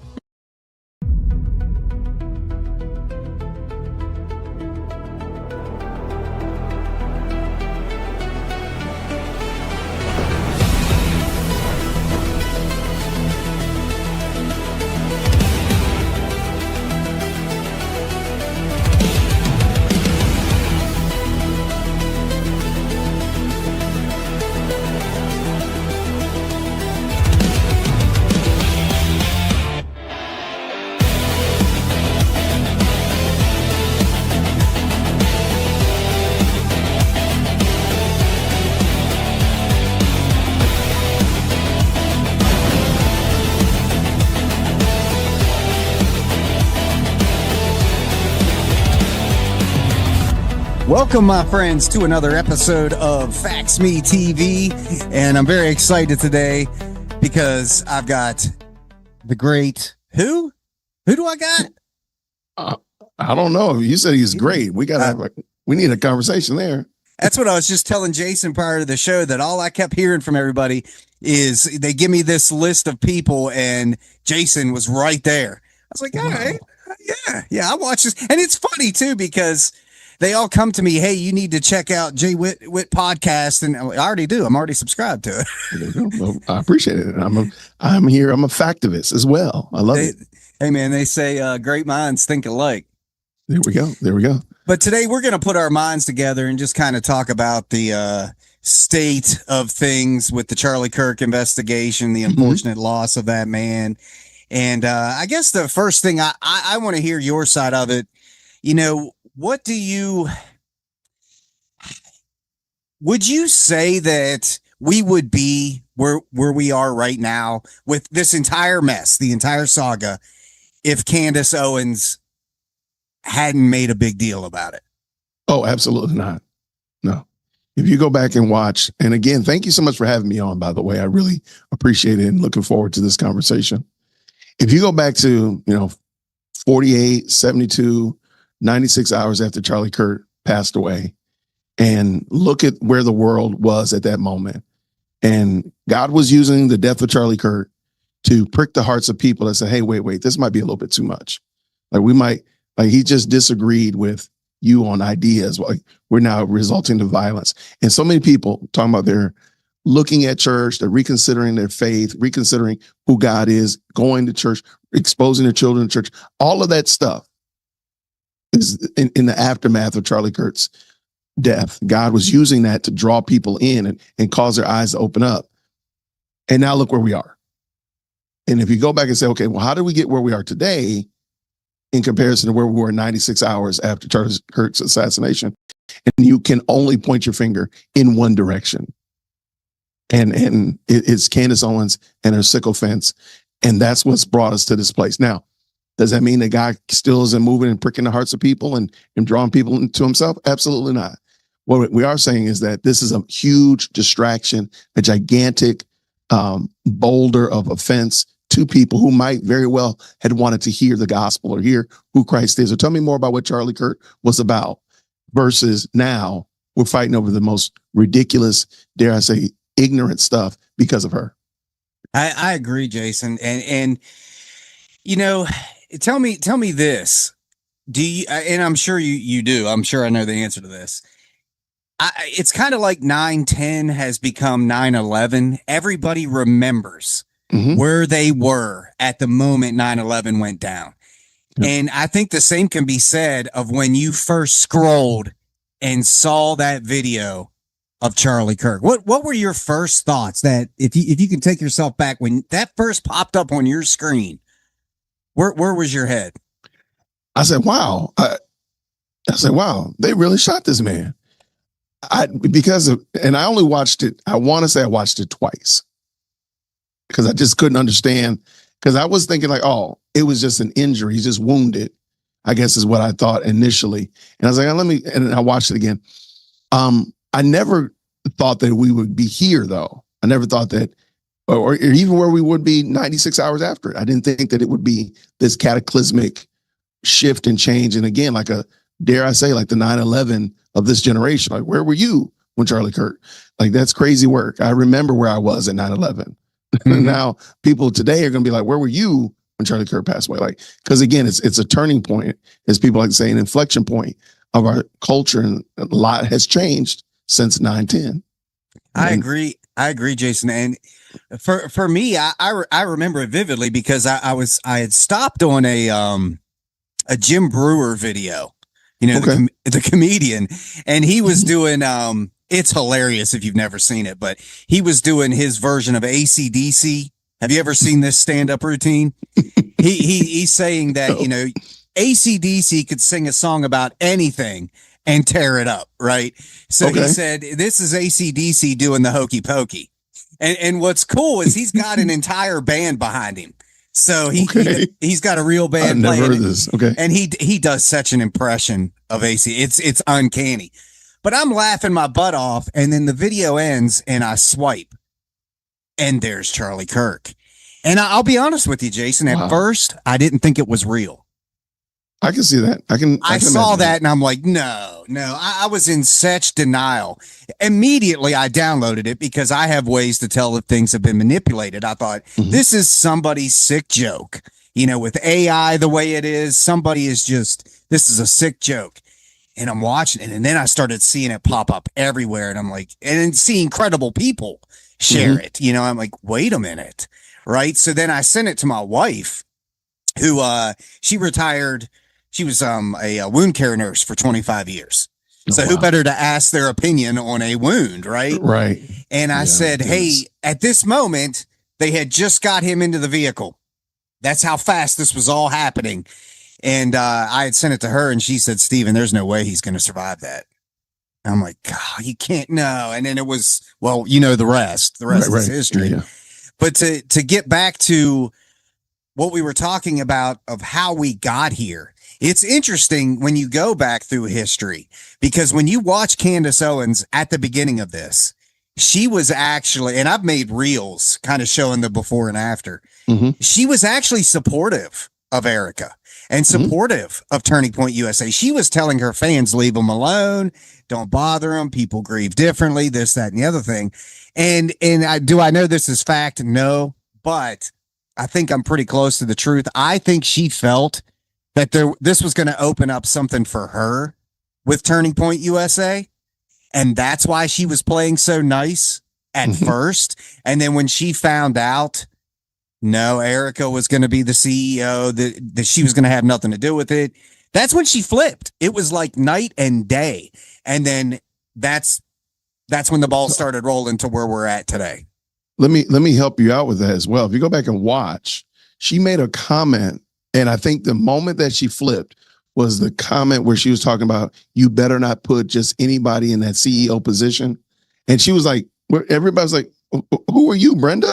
Welcome, my friends, to another episode of Facts Me TV. And I'm very excited today because I've got the great who? Who do I got? I don't know. You said he's great. We we need a conversation there. That's what I was just telling Jason prior to the show, that all I kept hearing from everybody is they give me this list of people and Jason was right there. I was like, all right, yeah, I watch this. And it's funny too, because they all come to me, hey, you need to check out Jay Witt podcast. And I already do. I'm already subscribed to it. Well, I appreciate it. I'm here. I'm a factivist as well. I love it. Hey, man, they say great minds think alike. There we go. But today we're going to put our minds together and just kind of talk about the state of things with the Charlie Kirk investigation, the unfortunate loss of that man. And I guess the first thing I want to hear your side of it. You know, would you say that we would be where we are right now with this entire mess, the entire saga, if Candace Owens hadn't made a big deal about it? Oh, absolutely not. No. If you go back and watch, and again, thank you so much for having me on, by the way. I really appreciate it and looking forward to this conversation. If you go back to, 48, 72, 96 hours after Charlie Kirk passed away, and look at where the world was at that moment. And God was using the death of Charlie Kirk to prick the hearts of people that say, hey, wait, this might be a little bit too much. He just disagreed with you on ideas. Like, we're now resulting to violence. And so many people talking about they're looking at church, they're reconsidering their faith, reconsidering who God is, going to church, exposing their children to church, all of that stuff is in the aftermath of Charlie Kirk's death. God was using that to draw people in and cause their eyes to open up. And now look where we are. And if you go back and say, okay, well, how did we get where we are today in comparison to where we were 96 hours after Charlie Kirk's assassination? And you can only point your finger in one direction. And it's Candace Owens and her sycophants. And that's what's brought us to this place. Now, does that mean that God still isn't moving and pricking the hearts of people and drawing people into himself? Absolutely not. What we are saying is that this is a huge distraction, a gigantic boulder of offense to people who might very well had wanted to hear the gospel or hear who Christ is. Or tell me more about what Charlie Kirk was about, versus now we're fighting over the most ridiculous, dare I say, ignorant stuff because of her. I agree, Jason. And you know, tell me this. Do you, and I'm sure you do. I'm sure I know the answer to this. It's kind of like 9/10 has become 9/11. Everybody remembers where they were at the moment 9/11 went down. And I think the same can be said of when you first scrolled and saw that video of Charlie Kirk. What were your first thoughts, that if you can take yourself back when that first popped up on your screen? Where was your head? I said, wow. I said, wow, they really shot this man. And I only watched it, I want to say I watched it twice because I just couldn't understand. Because I was thinking like, oh, it was just an injury. He's just wounded, I guess is what I thought initially. And I was like, and I watched it again. I never thought that we would be here though. I never thought that, or even where we would be 96 hours after it. I didn't think that it would be this cataclysmic shift and change. And again, like dare I say, like the 9/11 of this generation. Like, where were you when Charlie Kirk? Like, that's crazy work. I remember where I was at 9/11. Now people today are going to be like, where were you when Charlie Kirk passed away? Like, because again, it's a turning point, as people like to say, an inflection point of our culture, and a lot has changed since 9/10. I agree, Jason. And for me, I remember it vividly because I had stopped on a Jim Brewer video, the comedian, and he was doing it's hilarious if you've never seen it, but he was doing his version of AC/DC. Have you ever seen this stand-up routine? He's saying that AC/DC could sing a song about anything and tear it up, right? So he said, this is AC/DC doing the hokey pokey. And what's cool is he's got an entire band behind him. So he's got a real band playing. I've never heard this. Okay. And he does such an impression of AC. It's uncanny. But I'm laughing my butt off, and then the video ends and I swipe and there's Charlie Kirk. And I'll be honest with you, Jason, at first I didn't think it was real. I can see that. I saw that and I'm like, no. I was in such denial. Immediately I downloaded it because I have ways to tell if things have been manipulated. I thought, this is somebody's sick joke. With AI the way it is, this is a sick joke. And I'm watching it, and then I started seeing it pop up everywhere, and I'm like, and seeing credible people share it. I'm like, wait a minute, right? So then I sent it to my wife, who she retired. She was a wound care nurse for 25 years. So who better to ask their opinion on a wound, right? Right. And I said, hey, at this moment, they had just got him into the vehicle. That's how fast this was all happening. And I had sent it to her, and she said, Steven, there's no way he's going to survive that. And I'm like, God, you can't know. And then it was, well, the rest. The rest is history. Yeah. But to get back to what we were talking about of how we got here, it's interesting when you go back through history, because when you watch Candace Owens at the beginning of this, she was actually, and I've made reels kind of showing the before and after, she was actually supportive of Erica and supportive of Turning Point USA. She was telling her fans, leave them alone. Don't bother them. People grieve differently, this, that, and the other thing. And do I know this is fact? No, but I think I'm pretty close to the truth. I think she felt that this was going to open up something for her with Turning Point USA. And that's why she was playing so nice at first. And then when she found out, no, Erica was going to be the CEO, that she was going to have nothing to do with it, that's when she flipped. It was like night and day. And then that's when the ball started rolling to where we're at today. Let me help you out with that as well. If you go back and watch, she made a comment, and I think the moment that she flipped was the comment where she was talking about, you better not put just anybody in that CEO position. And she was like, everybody's like, who are you, Brenda?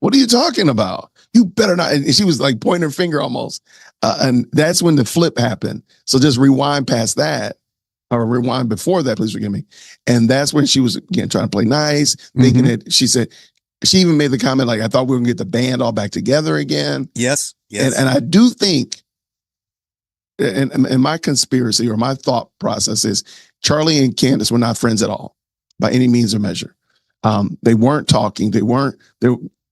What are you talking about? You better not. And she was like pointing her finger almost. And that's when the flip happened. So just rewind past that, or rewind before that, please forgive me. And that's when she was, again, trying to play nice, thinking that she said, she even made the comment, like, I thought we were going to get the band all back together again. Yes. And I do think, and my conspiracy or my thought process is, Charlie and Candace were not friends at all by any means or measure. They weren't talking.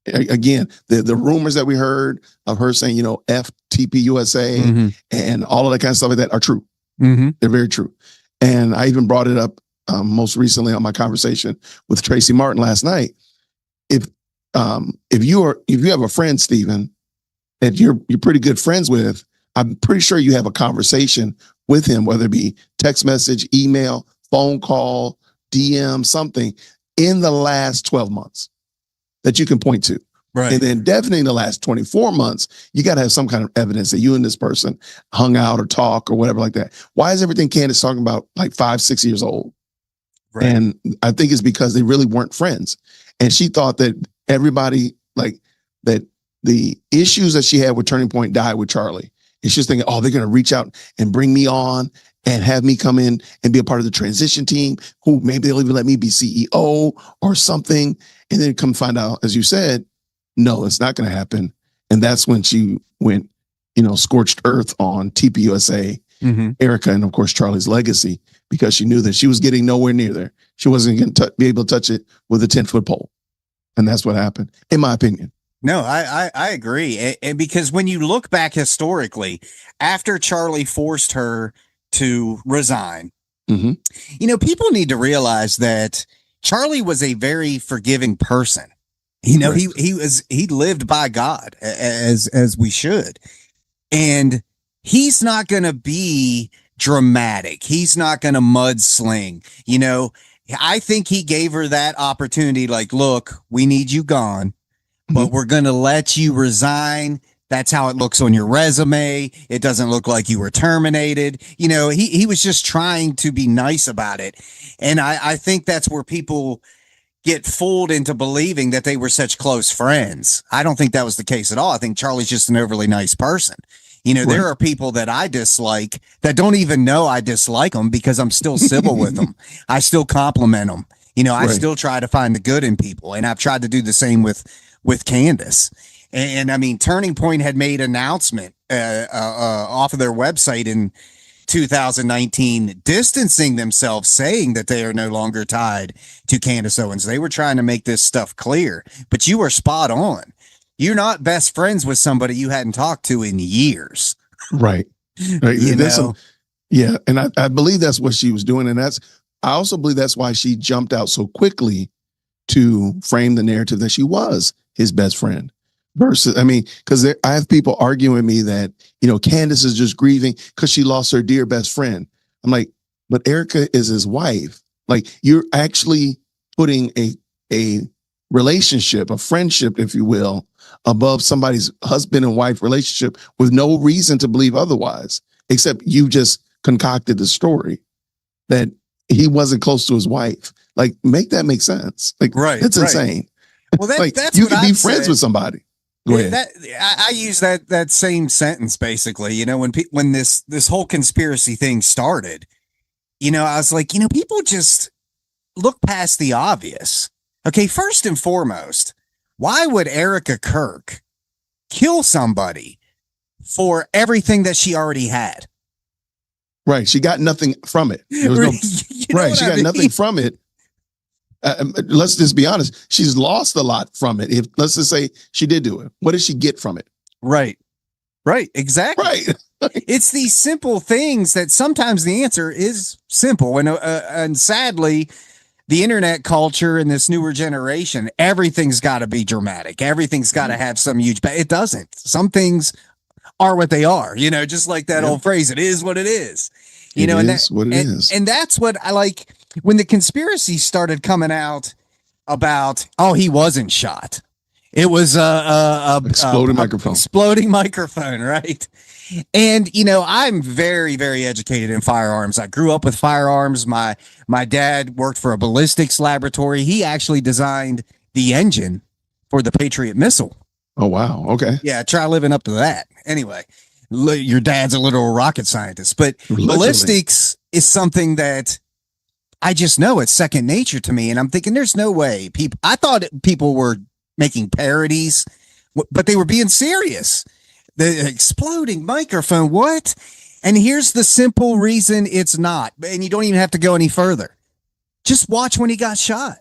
Again, the rumors that we heard of her saying, F TPUSA and all of that kind of stuff like that are true. They're very true. And I even brought it up most recently on my conversation with Tracy Martin last night. If you have a friend, Stephen, that you're pretty good friends with, I'm pretty sure you have a conversation with him, whether it be text message, email, phone call, DM, something in the last 12 months that you can point to. Right. And then definitely in the last 24 months, you got to have some kind of evidence that you and this person hung out or talk or whatever like that. Why is everything Candace talking about like 5-6 years old? Right. And I think it's because they really weren't friends. And she thought that everybody, like, that the issues that she had with Turning Point died with Charlie. And she's thinking, oh, they're going to reach out and bring me on and have me come in and be a part of the transition team, who maybe they'll even let me be CEO or something. And then come find out, as you said, no, it's not going to happen. And that's when she went, scorched earth on TPUSA, Erica, and of course, Charlie's legacy, because she knew that she was getting nowhere near there. She wasn't going to be able to touch it with a 10-foot pole. And that's what happened, in my opinion. No, I agree. And because when you look back historically, after Charlie forced her to resign, people need to realize that Charlie was a very forgiving person. Right. He lived by God as we should. And he's not going to be dramatic. He's not going to mudsling. I think he gave her that opportunity. Like, look, we need you gone, but we're going to let you resign. That's how it looks on your resume. It doesn't look like you were terminated. He was just trying to be nice about it. And I think that's where people get fooled into believing that they were such close friends. I don't think that was the case at all. I think Charlie's just an overly nice person. There are people that I dislike that don't even know I dislike them because I'm still civil with them. I still compliment them. I still try to find the good in people. And I've tried to do the same with Candace. And I mean, Turning Point had made an announcement off of their website in 2019, distancing themselves, saying that they are no longer tied to Candace Owens. They were trying to make this stuff clear, but you were spot on. You're not best friends with somebody you hadn't talked to in years. Right. Yeah. And I believe that's what she was doing. And I also believe that's why she jumped out so quickly to frame the narrative that she was his best friend. Versus, because I have people arguing with me that, Candace is just grieving because she lost her dear best friend. I'm like, but Erica is his wife. Like, you're actually putting a relationship, a friendship, if you will, above somebody's husband and wife relationship with no reason to believe otherwise, except you just concocted the story that he wasn't close to his wife. Like, make that make sense. Like, that's insane. Well, that's you what can be I've friends said. with somebody. Go ahead. I use that same sentence basically. When this whole conspiracy thing started, I was like, people just look past the obvious. Okay, first and foremost, why would Erica Kirk kill somebody for everything that she already had? Right, she got nothing from it. There was no, she got nothing from it. Let's just be honest. She's lost a lot from it. Let's just say she did do it. What did she get from it? Right. Exactly. Right. It's these simple things that sometimes the answer is simple. And sadly, the internet culture and this newer generation, everything's got to be dramatic. Everything's got to have some huge, it doesn't. Some things are what they are, just like that old phrase, it is what it is. It is what it is. And that's what I like. When the conspiracy started coming out about, he wasn't shot. It was exploding microphone. Exploding microphone, right? And I'm very, very educated in firearms. I grew up with firearms. My dad worked for a ballistics laboratory. He actually designed the engine for the Patriot missile. Oh wow! Okay. Yeah, try living up to that. Anyway, your dad's a literal rocket scientist, but ballistics is something that I just know it's second nature to me. And I'm thinking there's no way I thought people were making parodies, but they were being serious. The exploding microphone. What? And here's the simple reason it's not. And you don't even have to go any further. Just watch when he got shot.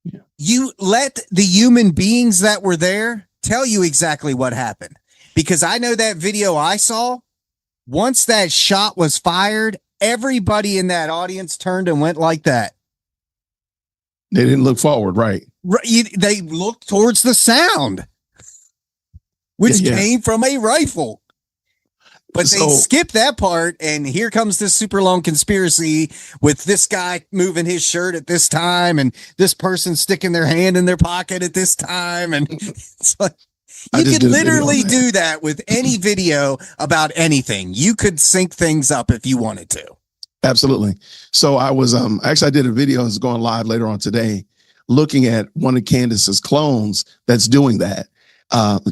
Yeah. you let the human beings that were there tell you exactly what happened. Because I know that video I saw, once that shot was fired, everybody in that audience turned and went like that. They didn't look forward, right? They looked towards the sound, which came from a rifle. But they skipped that part, and here comes this super long conspiracy with this guy moving his shirt at this time and this person sticking their hand in their pocket at this time. And it's like, you could literally do that with any video about anything. You could sync things up if you wanted to. Absolutely. So I was actually I did a video that's going live later on today, looking at one of Candace's clones that's doing that.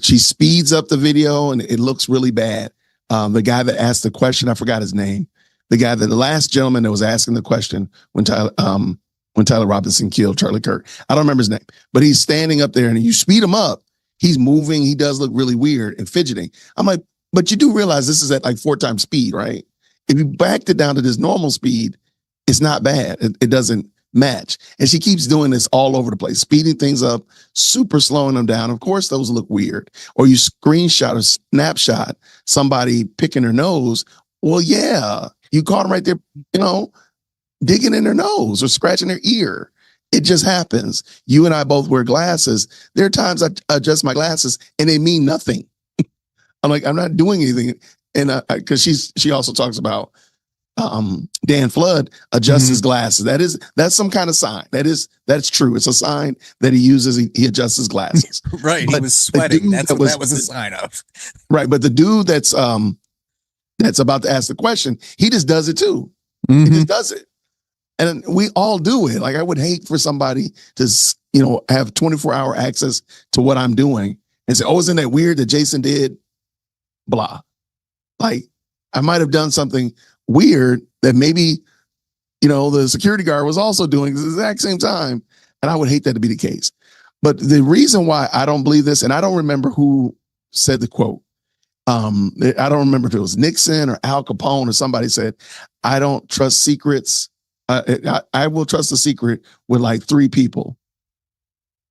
She speeds up the video and it looks really bad. The guy that asked the question, I forgot his name. The last gentleman that was asking the question when Tyler Robinson killed Charlie Kirk. I don't remember his name, but he's standing up there and you speed him up. He's moving. He does look really weird and fidgeting. I'm like, but you do realize this is at like 4 times speed, right? If you backed it down to this normal speed, it's not bad. It doesn't match. And she keeps doing this all over the place, speeding things up, super slowing them down. Of course, those look weird. Or you screenshot or snapshot somebody picking their nose. Well, yeah, you caught them right there, digging in their nose or scratching their ear. It just happens. You and I both wear glasses. There are times I adjust my glasses and they mean nothing. I'm like, I'm not doing anything. And because she also talks about Dan Flood adjusts his glasses. That's some kind of sign. That's true. It's a sign that he uses. He adjusts his glasses. Right. But he was sweating. That's what that was a sign of. Right. But the dude that's about to ask the question, he just does it too. He just does it. And we all do it. Like I would hate for somebody to, have 24-hour access to what I'm doing and say, oh, isn't that weird that Jason did blah? Like I might have done something weird that maybe, the security guard was also doing at the exact same time. And I would hate that to be the case. But the reason why I don't believe this, and I don't remember who said the quote. I don't remember if it was Nixon or Al Capone or somebody said, I don't trust secrets. I will trust a secret with like 3 people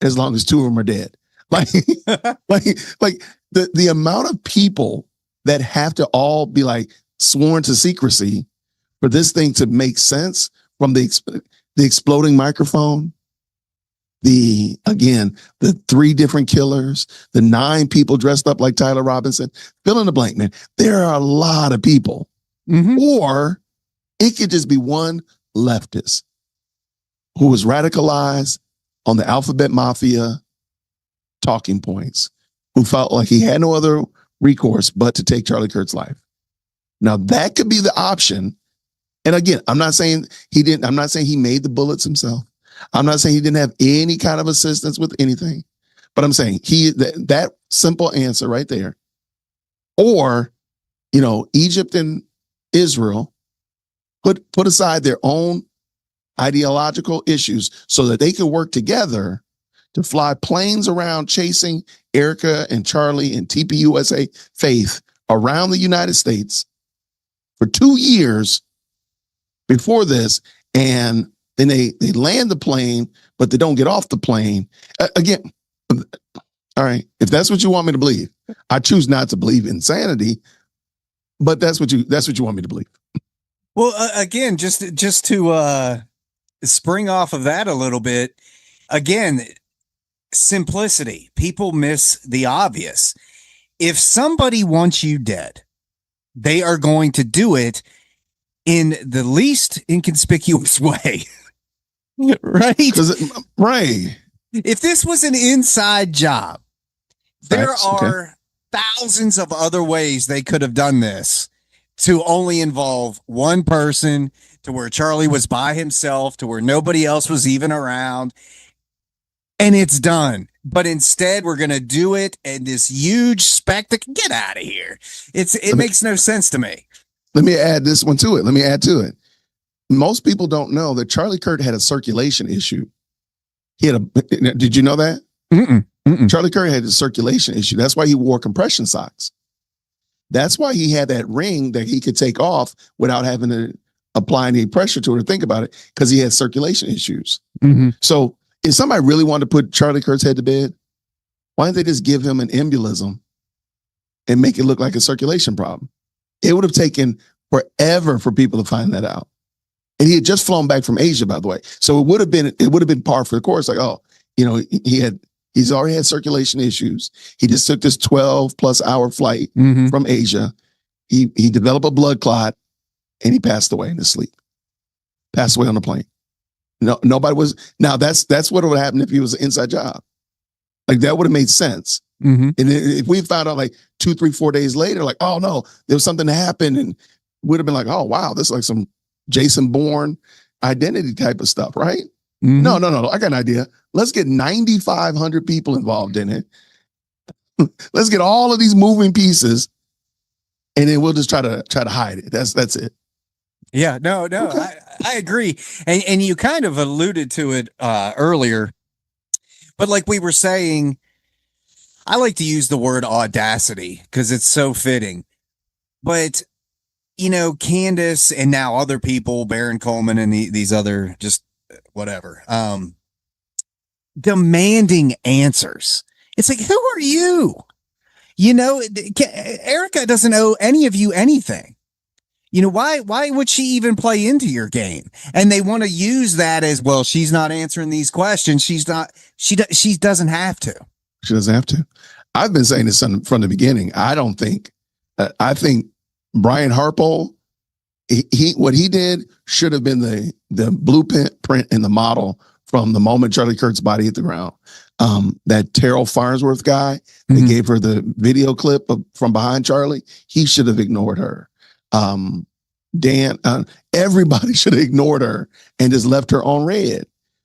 as long as 2 of them are dead. Like the amount of people that have to all be like sworn to secrecy for this thing to make sense, from the exploding microphone, the 3 different killers, the 9 people dressed up like Tyler Robinson, fill in the blank, man. There are a lot of people. Or it could just be one leftist who was radicalized on the alphabet mafia talking points, who felt like he had no other recourse but to take Charlie Kirk's life. Now that could be the option. And again, I'm not saying he didn't. I'm not saying he made the bullets himself. I'm not saying he didn't have any kind of assistance with anything. But I'm saying that simple answer right there. Or, Egypt and Israel put aside their own ideological issues so that they could work together to fly planes around chasing Erica and Charlie and TPUSA Faith around the United States for 2 years before this. And then they land the plane, but they don't get off the plane. Again, all right, if that's what you want me to believe, I choose not to believe insanity, but that's what you want me to believe. Well, again, just to spring off of that a little bit, again, simplicity. People miss the obvious. If somebody wants you dead, they are going to do it in the least inconspicuous way. Right? Right. If this was an inside job, there are thousands of other ways they could have done this to only involve one person, to where Charlie was by himself, to where nobody else was even around, and it's done. But instead, we're going to do it in this huge spectacle. Get out of here. It makes no sense to me. Let me add this one to it. Let me add to it. Most people don't know that Charlie Kirk had a circulation issue. Did you know that? Charlie Kirk had a circulation issue. That's why he wore compression socks. That's why he had that ring that he could take off without having to apply any pressure to it or think about it, because he had circulation issues. So if somebody really wanted to put Charlie Kirk's head to bed, why didn't they just give him an embolism and make it look like a circulation problem? It would have taken forever for people to find that out. And he had just flown back from Asia, by the way. So it would have been par for the course. Like, oh, he's already had circulation issues. He just took this 12+ hour flight from Asia. He developed a blood clot and he passed away in his sleep. Passed away on the plane. No, nobody was. Now that's what would happen if he was an inside job. Like that would have made sense. And if we found out like 2, 3, 4 days later, like, oh no, there was something that happened, and would have been like, oh wow, this is like some Jason Bourne identity type of stuff, right? No. I got an idea. Let's get 9,500 people involved in it. Let's get all of these moving pieces, and then we'll just try to hide it. That's it. Yeah, no, okay. I agree. And you kind of alluded to it earlier, but like we were saying, I like to use the word audacity because it's so fitting. But, Candace and now other people, Baron Coleman and these other just whatever, demanding answers. It's like, who are you? Erica doesn't owe any of you anything. Why would she even play into your game? And they want to use that as, well, she's not answering these questions. She doesn't have to. She doesn't have to. I've been saying this from the beginning. I think Brian Harpo, what he did should have been the blueprint and the model from the moment Charlie Kirk's body hit the ground. That Terrell Farnsworth guy that gave her the video clip from behind Charlie, he should have ignored her. Dan, everybody should have ignored her and just left her on red.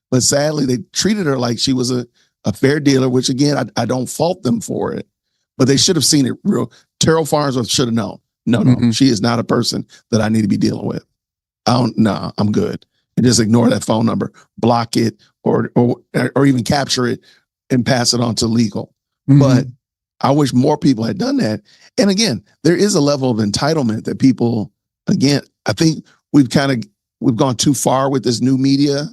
But sadly, they treated her like she was a fair dealer, which again, I don't fault them for it, but they should have seen it real. Terrell Farnsworth should have known. No, she is not a person that I need to be dealing with. I'm good. And just ignore that phone number, block it, or even capture it and pass it on to legal. But I wish more people had done that. And again, there is a level of entitlement that people, again, I think we've gone too far with this new media,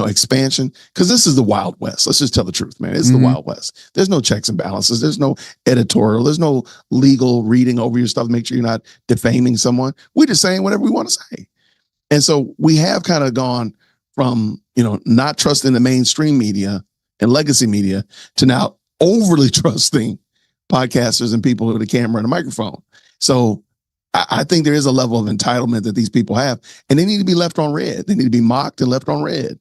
expansion, because this is the Wild West. Let's just tell the truth, man. It's the Wild West. There's no checks and balances. There's no editorial. There's no legal reading over your stuff to make sure you're not defaming someone. We're just saying whatever we want to say. And so we have kind of gone from, not trusting the mainstream media and legacy media to now overly trusting podcasters and people with a camera and a microphone. So I think there is a level of entitlement that these people have, and they need to be left on red. They need to be mocked and left on red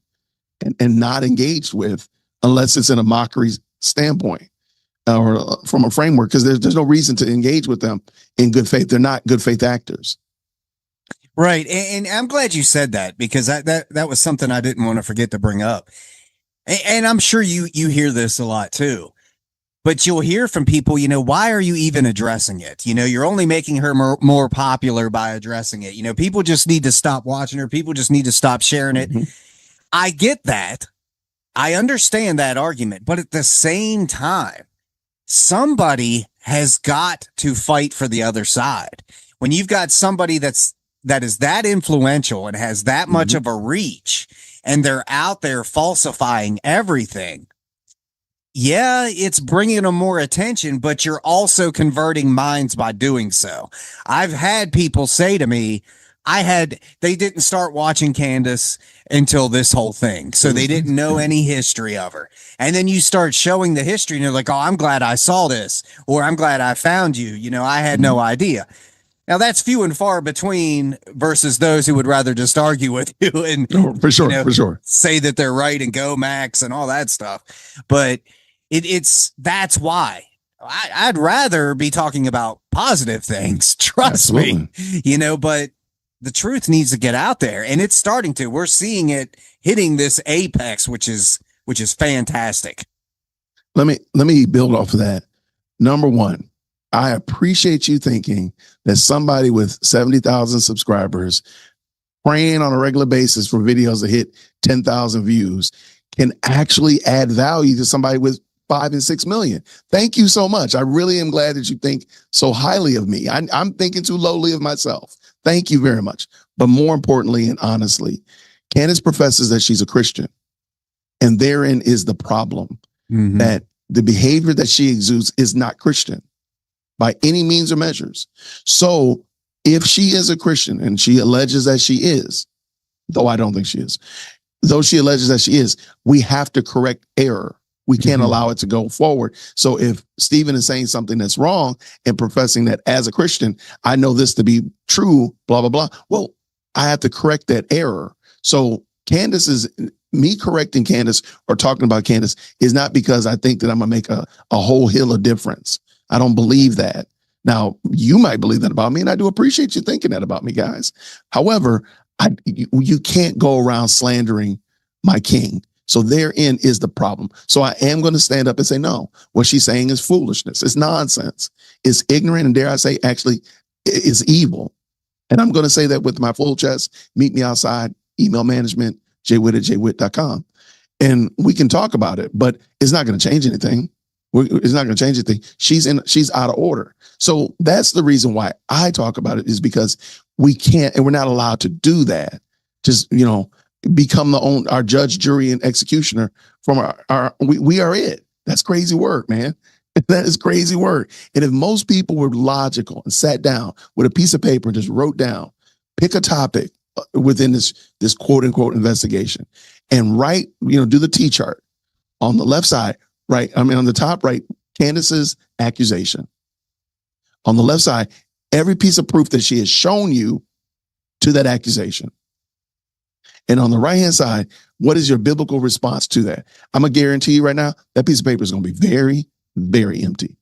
and not engaged with unless it's in a mockery standpoint or from a framework, because there's no reason to engage with them in good faith. They're not good faith actors. Right. And I'm glad you said that, because that was something I didn't want to forget to bring up. And I'm sure you hear this a lot too. But you'll hear from people, why are you even addressing it? You're only making her more popular by addressing it. People just need to stop watching her. People just need to stop sharing it. I get that. I understand that argument. But at the same time, somebody has got to fight for the other side. When you've got somebody that is that influential and has that much of a reach, and they're out there falsifying everything, yeah, it's bringing them more attention, but you're also converting minds by doing so. I've had people say to me, they didn't start watching Candace until this whole thing, so they didn't know any history of her. And then you start showing the history and they're like, oh, I'm glad I saw this, or I'm glad I found you. I had no idea. Now that's few and far between versus those who would rather just argue with you and for sure say that they're right and go Max and all that stuff. But that's why I'd rather be talking about positive things. Trust me, but the truth needs to get out there, and it's starting to. We're seeing it hitting this apex, which is fantastic. Let me build off of that. Number one, I appreciate you thinking that somebody with 70,000 subscribers praying on a regular basis for videos that hit 10,000 views can actually add value to somebody with 5 and 6 million. Thank you so much. I really am glad that you think so highly of me. I'm thinking too lowly of myself. Thank you very much. But more importantly and honestly, Candace professes that she's a Christian. And therein is the problem, that the behavior that she exudes is not Christian by any means or measures. So if she is a Christian, and she alleges that she is, though I don't think she is, though she alleges that she is, we have to correct error. We can't allow it to go forward. So if Stephen is saying something that's wrong and professing that as a Christian, I know this to be true, blah, blah, blah. Well, I have to correct that error. So me correcting Candace or talking about Candace is not because I think that I'm going to make a whole hill of difference. I don't believe that. Now, you might believe that about me, and I do appreciate you thinking that about me, guys. However, you can't go around slandering my king. So therein is the problem. So I am going to stand up and say, no, what she's saying is foolishness. It's nonsense. It's ignorant. And dare I say, actually, it's evil. And I'm going to say that with my full chest. Meet me outside, email management, jwitt@jwitt.com. And we can talk about it, but it's not going to change anything. It's not going to change anything. She's out of order. So that's the reason why I talk about it, is because we can't, and we're not allowed to do that. Just, become our judge, jury, and executioner from we are it. That's crazy work, man. That is crazy work. And if most people were logical and sat down with a piece of paper and just wrote down, pick a topic within this quote unquote investigation and write, do the T chart on the left side, right? On the top right, Candace's accusation. On the left side, every piece of proof that she has shown you to that accusation. And on the right-hand side, what is your biblical response to that? I'm going to guarantee you right now, that piece of paper is going to be very, very empty,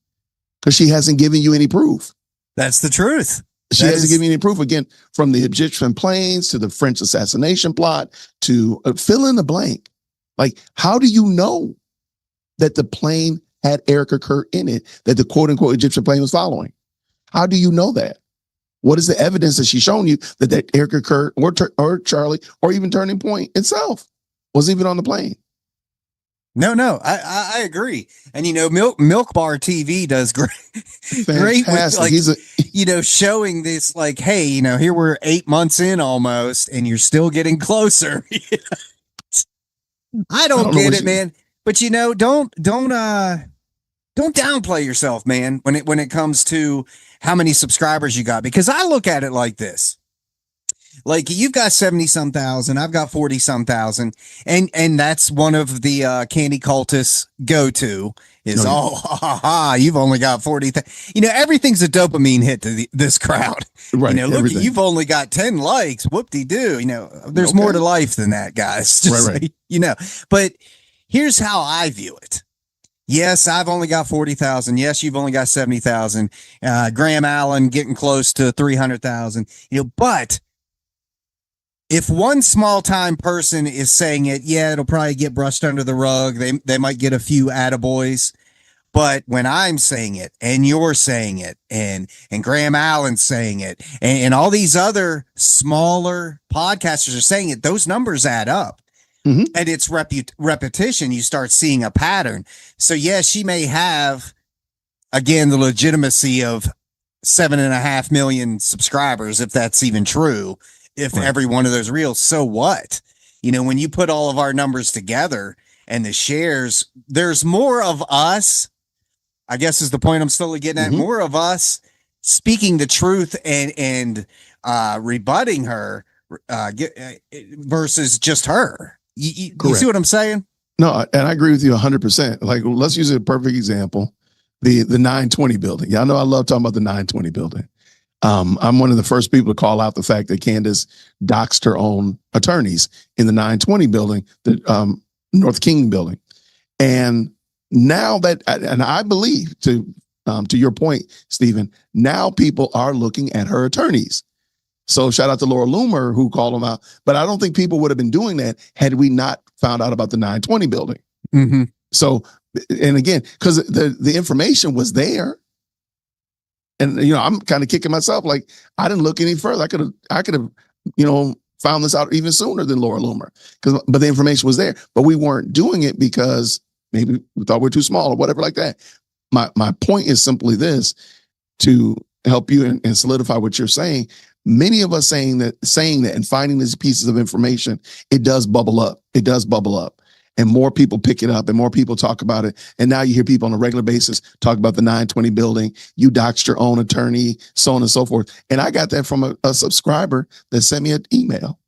because she hasn't given you any proof. That's the truth. She hasn't given you any proof, again, from the Egyptian planes to the French assassination plot to fill in the blank. Like, how do you know that the plane had Erica Kurt in it, that the quote-unquote Egyptian plane was following? How do you know that? What is the evidence that she's shown you that Erica Kurt or Charlie or even Turning Point itself was even on the plane? No, I agree. And Milk Bar TV does great with showing this, like, hey, here we're 8 months in almost, and you're still getting closer. I don't get it, man. But don't downplay yourself, man, when it comes to how many subscribers you got, because I look at it like this. Like, you've got 70-some thousand, I've got 40-some thousand, and that's one of the candy cultists go-to is, you've only got 40,000. Everything's a dopamine hit to this crowd. Right. Look, you've only got 10 likes. Whoop-de-doo. There's more to life than that, guys. Right. But here's how I view it. Yes, I've only got 40,000. Yes, you've only got 70,000. Graham Allen getting close to 300,000. But if one small time person is saying it, yeah, it'll probably get brushed under the rug. They might get a few attaboys. But when I'm saying it, and you're saying it, and Graham Allen's saying it, and all these other smaller podcasters are saying it, those numbers add up. Mm-hmm. And it's repetition. You start seeing a pattern. So yes, she may have, again, the legitimacy of 7.5 million subscribers, if that's even true, if every one of those reels. So what? When you put all of our numbers together and the shares, there's more of us, I guess is the point I'm slowly getting at, more of us speaking the truth and rebutting her versus just her. You see what I'm saying? No, and I agree with you 100%. Like, let's use a perfect example. The 920 building. Y'all know I love talking about the 920 building. I'm one of the first people to call out the fact that Candace doxed her own attorneys in the 920 building, the North King building. And now that, and I believe, to your point, Stephen, now people are looking at her attorneys. So shout out to Laura Loomer, who called them out. But I don't think people would have been doing that had we not found out about the 920 building. Mm-hmm. So, and again, because the information was there. And, I'm kind of kicking myself. Like, I didn't look any further. I could have, found this out even sooner than Laura Loomer, but the information was there. But we weren't doing it because maybe we thought we were too small or whatever like that. My point is simply this, to help you and solidify what you're saying. Many of us saying that and finding these pieces of information, it does bubble up. It does bubble up. and more people pick it up and more people talk about it. And now you hear people on a regular basis talk about the 920 building. You doxed your own attorney, so on and so forth. And I got that from a subscriber that sent me an email.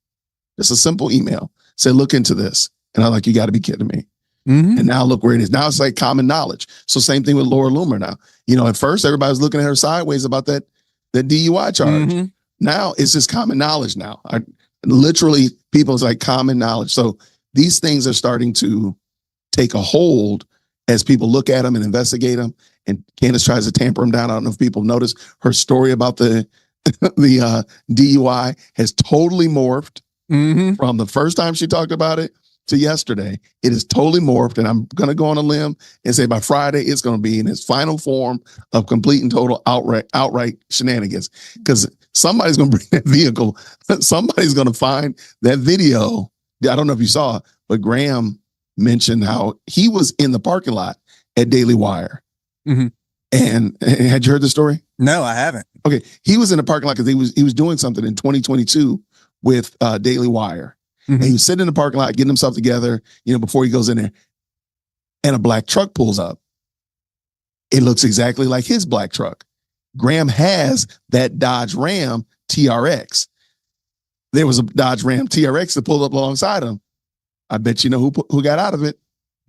Just a simple email. Said, look into this. And I'm like, you got to be kidding me. Mm-hmm. And now look where it is. Now it's like common knowledge. So same thing with Laura Loomer now. You know, at first everybody was looking at her sideways about that DUI charge. Mm-hmm. Now it's just common knowledge now. Literally people's like common knowledge. So these things are starting to take a hold as people look at them and investigate them. And Candace tries to tamper them down. I don't know if people notice her story about the DUI has totally morphed from the first time she talked about it to yesterday. It is totally morphed. And I'm going to go on a limb and say by Friday, it's going to be in its final form of complete and total outright shenanigans. Because somebody's going to bring that vehicle. Somebody's going to find that video. I don't know if you saw it, but Graham mentioned how he was in the parking lot at Daily Wire. Mm-hmm. And had you heard the story? No, I haven't. Okay. He was in the parking lot because he was doing something in 2022 with Daily Wire. Mm-hmm. And he was sitting in the parking lot, getting himself together, you know, before he goes in there. And a black truck pulls up. It looks exactly like his black truck. Graham has that Dodge Ram TRX. There was a Dodge Ram TRX that pulled up alongside him. I bet you know who got out of it.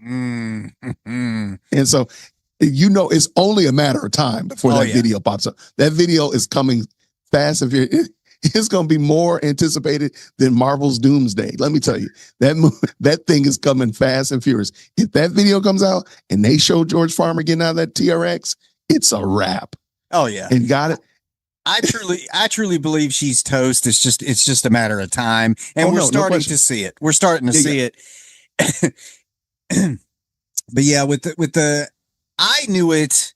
Mm-hmm. And so, you know, it's only a matter of time before that video pops up. That video is coming fast and furious. It's going to be more anticipated than Marvel's Doomsday. Let me tell you, that thing is coming fast and furious. If that video comes out and they show George Farmer getting out of that TRX, it's a wrap. Oh yeah. And got it. I truly believe she's toast. It's just a matter of time. And we're starting to see it. We're starting to see it. But yeah, with the I knew it.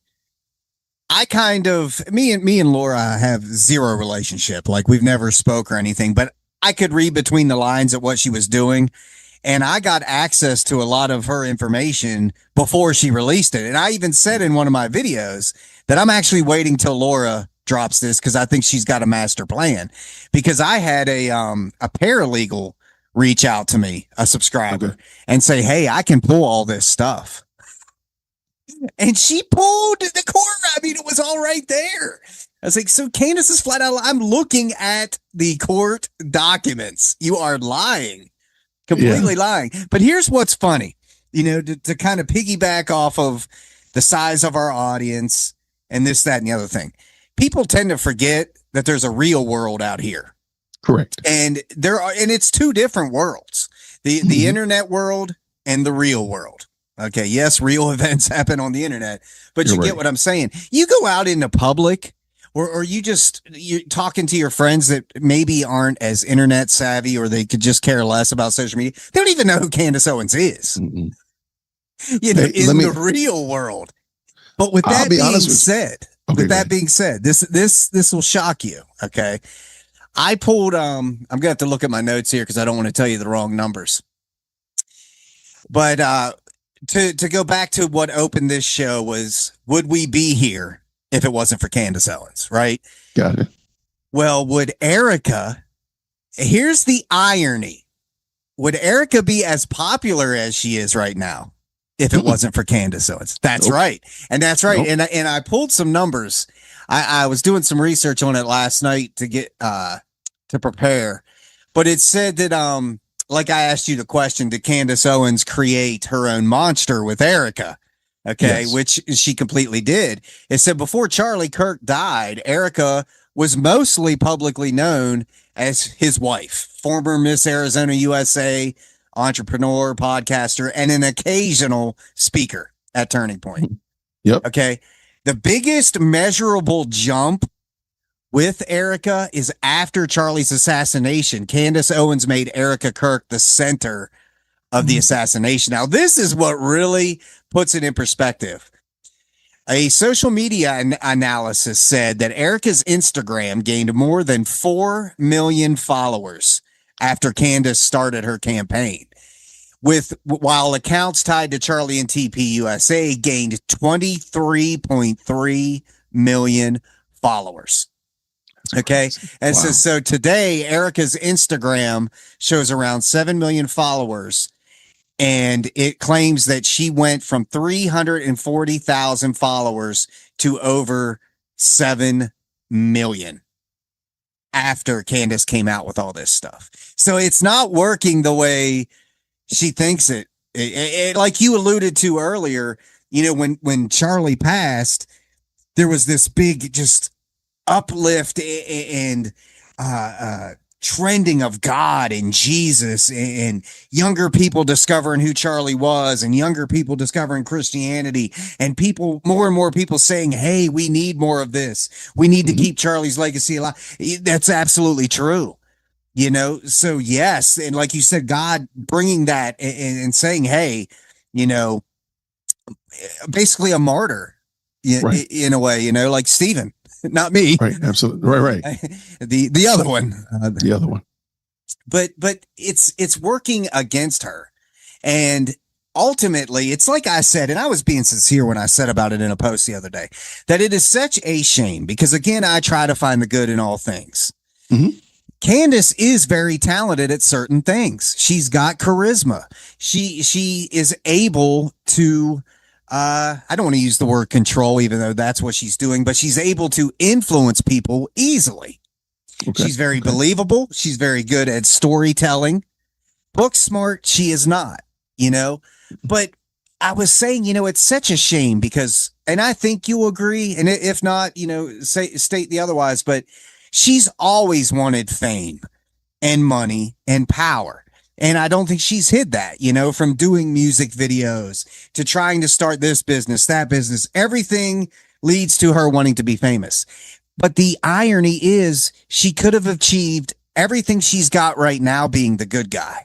I kind of me and Laura have zero relationship. Like we've never spoke or anything, but I could read between the lines at what she was doing. And I got access to a lot of her information before she released it. And I even said in one of my videos that I'm actually waiting till Laura drops this because I think she's got a master plan. Because I had a paralegal reach out to me, a subscriber, and say, hey, I can pull all this stuff. And she pulled the court. I mean, it was all right there. I was like, so Candace is flat out. I'm looking at the court documents. You are lying, completely lying. But here's what's funny, you know, to kind of piggyback off of the size of our audience and this, that, and the other thing. People tend to forget that there's a real world out here. Correct. And it's two different worlds, the internet world and the real world. Okay. Yes. Real events happen on the internet, but you get what I'm saying. You go out into public or you're talking to your friends that maybe aren't as internet savvy, or they could just care less about social media. They don't even know who Candace Owens is, you know, in the real world. But with that being said, this will shock you. Okay. I pulled, I'm going to have to look at my notes here because I don't want to tell you the wrong numbers. But to go back to what opened this show was, would we be here if it wasn't for Candace Owens, right? Got it. Well, would Erica, here's the irony. Would Erica be as popular as she is right now if it wasn't for Candace Owens? That's right. And that's right. And I pulled some numbers. I was doing some research on it last night to get to prepare, but it said that like I asked you the question, did Candace Owens create her own monster with Erica? Okay, yes. Which she completely did. It said before Charlie Kirk died, Erica was mostly publicly known as his wife, former Miss Arizona USA, entrepreneur, podcaster, and an occasional speaker at Turning Point. Yep. Okay. The biggest measurable jump with Erica is after Charlie's assassination. Candace Owens made Erica Kirk the center of the assassination. Now, this is what really puts it in perspective. A social media analysis said that Erica's Instagram gained more than 4 million followers after Candace started her campaign, while accounts tied to Charlie and TP USA gained 23.3 million followers. Okay. And so today, Erica's Instagram shows around 7 million followers. And it claims that she went from 340,000 followers to over 7 million after Candace came out with all this stuff. So it's not working the way she thinks it. Like you alluded to earlier, when Charlie passed, there was this big just uplift and trending of God and Jesus and younger people discovering who Charlie was and younger people discovering Christianity and more and more people saying, hey, we need more of this. We need to keep Charlie's legacy alive. That's absolutely true. So yes. And like you said, God bringing that and saying, hey, basically a martyr in a way, like Stephen. Not me. Right. Absolutely. Right. The other one. The other one. But it's working against her. And ultimately, it's like I said, and I was being sincere when I said about it in a post the other day, that it is such a shame because, again, I try to find the good in all things. Mm-hmm. Candace is very talented at certain things. She's got charisma. She is able to I don't want to use the word control, even though that's what she's doing, but she's able to influence people easily. Okay. She's very believable. She's very good at storytelling. Book smart, she is not, but I was saying, it's such a shame because, and I think you'll agree. And if not, state the otherwise, but she's always wanted fame and money and power. And I don't think she's hid that, from doing music videos to trying to start this business, that business. Everything leads to her wanting to be famous. But the irony is she could have achieved everything she's got right now being the good guy.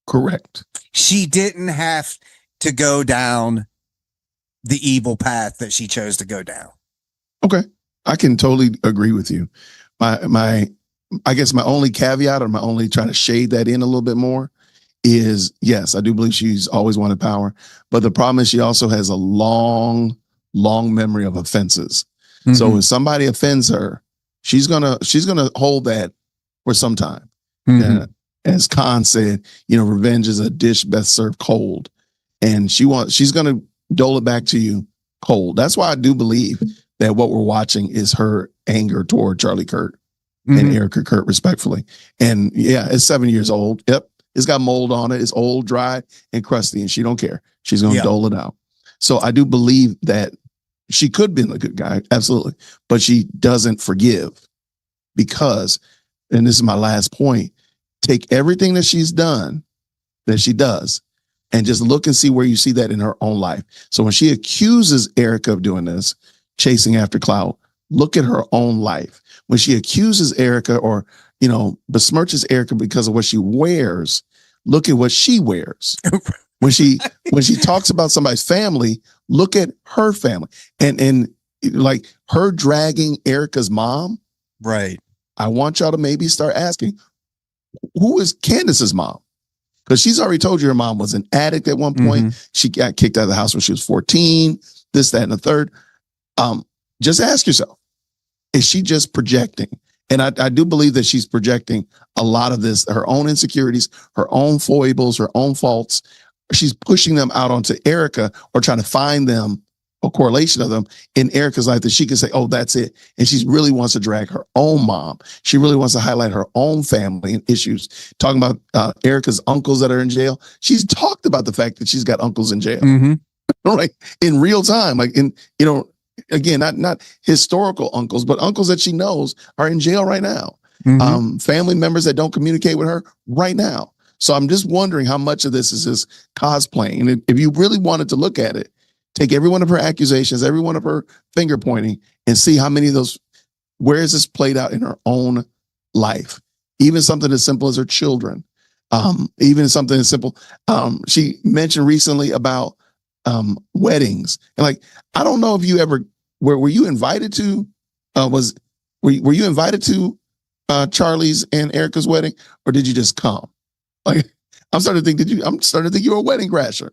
Correct. She didn't have to go down the evil path that she chose to go down. Okay. I can totally agree with you. I guess my only caveat or my only trying to shade that in a little bit more is, yes, I do believe she's always wanted power. But the problem is she also has a long memory of offenses. Mm-hmm. So if somebody offends her, she's gonna hold that for some time. Mm-hmm. As Khan said, revenge is a dish best served cold. And she's gonna dole it back to you cold. That's why I do believe that what we're watching is her anger toward Charlie Kirk. Mm-hmm. And Erica Kurt, respectfully. And yeah, it's 7 years old. Yep. It's got mold on it. It's old, dry, and crusty, and she don't care. She's going to dole it out. So I do believe that she could have been a good guy. Absolutely. But she doesn't forgive because, and this is my last point, take everything that she's done, that she does, and just look and see where you see that in her own life. So when she accuses Erica of doing this, chasing after clout, look at her own life. When she accuses Erica or, besmirches Erica because of what she wears, look at what she wears. When she talks about somebody's family, look at her family. And like her dragging Erica's mom. Right. I want y'all to maybe start asking, who is Candace's mom? Because she's already told you her mom was an addict at one point. Mm-hmm. She got kicked out of the house when she was 14, this, that, and the third. Just ask yourself, is she just projecting? And I do believe that she's projecting a lot of this, her own insecurities, her own foibles, her own faults. She's pushing them out onto Erica or trying to find them, a correlation of them in Erica's life that she can say, oh, that's it. And she really wants to drag her own mom. She really wants to highlight her own family and issues. Talking about Erica's uncles that are in jail. She's talked about the fact that she's got uncles in jail. Mm-hmm. Right? In real time, like again, not historical uncles, but uncles that she knows are in jail right now. Mm-hmm. Family members that don't communicate with her right now. So I'm just wondering how much of this is just cosplaying. And if you really wanted to look at it, take every one of her accusations, every one of her finger pointing, and see how many of those, where is this played out in her own life? Even something as simple as her children. Even something as simple. She mentioned recently about weddings. And like, I don't know if you ever, were you invited to, were you invited to Charlie's and Erica's wedding, or did you just come? Like, I'm starting to think you were a wedding crasher.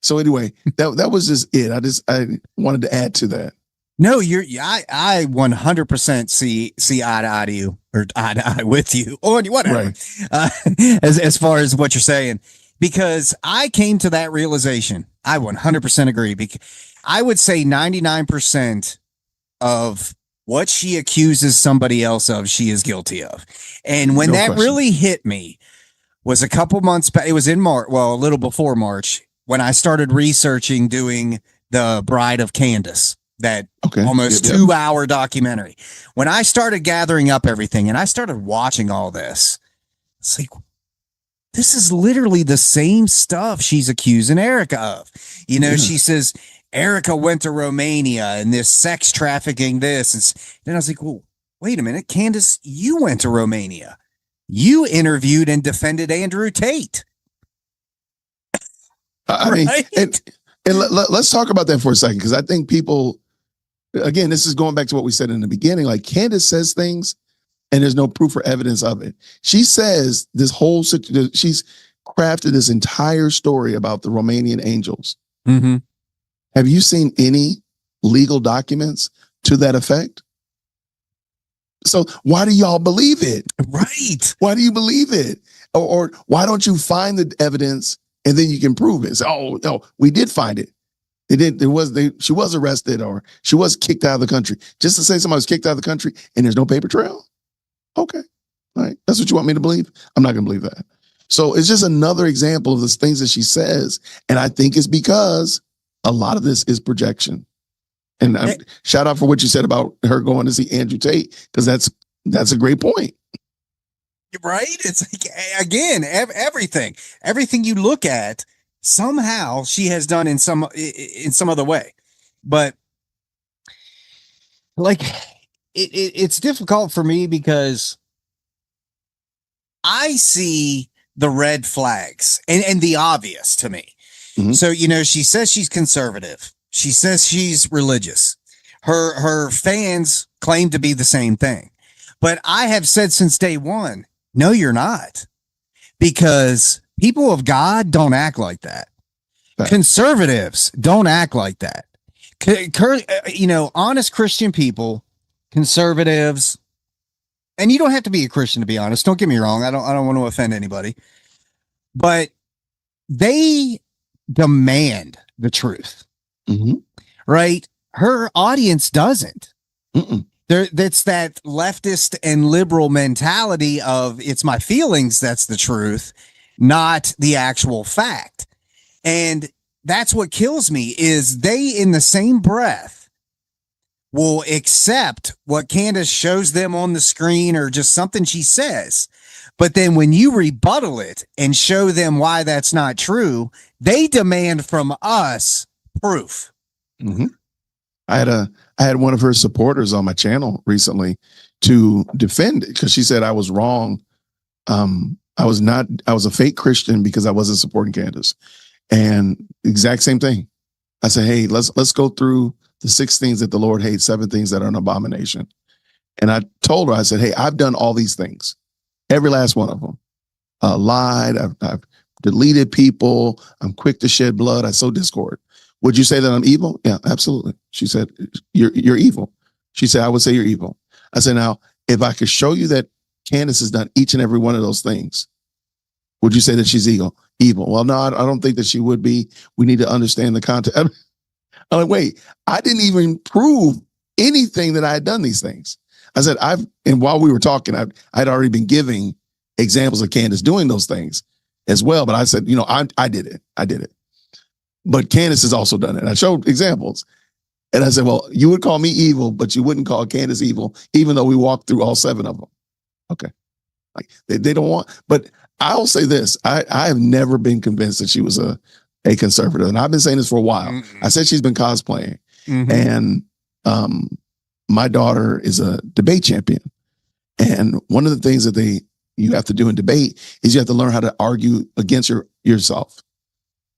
So anyway, that was just it. I wanted to add to that. No, I 100% see eye to eye to you, or eye to eye with you, or whatever. Right. As far as what you're saying, because I came to that realization. I 100% agree. I would say 99% of what she accuses somebody else of, she is guilty of. And when that really hit me was a couple months back. It was in March, well, a little before March, when I started researching doing the Bride of Candace, that almost 2-hour documentary. When I started gathering up everything and I started watching all this, it's like, this is literally the same stuff she's accusing Erica of. You know, she says, Erica went to Romania and this sex trafficking this. And then I was like, well, wait a minute, Candace, you went to Romania. You interviewed and defended Andrew Tate. I mean, and let's talk about that for a second, because I think people, again, this is going back to what we said in the beginning. Like, Candace says things and there's no proof or evidence of it. She says this whole, she's crafted this entire story about the Romanian angels. Mm-hmm. Have you seen any legal documents to that effect? So why do y'all believe it? Right. Why do you believe it? Or why don't you find the evidence and then you can prove it? Say, oh, no, we did find it. She was arrested or she was kicked out of the country. Just to say somebody was kicked out of the country and there's no paper trail? Okay. All right. That's what you want me to believe? I'm not going to believe that. So it's just another example of the things that she says. And I think it's because a lot of this is projection. And shout out for what you said about her going to see Andrew Tate, because that's a great point. Right? It's like, again, everything you look at, somehow she has done in some other way. But like, it's difficult for me because I see the red flags and the obvious to me. Mm-hmm. So, you know, she says she's conservative. She says she's religious. Her fans claim to be the same thing. But I have said since day one, no, you're not. Because people of God don't act like that. Right. Conservatives don't act like that. You know, honest Christian people, conservatives, and you don't have to be a Christian to be honest. Don't get me wrong. I don't want to offend anybody. But they demand the truth. Mm-hmm. Right? Her audience doesn't. That's that leftist and liberal mentality of it's my feelings that's the truth, not the actual fact. And that's what kills me is they in the same breath will accept what Candace shows them on the screen or just something she says. But then when you rebuttal it and show them why that's not true, they demand from us proof. Mm-hmm. I had one of her supporters on my channel recently to defend it because she said I was wrong. I was a fake Christian because I wasn't supporting Candace. And exact same thing. I said, hey, let's go through the 6 things that the Lord hates, 7 things that are an abomination. And I told her, I said, hey, I've done all these things, every last one of them. Lied, I've deleted people, I'm quick to shed blood, I sow discord. Would you say that I'm evil? Yeah, absolutely. She said, you're evil. She said, I would say you're evil. I said, now, if I could show you that Candace has done each and every one of those things, would you say that she's evil? Well, no, I don't think that she would be. We need to understand the context. I'm like, wait, I didn't even prove anything that I had done these things. I said, and while we were talking, I'd already been giving examples of Candace doing those things as well. But I said, you know, I did it. I did it. But Candace has also done it. And I showed examples. And I said, well, you would call me evil, but you wouldn't call Candace evil, even though we walked through all 7 of them. Okay. Like they don't want, but I'll say this. I have never been convinced that she was a conservative. And I've been saying this for a while. Mm-hmm. I said she's been cosplaying. Mm-hmm. And my daughter is a debate champion. And one of the things that you have to do in debate is you have to learn how to argue against yourself.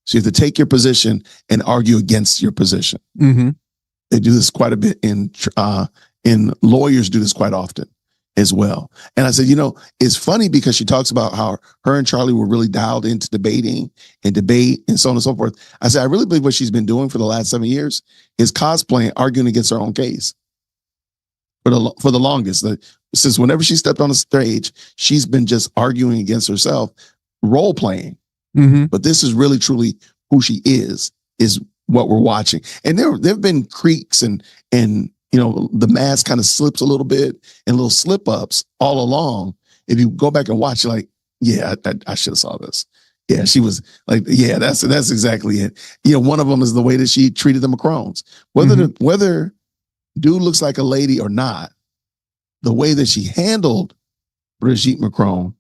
So you have to take your position and argue against your position. Mm-hmm. They do this quite a bit in lawyers do this quite often as well. And I said, you know, it's funny because she talks about how her and Charlie were really dialed into debating and debate and so on and so forth. I said, I really believe what she's been doing for the last 7 years is cosplaying, arguing against her own case for the longest. Since whenever she stepped on the stage, she's been just arguing against herself, role playing. But this is really truly who she is what we're watching. And there've been creaks and the mask kind of slips a little bit and little slip ups all along. If you go back and watch, you're like, yeah, I should have saw this. Yeah, she was like, yeah, that's exactly it. One of them is the way that she treated the Macrones. Whether dude looks like a lady or not, the way that she handled Brigitte Macron,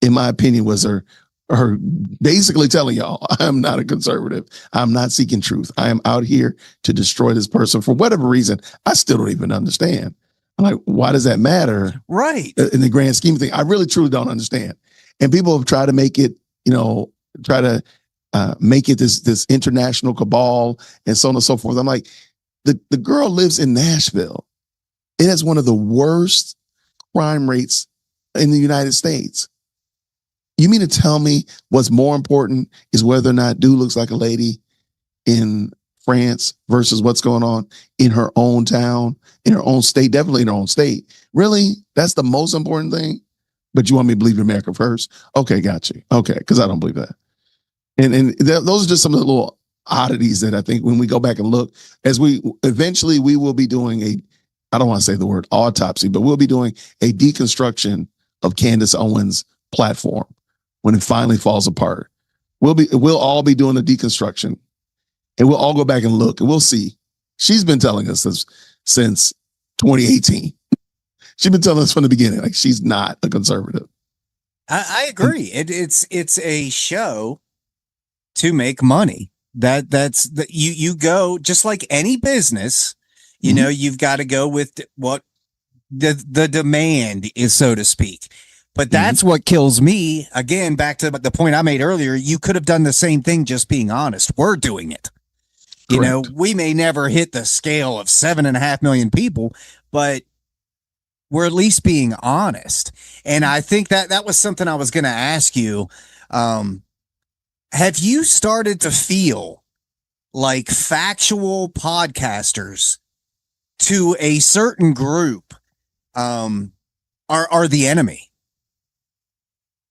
in my opinion, was her basically telling y'all, I am not a conservative. I'm not seeking truth. I am out here to destroy this person for whatever reason. I still don't even understand. I'm like, why does that matter? Right. In the grand scheme of things, I really truly don't understand. And people have tried to make it, make it this international cabal and so on and so forth. I'm like, the girl lives in Nashville. It has one of the worst crime rates in the United States. You mean to tell me what's more important is whether or not dude looks like a lady in France versus what's going on in her own town, in her own state, definitely in her own state? Really? That's the most important thing? But you want me to believe America first? Okay, got you. Okay, because I don't believe that. And those are just some of the little oddities that I think when we go back and look, as we will be doing I don't want to say the word autopsy, but we'll be doing a deconstruction of Candace Owens' platform when it finally falls apart. We'll all be doing a deconstruction, and we'll all go back and look, and we'll see. She's been telling us this since 2018. She's been telling us from the beginning, like she's not a conservative. I agree. It's a show to make money. You go just like any business. You've got to go with what the demand is, so to speak. But that's what kills me. Again, back to the point I made earlier, you could have done the same thing, just being honest. We're doing it. Correct. We may never hit the scale of 7.5 million people, but we're at least being honest. And I think that was something I was going to ask you. Have you started to feel like factual podcasters to a certain group are the enemy?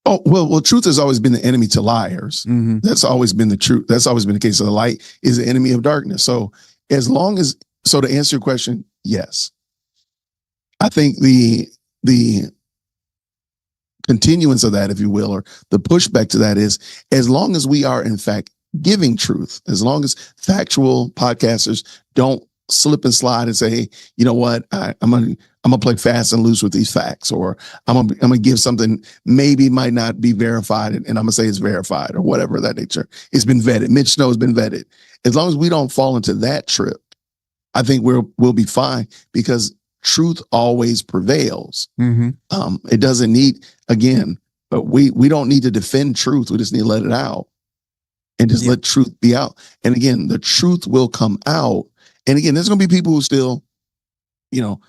Oh, well, truth has always been the enemy to liars. That's always been the truth. That's always been the case. So the light is the enemy of darkness. So to answer your question, yes. I think the continuance of that, if you will, or the pushback to that is, as long as we are in fact giving truth, as long as factual podcasters don't slip and slide and say, hey, you know what, I'm gonna play fast and loose with these facts, or I'm gonna give something maybe might not be verified, and I'm gonna say it's verified or whatever of that nature. It's been vetted. Mitch Snow has been vetted. As long as we don't fall into that trip, I think we'll be fine, because truth always prevails. It doesn't need, again, but we don't need to defend truth. We just need to let it out and just let truth be out. And again, the truth will come out. And again, there's going to be people who still going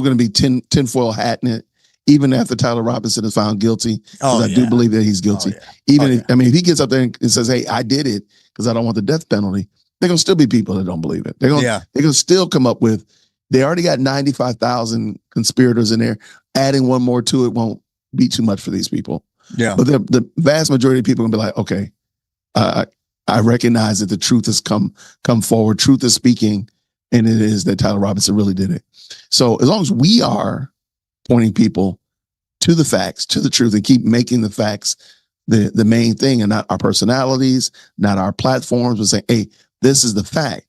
to be tinfoil hatting it, even after Tyler Robinson is found guilty. I do believe that he's guilty. If he gets up there and says, hey, I did it because I don't want the death penalty, they're going to still be people that don't believe it. They're going to still come up with, they already got 95,000 conspirators in there. Adding one more to it won't be too much for these people. But the vast majority of people are going to be like, okay, I recognize that the truth has come forward. Truth is speaking, and it is that Tyler Robinson really did it. So as long as we are pointing people to the facts, to the truth, and keep making the facts the main thing, and not our personalities, not our platforms, but saying, hey, this is the fact.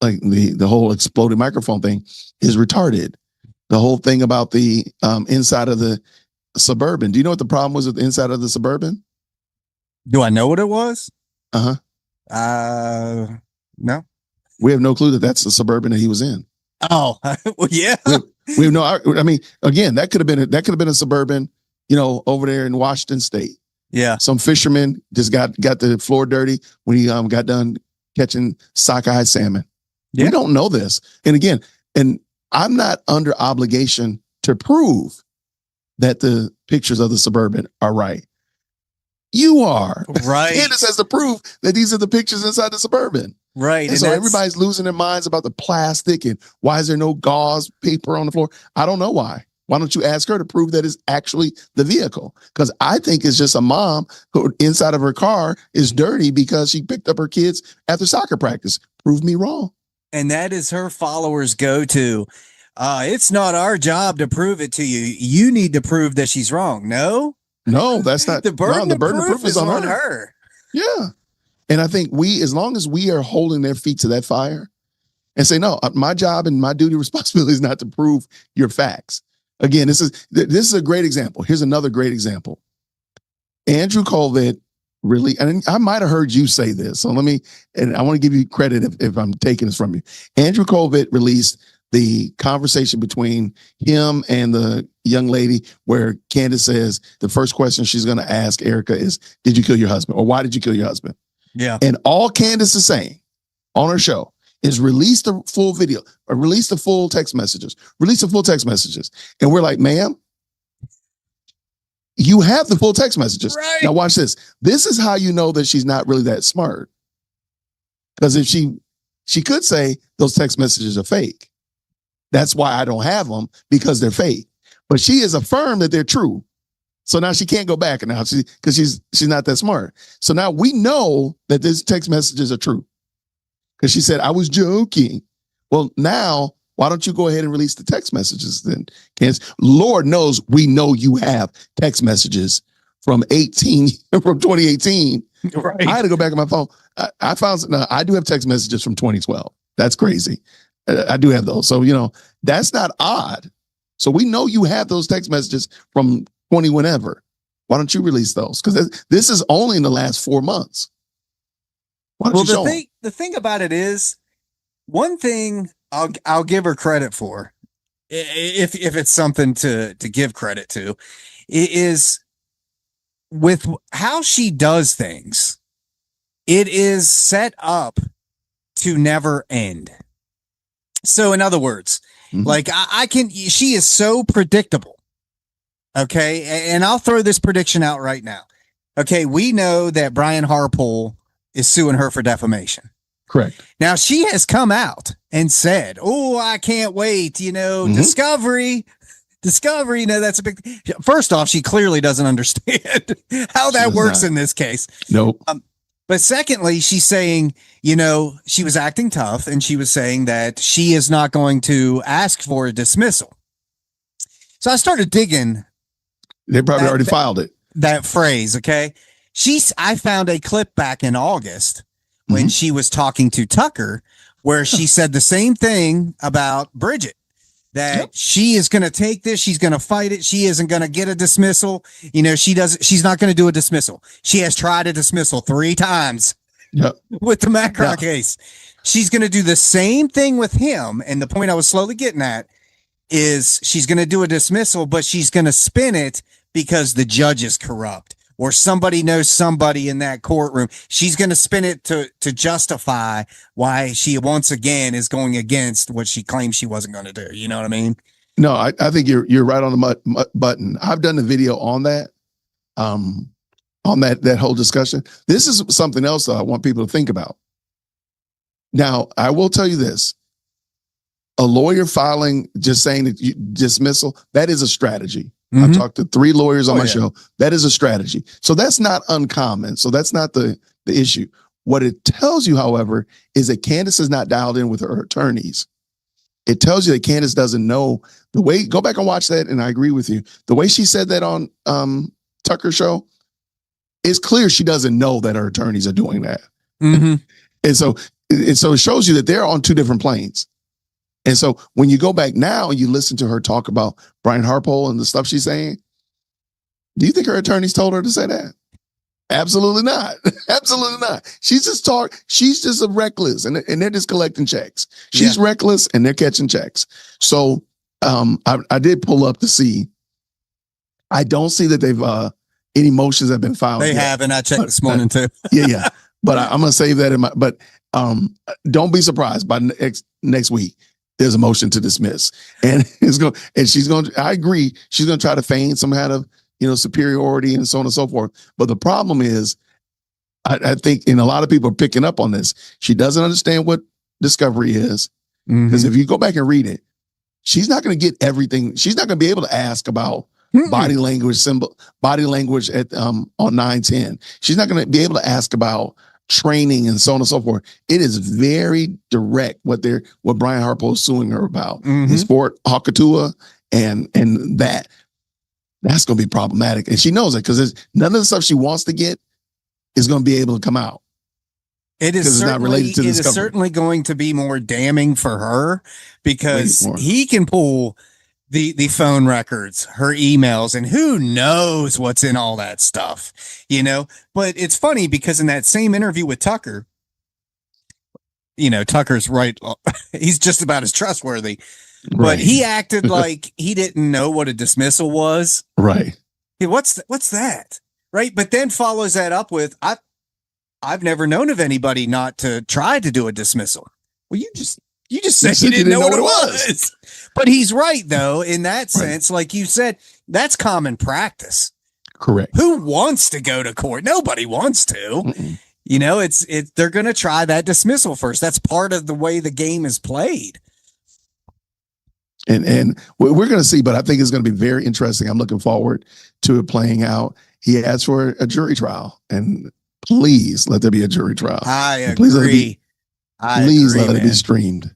Like the whole exploded microphone thing is retarded. The whole thing about the inside of the Suburban. Do you know what the problem was with the inside of the Suburban? Do I know what it was? No. We have no clue that that's the Suburban that he was in. Oh, well, yeah. We have no. I mean, again, that could have been a Suburban, over there in Washington State. Yeah. Some fisherman just got the floor dirty when he got done catching sockeye salmon. Yeah. We don't know this. And again, I'm not under obligation to prove that the pictures of the Suburban are right. You are. Right. Candace has to prove that these are the pictures inside the Suburban. Right. And so everybody's losing their minds about the plastic and why is there no gauze paper on the floor? I don't know why. Why don't you ask her to prove that it's actually the vehicle? Because I think it's just a mom who inside of her car is dirty because she picked up her kids after soccer practice. Prove me wrong. And that is her followers go to. It's not our job to prove it to you. You need to prove that she's wrong. No, that's not the burden. No, The burden of proof is on her. Yeah. And I think as long as we are holding their feet to that fire and say, no, my job and my duty responsibility is not to prove your facts. Again, this is a great example. Here's another great example. Andrew Colvett really, and I might have heard you say this, so and I want to give you credit if I'm taking this from you. Andrew Colvett released the conversation between him and the young lady where Candace says the first question she's going to ask Erica is, did you kill your husband? Or why did you kill your husband? Yeah. And all Candace is saying on her show is release the full video or release the full text messages, And we're like, ma'am, you have the full text messages. Right. Now watch this. This is how you know that she's not really that smart. Because if she could say those text messages are fake. That's why I don't have them, because they're fake. But she has affirmed that they're true. So now she can't go back now because she's not that smart. So now we know that these text messages are true. Because she said, I was joking. Well, now, why don't you go ahead and release the text messages then, Candace? Lord knows we know you have text messages from 2018. Right. I had to go back on my phone. I found I do have text messages from 2012. That's crazy. I do have those. So, that's not odd. So we know you have those text messages from 20 whenever. Why don't you release those? Because this is only in the last 4 months. Well, the thing about it is, one thing I'll give her credit for, if it's something to give credit to, is with how she does things. It is set up to never end. So in other words, like she is so predictable. Okay. And I'll throw this prediction out right now. Okay. We know that Brian Harpole is suing her for defamation. Correct. Now she has come out and said, oh, I can't wait. Discovery, that's a big, first off, she clearly doesn't understand how that works in this case. Nope. But secondly, she's saying, she was acting tough and she was saying that she is not going to ask for a dismissal. So I started digging. They probably already filed it. That phrase. Okay. I found a clip back in August when she was talking to Tucker, where she said the same thing about Bridget, that she is going to take this. She's going to fight it. She isn't going to get a dismissal. She's not going to do a dismissal. She has tried a dismissal 3 times with the Macron case. She's going to do the same thing with him. And the point I was slowly getting at is she's going to do a dismissal, but she's going to spin it because the judge is corrupt or somebody knows somebody in that courtroom. She's going to spin it to justify why she once again is going against what she claimed she wasn't going to do. You know what I mean? No, I think you're right on the button. I've done the video on that, on that whole discussion. This is something else that I want people to think about. Now, I will tell you this. A lawyer filing, just saying that dismissal, that is a strategy. I've talked to 3 lawyers on my show. That is a strategy. So that's not uncommon. So that's not the issue. What it tells you, however, is that Candace is not dialed in with her attorneys. It tells you that Candace doesn't know the way. Go back and watch that, and I agree with you. The way she said that on Tucker's show, it's clear she doesn't know that her attorneys are doing that. And so it shows you that they're on 2 different planes. And so when you go back now and you listen to her talk about Brian Harpole and the stuff she's saying, do you think her attorneys told her to say that? Absolutely not. Absolutely not. She's just reckless and they're just collecting checks. She's reckless and they're catching checks. So I did pull up to see. I don't see that they've any motions have been filed. They have, and I checked this morning too. Yeah. But I'm gonna save that in my. But don't be surprised by next week. There's a motion to dismiss, and she's going. I agree. She's going to try to feign some kind of superiority and so on and so forth. But the problem is, I think, and a lot of people are picking up on this. She doesn't understand what discovery is, because if you go back and read it, she's not going to get everything. She's not going to be able to ask about body language at on 910. She's not going to be able to ask about training and so on and so forth. It is very direct what Brian Harpo is suing her about. In Sport Hakatua and that's going to be problematic. And she knows it because none of the stuff she wants to get is going to be able to come out. It is certainly going to be more damning for her because he can pull the phone records, her emails, and who knows what's in all that stuff, But it's funny because in that same interview with Tucker, Tucker's right. He's just about as trustworthy, but he acted like he didn't know what a dismissal was. Right. Hey, what's that? Right. But then follows that up with, I've never known of anybody not to try to do a dismissal. Well, you just said you didn't know what it was. But he's right, though, in that sense. Like you said, that's common practice. Correct. Who wants to go to court? Nobody wants to. They're going to try that dismissal first. That's part of the way the game is played. And we're going to see, but I think it's going to be very interesting. I'm looking forward to it playing out. He asked for a jury trial, and please let there be a jury trial. I agree. Please let it be streamed.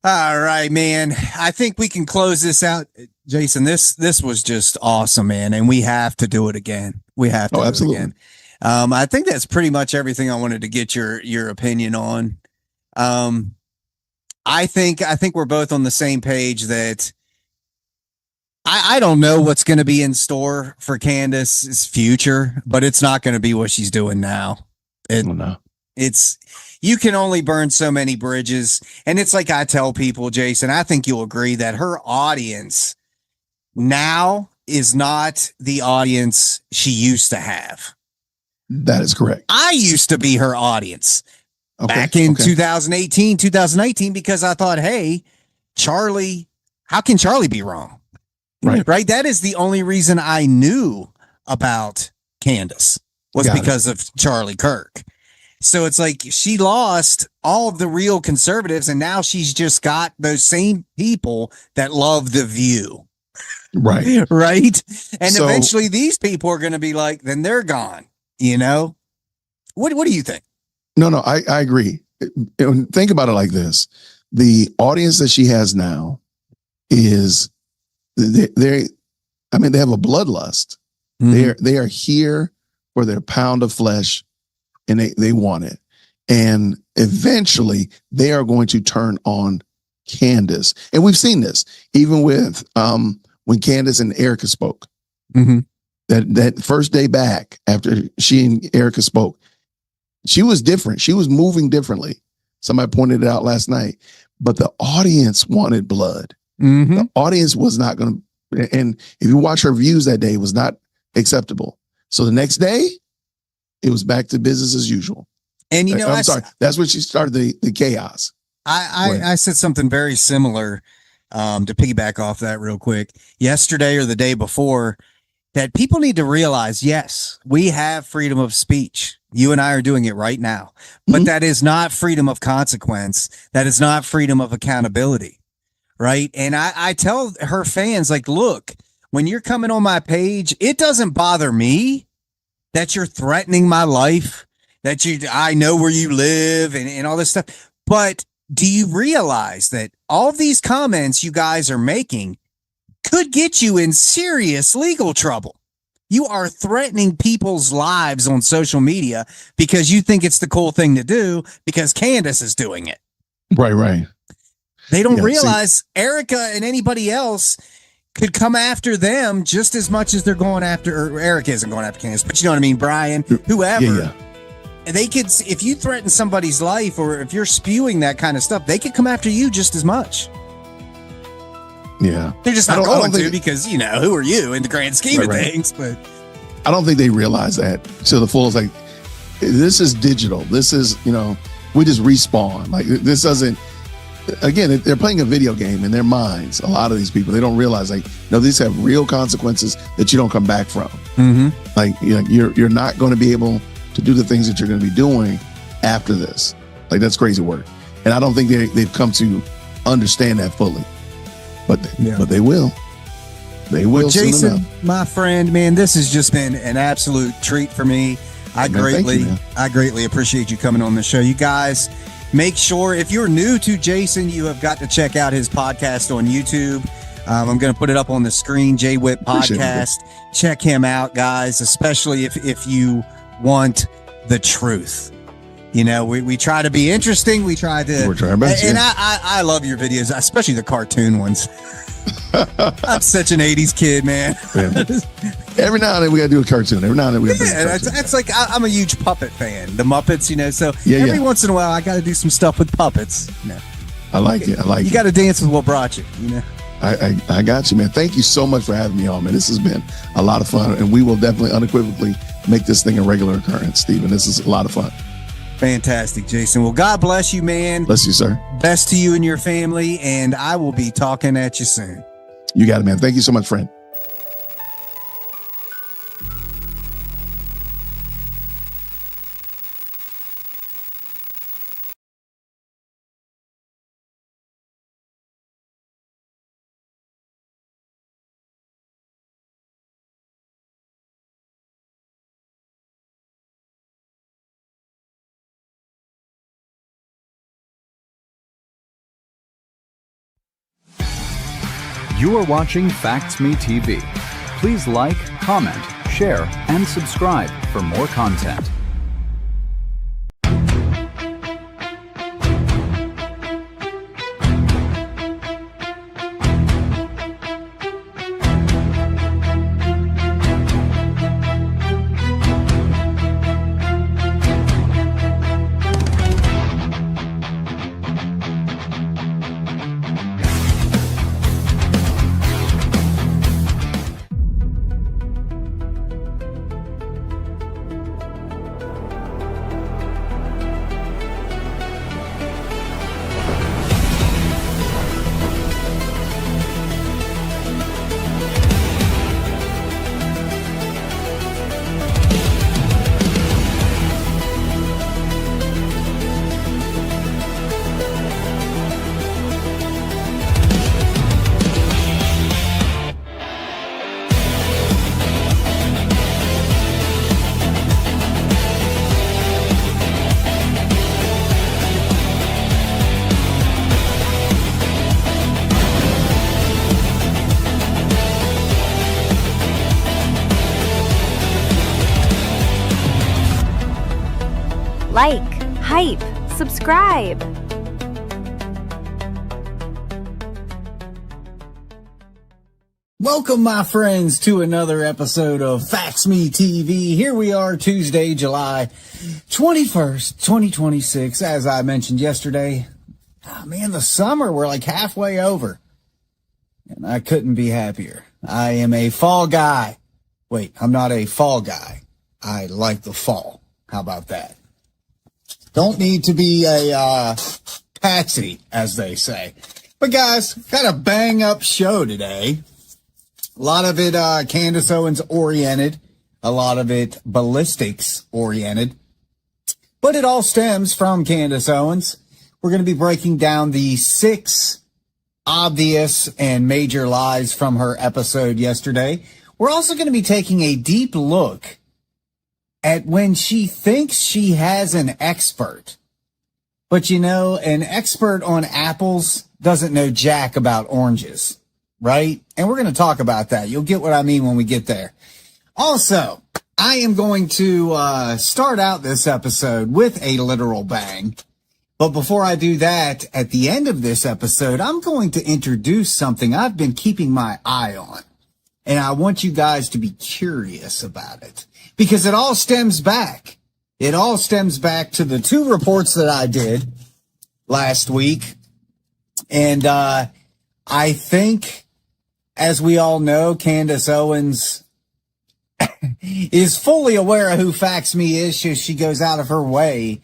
All right, man. I think we can close this out. Jason, this was just awesome, man. And we have to do it again. We have to do it again. I think that's pretty much everything I wanted to get your opinion on. I think we're both on the same page that I don't know what's going to be in store for Candace's future, but it's not going to be what she's doing now. You can only burn so many bridges. And it's like I tell people, Jason, I think you'll agree that her audience now is not the audience she used to have. That is correct. I used to be her audience back in 2018, 2019, because I thought, hey, Charlie, how can Charlie be wrong? Right. That is the only reason I knew about Candace was because of Charlie Kirk. So it's like she lost all of the real conservatives, and now she's just got those same people that love The View. Right. Right. And eventually these people are going to be like, then they're gone. What do you think? No, I agree. Think about it like this. The audience that she has now is they have a bloodlust. They are here for their pound of flesh, and they want it. And eventually they are going to turn on Candace. And we've seen this even with when Candace and Erica spoke. That first day back after she and Erica spoke, she was different. She was moving differently. Somebody pointed it out last night, but the audience wanted blood. The audience was not going to, and if you watch her views that day, it was not acceptable. So the next day, it was back to business as usual. And I'm sorry, that's when she started the chaos. I said something very similar to piggyback off that real quick yesterday or the day before, that people need to realize, yes, we have freedom of speech. You and I are doing it right now, but that is not freedom of consequence. That is not freedom of accountability. Right. And I tell her fans, like, look, when you're coming on my page, it doesn't bother me that you're threatening my life, that I know where you live and all this stuff. But do you realize that all of these comments you guys are making could get you in serious legal trouble? You are threatening people's lives on social media because you think it's the cool thing to do because Candace is doing it. Right. They don't realize Erica and anybody else could come after them just as much as they're going after, or Erica isn't going after Candace, but you know what I mean, Brian, whoever. Yeah. They could, if you threaten somebody's life or if you're spewing that kind of stuff, they could come after you just as much. Yeah. They're just not going to because, who are you in the grand scheme of things? But I don't think they realize that to the full. It's like, this is digital. This is, we just respawn. Like, this doesn't, again, they're playing a video game in their minds. A lot of these people, they don't realize, like, no, these have real consequences that you don't come back from. Like, you're not going to be able to do the things that you're going to be doing after this. Like, that's crazy work. And I don't think they've come to understand that fully. But they will. They will. Well, soon Jason, enough. my friend, man, this has just been an absolute treat for me. I greatly appreciate you coming on the show. You guys, make sure if you're new to Jason, you have got to check out his podcast on YouTube. I'm going to put it up on the screen, Jay Whip Podcast. Check him out, guys, especially if you want the truth. You know, we try to be interesting. We're trying our best. And I love your videos, especially the cartoon ones. I'm such an 80s kid, man. Yeah. Every now and then we got to do a cartoon. Every now and then we got to do a cartoon. It's like I'm a huge puppet fan. The Muppets, you know, so every once in a while I got to do some stuff with puppets. You know. I like it. You got to dance with what brought you, you know. I got you, man. Thank you so much for having me on, man. This has been a lot of fun, and we will definitely unequivocally make this thing a regular occurrence, Stephen. This is a lot of fun. Fantastic, Jason. Well, God bless you, man. Bless you, sir. Best to you and your family, and I will be talking at you soon. You got it, man. Thank you so much, friend. You are watching Facts Me TV. Please like, comment, share, and subscribe for more content. Like, hype, subscribe. Welcome, my friends, to another episode of Facts Me TV. Here we are, Tuesday, July 21st, 2026. As I mentioned yesterday, man, the summer, we're like halfway over. And I couldn't be happier. I am a fall guy. Wait, I'm not a fall guy. I like the fall. How about that? Don't need to be a patsy, as they say. But guys, got a bang up show today. A lot of it Candace Owens oriented, a lot of it ballistics oriented. But it all stems from Candace Owens. We're going to be breaking down the 6 obvious and major lies from her episode yesterday. We're also going to be taking a deep look at when she thinks she has an expert. But you know, an expert on apples doesn't know jack about oranges, right? And we're going to talk about that. You'll get what I mean when we get there. Also, I am going to start out this episode with a literal bang. But before I do that, at the end of this episode, I'm going to introduce something I've been keeping my eye on. And I want you guys to be curious about it. Because it all stems back. It all stems back to the 2 reports that I did last week. And I think, as we all know, Candace Owens is fully aware of who Facts Me is. She goes out of her way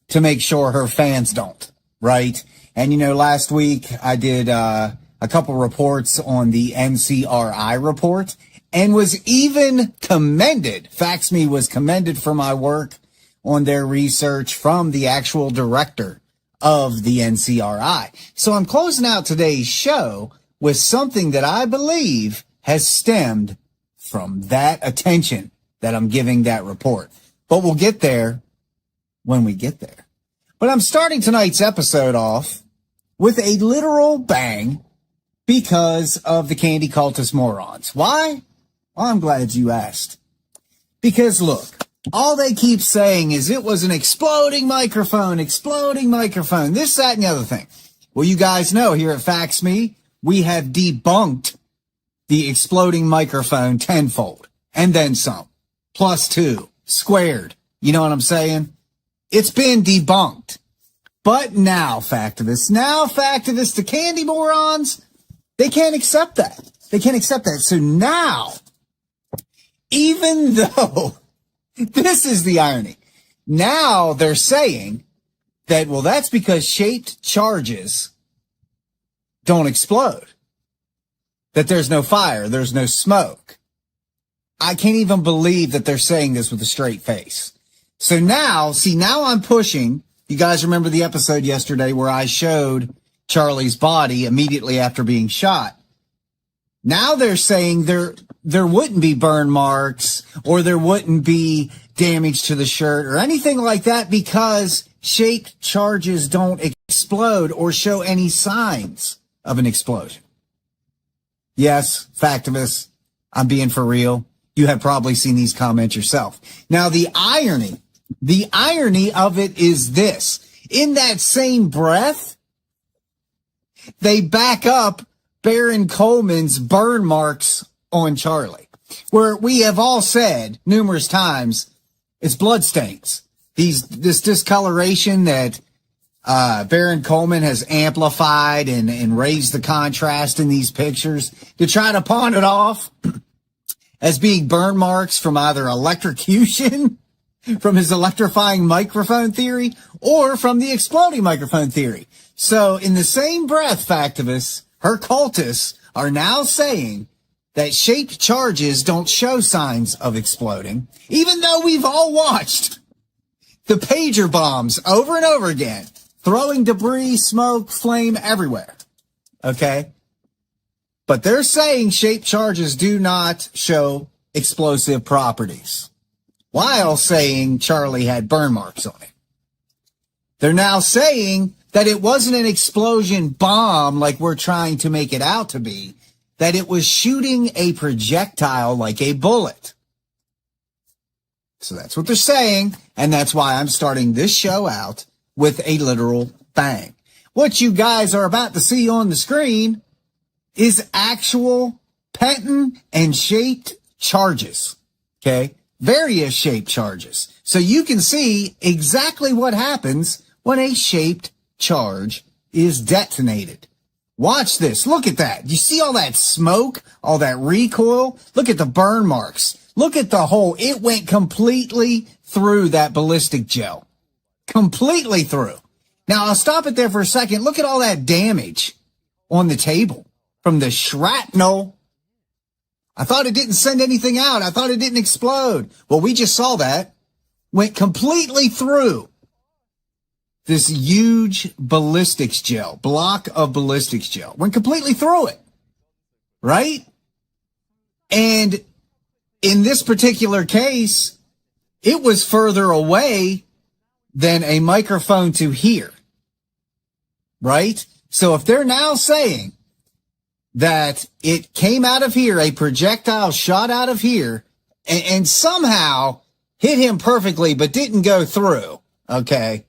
to make sure her fans don't, right? And, you know, last week I did a couple reports on the NCRI report. And was even commended. Facts Me was commended for my work on their research from the actual director of the NCRI. So I'm closing out today's show with something that I believe has stemmed from that attention that I'm giving that report. But we'll get there when we get there. But I'm starting tonight's episode off with a literal bang because of the candy cultist morons. Why? Well, I'm glad you asked. Because look, all they keep saying is it was an exploding microphone, this, that, and the other thing. Well, you guys know here at Facts Me, we have debunked the exploding microphone tenfold and then some, plus 2, squared. You know what I'm saying? It's been debunked. But now, factivists, the candy morons, they can't accept that. So now, even though this is the irony, now they're saying that, well, that's because shaped charges don't explode. That there's no fire, there's no smoke. I can't even believe that they're saying this with a straight face. So now I'm pushing. You guys remember the episode yesterday where I showed Charlie's body immediately after being shot. Now they're saying there wouldn't be burn marks or there wouldn't be damage to the shirt or anything like that because shaped charges don't explode or show any signs of an explosion. Yes, factivists, I'm being for real. You have probably seen these comments yourself. Now, the irony of it is this. In that same breath, they back up Baron Coleman's burn marks on Charlie, where we have all said numerous times it's bloodstains. This discoloration that Baron Coleman has amplified and raised the contrast in these pictures to try to pawn it off as being burn marks from either electrocution, from his electrifying microphone theory, or from the exploding microphone theory. So in the same breath, factivists, her cultists are now saying that shaped charges don't show signs of exploding, even though we've all watched the pager bombs over and over again, throwing debris, smoke, flame everywhere. Okay? But they're saying shaped charges do not show explosive properties, while saying Charlie had burn marks on it. They're now saying that it wasn't an explosion bomb like we're trying to make it out to be, that it was shooting a projectile like a bullet. So that's what they're saying, and that's why I'm starting this show out with a literal bang. What you guys are about to see on the screen is actual patent and shaped charges, okay? Various shaped charges. So you can see exactly what happens when a shaped charge is detonated. Watch this. Look at that. You see all that smoke, all that recoil? Look at the burn marks. Look at the hole. It went completely through that ballistic gel. Completely through. Now, I'll stop it there for a second. Look at all that damage on the table from the shrapnel. I thought it didn't send anything out. I thought it didn't explode. Well, we just saw that. Went completely through this huge ballistics gel, block of ballistics gel. Went completely through it. Right? And in this particular case, it was further away than a microphone to here. Right? So if they're now saying that it came out of here, a projectile shot out of here, and somehow hit him perfectly, but didn't go through, okay?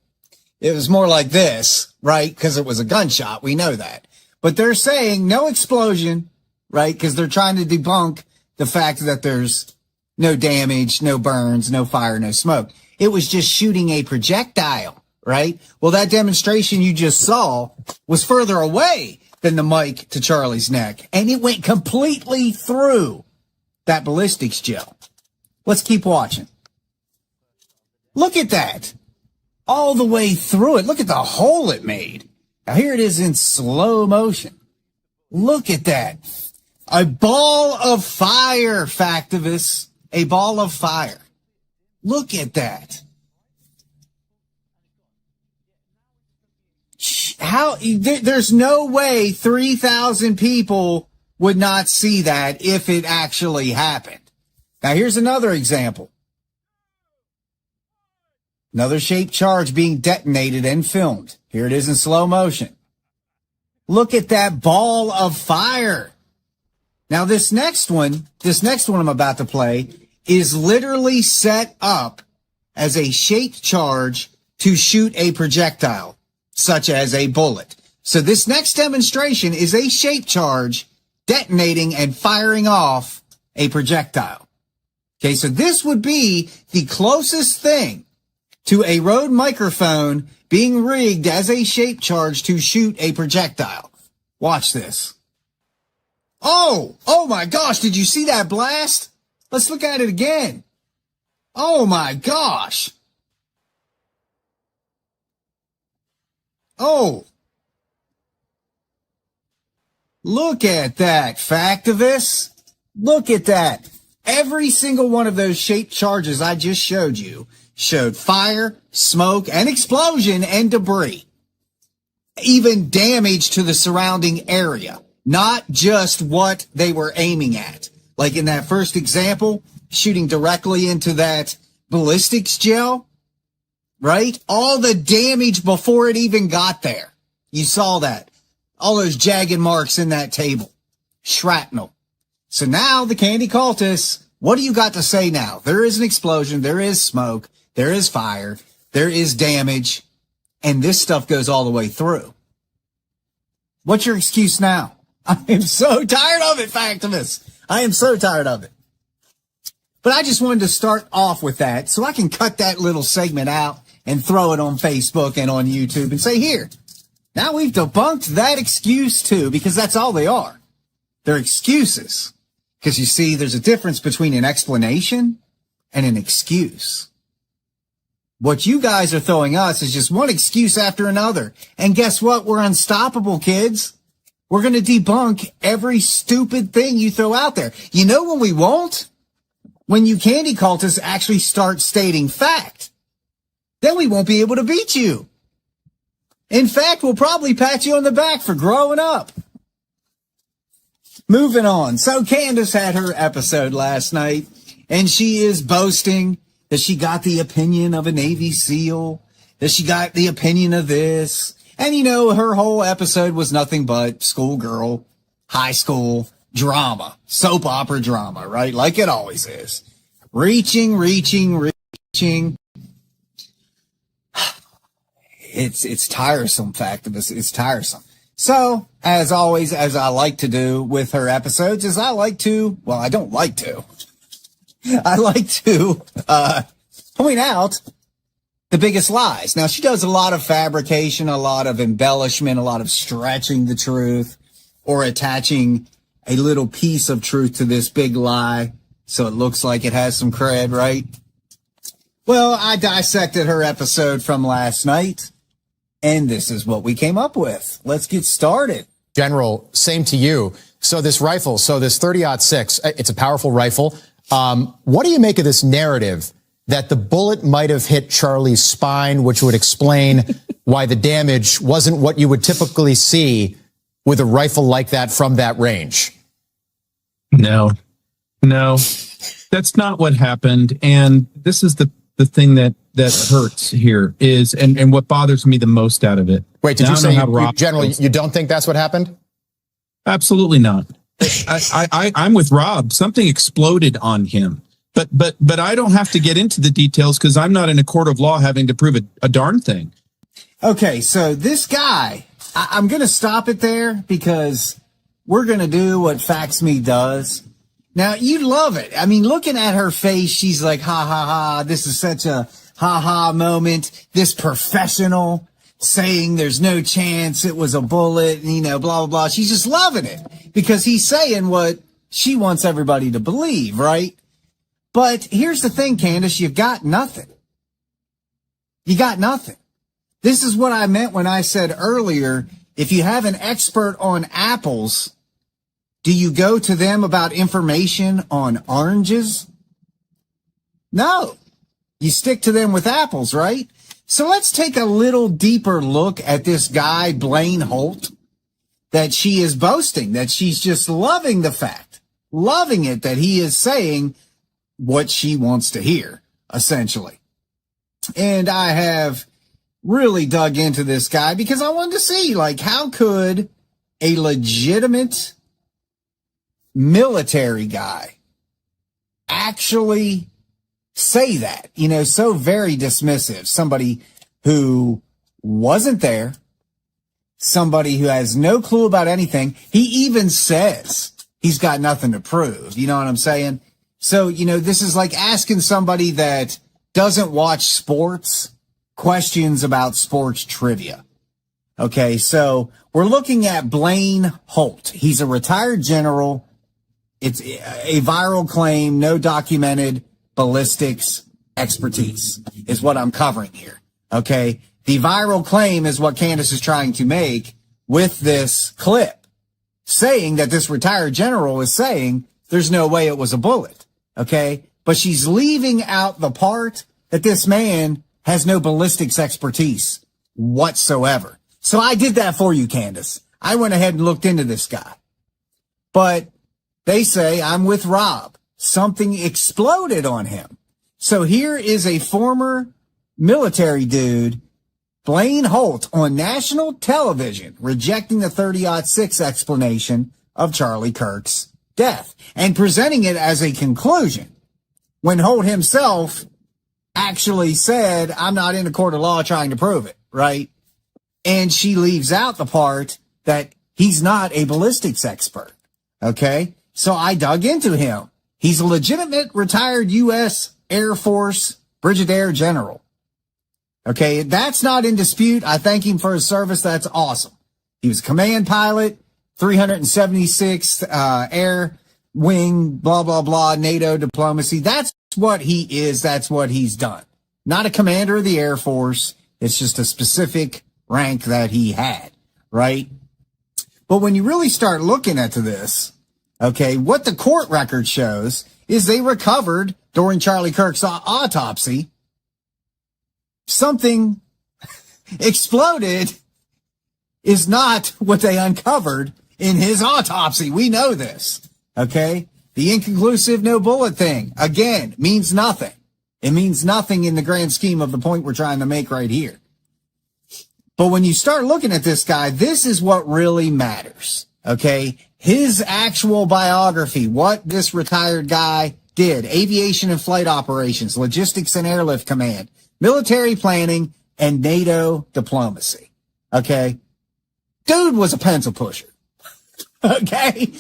It was more like this, right? Because it was a gunshot. We know that. But they're saying no explosion, right? Because they're trying to debunk the fact that there's no damage, no burns, no fire, no smoke. It was just shooting a projectile, right? Well, that demonstration you just saw was further away than the mic to Charlie's neck, and it went completely through that ballistics gel. Let's keep watching. Look at that. All the way through it. Look at the hole it made. Now here it is in slow motion. Look at that. A ball of fire, factivists. A ball of fire. Look at that. There's no way 3,000 people would not see that if it actually happened. Now, here's another example. Another shaped charge being detonated and filmed. Here it is in slow motion. Look at that ball of fire. Now, this next one I'm about to play is literally set up as a shaped charge to shoot a projectile, such as a bullet. So this next demonstration is a shaped charge detonating and firing off a projectile. Okay, so this would be the closest thing to a Rode microphone being rigged as a shaped charge to shoot a projectile. Watch this. Oh my gosh, did you see that blast? Let's look at it again. Oh my gosh. Oh. Look at that, Factivus. Look at that. Every single one of those shaped charges I just showed you showed fire, smoke, and explosion and debris. Even damage to the surrounding area, not just what they were aiming at. Like in that first example, shooting directly into that ballistics gel, right? All the damage before it even got there. You saw that. All those jagged marks in that table. Shrapnel. So now the Candy Cultists, what do you got to say now? There is an explosion. There is smoke. There is fire. There is damage. And this stuff goes all the way through. What's your excuse now? I am so tired of it, Factivus. I am so tired of it. But I just wanted to start off with that so I can cut that little segment out and throw it on Facebook and on YouTube and say, here, now we've debunked that excuse too, because that's all they are. They're excuses. Because you see, there's a difference between an explanation and an excuse. What you guys are throwing us is just one excuse after another. And guess what? We're unstoppable, kids. We're going to debunk every stupid thing you throw out there. You know when we won't? When you Candy Cultists actually start stating fact. Then we won't be able to beat you. In fact, we'll probably pat you on the back for growing up. Moving on. So Candace had her episode last night, and she is boasting that she got the opinion of a Navy SEAL, that she got the opinion of this. And, you know, her whole episode was nothing but schoolgirl, high school drama, soap opera drama, right? Like it always is. Reaching. It's tiresome, Factivus. It's tiresome. So, as always, as I like to do with her episodes, is I like to point out the biggest lies. Now, she does a lot of fabrication, a lot of embellishment, a lot of stretching the truth, or attaching a little piece of truth to this big lie so it looks like it has some cred, right? Well, I dissected her episode from last night, and this is what we came up with. Let's get started. General, same to you. So this rifle, so this 30-06, it's a powerful rifle. What do you make of this narrative that the bullet might have hit Charlie's spine, which would explain why the damage wasn't what you would typically see with a rifle like that from that range? No, that's not what happened. And this is the thing that hurts here is, and what bothers me the most out of it. Wait, did you say, General, you don't think that's what happened? Absolutely not. I'm with Rob. Something exploded on him. But I don't have to get into the details because I'm not in a court of law having to prove a darn thing. Okay, so this guy, I'm going to stop it there because we're going to do what Facts Me does. Now, you love it. I mean, looking at her face, she's like, ha, ha, ha, this is such a ha, ha moment. This professional saying there's no chance it was a bullet, and, you know, blah, blah, blah. She's just loving it because he's saying what she wants everybody to believe, right? But here's the thing, Candace, you've got nothing. You got nothing. This is what I meant when I said earlier, if you have an expert on apples, do you go to them about information on oranges? No. You stick to them with apples, right? So let's take a little deeper look at this guy, Blaine Holt, that she is boasting, that she's just loving the fact, loving it that he is saying what she wants to hear, essentially. And I have really dug into this guy because I wanted to see, like, how could a legitimate military guy actually say that, you know, so very dismissive. Somebody who wasn't there, somebody who has no clue about anything. He even says he's got nothing to prove. You know what I'm saying? So, you know, this is like asking somebody that doesn't watch sports questions about sports trivia. Okay, so we're looking at Blaine Holt. He's a retired general. It's a viral claim, no documented ballistics expertise is what I'm covering here. Okay. The viral claim is what Candace is trying to make with this clip, saying that this retired general is saying there's no way it was a bullet. Okay. But she's leaving out the part that this man has no ballistics expertise whatsoever. So I did that for you, Candace. I went ahead and looked into this guy, but they say I'm with Rob. Something exploded on him. So here is a former military dude, Blaine Holt, on national television, rejecting the 30-06 explanation of Charlie Kirk's death and presenting it as a conclusion when Holt himself actually said, I'm not in a court of law trying to prove it, right? And she leaves out the part that he's not a ballistics expert, okay? So I dug into him. He's a legitimate retired U.S. Air Force Brigadier General. Okay, that's not in dispute. I thank him for his service. That's awesome. He was a command pilot, 376th Air Wing, blah, blah, blah, NATO diplomacy. That's what he is. That's what he's done. Not a commander of the Air Force. It's just a specific rank that he had, right? But when you really start looking at this, okay, what the court record shows is they recovered during Charlie Kirk's autopsy. Something exploded is not what they uncovered in his autopsy. We know this, okay? The inconclusive no bullet thing, again, means nothing. It means nothing in the grand scheme of the point we're trying to make right here. But when you start looking at this guy, this is what really matters, okay? His actual biography, what this retired guy did, aviation and flight operations, logistics and airlift command, military planning, and NATO diplomacy. Okay. Dude was a pencil pusher. Okay.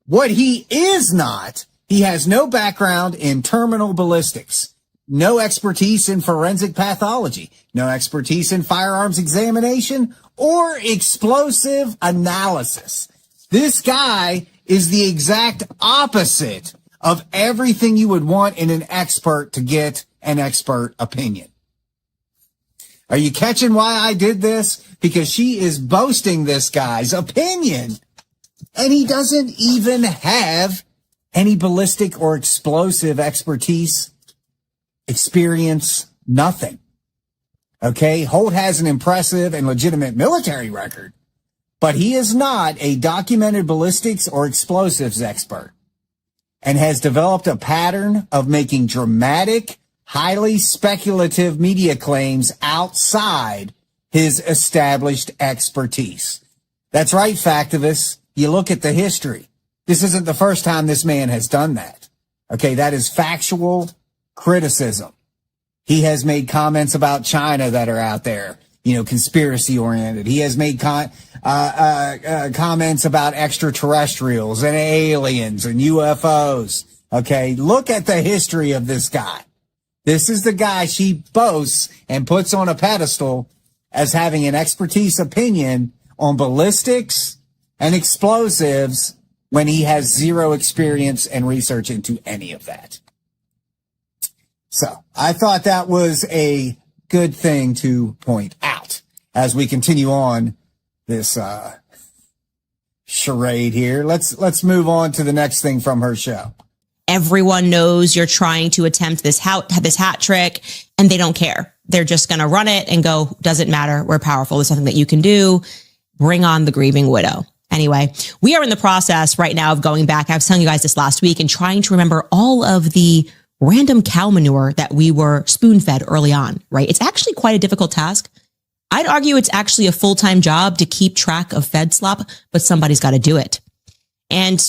What he is not, he has no background in terminal ballistics, no expertise in forensic pathology, no expertise in firearms examination or explosive analysis. This guy is the exact opposite of everything you would want in an expert to get an expert opinion. Are you catching why I did this? Because she is boasting this guy's opinion, and he doesn't even have any ballistic or explosive expertise, experience, nothing. Okay, Holt has an impressive and legitimate military record, but he is not a documented ballistics or explosives expert and has developed a pattern of making dramatic, highly speculative media claims outside his established expertise. That's right, Factivists. You look at the history. This isn't the first time this man has done that. Okay, that is factual criticism. He has made comments about China that are out there, you know, conspiracy oriented. He has made comments about extraterrestrials and aliens and UFOs. Okay, look at the history of this guy. This is the guy she boasts and puts on a pedestal as having an expertise opinion on ballistics and explosives when he has zero experience and research into any of that. So I thought that was a good thing to point out as we continue on this charade here. Let's move on to the next thing from her show. Everyone knows you're trying to attempt this hat trick and they don't care. they're just going to run it and go, doesn't matter. We're powerful. There's something that you can do. Bring on the grieving widow. Anyway, we are in the process right now of going back. I was telling you guys this last week and trying to remember all of the random cow manure that we were spoon-fed early on, right? It's actually quite a difficult task. I'd argue it's actually a full-time job to keep track of fed slop, but somebody's got to do it. And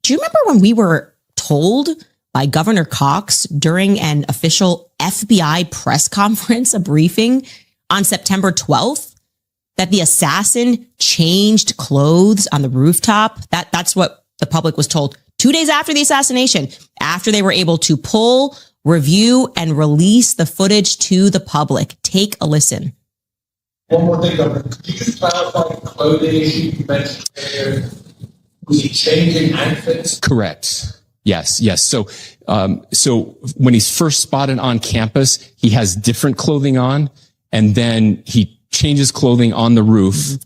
do you remember when we were told by Governor Cox during an official FBI press conference, a briefing on September 12th, that the assassin changed clothes on the rooftop? That's what the public was told 2 days after the assassination, after they were able to pull, review, and release the footage to the public. Take a listen. One more thing, Governor. Could you just clarify the clothing issue you mentioned earlier? Was he changing outfits? Correct. Yes. So when he's first spotted on campus, he has different clothing on, and then he changes clothing on the roof,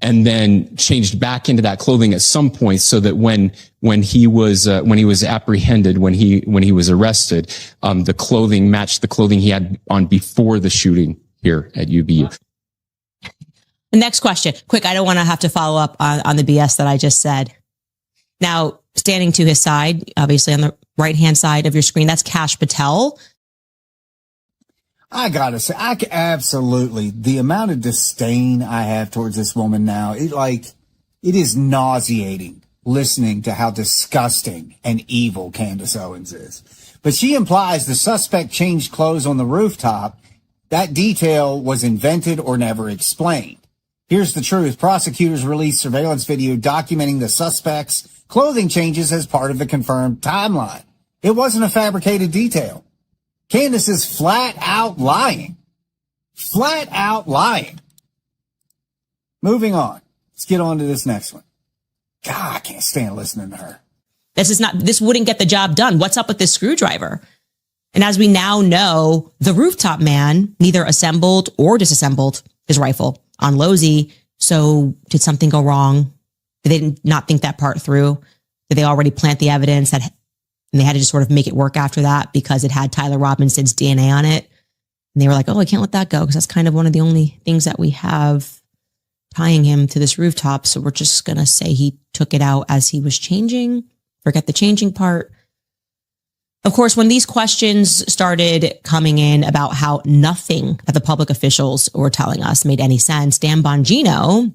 and then changed back into that clothing at some point, so that when he was apprehended, when he was arrested, the clothing matched the clothing he had on before the shooting here at UVU. The next question, quick. I don't want to have to follow up on the BS that I just said. Now, standing to his side, obviously on the right-hand side of your screen, that's Kash Patel. I gotta say, absolutely, the amount of disdain I have towards this woman now, it is nauseating listening to how disgusting and evil Candace Owens is. But she implies the suspect changed clothes on the rooftop. That detail was invented or never explained. Here's the truth. Prosecutors released surveillance video documenting the suspect's clothing changes as part of the confirmed timeline. It wasn't a fabricated detail. Candace is flat out lying. Flat out lying. Moving on. Let's get on to this next one. God, I can't stand listening to her. This wouldn't get the job done. What's up with this screwdriver? And as we now know, the rooftop man neither assembled or disassembled his rifle on Losey. So did something go wrong? Did they not think that part through? Did they already plant the evidence and they had to just sort of make it work after that because it had Tyler Robinson's DNA on it? And they were like, oh, I can't let that go because that's kind of one of the only things that we have tying him to this rooftop. So we're just going to say he took it out as he was changing. Forget the changing part. Of course, when these questions started coming in about how nothing that the public officials were telling us made any sense, Dan Bongino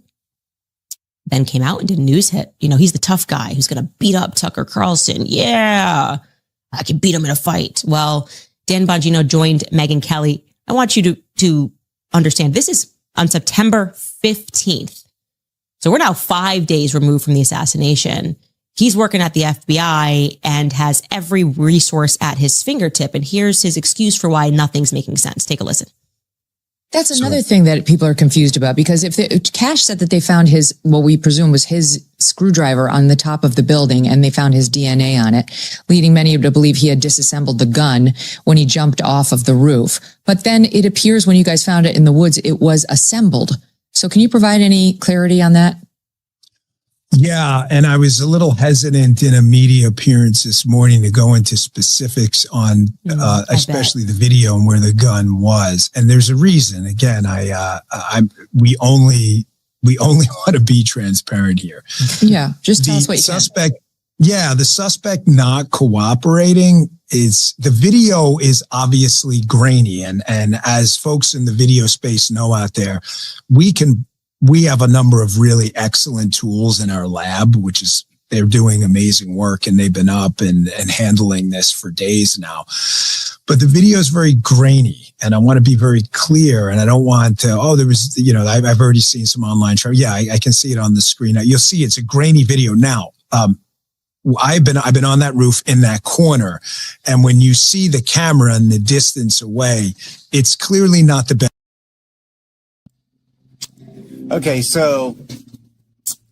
then came out and did a news hit. You know, he's the tough guy who's going to beat up Tucker Carlson. Yeah, I can beat him in a fight. Well, Dan Bongino joined Megyn Kelly. I want you to understand this is on September 15th. So we're now 5 days removed from the assassination. He's working at the FBI and has every resource at his fingertip. And here's his excuse for why nothing's making sense. Take a listen. That's another thing that people are confused about, because if Kash said that they found his, what we presume was his screwdriver on the top of the building, and they found his DNA on it, leading many to believe he had disassembled the gun when he jumped off of the roof. But then it appears when you guys found it in the woods, it was assembled. So can you provide any clarity on that? Yeah, and I was a little hesitant in a media appearance this morning to go into specifics on especially the video and where the gun was. And there's a reason. Again, we only want to be transparent here. Yeah, just tell us what you can. Yeah, the suspect not cooperating the video is obviously grainy, and as folks in the video space know out there, we have a number of really excellent tools in our lab, which is they're doing amazing work, and they've been up and handling this for days now. But the video is very grainy, and I want to be very clear. And I don't want to, there was, I've already seen some online show. Yeah, I can see it on the screen. You'll see it's a grainy video. Now, I've been on that roof in that corner. And when you see the camera and the distance away, it's clearly not the best. Okay, so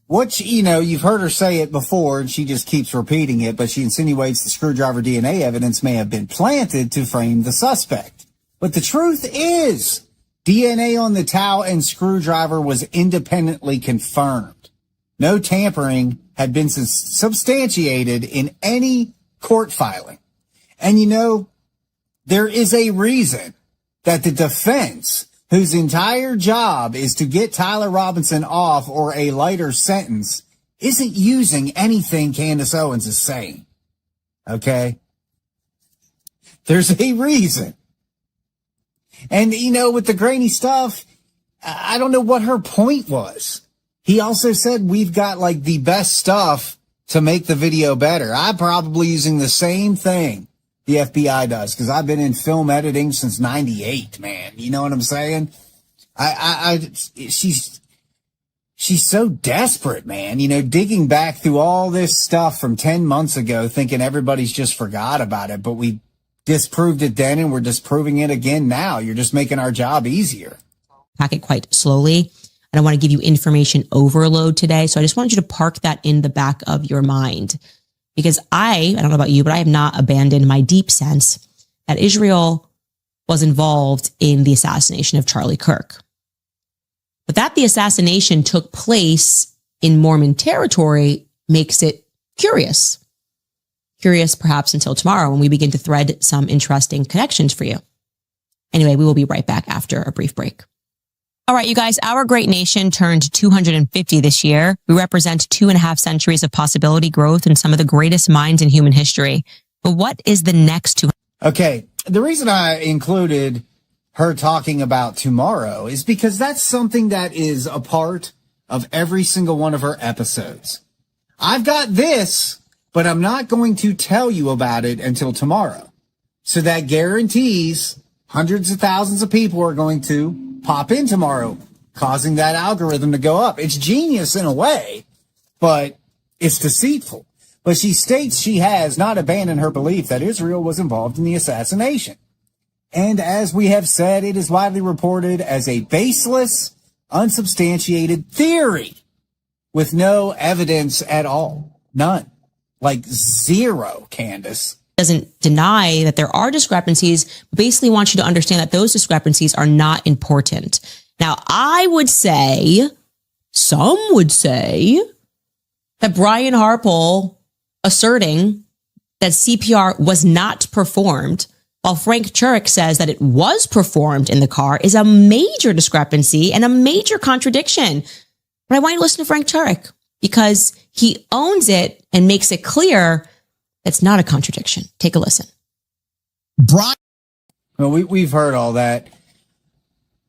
you've heard her say it before, and she just keeps repeating it, but she insinuates the screwdriver DNA evidence may have been planted to frame the suspect. But the truth is, DNA on the towel and screwdriver was independently confirmed. No tampering had been substantiated in any court filing. And there is a reason that the defense, whose entire job is to get Tyler Robinson off or a lighter sentence, isn't using anything Candace Owens is saying. Okay? There's a reason. And, you know, with the grainy stuff, I don't know what her point was. He also said we've got like the best stuff to make the video better. I'm probably using the same thing the FBI does because I've been in film editing since '98, man. You know what I'm saying? She's so desperate, man. You know, digging back through all this stuff from 10 months ago, thinking everybody's just forgot about it, but we disproved it then and we're disproving it again now. You're just making our job easier. Pack it quite slowly. I don't want to give you information overload today. So I just want you to park that in the back of your mind because I don't know about you, but I have not abandoned my deep sense that Israel was involved in the assassination of Charlie Kirk. But that the assassination took place in Mormon territory makes it curious. Curious perhaps until tomorrow when we begin to thread some interesting connections for you. Anyway, we will be right back after a brief break. All right, you guys, our great nation turned 250 this year. We represent 2.5 centuries of possibility, growth, and some of the greatest minds in human history. But what is the next 200? Okay, the reason I included her talking about tomorrow is because that's something that is a part of every single one of her episodes. I've got this, but I'm not going to tell you about it until tomorrow. So that guarantees hundreds of thousands of people are going to pop in tomorrow, causing that algorithm to go up. It's genius in a way, but it's deceitful. But she states she has not abandoned her belief that Israel was involved in the assassination. And as we have said, it is widely reported as a baseless, unsubstantiated theory with no evidence at all. None. Like zero, Candace. Doesn't deny that there are discrepancies, but basically wants you to understand that those discrepancies are not important. Now, I would say, some would say, that Brian Harpole asserting that CPR was not performed, while Frank Turek says that it was performed in the car, is a major discrepancy and a major contradiction. But I want you to listen to Frank Turek because he owns it and makes it clear it's not a contradiction. Take a listen. Brian. Well, we've heard all that.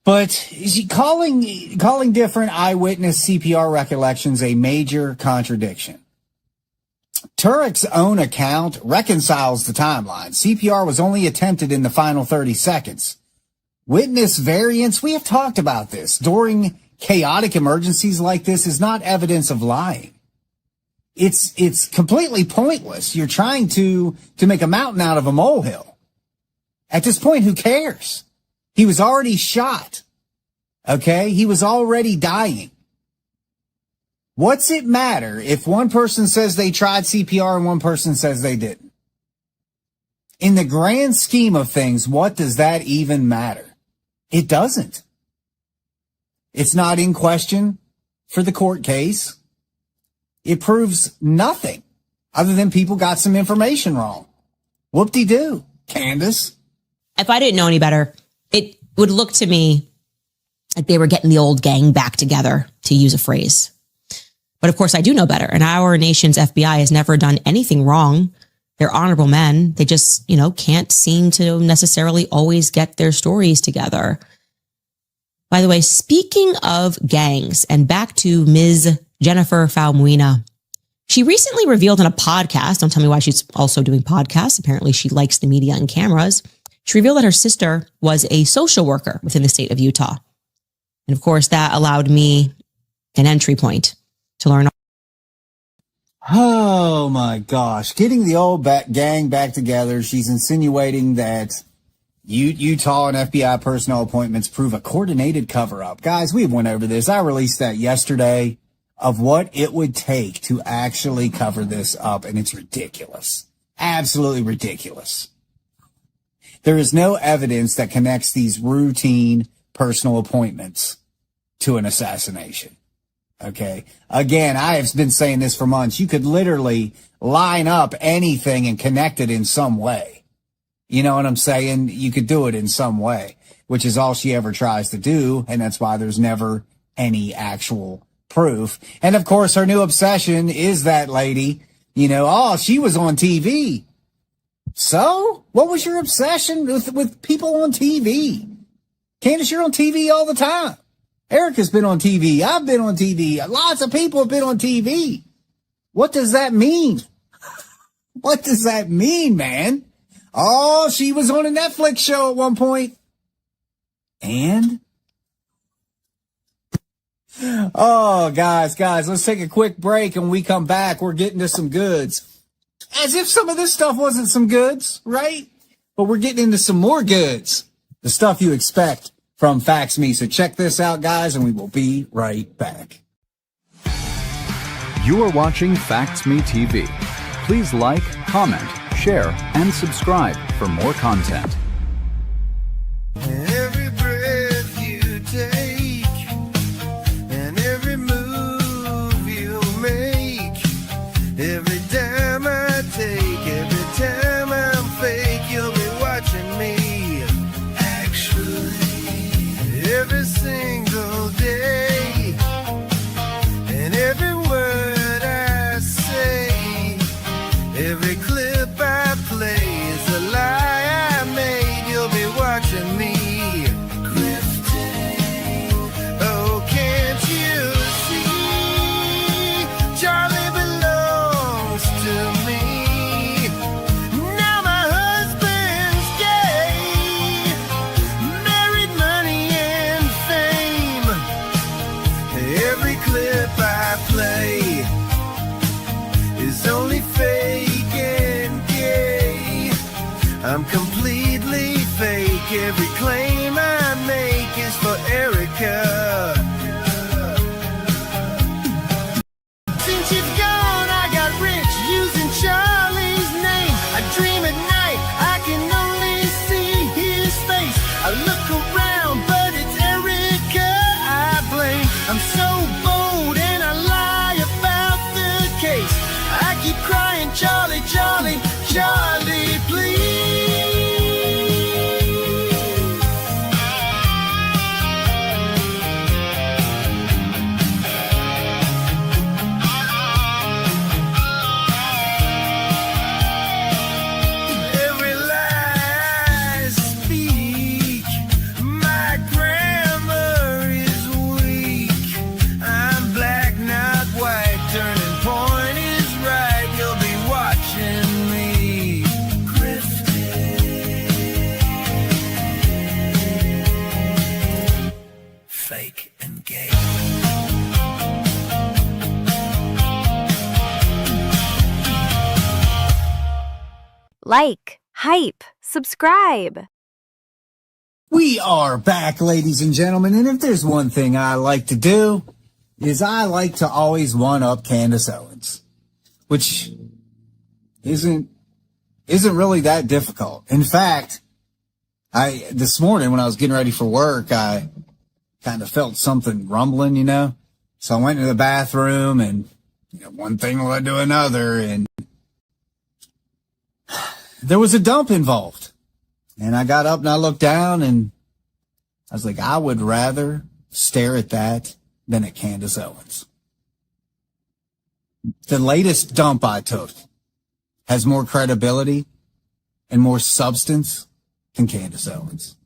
But is he calling different eyewitness CPR recollections a major contradiction? Turek's own account reconciles the timeline. CPR was only attempted in the final 30 seconds. Witness variance, we have talked about this. During chaotic emergencies like this is not evidence of lying. It's completely pointless. You're trying to make a mountain out of a molehill. At this point, who cares? He was already shot. Okay? He was already dying. What's it matter if one person says they tried CPR and one person says they didn't? In the grand scheme of things, what does that even matter? It doesn't. It's not in question for the court case. It proves nothing other than people got some information wrong. Whoop-de-doo, Candace. If I didn't know any better, it would look to me like they were getting the old gang back together, to use a phrase. But of course, I do know better. And our nation's FBI has never done anything wrong. They're honorable men. They just, can't seem to necessarily always get their stories together. By the way, speaking of gangs, and back to Ms. Jennifer Falmuina. She recently revealed in a podcast, don't tell me why she's also doing podcasts. Apparently she likes the media and cameras. She revealed that her sister was a social worker within the state of Utah. And of course, that allowed me an entry point to learn. Oh my gosh. Getting the old gang back together. She's insinuating that Utah and FBI personnel appointments prove a coordinated cover-up. Guys, we went over this. I released that yesterday of what it would take to actually cover this up, and it's ridiculous. Absolutely ridiculous. There is no evidence that connects these routine personal appointments to an assassination. Okay. Again, I have been saying this for months. You could literally line up anything and connect it in some way. You know what I'm saying? You could do it in some way. which is all she ever tries to do. And that's why there's never any actual proof. And of course, her new obsession is that lady, oh, she was on TV. So what was your obsession with people on TV? Candace, you're on TV all the time. Erica's been on TV. I've been on TV. Lots of people have been on TV. What does that mean? What does that mean, man? Oh, she was on a Netflix show at one point. And? Oh, guys, let's take a quick break, and when we come back, we're getting to some goods. As if some of this stuff wasn't some goods, right? But we're getting into some more goods. The stuff you expect from Facts Me. So check this out, guys, and we will be right back. You are watching Facts Me TV. Please like, comment, share, and subscribe for more content. Every breath you take and every move you make, every time I take, every time I'm fake, you'll be watching me. Actually, every single day and every word I say, every clip I play is a lie I made. You'll be watching me. Grifting. Oh, can't you see? Charlie belongs to me. Now my husband's gay. Married, money, and fame. Every clip I play is only fake and gay. I'm completely fake. Every claim I make is for Erica. Since you've gone, I got rich using Charlie's name. I dream at night, I can only see his face. I look around, but it's Erica I blame. I'm so bold and I lie about the case. I keep crying, Charlie, Charlie, Charlie, please. Every lie I speak, my grammar is weak. I'm black, not white, turning point is right. You'll be watching me. Grifting. Fake and gay. Like, hype, subscribe. We are back, ladies and gentlemen, and if there's one thing I like to do, is I like to always one-up Candace Owens, which isn't really that difficult. In fact, this morning when I was getting ready for work, I kind of felt something rumbling, So I went to the bathroom, and one thing led to another, and there was a dump involved. And I got up and I looked down, and I was like, I would rather stare at that than at Candace Owens. The latest dump I took has more credibility and more substance than Candace Owens.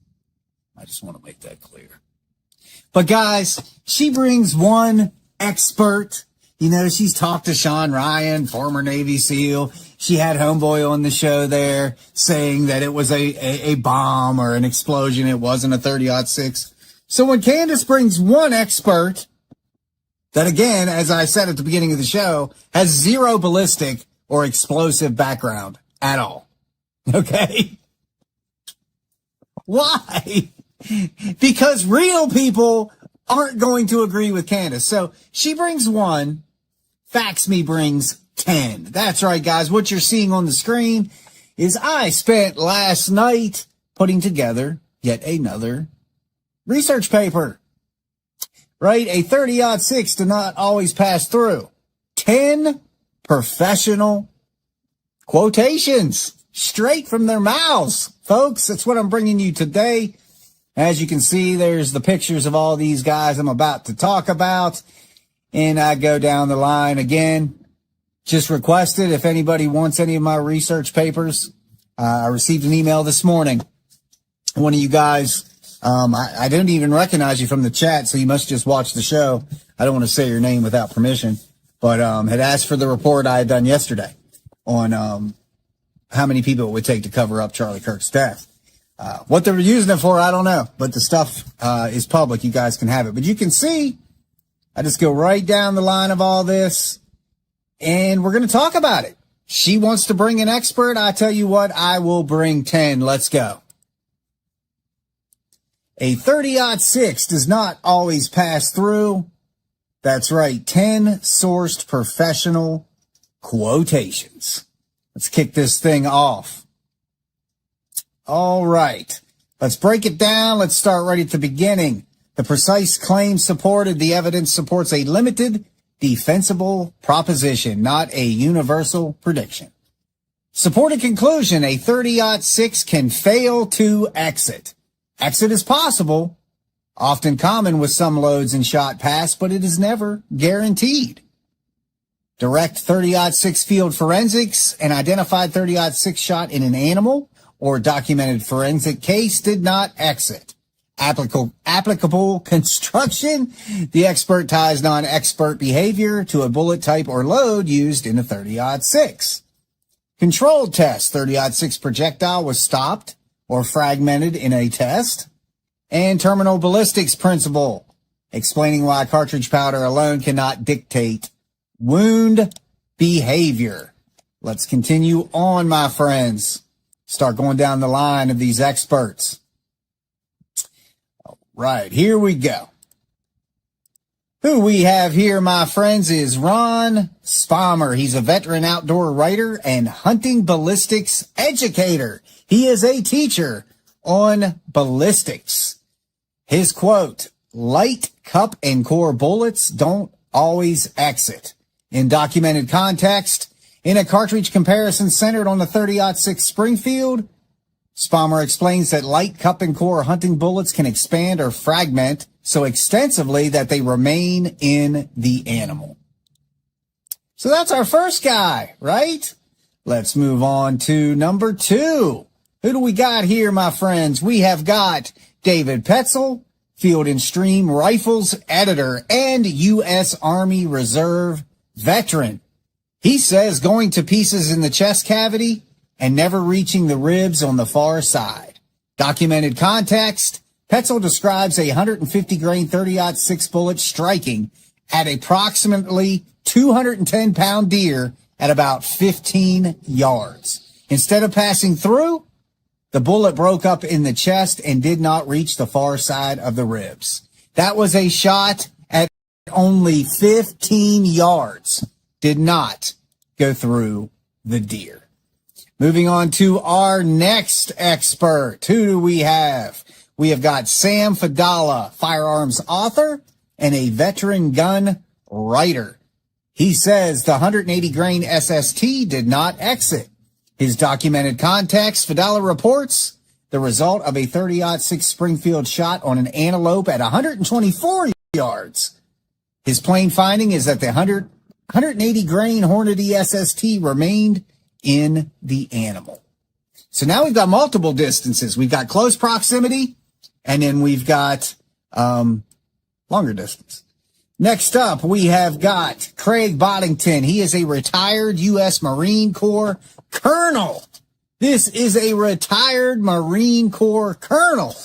I just want to make that clear. But guys, she brings one expert. She's talked to Sean Ryan, former Navy SEAL. She had Homeboy on the show there saying that it was a bomb or an explosion. It wasn't a 30-06. So when Candace brings one expert that, again, as I said at the beginning of the show, has zero ballistic or explosive background at all. Okay? Why? Because real people aren't going to agree with Candace. So she brings one. Facts Me brings 10. That's right, guys. What you're seeing on the screen is I spent last night putting together yet another research paper. Right? A 30-06 to not always pass through. 10 professional quotations straight from their mouths. Folks, that's what I'm bringing you today. As you can see, there's the pictures of all these guys I'm about to talk about. And I go down the line again. Just requested if anybody wants any of my research papers. I received an email this morning. One of you guys, I didn't even recognize you from the chat, so you must just watch the show. I don't want to say your name without permission, but had asked for the report I had done yesterday on how many people it would take to cover up Charlie Kirk's death. What they're using it for, I don't know, but the stuff is public. You guys can have it. But you can see, I just go right down the line of all this, and we're going to talk about it. She wants to bring an expert. I tell you what, I will bring 10. Let's go. A 30-06 does not always pass through. That's right, 10 sourced professional quotations. Let's kick this thing off. All right, let's break it down. Let's start right at the beginning. The precise claim supported, the evidence supports a limited defensible proposition, not a universal prediction. Supported conclusion, a 30-06 can fail to exit. Exit is possible, often common with some loads and shot pass, but it is never guaranteed. Direct 30-06 field forensics, an identified 30-06 shot in an animal or documented forensic case did not exit. Applicable construction, the expert ties non-expert behavior to a bullet type or load used in a 30-06. Controlled test, 30-06 projectile was stopped or fragmented in a test. And terminal ballistics principle, explaining why cartridge powder alone cannot dictate wound behavior. Let's continue on, my friends. Start going down the line of these experts. All right, here we go. Who we have here, my friends, is Ron Spommer. He's a veteran outdoor writer and hunting ballistics educator. He is a teacher on ballistics. His quote, light cup and core bullets don't always exit. In documented context, in a cartridge comparison centered on the 30-06 Springfield, Spommer explains that light cup and core hunting bullets can expand or fragment so extensively that they remain in the animal. So that's our first guy, right? Let's move on to number 2. Who do we got here, my friends? We have got David Petzel, Field and Stream Rifles editor and U.S. Army Reserve veteran. He says going to pieces in the chest cavity and never reaching the ribs on the far side. Documented context, Petzel describes a 150 grain 30-06 bullet striking at approximately 210 pound deer at about 15 yards. Instead of passing through, the bullet broke up in the chest and did not reach the far side of the ribs. That was a shot at only 15 yards. Did not go through the deer. Moving on to our next expert. Who do we have? We have got Sam Fadala, firearms author and a veteran gun writer. He says the 180 grain SST did not exit. His documented context, Fadala reports the result of a 30-06 Springfield shot on an antelope at 124 yards. His plain finding is that the 180 grain Hornady SST remained in the animal. So now we've got multiple distances. We've got close proximity, and then we've got longer distance. Next up, we have got Craig Boddington. He is a retired U.S. Marine Corps colonel. This is a retired Marine Corps colonel.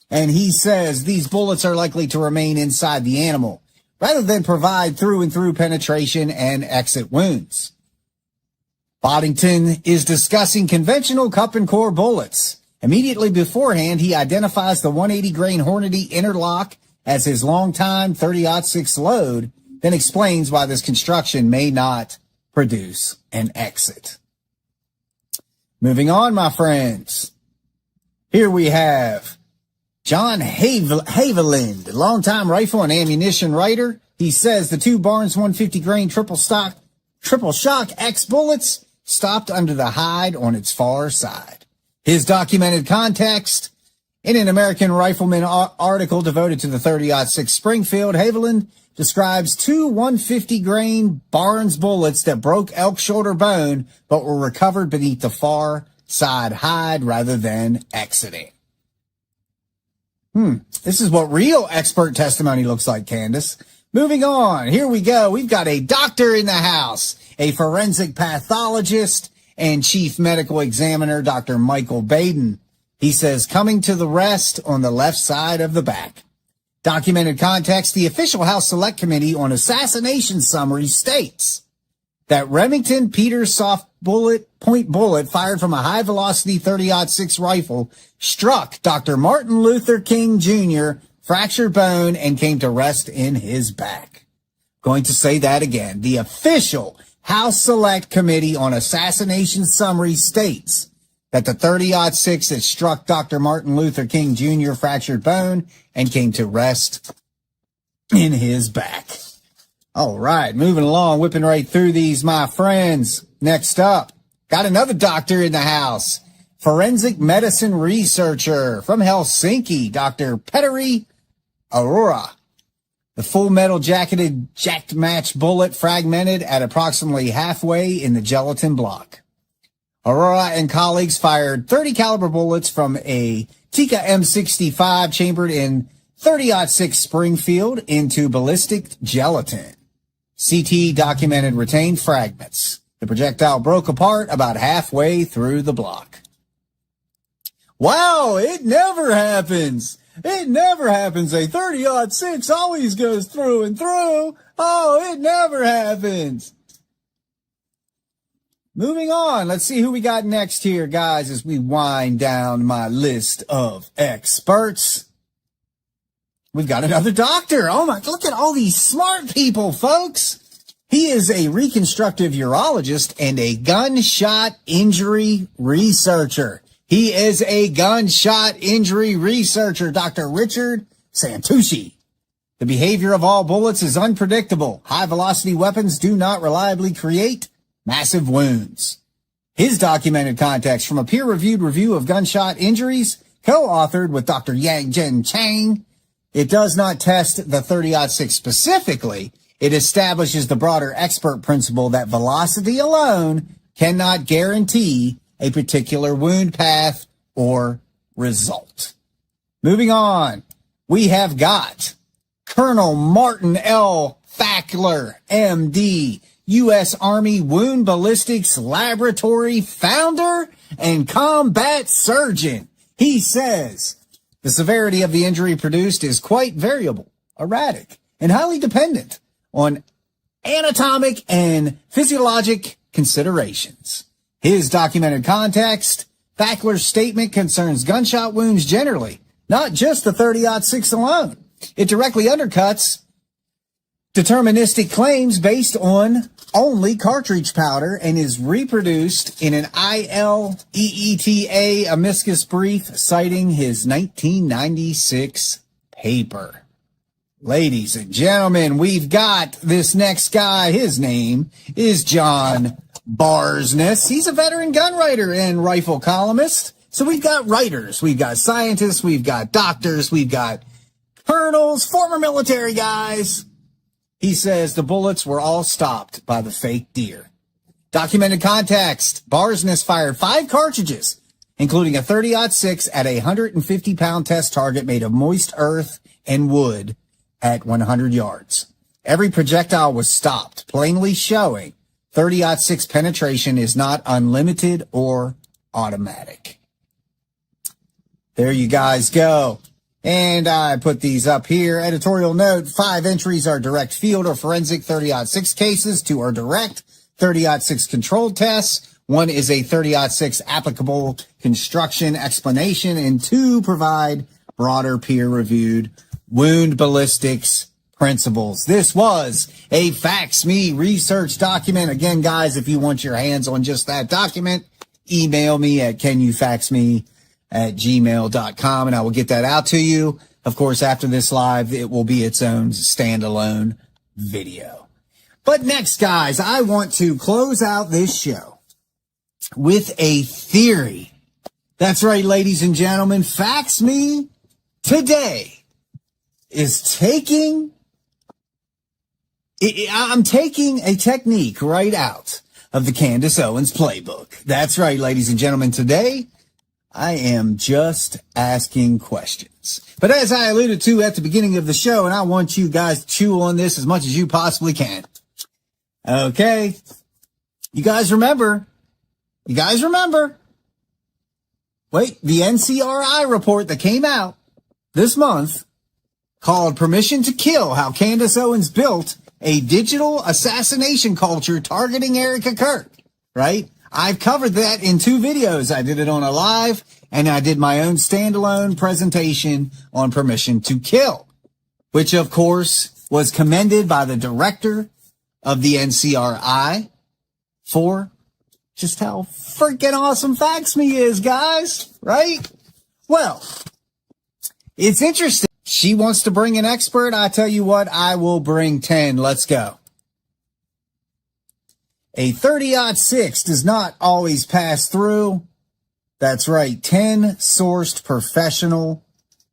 And he says these bullets are likely to remain inside the animal rather than provide through and through penetration and exit wounds. Boddington is discussing conventional cup and core bullets. Immediately beforehand, he identifies the 180 grain Hornady interlock as his longtime 30-06 load, then explains why this construction may not produce an exit. Moving on, my friends. Here we have John Haviland, longtime rifle and ammunition writer. He says the two Barnes 150 grain triple shock X bullets stopped under the hide on its far side. His documented context, In an American Rifleman article devoted to the 30-06 Springfield, Haviland describes two 150 grain Barnes bullets that broke elk shoulder bone but were recovered beneath the far side hide rather than exiting. This is what real expert testimony looks like, Candace. Moving on. Here we go. We've got a doctor in the house, a forensic pathologist and chief medical examiner, Dr. Michael Baden. He says, coming to the rest on the left side of the back. Documented context, the official House Select Committee on Assassination Summary states that Remington Peters soft point bullet fired from a high-velocity 30-06 rifle struck Dr. Martin Luther King Jr., fractured bone, and came to rest in his back. Going to say that again. The official House Select Committee on Assassination Summary states that the 30-06 that struck Dr. Martin Luther King Jr. fractured bone and came to rest in his back. All right, moving along, whipping right through these, my friends. Next up, got another doctor in the house. Forensic medicine researcher from Helsinki, Dr. Petteri Aurora. The full metal jacketed jacked match bullet fragmented at approximately halfway in the gelatin block. Aurora and colleagues fired 30 caliber bullets from a Tika M65 chambered in 30-06 Springfield into ballistic gelatin. CT documented retained fragments. The projectile broke apart about halfway through the block. Wow, it never happens. It never happens. A 30-06 always goes through and through. Oh, it never happens. Moving on, let's see who we got next here, guys, as we wind down my list of experts. We've got another doctor. Oh my, look at all these smart people, folks. He is a reconstructive urologist and a gunshot injury researcher. He is a gunshot injury researcher, Dr. Richard Santucci. The behavior of all bullets is unpredictable. High-velocity weapons do not reliably create massive wounds. His documented context from a peer-reviewed review of gunshot injuries, co-authored with Dr. Yang Jen Chang. It does not test the 30-06 specifically. It establishes the broader expert principle that velocity alone cannot guarantee a particular wound path or result. Moving on, we have got Colonel Martin L. Fackler, MD, U.S. Army Wound Ballistics Laboratory founder and combat surgeon. He says the severity of the injury produced is quite variable, erratic, and highly dependent on anatomic and physiologic considerations. His documented context, Fackler's statement concerns gunshot wounds generally, not just the 30-06 alone. It directly undercuts deterministic claims based on only cartridge powder and is reproduced in an ILEETA amicus brief citing his 1996 paper. Ladies and gentlemen, we've got this next guy. His name is John Barsness. He's a veteran gun writer and rifle columnist. So we've got writers, we've got scientists, we've got doctors, we've got colonels, former military guys. He says the bullets were all stopped by the fake deer. Documented context, Barsness fired 5 cartridges, including a 30-06 at a 150-pound test target made of moist earth and wood at 100 yards. Every projectile was stopped, plainly showing 30-06 penetration is not unlimited or automatic. There you guys go. And I put these up here. Editorial note, 5 entries are direct field or forensic 30-06 cases. 2 are direct 30-06 controlled tests. 1 is a 30-06 applicable construction explanation. And 2 provide broader peer-reviewed wound ballistics principles. This was a FaxMe research document. Again, guys, if you want your hands on just that document, email me at canyouffaxme@gmail.com and I will get that out to you. Of course, after this live, it will be its own standalone video. But next, guys, I want to close out this show with a theory That's right, ladies and gentlemen. Fax Me today is I'm taking a technique right out of the Candace Owens playbook. That's right, ladies and gentlemen. Today, I am just asking questions. But as I alluded to at the beginning of the show, and I want you guys to chew on this as much as you possibly can. Okay. You guys remember? Wait, the NCRI report that came out this month called Permission to Kill: How Candace Owens Built a Digital Assassination Culture Targeting Erica Kirk, right? I've covered that in 2 videos. I did it on a live, and I did my own standalone presentation on Permission to Kill, which of course was commended by the director of the NCRI for just how freaking awesome Fax Me is, guys, right? Well, it's interesting. She wants to bring an expert. I tell you what, I will bring 10. Let's go. A 30-06 does not always pass through. That's right, 10 sourced professional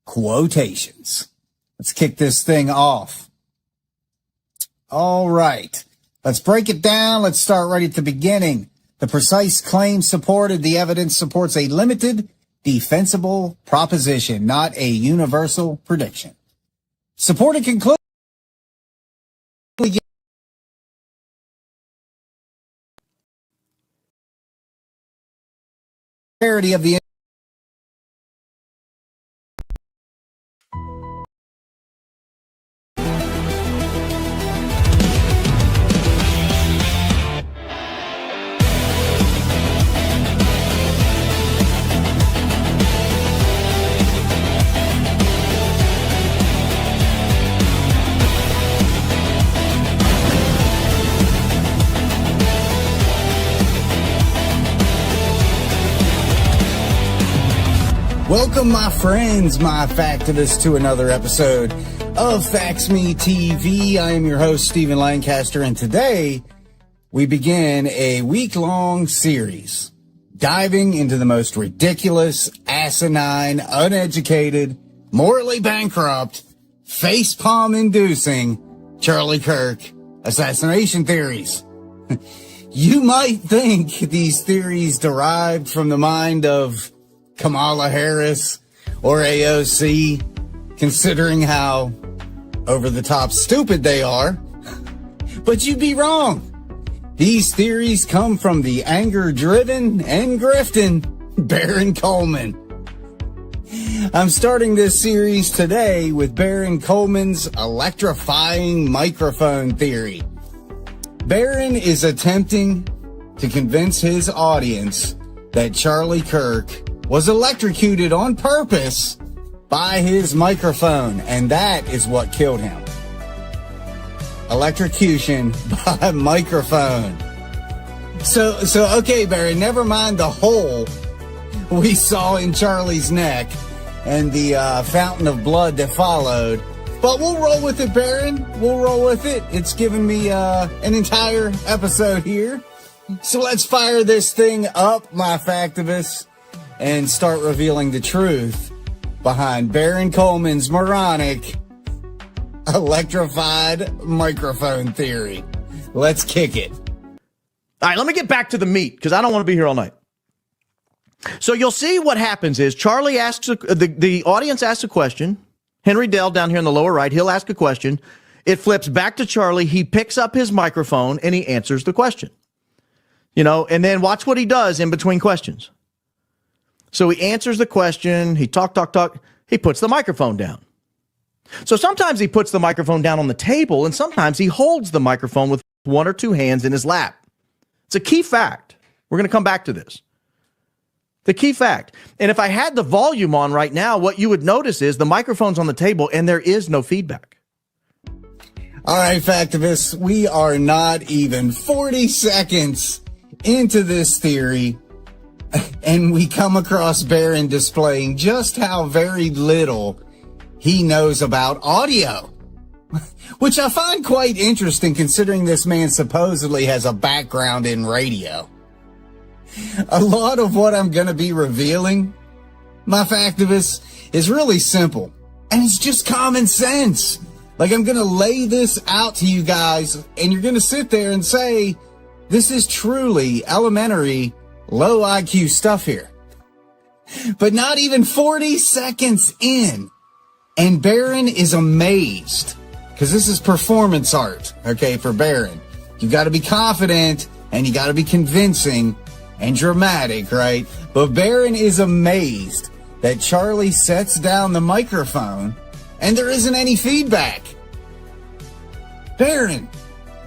quotations. Let's kick this thing off. All right, let's break it down. Let's start right at the beginning. The precise claim supported, the evidence supports a limited, defensible proposition, not a universal prediction. Supported conclusion. Clarity of the Welcome, my friends, my factivists, to another episode of Fax Me TV. I am your host, Stephen Lancaster, and today we begin a week-long series diving into the most ridiculous, asinine, uneducated, morally bankrupt, facepalm-inducing Charlie Kirk assassination theories. You might think these theories derived from the mind of Kamala Harris or AOC, considering how over-the-top stupid they are. But you'd be wrong. These theories come from the anger-driven and grifting Baron Coleman. I'm starting this series today with Baron Coleman's electrifying microphone theory. Baron is attempting to convince his audience that Charlie Kirk was electrocuted on purpose by his microphone, and that is what killed him. Electrocution by microphone. So okay, Barry, never mind the hole we saw in Charlie's neck and the fountain of blood that followed. But we'll roll with it, Baron. We'll roll with it. It's given me an entire episode here. So let's fire this thing up, my factivists, and start revealing the truth behind Baron Coleman's moronic electrified microphone theory. Let's kick it. All right, let me get back to the meat because I don't want to be here all night. So you'll see what happens is Charlie asks, the audience asks a question. Henry Dell down here in the lower right, he'll ask a question. It flips back to Charlie. He picks up his microphone and he answers the question. You know, and then watch what he does in between questions. So he answers the question, he talk, he puts the microphone down. So sometimes he puts the microphone down on the table, and sometimes he holds the microphone with 1 or 2 hands in his lap. It's a key fact. We're going to come back to this. The key fact. And if I had the volume on right now, what you would notice is the microphone's on the table and there is no feedback. All right, factivists, we are not even 40 seconds into this theory, and we come across Baron displaying just how very little he knows about audio, which I find quite interesting considering this man supposedly has a background in radio. A lot of what I'm going to be revealing, my factivists, is really simple. And it's just common sense. Like, I'm going to lay this out to you guys, and you're going to sit there and say, this is truly elementary, low IQ stuff here. But not even 40 seconds in, and Barron is amazed, because this is performance art, okay, for Barron. You've got to be confident, and you got to be convincing and dramatic, right? But Barron is amazed that Charlie sets down the microphone, and there isn't any feedback. Barron,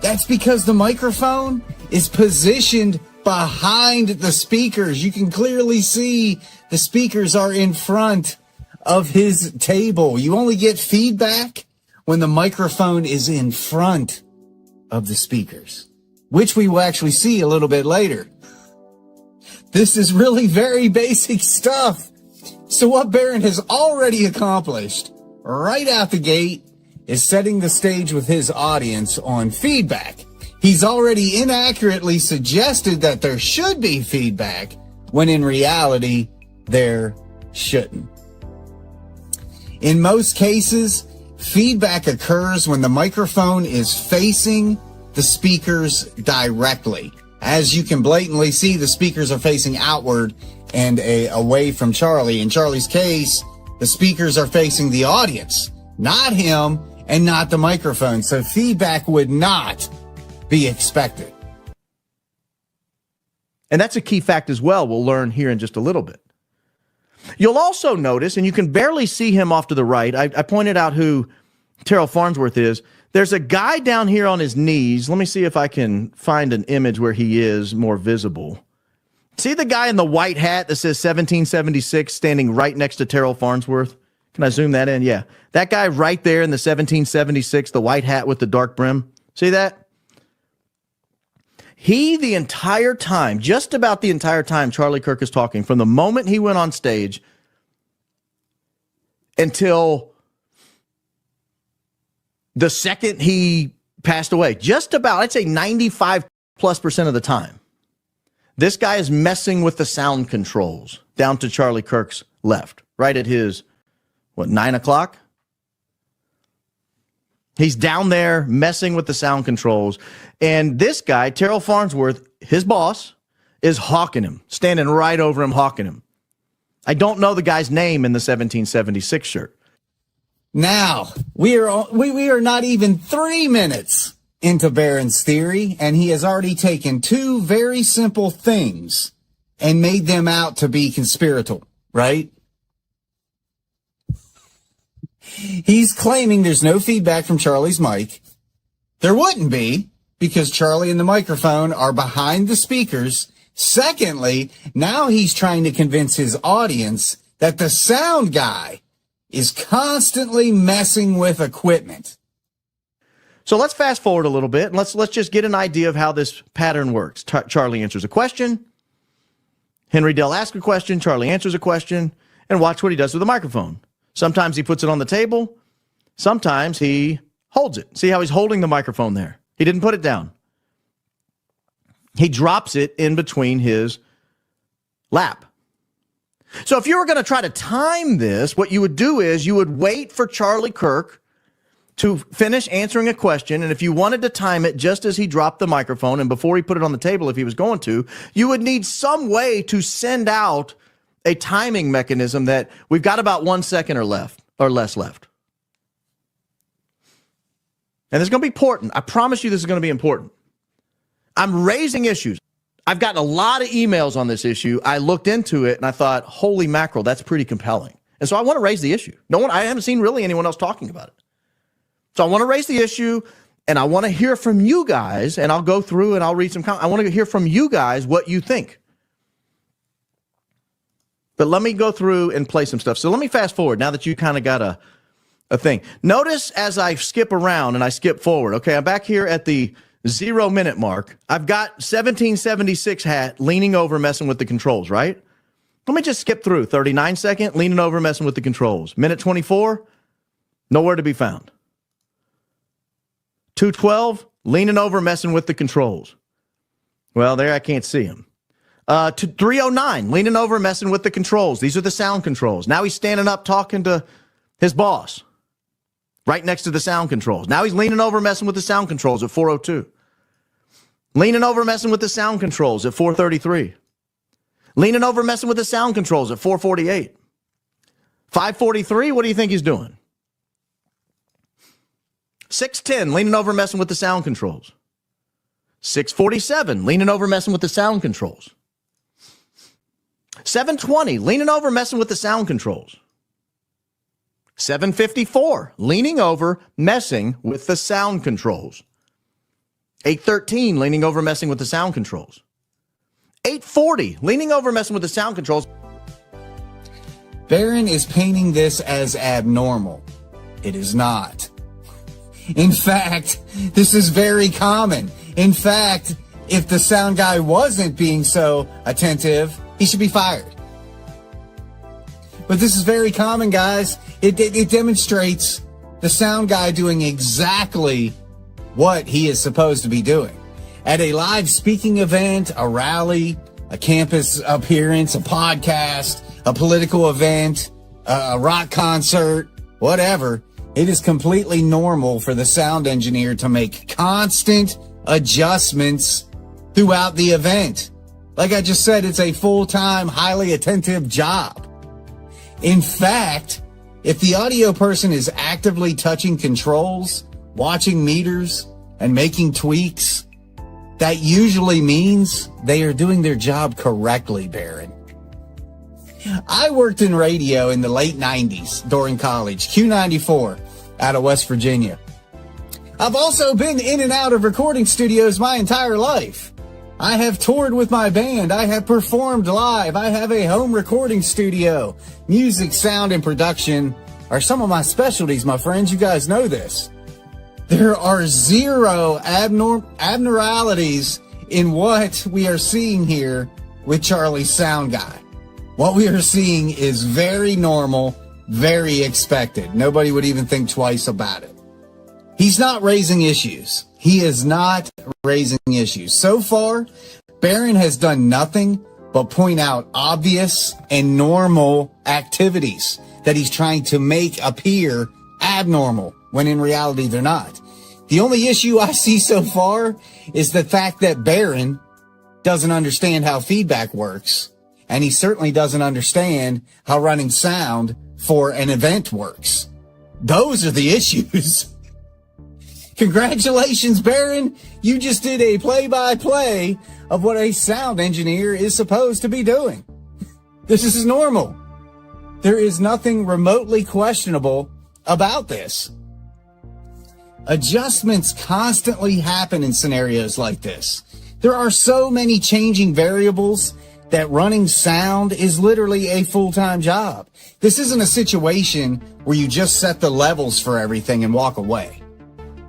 that's because the microphone is positioned behind the speakers. You can clearly see the speakers are in front of his table. You only get feedback when the microphone is in front of the speakers, which we will actually see a little bit later. This is really very basic stuff. So what Barron has already accomplished right out the gate is setting the stage with his audience on feedback. He's already inaccurately suggested that there should be feedback when in reality there shouldn't. In most cases, feedback occurs when the microphone is facing the speakers directly. As you can blatantly see, the speakers are facing outward and away from Charlie. In Charlie's case, the speakers are facing the audience, not him and not the microphone. So feedback would not be expected. And that's a key fact as well. We'll learn here in just a little bit. You'll also notice, and you can barely see him off to the right. I pointed out who Terrell Farnsworth is. There's a guy down here on his knees. Let me see if I can find an image where he is more visible. See the guy in the white hat that says 1776 standing right next to Terrell Farnsworth? Can I zoom that in? Yeah. That guy right there in the 1776, the white hat with the dark brim. See that? He, the entire time, just about the entire time Charlie Kirk is talking, from the moment he went on stage until the second he passed away, just about, I'd say 95+% of the time, this guy is messing with the sound controls down to Charlie Kirk's left, right at his, 9 o'clock? He's down there messing with the sound controls. And this guy, Terrell Farnsworth, his boss, is hawking him, standing right over him, hawking him. I don't know the guy's name in the 1776 shirt. Now, we are not even 3 minutes into Barron's theory, and he has already taken two very simple things and made them out to be conspiratorial, right? He's claiming there's no feedback from Charlie's mic. There wouldn't be, because Charlie and the microphone are behind the speakers. Secondly, now he's trying to convince his audience that the sound guy is constantly messing with equipment. So let's fast forward a little bit, and let's just get an idea of how this pattern works. Charlie answers a question. Henry Dell asks a question. Charlie answers a question. And watch what he does with the microphone. Sometimes he puts it on the table. Sometimes he holds it. See how he's holding the microphone there? He didn't put it down. He drops it in between his lap. So if you were going to try to time this, what you would do is you would wait for Charlie Kirk to finish answering a question. And if you wanted to time it just as he dropped the microphone and before he put it on the table, if he was going to, you would need some way to send out a timing mechanism that we've got about 1 second or less left. And it's going to be important. I promise you this is going to be important. I'm raising issues. I've gotten a lot of emails on this issue. I looked into it and I thought, holy mackerel, that's pretty compelling. And so I want to raise the issue. I haven't seen really anyone else talking about it. So I want to raise the issue and I want to hear from you guys, and I'll go through and I'll read some comments. I want to hear from you guys what you think. But let me go through and play some stuff. So let me fast forward now that you kind of got a thing. Notice as I skip around and I skip forward. Okay, I'm back here at the 0 minute mark. I've got 1776 hat leaning over, messing with the controls, right? Let me just skip through. 39 second, leaning over, messing with the controls. Minute 24, nowhere to be found. 2:12, leaning over, messing with the controls. Well, there I can't see him. To 309, leaning over, messing with the controls. These are the sound controls. Now he's standing up talking to his boss right next to the sound controls. Now he's leaning over, messing with the sound controls at 402. Leaning over, messing with the sound controls at 433. Leaning over, messing with the sound controls at 448. 543, what do you think he's doing? 610, leaning over, messing with the sound controls. 647, leaning over, messing with the sound controls. 720, leaning over, messing with the sound controls. 754, leaning over, messing with the sound controls. 813, leaning over, messing with the sound controls. 840, leaning over, messing with the sound controls. Barron is painting this as abnormal. It is not. In fact, this is very common. In fact, if the sound guy wasn't being so attentive, he should be fired. But this is very common, guys. It demonstrates the sound guy doing exactly what he is supposed to be doing. At a live speaking event, a rally, a campus appearance, a podcast, a political event, a rock concert, whatever, it is completely normal for the sound engineer to make constant adjustments throughout the event. Like I just said, it's a full-time, highly attentive job. In fact, if the audio person is actively touching controls, watching meters, and making tweaks, that usually means they are doing their job correctly, Barron. I worked in radio in the late 90s during college, Q94 out of West Virginia. I've also been in and out of recording studios my entire life. I have toured with my band. I have performed live. I have a home recording studio. Music, sound, and production are some of my specialties, my friends. You guys know this. There are zero abnormalities in what we are seeing here with Charlie's sound guy. What we are seeing is very normal, very expected. Nobody would even think twice about it. He's not raising issues. He is not raising issues. So far, Barron has done nothing but point out obvious and normal activities that he's trying to make appear abnormal when in reality they're not. The only issue I see so far is the fact that Barron doesn't understand how feedback works, and he certainly doesn't understand how running sound for an event works. Those are the issues. Congratulations, Barron. You just did a play-by-play of what a sound engineer is supposed to be doing. This is normal. There is nothing remotely questionable about this. Adjustments constantly happen in scenarios like this. There are so many changing variables that running sound is literally a full-time job. This isn't a situation where you just set the levels for everything and walk away.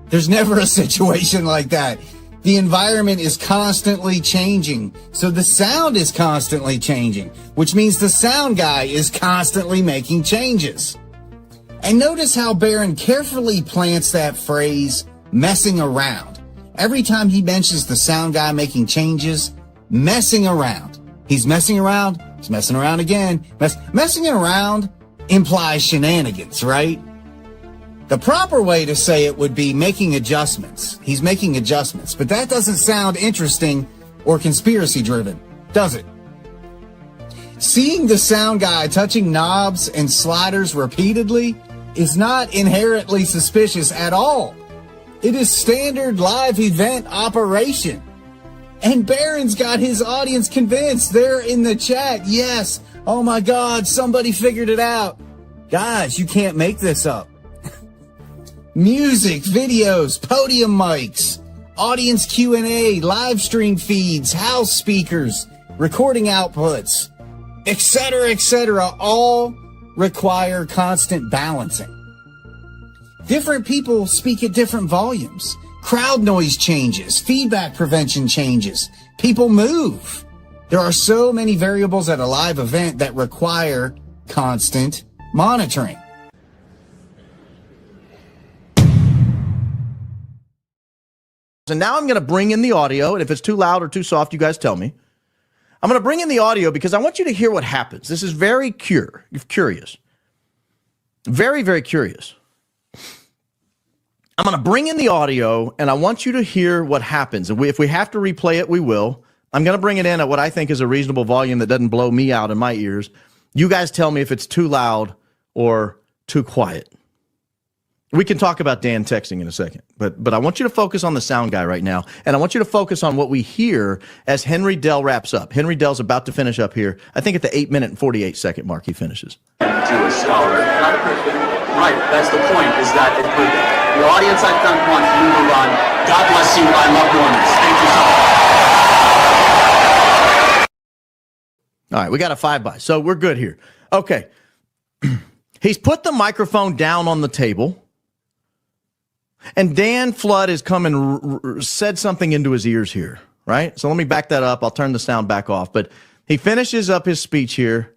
There's never a situation like that. The environment is constantly changing, so the sound is constantly changing, which means the sound guy is constantly making changes. And notice how Barron carefully plants that phrase, messing around. Every time he mentions the sound guy making changes, messing around. He's messing around, he's messing around again. Messing around implies shenanigans, right? The proper way to say it would be making adjustments. He's making adjustments, but that doesn't sound interesting or conspiracy driven, does it? Seeing the sound guy touching knobs and sliders repeatedly is not inherently suspicious at all. It is standard live event operation. And Barron's got his audience convinced. They're in the chat. Yes. Oh my God, somebody figured it out. Guys, you can't make this up. Music, videos, podium mics, audience Q&A, live stream feeds, house speakers, recording outputs, etc., all require constant balancing. Different people speak at different volumes. Crowd noise changes, feedback prevention changes, people move. There are so many variables at a live event that require constant monitoring. And now I'm going to bring in the audio, and if it's too loud or too soft, you guys tell me. I'm going to bring in the audio because I want you to hear what happens. This is very curious. Very, very curious. I'm going to bring in the audio, and I want you to hear what happens. And if we have to replay it, we will. I'm going to bring it in at what I think is a reasonable volume that doesn't blow me out in my ears. You guys tell me if it's too loud or too quiet. We can talk about Dan texting in a second, but I want you to focus on the sound guy right now, and I want you to focus on what we hear as Henry Dell wraps up. Henry Dell's about to finish up here. I think at the 8-minute and 48-second mark he finishes. Jewish scholar, not a Christian. Right, that's the point, is that the audience I've come wants you to run. God bless you, I love Mormons. Thank you so much. All right, we got a 5-by, so we're good here. Okay. He's put the microphone down on the table. And Dan Flood has come and said something into his ears here, right? So let me back that up. I'll turn the sound back off. But he finishes up his speech here.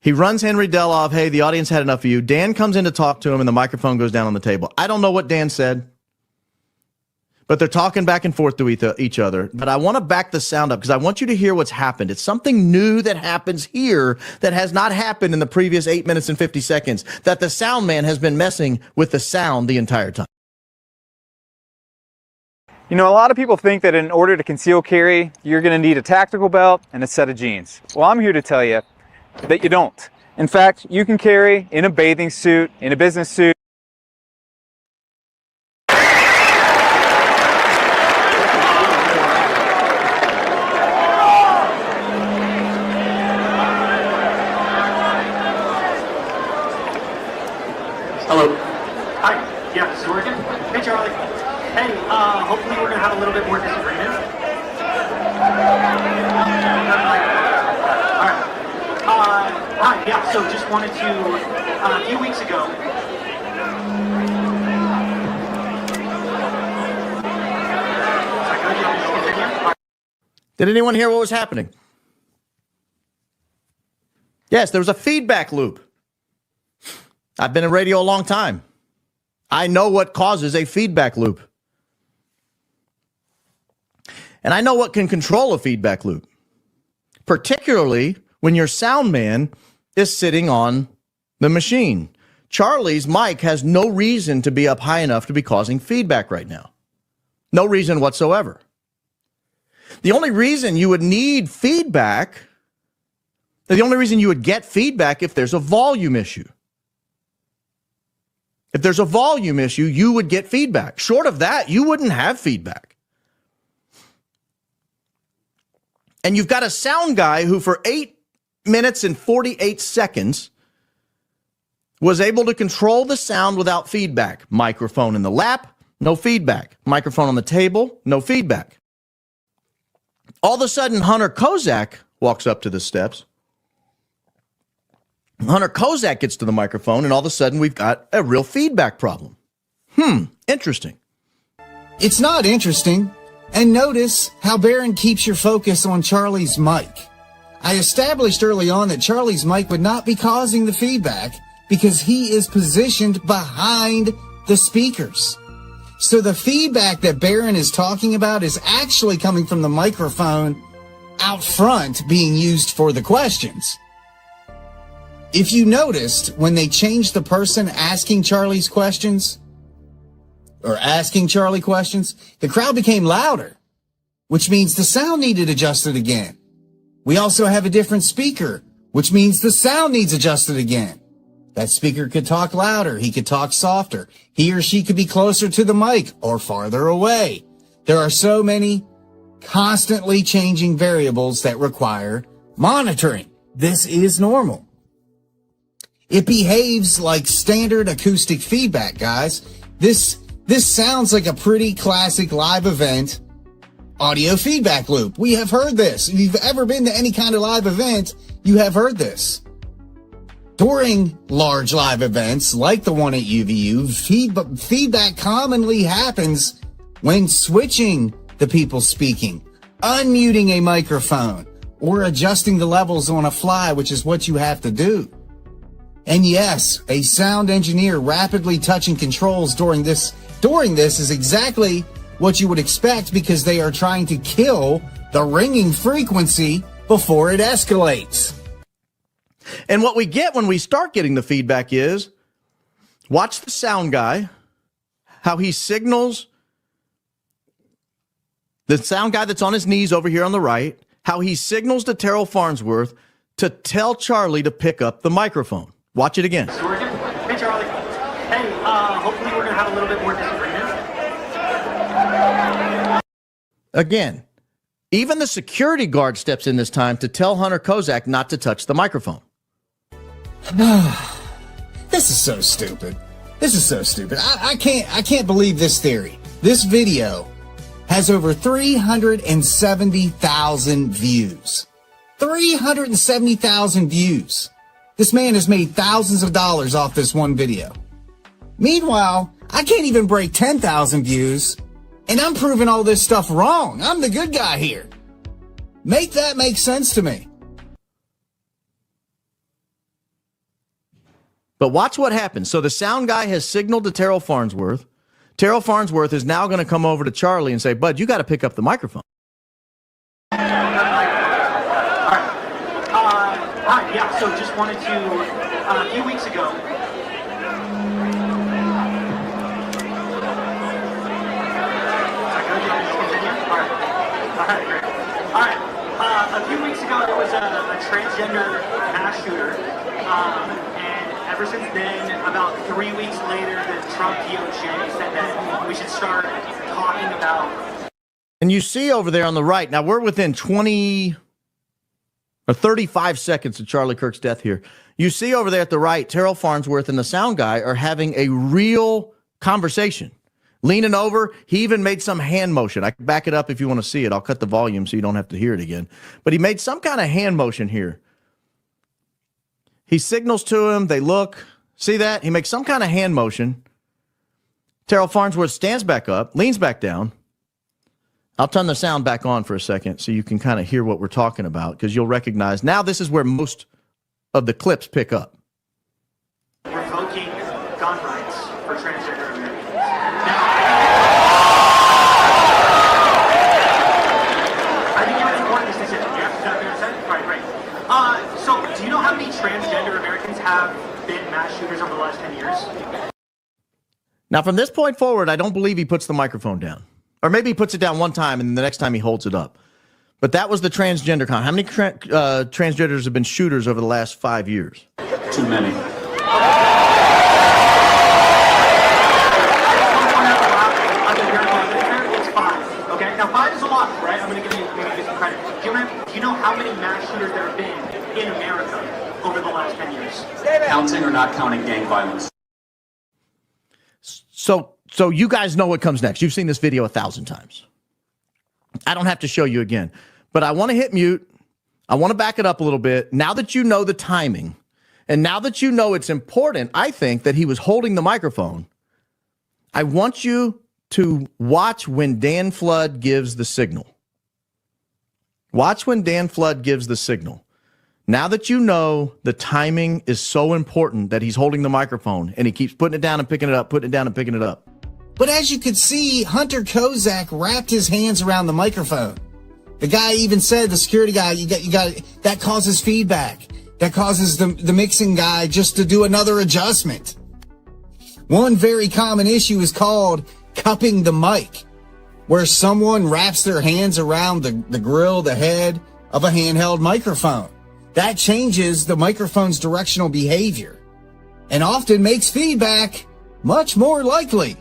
He runs Henry Dell off. Hey, the audience had enough of you. Dan comes in to talk to him, and the microphone goes down on the table. I don't know what Dan said, but they're talking back and forth to each other. But I want to back the sound up because I want you to hear what's happened. It's something new that happens here that has not happened in the previous 8 minutes and 50 seconds, that the sound man has been messing with the sound the entire time. You know, a lot of people think that in order to conceal carry, you're going to need a tactical belt and a set of jeans. Well, I'm here to tell you that you don't. In fact, you can carry in a bathing suit, in a business suit. Hello. Hi. Yeah, this is working. Hey, Charlie. Hey, hopefully we're going to have a little bit more disagreement. All right. Hi, yeah, so just wanted to, a few weeks ago. Did anyone hear what was happening? Yes, there was a feedback loop. I've been in radio a long time. I know what causes a feedback loop. And I know what can control a feedback loop, particularly when your sound man is sitting on the machine. Charlie's mic has no reason to be up high enough to be causing feedback right now. No reason whatsoever. The only reason you would need feedback, the only reason you would get feedback if there's a volume issue. If there's a volume issue, you would get feedback. Short of that, you wouldn't have feedback. And you've got a sound guy who for 8 minutes and 48 seconds was able to control the sound without feedback. Microphone in the lap, no feedback. Microphone on the table, no feedback. All of a sudden, Hunter Kozak walks up to the steps. Hunter Kozak gets to the microphone, and all of a sudden, we've got a real feedback problem. Interesting. It's not interesting. And notice how Barron keeps your focus on Charlie's mic. I established early on that Charlie's mic would not be causing the feedback because he is positioned behind the speakers. So the feedback that Barron is talking about is actually coming from the microphone out front being used for the questions. If you noticed, when they changed the person asking Charlie's questions, or asking Charlie questions, the crowd became louder, which means the sound needed adjusted again. We also have a different speaker, which means the sound needs adjusted again. That speaker could talk louder. He could talk softer. He or she could be closer to the mic or farther away. There are so many constantly changing variables that require monitoring. This is normal. It behaves like standard acoustic feedback, guys. This sounds like a pretty classic live event audio feedback loop. We have heard this. If you've ever been to any kind of live event, you have heard this. During large live events like the one at UVU, feedback commonly happens when switching the people speaking, unmuting a microphone, or adjusting the levels on a fly, which is what you have to do. And yes, a sound engineer rapidly touching controls during this is exactly what you would expect because they are trying to kill the ringing frequency before it escalates. And what we get when we start getting the feedback is, watch the sound guy, how he signals, the sound guy that's on his knees over here on the right, how he signals to Terrell Farnsworth to tell Charlie to pick up the microphone. Watch it again. Hey, Charlie. Hey, hopefully we're going to have a little bit more disagreement. Again, even the security guard steps in this time to tell Hunter Kozak not to touch the microphone. This is so stupid. This is so stupid. I can't believe this theory. This video has over 370,000 views. 370,000 views. This man has made thousands of dollars off this one video. Meanwhile, I can't even break 10,000 views, and I'm proving all this stuff wrong. I'm the good guy here. Make that make sense to me. But watch what happens. So the sound guy has signaled to Terrell Farnsworth. Terrell Farnsworth is now going to come over to Charlie and say, Bud, you got to pick up the microphone. Hi, yeah, so just wanted to, a few weeks ago, a few weeks ago, there was a transgender mass shooter, and ever since then, about 3 weeks later, the Trump DOJ said that we should start talking about. And you see over there on the right, now we're within 20 or 35 seconds of Charlie Kirk's death here. You see over there at the right, Terrell Farnsworth and the sound guy are having a real conversation. Leaning over, he even made some hand motion. I can back it up if you want to see it. I'll cut the volume so you don't have to hear it again. But he made some kind of hand motion here. He signals to him. They look. See that? He makes some kind of hand motion. Terrell Farnsworth stands back up, leans back down. I'll turn the sound back on for a second so you can kind of hear what we're talking about, because you'll recognize now this is where most of the clips pick up. Revoking gun rights for transgender Americans. I think it's important distinction. Yes, is that fair to say? Right. So, do you know how many transgender Americans have been mass shooters over the last 10 years? Now, from this point forward, I don't believe he puts the microphone down. Or maybe he puts it down one time and the next time he holds it up. But that was the transgender count. How many transgenders have been shooters over the last 5 years? Too many. It's 5. Okay, now 5 is a lot, right? I'm going to give you some credit. Do you know how many mass shooters there have been in America over the last 10 years? Counting or not counting gang violence? So you guys know what comes next. You've seen this video 1,000 times. I don't have to show you again. But I want to hit mute. I want to back it up a little bit. Now that you know the timing, and now that you know it's important, I think, that he was holding the microphone, I want you to watch when Dan Flood gives the signal. Watch when Dan Flood gives the signal. Now that you know the timing is so important that he's holding the microphone and he keeps putting it down and picking it up, putting it down and picking it up. But as you could see, Hunter Kozak wrapped his hands around the microphone. The guy even said, the security guy, you got that causes feedback. That causes the mixing guy just to do another adjustment. One very common issue is called cupping the mic, where someone wraps their hands around the grill, the head of a handheld microphone. That changes the microphone's directional behavior and often makes feedback much more likely.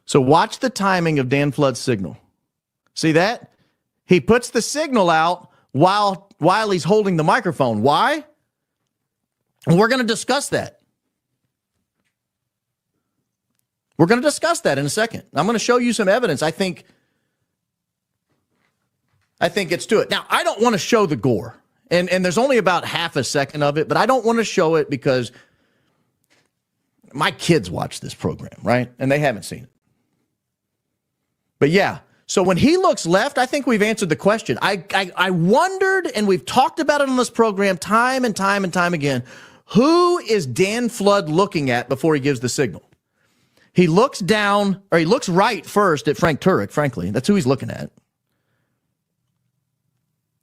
So watch the timing of Dan Flood's signal. See that? He puts the signal out while he's holding the microphone. Why? We're going to discuss that. We're going to discuss that in a second. I'm going to show you some evidence. I think it's to it. Now, I don't want to show the gore. And there's only about half a second of it, but I don't want to show it because my kids watch this program, right? And they haven't seen it. But yeah, so when he looks left, I think we've answered the question. I wondered, and we've talked about it on this program time and time and time again, who is Dan Flood looking at before he gives the signal? He looks down, or he looks right first at Frank Turek, frankly. That's who he's looking at.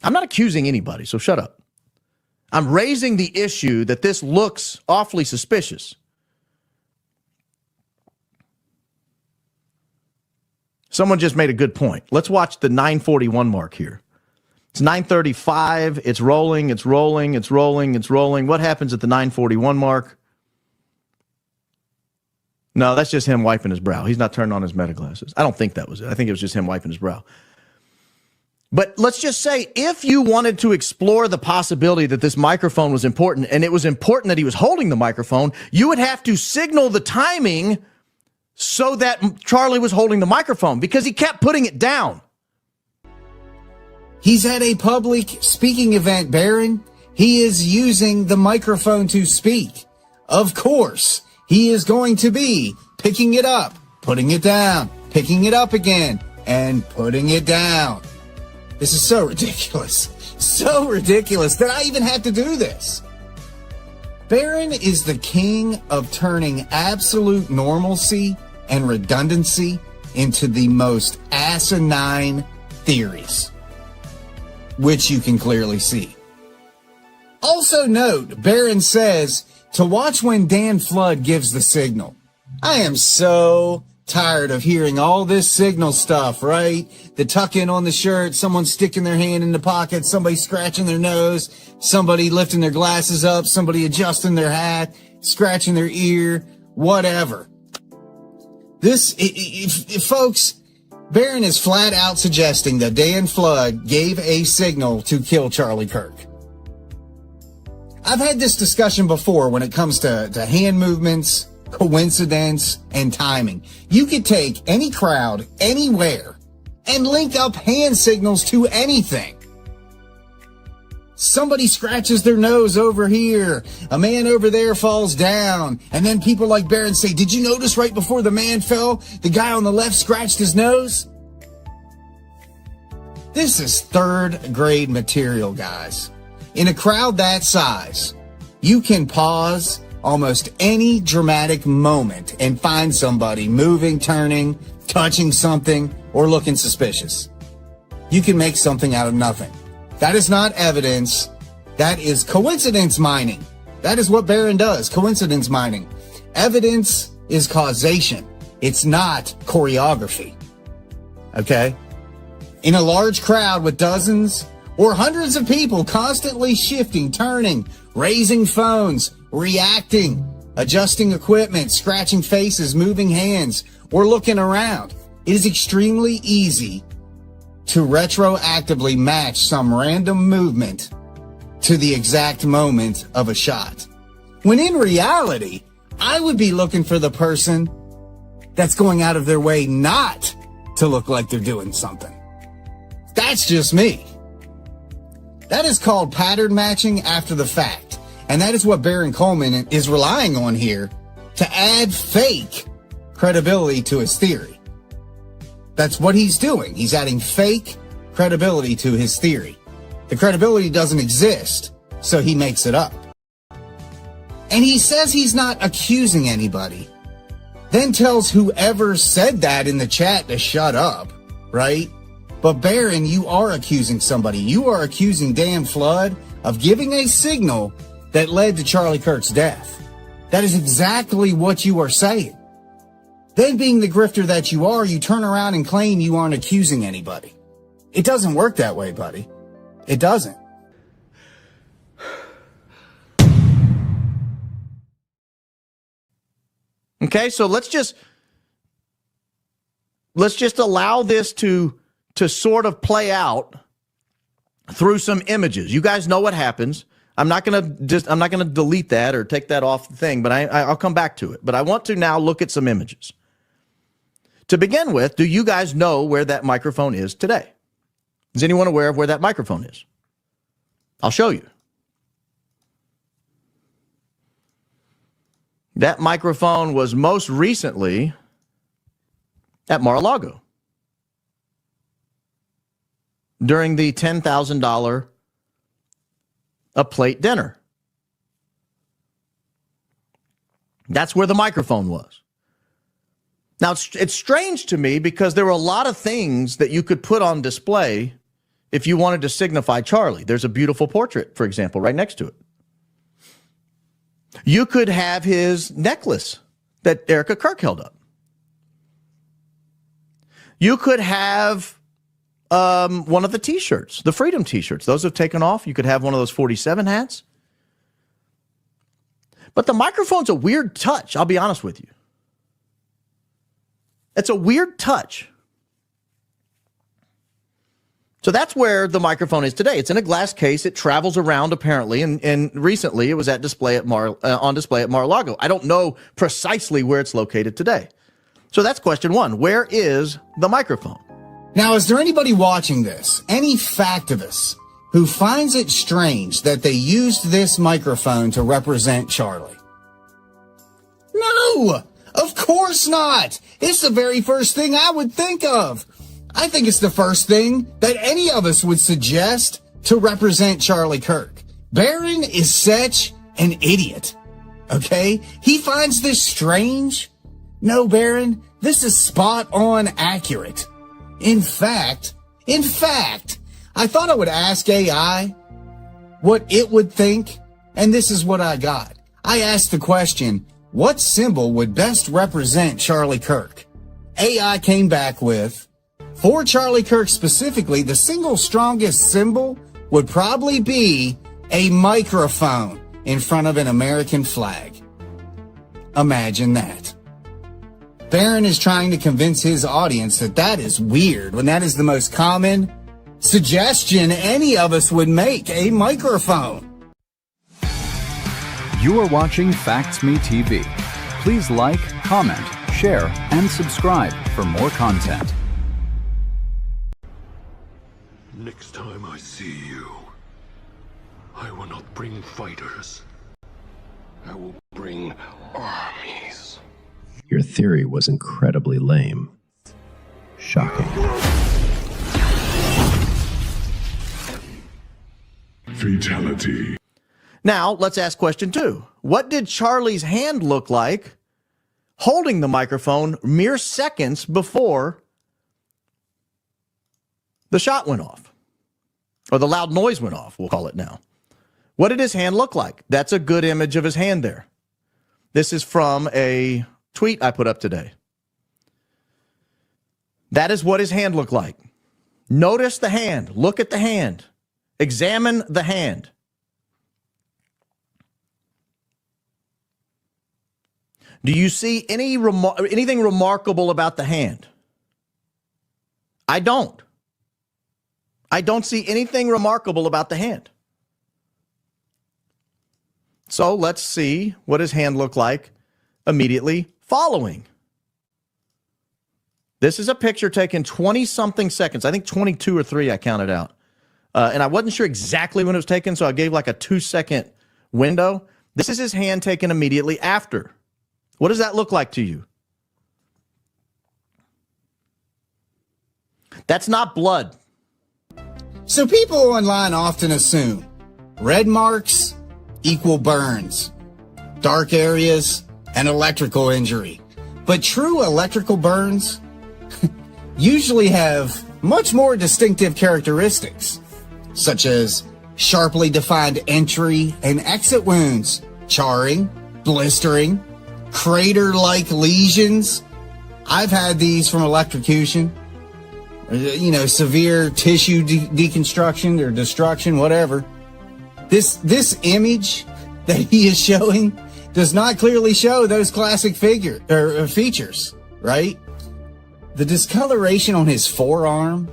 I'm not accusing anybody, so shut up. I'm raising the issue that this looks awfully suspicious. Someone just made a good point. Let's watch the 941 mark here. It's 935. It's rolling. It's rolling. It's rolling. It's rolling. What happens at the 941 mark? No, that's just him wiping his brow. He's not turning on his meta glasses. I don't think that was it. I think it was just him wiping his brow. But let's just say if you wanted to explore the possibility that this microphone was important, and it was important that he was holding the microphone, you would have to signal the timing so that Charlie was holding the microphone because he kept putting it down. He's at a public speaking event, Baron. He is using the microphone to speak. Of course, he is going to be picking it up, putting it down, picking it up again, and putting it down. This is so ridiculous. So ridiculous that I even have to do this. Barron is the king of turning absolute normalcy and redundancy into the most asinine theories, which you can clearly see. Also note, Barron says to watch when Dan Flood gives the signal. I am so tired of hearing all this signal stuff, right? The tuck in on the shirt, someone sticking their hand in the pocket, somebody scratching their nose, somebody lifting their glasses up, somebody adjusting their hat, scratching their ear, whatever. This, if folks, Barron is flat out suggesting that Dan Flood gave a signal to kill Charlie Kirk. I've had this discussion before when it comes to hand movements, coincidence, and timing. You could take any crowd, anywhere, and link up hand signals to anything. Somebody scratches their nose over here, a man over there falls down, and then people like Barron say, did you notice right before the man fell, the guy on the left scratched his nose? This is third grade material, guys. In a crowd that size, you can pause almost any dramatic moment and find somebody moving, turning, touching something, or looking suspicious. You can make something out of nothing. That is not evidence. That is coincidence mining. That is what Barron does, coincidence mining. Evidence is causation. It's not choreography. Okay? In a large crowd with dozens or hundreds of people constantly shifting, turning, raising phones, reacting, adjusting equipment, scratching faces, moving hands, or looking around, it is extremely easy to retroactively match some random movement to the exact moment of a shot. When in reality, I would be looking for the person that's going out of their way not to look like they're doing something. That's just me. That is called pattern matching after the fact. And that is what Baron Coleman is relying on here to add fake credibility to his theory. That's what he's doing. He's adding fake credibility to his theory. The credibility doesn't exist, so he makes it up. And he says he's not accusing anybody, then tells whoever said that in the chat to shut up, right? But Baron, you are accusing somebody. You are accusing Dan Flood of giving a signal that led to Charlie Kirk's death. That is exactly what you are saying. Then being the grifter that you are, you turn around and claim you aren't accusing anybody. It doesn't work that way, buddy. It doesn't. Okay, so let's just allow this to sort of play out through some images. You guys know what happens. I'm not gonna delete that or take that off the thing, but I'll come back to it. But I want to now look at some images. To begin with, do you guys know where that microphone is today? Is anyone aware of where that microphone is? I'll show you. That microphone was most recently at Mar-a-Lago during the $10,000 a plate dinner. That's where the microphone was. Now, it's strange to me because there were a lot of things that you could put on display if you wanted to signify Charlie. There's a beautiful portrait, for example, right next to it. You could have his necklace that Erica Kirk held up. You could have one of the T-shirts, the Freedom T-shirts. Those have taken off. You could have one of those 47 hats. But the microphone's a weird touch, I'll be honest with you. It's a weird touch. So that's where the microphone is today. It's in a glass case. It travels around apparently, and recently it was on display at Mar-a-Lago. I don't know precisely where it's located today. So that's question one. Where is the microphone? Now, is there anybody watching this, any factivists, who finds it strange that they used this microphone to represent Charlie? No, of course not. It's the very first thing I would think of. I think it's the first thing that any of us would suggest to represent Charlie Kirk. Barron is such an idiot. Okay? He finds this strange. No, Barron, this is spot on accurate. In fact, I thought I would ask AI what it would think, and this is what I got. I asked the question, what symbol would best represent Charlie Kirk? AI came back with, for Charlie Kirk specifically, the single strongest symbol would probably be a microphone in front of an American flag. Imagine that. Barron is trying to convince his audience that that is weird when that is the most common suggestion any of us would make, a microphone. You are watching Facts Me TV. Please like, comment, share, and subscribe for more content. Next time I see you, I will not bring fighters. I will bring armies. Your theory was incredibly lame. Shocking. Fatality. Now, let's ask question two. What did Charlie's hand look like holding the microphone mere seconds before the shot went off? Or the loud noise went off, we'll call it now. What did his hand look like? That's a good image of his hand there. This is from a tweet I put up today. That is what his hand looked like. Notice the hand. Look at the hand. Examine the hand. Do you see anything remarkable about the hand? I don't. I don't see anything remarkable about the hand. So let's see what his hand looked like immediately following. This is a picture taken 20-something seconds. I think 22 or 3 I counted out. And I wasn't sure exactly when it was taken, so I gave like a 2-second window. This is his hand taken immediately after. What does that look like to you? That's not blood. So people online often assume red marks equal burns, dark areas, and electrical injury. But true electrical burns usually have much more distinctive characteristics, such as sharply defined entry and exit wounds, charring, blistering, crater-like lesions. I've had these from electrocution. Severe tissue deconstruction or destruction, whatever. This image that he is showing does not clearly show those classic features, right? The discoloration on his forearm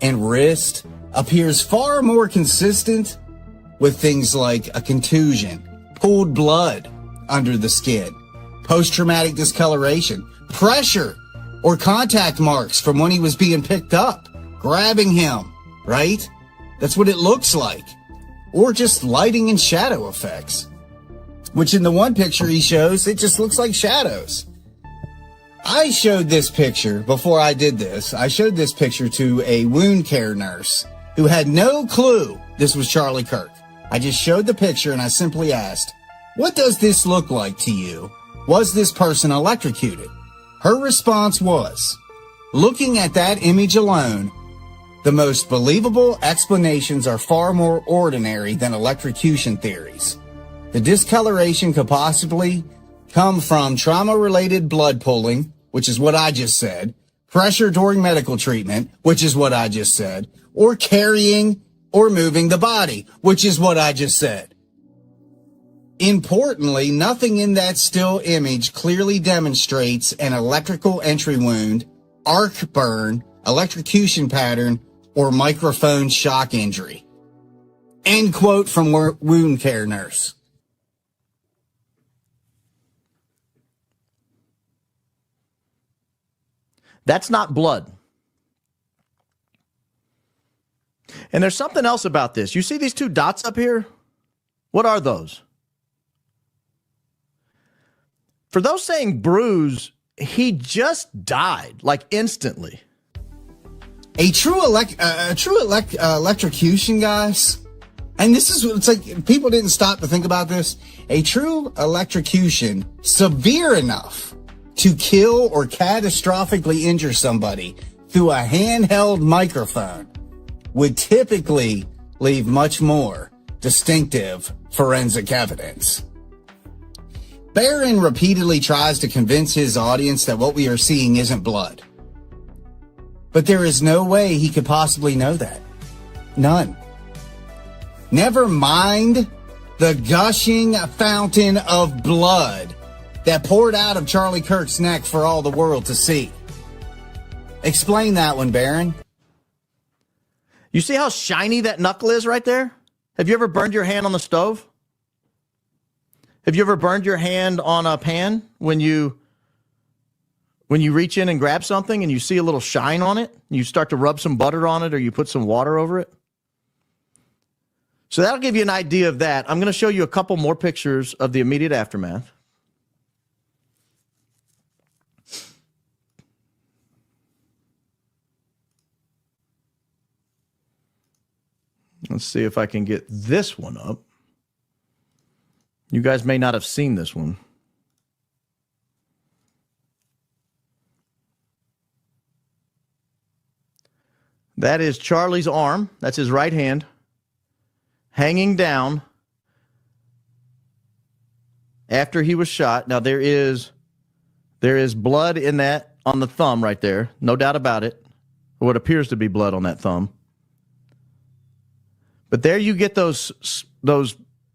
and wrist appears far more consistent with things like a contusion, pooled blood under the skin, post-traumatic discoloration, pressure, or contact marks from when he was being picked up, grabbing him, right? That's what it looks like. Or just lighting and shadow effects, which in the one picture he shows, it just looks like shadows. I showed this picture before I did this. I showed this picture to a wound care nurse who had no clue this was Charlie Kirk. I just showed the picture and I simply asked, what does this look like to you? Was this person electrocuted? Her response was, looking at that image alone, The most believable explanations are far more ordinary than electrocution theories. The discoloration could possibly come from trauma-related blood pooling, which is what I just said, pressure during medical treatment, which is what I just said, or carrying or moving the body, which is what I just said. Importantly, nothing in that still image clearly demonstrates an electrical entry wound, arc burn, electrocution pattern, or microphone shock injury. End quote from wound care nurse. That's not blood. And there's something else about this. You see these two dots up here? What are those? For those saying bruise, he just died, like instantly. A true electrocution, guys, and this is what it's like, people didn't stop to think about this. A true electrocution, severe enough to kill or catastrophically injure somebody through a handheld microphone, would typically leave much more distinctive forensic evidence. Barron repeatedly tries to convince his audience that what we are seeing isn't blood. But there is no way he could possibly know that. None. Never mind the gushing fountain of blood that poured out of Charlie Kirk's neck for all the world to see. Explain that one, Barron. You see how shiny that knuckle is right there? Have you ever burned your hand on the stove? Have you ever burned your hand on a pan when you reach in and grab something and you see a little shine on it? You start to rub some butter on it or you put some water over it? So that'll give you an idea of that. I'm going to show you a couple more pictures of the immediate aftermath. Let's see if I can get this one up. You guys may not have seen this one. That is Charlie's arm. That's his right hand hanging down after he was shot. Now there is blood in that on the thumb right there. No doubt about it. Or what appears to be blood on that thumb. But there you get those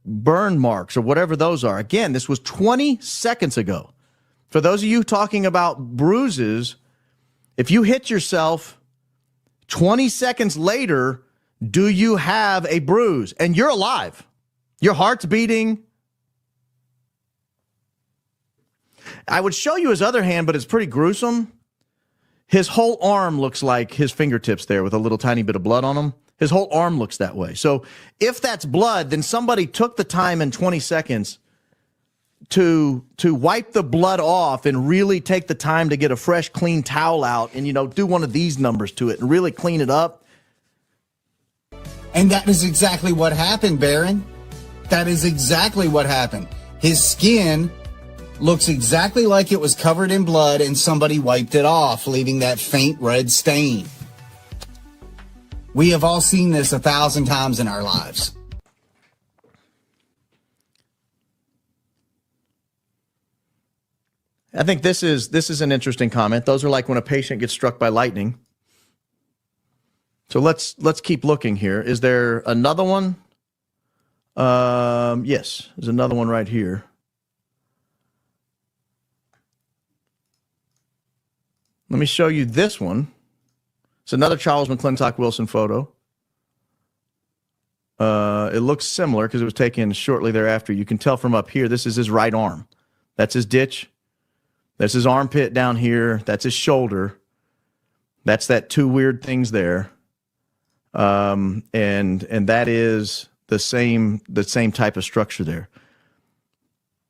burn marks or whatever those are. Again, this was 20 seconds ago. For those of you talking about bruises, if you hit yourself 20 seconds later, do you have a bruise? And you're alive. Your heart's beating. I would show you his other hand, but it's pretty gruesome. His whole arm looks like his fingertips there with a little tiny bit of blood on them. His whole arm looks that way. So if that's blood, then somebody took the time in 20 seconds to wipe the blood off and really take the time to get a fresh, clean towel out and, do one of these numbers to it and really clean it up. And that is exactly what happened, Barron. That is exactly what happened. His skin looks exactly like it was covered in blood and somebody wiped it off, leaving that faint red stain. We have all seen this 1,000 times in our lives. I think this is an interesting comment. Those are like when a patient gets struck by lightning. So let's keep looking here. Is there another one? Yes, there's another one right here. Let me show you this one. It's another Charles McClintock Wilson photo. It looks similar because it was taken shortly thereafter. You can tell from up here, this is his right arm. That's his ditch. That's his armpit down here. That's his shoulder. That's that two weird things there. And that is the same type of structure there.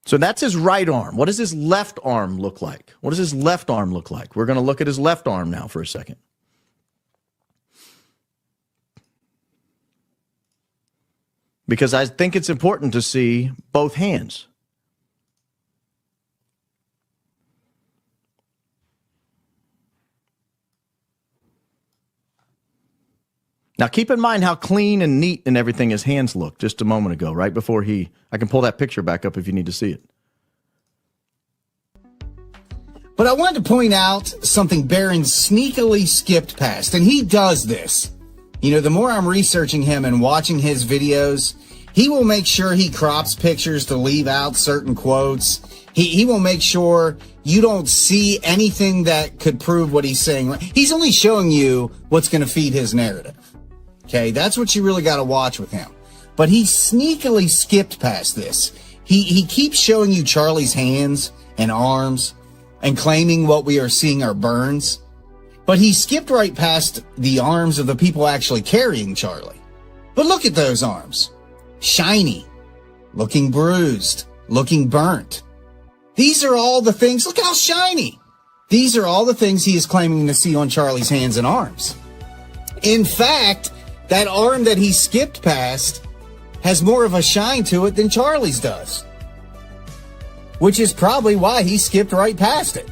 So that's his right arm. What does his left arm look like? What does his left arm look like? We're going to look at his left arm now for a second. Because I think it's important to see both hands. Now, keep in mind how clean and neat and everything his hands looked just a moment ago, right before I can pull that picture back up if you need to see it. But I wanted to point out something Barron sneakily skipped past, and he does this. You know, the more I'm researching him and watching his videos, he will make sure he crops pictures to leave out certain quotes. He will make sure you don't see anything that could prove what he's saying. He's only showing you what's going to feed his narrative. Okay, that's what you really got to watch with him. But he sneakily skipped past this. He keeps showing you Charlie's hands and arms and claiming what we are seeing are burns. But he skipped right past the arms of the people actually carrying Charlie. But look at those arms. Shiny, looking bruised, looking burnt. These are all the things, look how shiny. These are all the things he is claiming to see on Charlie's hands and arms. In fact, that arm that he skipped past has more of a shine to it than Charlie's does. Which is probably why he skipped right past it.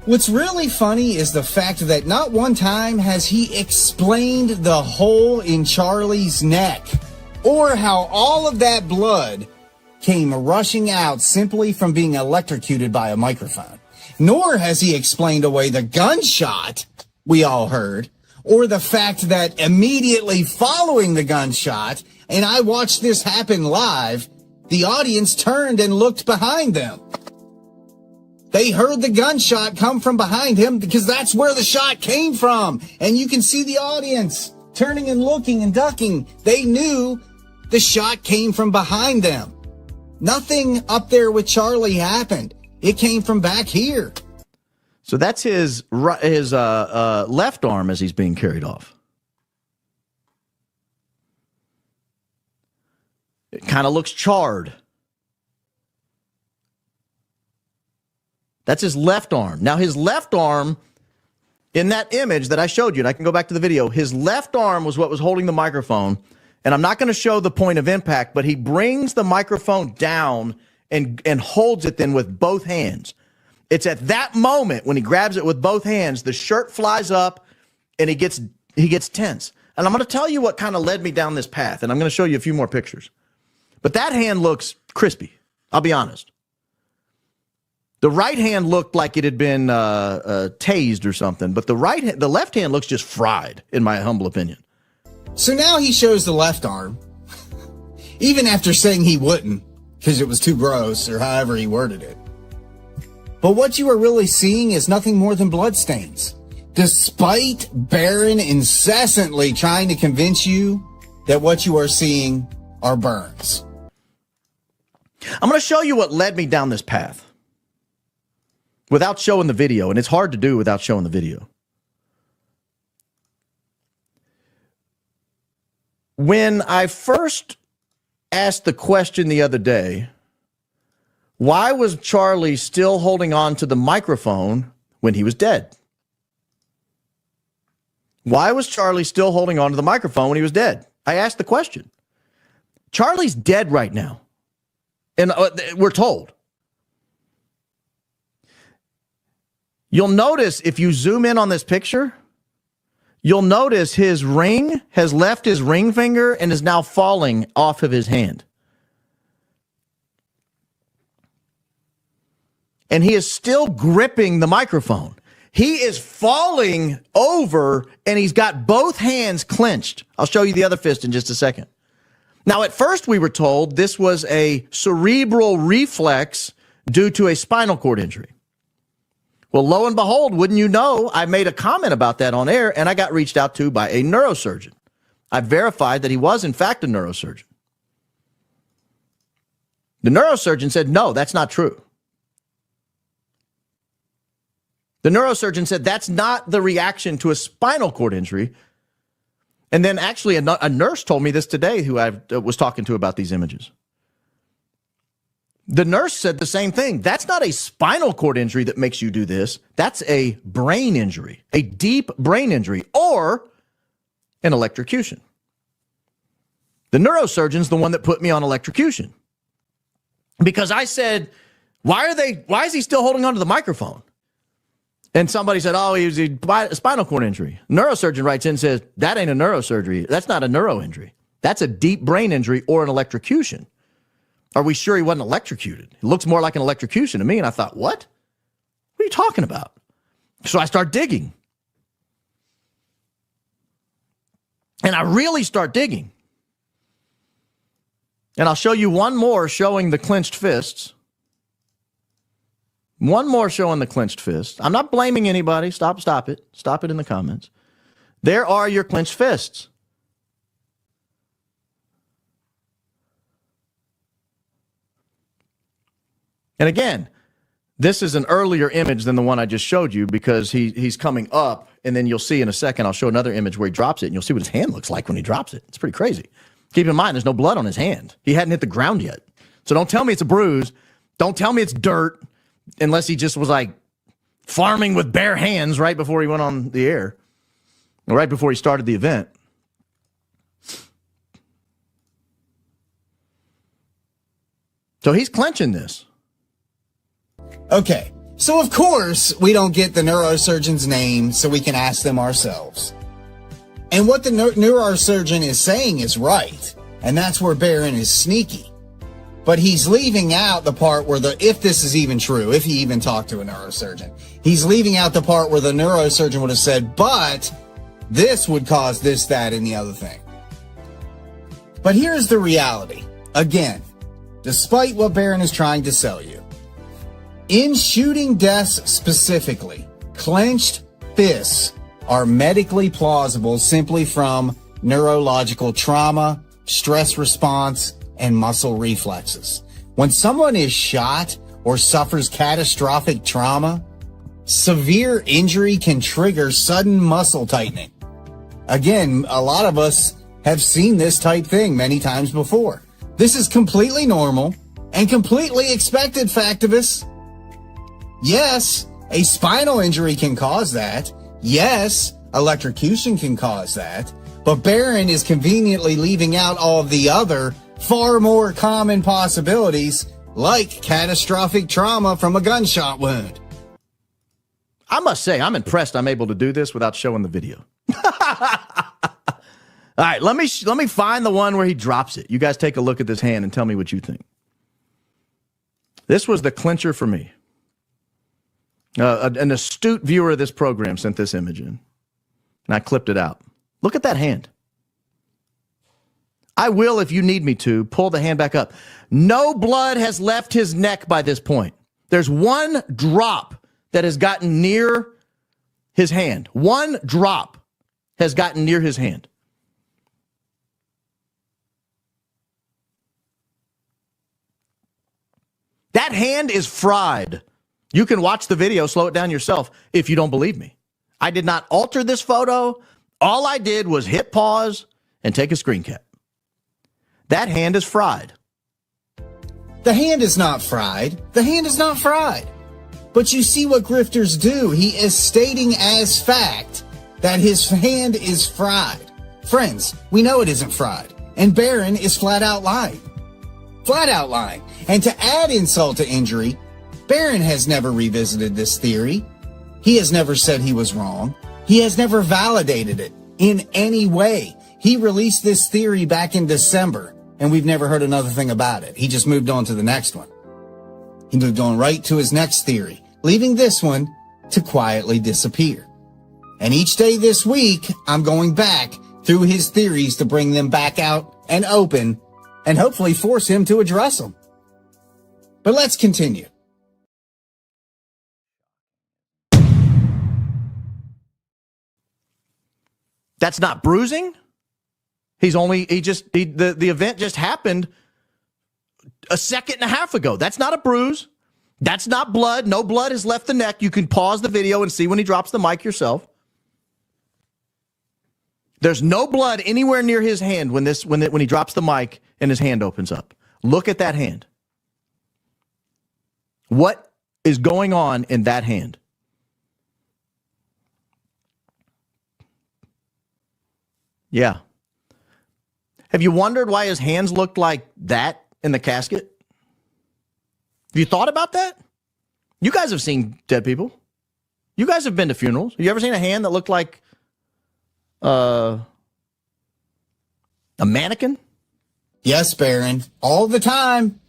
What's really funny is the fact that not one time has he explained the hole in Charlie's neck, or how all of that blood came rushing out simply from being electrocuted by a microphone. Nor has he explained away the gunshot we all heard, or the fact that immediately following the gunshot, and I watched this happen live, the audience turned and looked behind them. They heard the gunshot come from behind him because that's where the shot came from. And you can see the audience turning and looking and ducking. They knew the shot came from behind them. Nothing up there with Charlie happened. It came from back here. So that's his left arm as he's being carried off. It kind of looks charred. That's his left arm. Now, his left arm, in that image that I showed you, and I can go back to the video, his left arm was what was holding the microphone. And I'm not going to show the point of impact, but he brings the microphone down and holds it then with both hands. It's at that moment when he grabs it with both hands, the shirt flies up and he gets tense. And I'm going to tell you what kind of led me down this path, and I'm going to show you a few more pictures. But that hand looks crispy. I'll be honest. The right hand looked like it had been tased or something, but the left hand looks just fried, in my humble opinion. So now he shows the left arm, even after saying he wouldn't, because it was too gross, or however he worded it. But what you are really seeing is nothing more than bloodstains, despite Barron incessantly trying to convince you that what you are seeing are burns. I'm going to show you what led me down this path without showing the video, and it's hard to do without showing the video. When I first asked the question the other day, why was Charlie still holding on to the microphone when he was dead? Why was Charlie still holding on to the microphone when he was dead? I asked the question. Charlie's dead right now, and we're told. You'll notice if you zoom in on this picture, you'll notice his ring has left his ring finger and is now falling off of his hand. And he is still gripping the microphone. He is falling over and he's got both hands clenched. I'll show you the other fist in just a second. Now, at first we were told this was a cerebral reflex due to a spinal cord injury. Well, lo and behold, wouldn't you know, I made a comment about that on air, and I got reached out to by a neurosurgeon. I verified that he was, in fact, a neurosurgeon. The neurosurgeon said, no, that's not true. The neurosurgeon said that's not the reaction to a spinal cord injury. And then actually a nurse told me this today who I was talking to about these images. The nurse said the same thing. That's not a spinal cord injury that makes you do this. That's a brain injury, a deep brain injury, or an electrocution. The neurosurgeon's the one that put me on electrocution. Because I said, why is he still holding onto the microphone? And somebody said, oh, he was a spinal cord injury. Neurosurgeon writes in and says, that ain't a neurosurgery. That's not a neuro injury. That's a deep brain injury or an electrocution. Are we sure he wasn't electrocuted? It looks more like an electrocution to me. And I thought, what? What are you talking about? So I start digging. And I really start digging. And I'll show you one more showing the clenched fists. One more showing the clenched fists. I'm not blaming anybody. Stop it. Stop it in the comments. There are your clenched fists. And again, this is an earlier image than the one I just showed you because he's coming up, and then you'll see in a second, I'll show another image where he drops it, and you'll see what his hand looks like when he drops it. It's pretty crazy. Keep in mind, there's no blood on his hand. He hadn't hit the ground yet. So don't tell me it's a bruise. Don't tell me it's dirt unless he just was like farming with bare hands right before he went on the air, or right before he started the event. So he's clenching this. Okay, so of course we don't get the neurosurgeon's name so we can ask them ourselves. And what the neurosurgeon is saying is right, and that's where Barron is sneaky. But he's leaving out the part where if this is even true, if he even talked to a neurosurgeon, he's leaving out the part where the neurosurgeon would have said, but this would cause this, that, and the other thing. But here's the reality. Again, despite what Barron is trying to sell you, in shooting deaths specifically, clenched fists are medically plausible simply from neurological trauma, stress response, and muscle reflexes. When someone is shot or suffers catastrophic trauma, severe injury can trigger sudden muscle tightening. Again, a lot of us have seen this type thing many times before. This is completely normal and completely expected, factivists. Yes, a spinal injury can cause that. Yes, electrocution can cause that. But Barron is conveniently leaving out all of the other, far more common possibilities, like catastrophic trauma from a gunshot wound. I must say, I'm impressed I'm able to do this without showing the video. All right, let me find the one where he drops it. You guys take a look at this hand and tell me what you think. This was the clincher for me. An astute viewer of this program sent this image in, and I clipped it out. Look at that hand. I will, if you need me to, pull the hand back up. No blood has left his neck by this point. There's one drop that has gotten near his hand. One drop has gotten near his hand. That hand is fried. You can watch the video, slow it down yourself if you don't believe me. I did not alter this photo. All I did was hit pause and take a screen cap. That hand is fried. The hand is not fried. The hand is not fried. But you see what grifters do. He is stating as fact that his hand is fried. Friends, we know it isn't fried. And Barron is flat out lying. Flat out lying. And to add insult to injury, Barron has never revisited this theory. He has never said he was wrong. He has never validated it in any way. He released this theory back in December, and we've never heard another thing about it. He just moved on to the next one. He moved on right to his next theory, leaving this one to quietly disappear. And each day this week, I'm going back through his theories to bring them back out and open and hopefully force him to address them. But let's continue. That's not bruising. The event just happened a second and a half ago. That's not a bruise. That's not blood. No blood has left the neck. You can pause the video and see when he drops the mic yourself. There's no blood anywhere near his hand when he drops the mic and his hand opens up. Look at that hand. What is going on in that hand? Yeah. Have you wondered why his hands looked like that in the casket? Have you thought about that? You guys have seen dead people. You guys have been to funerals. You ever seen a hand that looked like a mannequin? Yes, Baron, all the time.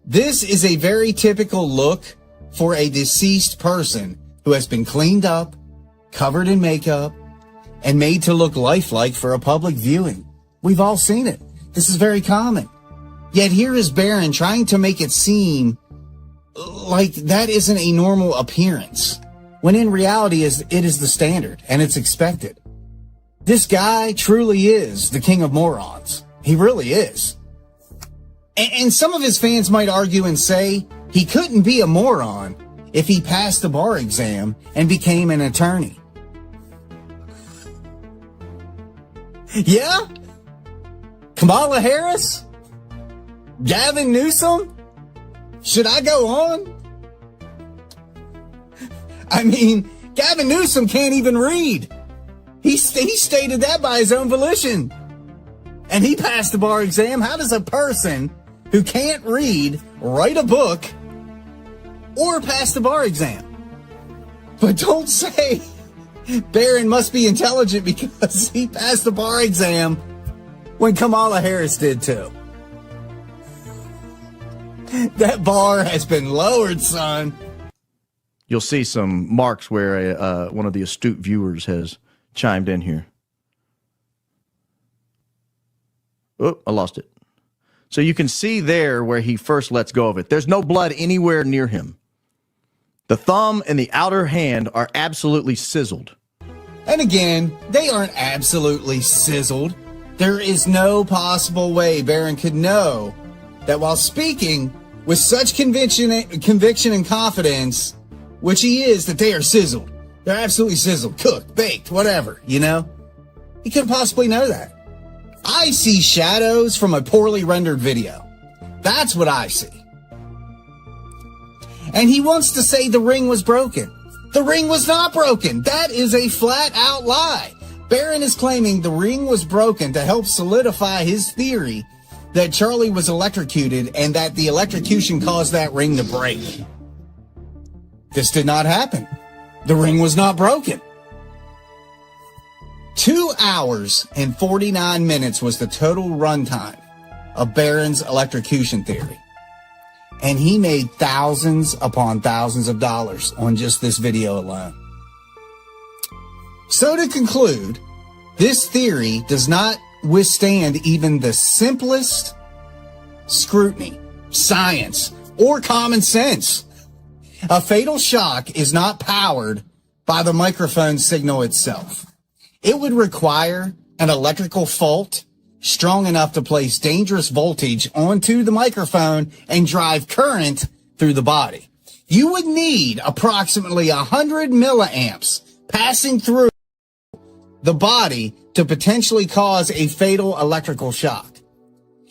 This is a very typical look for a deceased person who has been cleaned up, covered in makeup, and made to look lifelike for a public viewing. We've all seen it. This is very common. Yet here is Baron trying to make it seem like that isn't a normal appearance, when in reality it is the standard and it's expected. This guy truly is the king of morons. He really is. And some of his fans might argue and say he couldn't be a moron if he passed the bar exam and became an attorney. Yeah? Kamala Harris? Gavin Newsom? Should I go on? I mean, Gavin Newsom can't even read. He stated that by his own volition. And he passed the bar exam. How does a person who can't read write a book or pass the bar exam? But don't say Barron must be intelligent because he passed the bar exam when Kamala Harris did too. That bar has been lowered, son. You'll see some marks where one of the astute viewers has chimed in here. Oh, I lost it. So you can see there where he first lets go of it. There's no blood anywhere near him. The thumb and the outer hand are absolutely sizzled. And again, they aren't absolutely sizzled. There is no possible way Barron could know that while speaking with such conviction and confidence, which he is, that they are sizzled. They're absolutely sizzled, cooked, baked, whatever, you know? He couldn't possibly know that. I see shadows from a poorly rendered video. That's what I see. And he wants to say the ring was broken. The ring was not broken. That is a flat out lie. Barron is claiming the ring was broken to help solidify his theory that Charlie was electrocuted and that the electrocution caused that ring to break. This did not happen. The ring was not broken. 2 hours and 49 minutes was the total runtime of Barron's electrocution theory. And he made thousands upon thousands of dollars on just this video alone. So to conclude, this theory does not withstand even the simplest scrutiny, science, or common sense. A fatal shock is not powered by the microphone signal itself. It would require an electrical fault strong enough to place dangerous voltage onto the microphone and drive current through the body. You would need approximately 100 milliamps passing through the body to potentially cause a fatal electrical shock.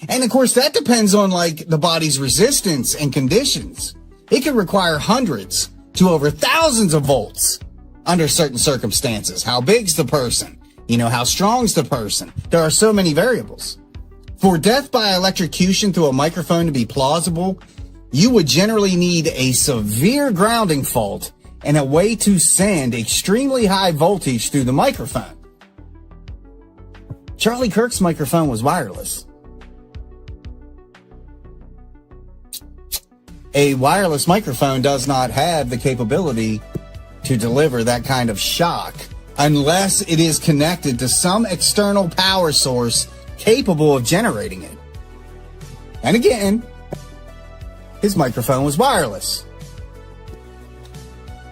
And of course, that depends on like the body's resistance and conditions. It could require hundreds to over thousands of volts under certain circumstances. How big's the person? You know, how strong's the person? There are so many variables. For death by electrocution through a microphone to be plausible, you would generally need a severe grounding fault and a way to send extremely high voltage through the microphone. Charlie Kirk's microphone was wireless. A wireless microphone does not have the capability to deliver that kind of shock unless it is connected to some external power source capable of generating it. And again, his microphone was wireless.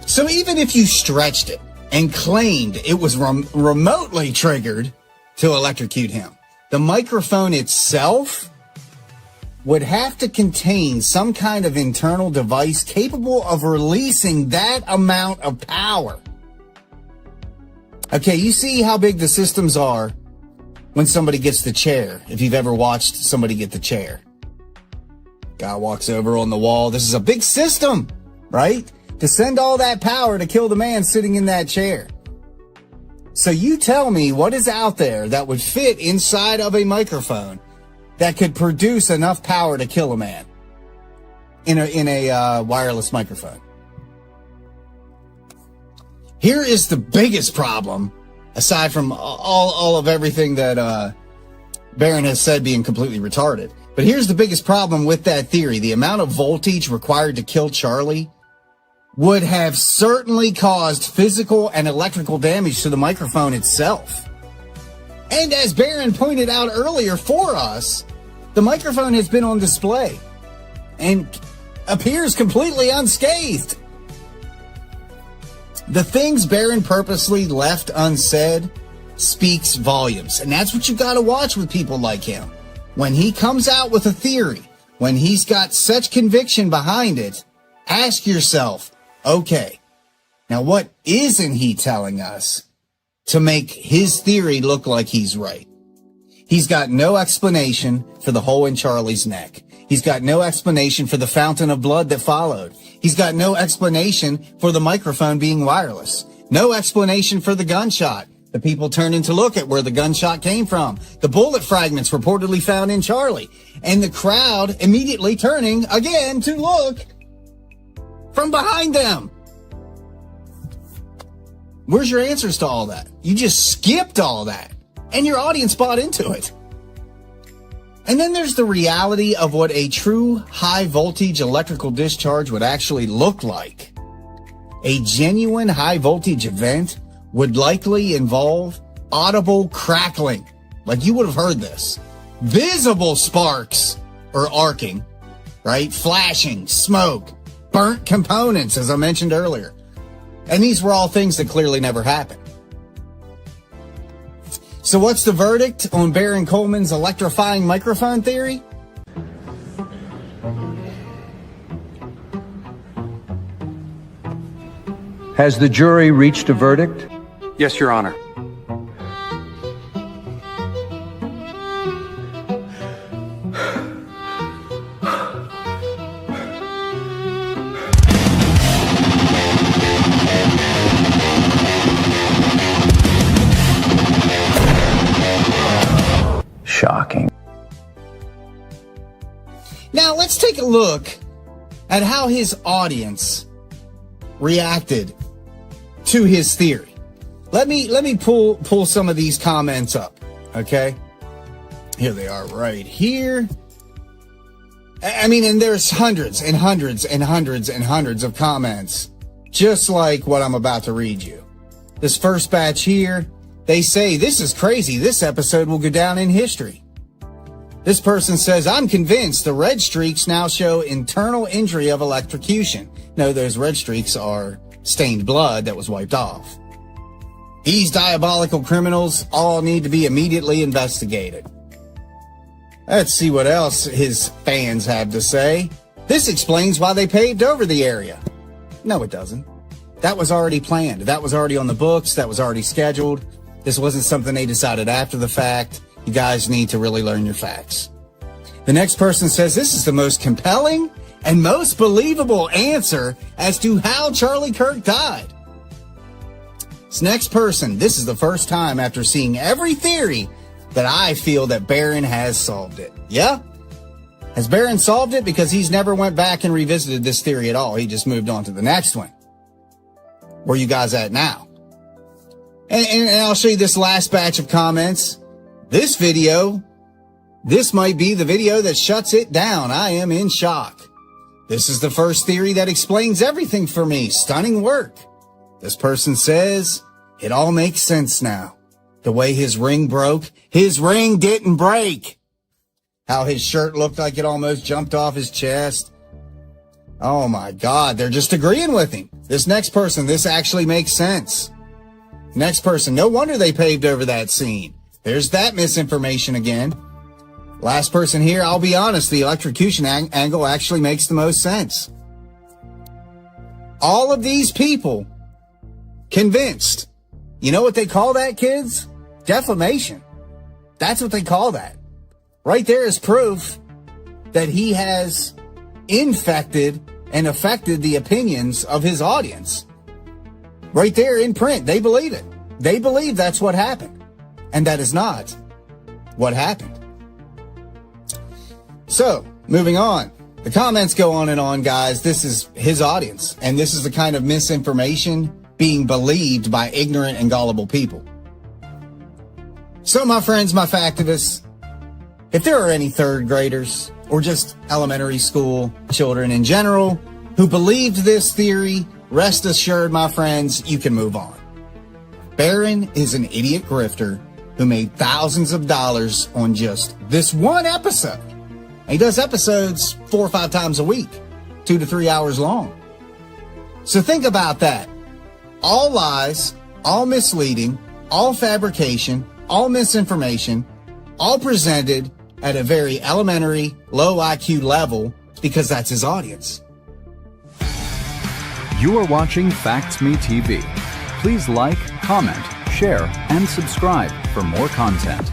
So even if you stretched it and claimed it was remotely triggered to electrocute him, the microphone itself would have to contain some kind of internal device capable of releasing that amount of power. Okay, you see how big the systems are when somebody gets the chair. If you've ever watched somebody get the chair. Guy walks over on the wall. This is a big system, right? To send all that power to kill the man sitting in that chair. So you tell me what is out there that would fit inside of a microphone that could produce enough power to kill a man in a wireless microphone. Here is the biggest problem, aside from all of everything that Barron has said being completely retarded. But here's the biggest problem with that theory. The amount of voltage required to kill Charlie would have certainly caused physical and electrical damage to the microphone itself. And as Barron pointed out earlier for us, the microphone has been on display and appears completely unscathed. The things Barron purposely left unsaid speaks volumes. And that's what you got to watch with people like him. When he comes out with a theory, when he's got such conviction behind it, ask yourself, okay, now what isn't he telling us to make his theory look like he's right? He's got no explanation for the hole in Charlie's neck. He's got no explanation for the fountain of blood that followed. He's got no explanation for the microphone being wireless. No explanation for the gunshot. The people turning to look at where the gunshot came from. The bullet fragments reportedly found in Charlie. And the crowd immediately turning again to look from behind them. Where's your answers to all that? You just skipped all that. And your audience bought into it. And then there's the reality of what a true high voltage electrical discharge would actually look like. A genuine high voltage event would likely involve audible crackling. Like you would have heard this. Visible sparks or arcing, right? Flashing, smoke, burnt components, as I mentioned earlier. And these were all things that clearly never happened. So what's the verdict on Baron Coleman's electrifying microphone theory? Has the jury reached a verdict? Yes, Your Honor. Shocking. Now let's take a look at how his audience reacted to his theory. Let me pull some of these comments up, okay? Here they are right here. I mean, and there's hundreds and hundreds and hundreds and hundreds of comments, just like what I'm about to read you. This first batch here, they say, this is crazy. This episode will go down in history. This person says, I'm convinced the red streaks now show internal injury of electrocution. No, those red streaks are stained blood that was wiped off. These diabolical criminals all need to be immediately investigated. Let's see what else his fans have to say. This explains why they paved over the area. No, it doesn't. That was already planned. That was already on the books. That was already scheduled. This wasn't something they decided after the fact. You guys need to really learn your facts. The next person says this is the most compelling and most believable answer as to how Charlie Kirk died. This next person, this is the first time after seeing every theory that I feel that Barron has solved it. Yeah? Has Barron solved it? Because he's never went back and revisited this theory at all. He just moved on to the next one. Where you guys at now? And I'll show you this last batch of comments. This video, this might be the video that shuts it down. I am in shock. This is the first theory that explains everything for me. Stunning work. This person says, it all makes sense now. The way his ring broke, his ring didn't break. How his shirt looked like it almost jumped off his chest. Oh my God, they're just agreeing with him. This next person, this actually makes sense. Next person, no wonder they paved over that scene. There's that misinformation again. Last person here, I'll be honest, the electrocution angle actually makes the most sense. All of these people convinced. You know what they call that, kids? Defamation. That's what they call that. Right there is proof that he has infected and affected the opinions of his audience. Right there in print. They believe it. They believe that's what happened. And that is not what happened. So, moving on. The comments go on and on, guys. This is his audience. And this is the kind of misinformation being believed by ignorant and gullible people. So, my friends, my factivists, if there are any third graders or just elementary school children in general who believed this theory, rest assured, my friends, you can move on. Barron is an idiot grifter who made thousands of dollars on just this one episode. And he does episodes 4 or 5 times a week, 2 to 3 hours long. So think about that. All lies, all misleading, all fabrication, all misinformation, all presented at a very elementary, low IQ level because that's his audience. You are watching Facts Me TV. Please like, comment, share, and subscribe for more content.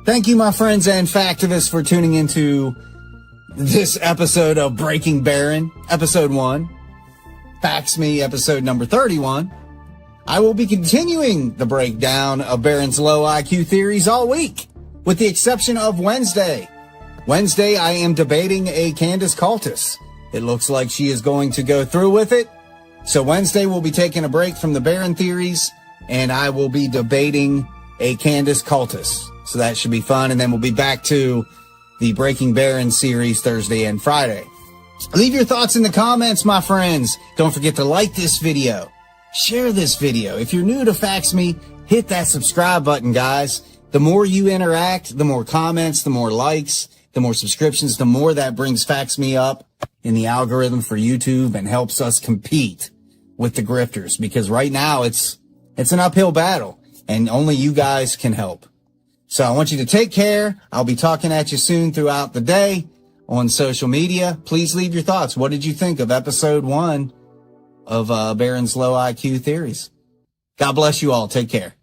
Thank you, my friends and factivists, for tuning into this episode of Breaking Barron, episode 1. Facts Me, episode number 31. I will be continuing the breakdown of Barron's low IQ theories all week, with the exception of Wednesday. Wednesday, I am debating a Candace Cultus. It looks like she is going to go through with it. So Wednesday, we'll be taking a break from the Barron theories, and I will be debating a Candace Cultus. So that should be fun. And then we'll be back to the Breaking Barron series Thursday and Friday. Leave your thoughts in the comments, my friends. Don't forget to like this video. Share this video. If you're new to Facts Me, hit that subscribe button, guys. The more you interact, the more comments, the more likes, the more subscriptions, the more that brings Facts Me up in the algorithm for YouTube and helps us compete with the grifters, because right now it's an uphill battle and only you guys can help. So I want you to take care. I'll be talking at you soon throughout the day on social media. Please leave your thoughts. What did you think of episode 1 of Barron's low IQ theories? God bless you all. Take care.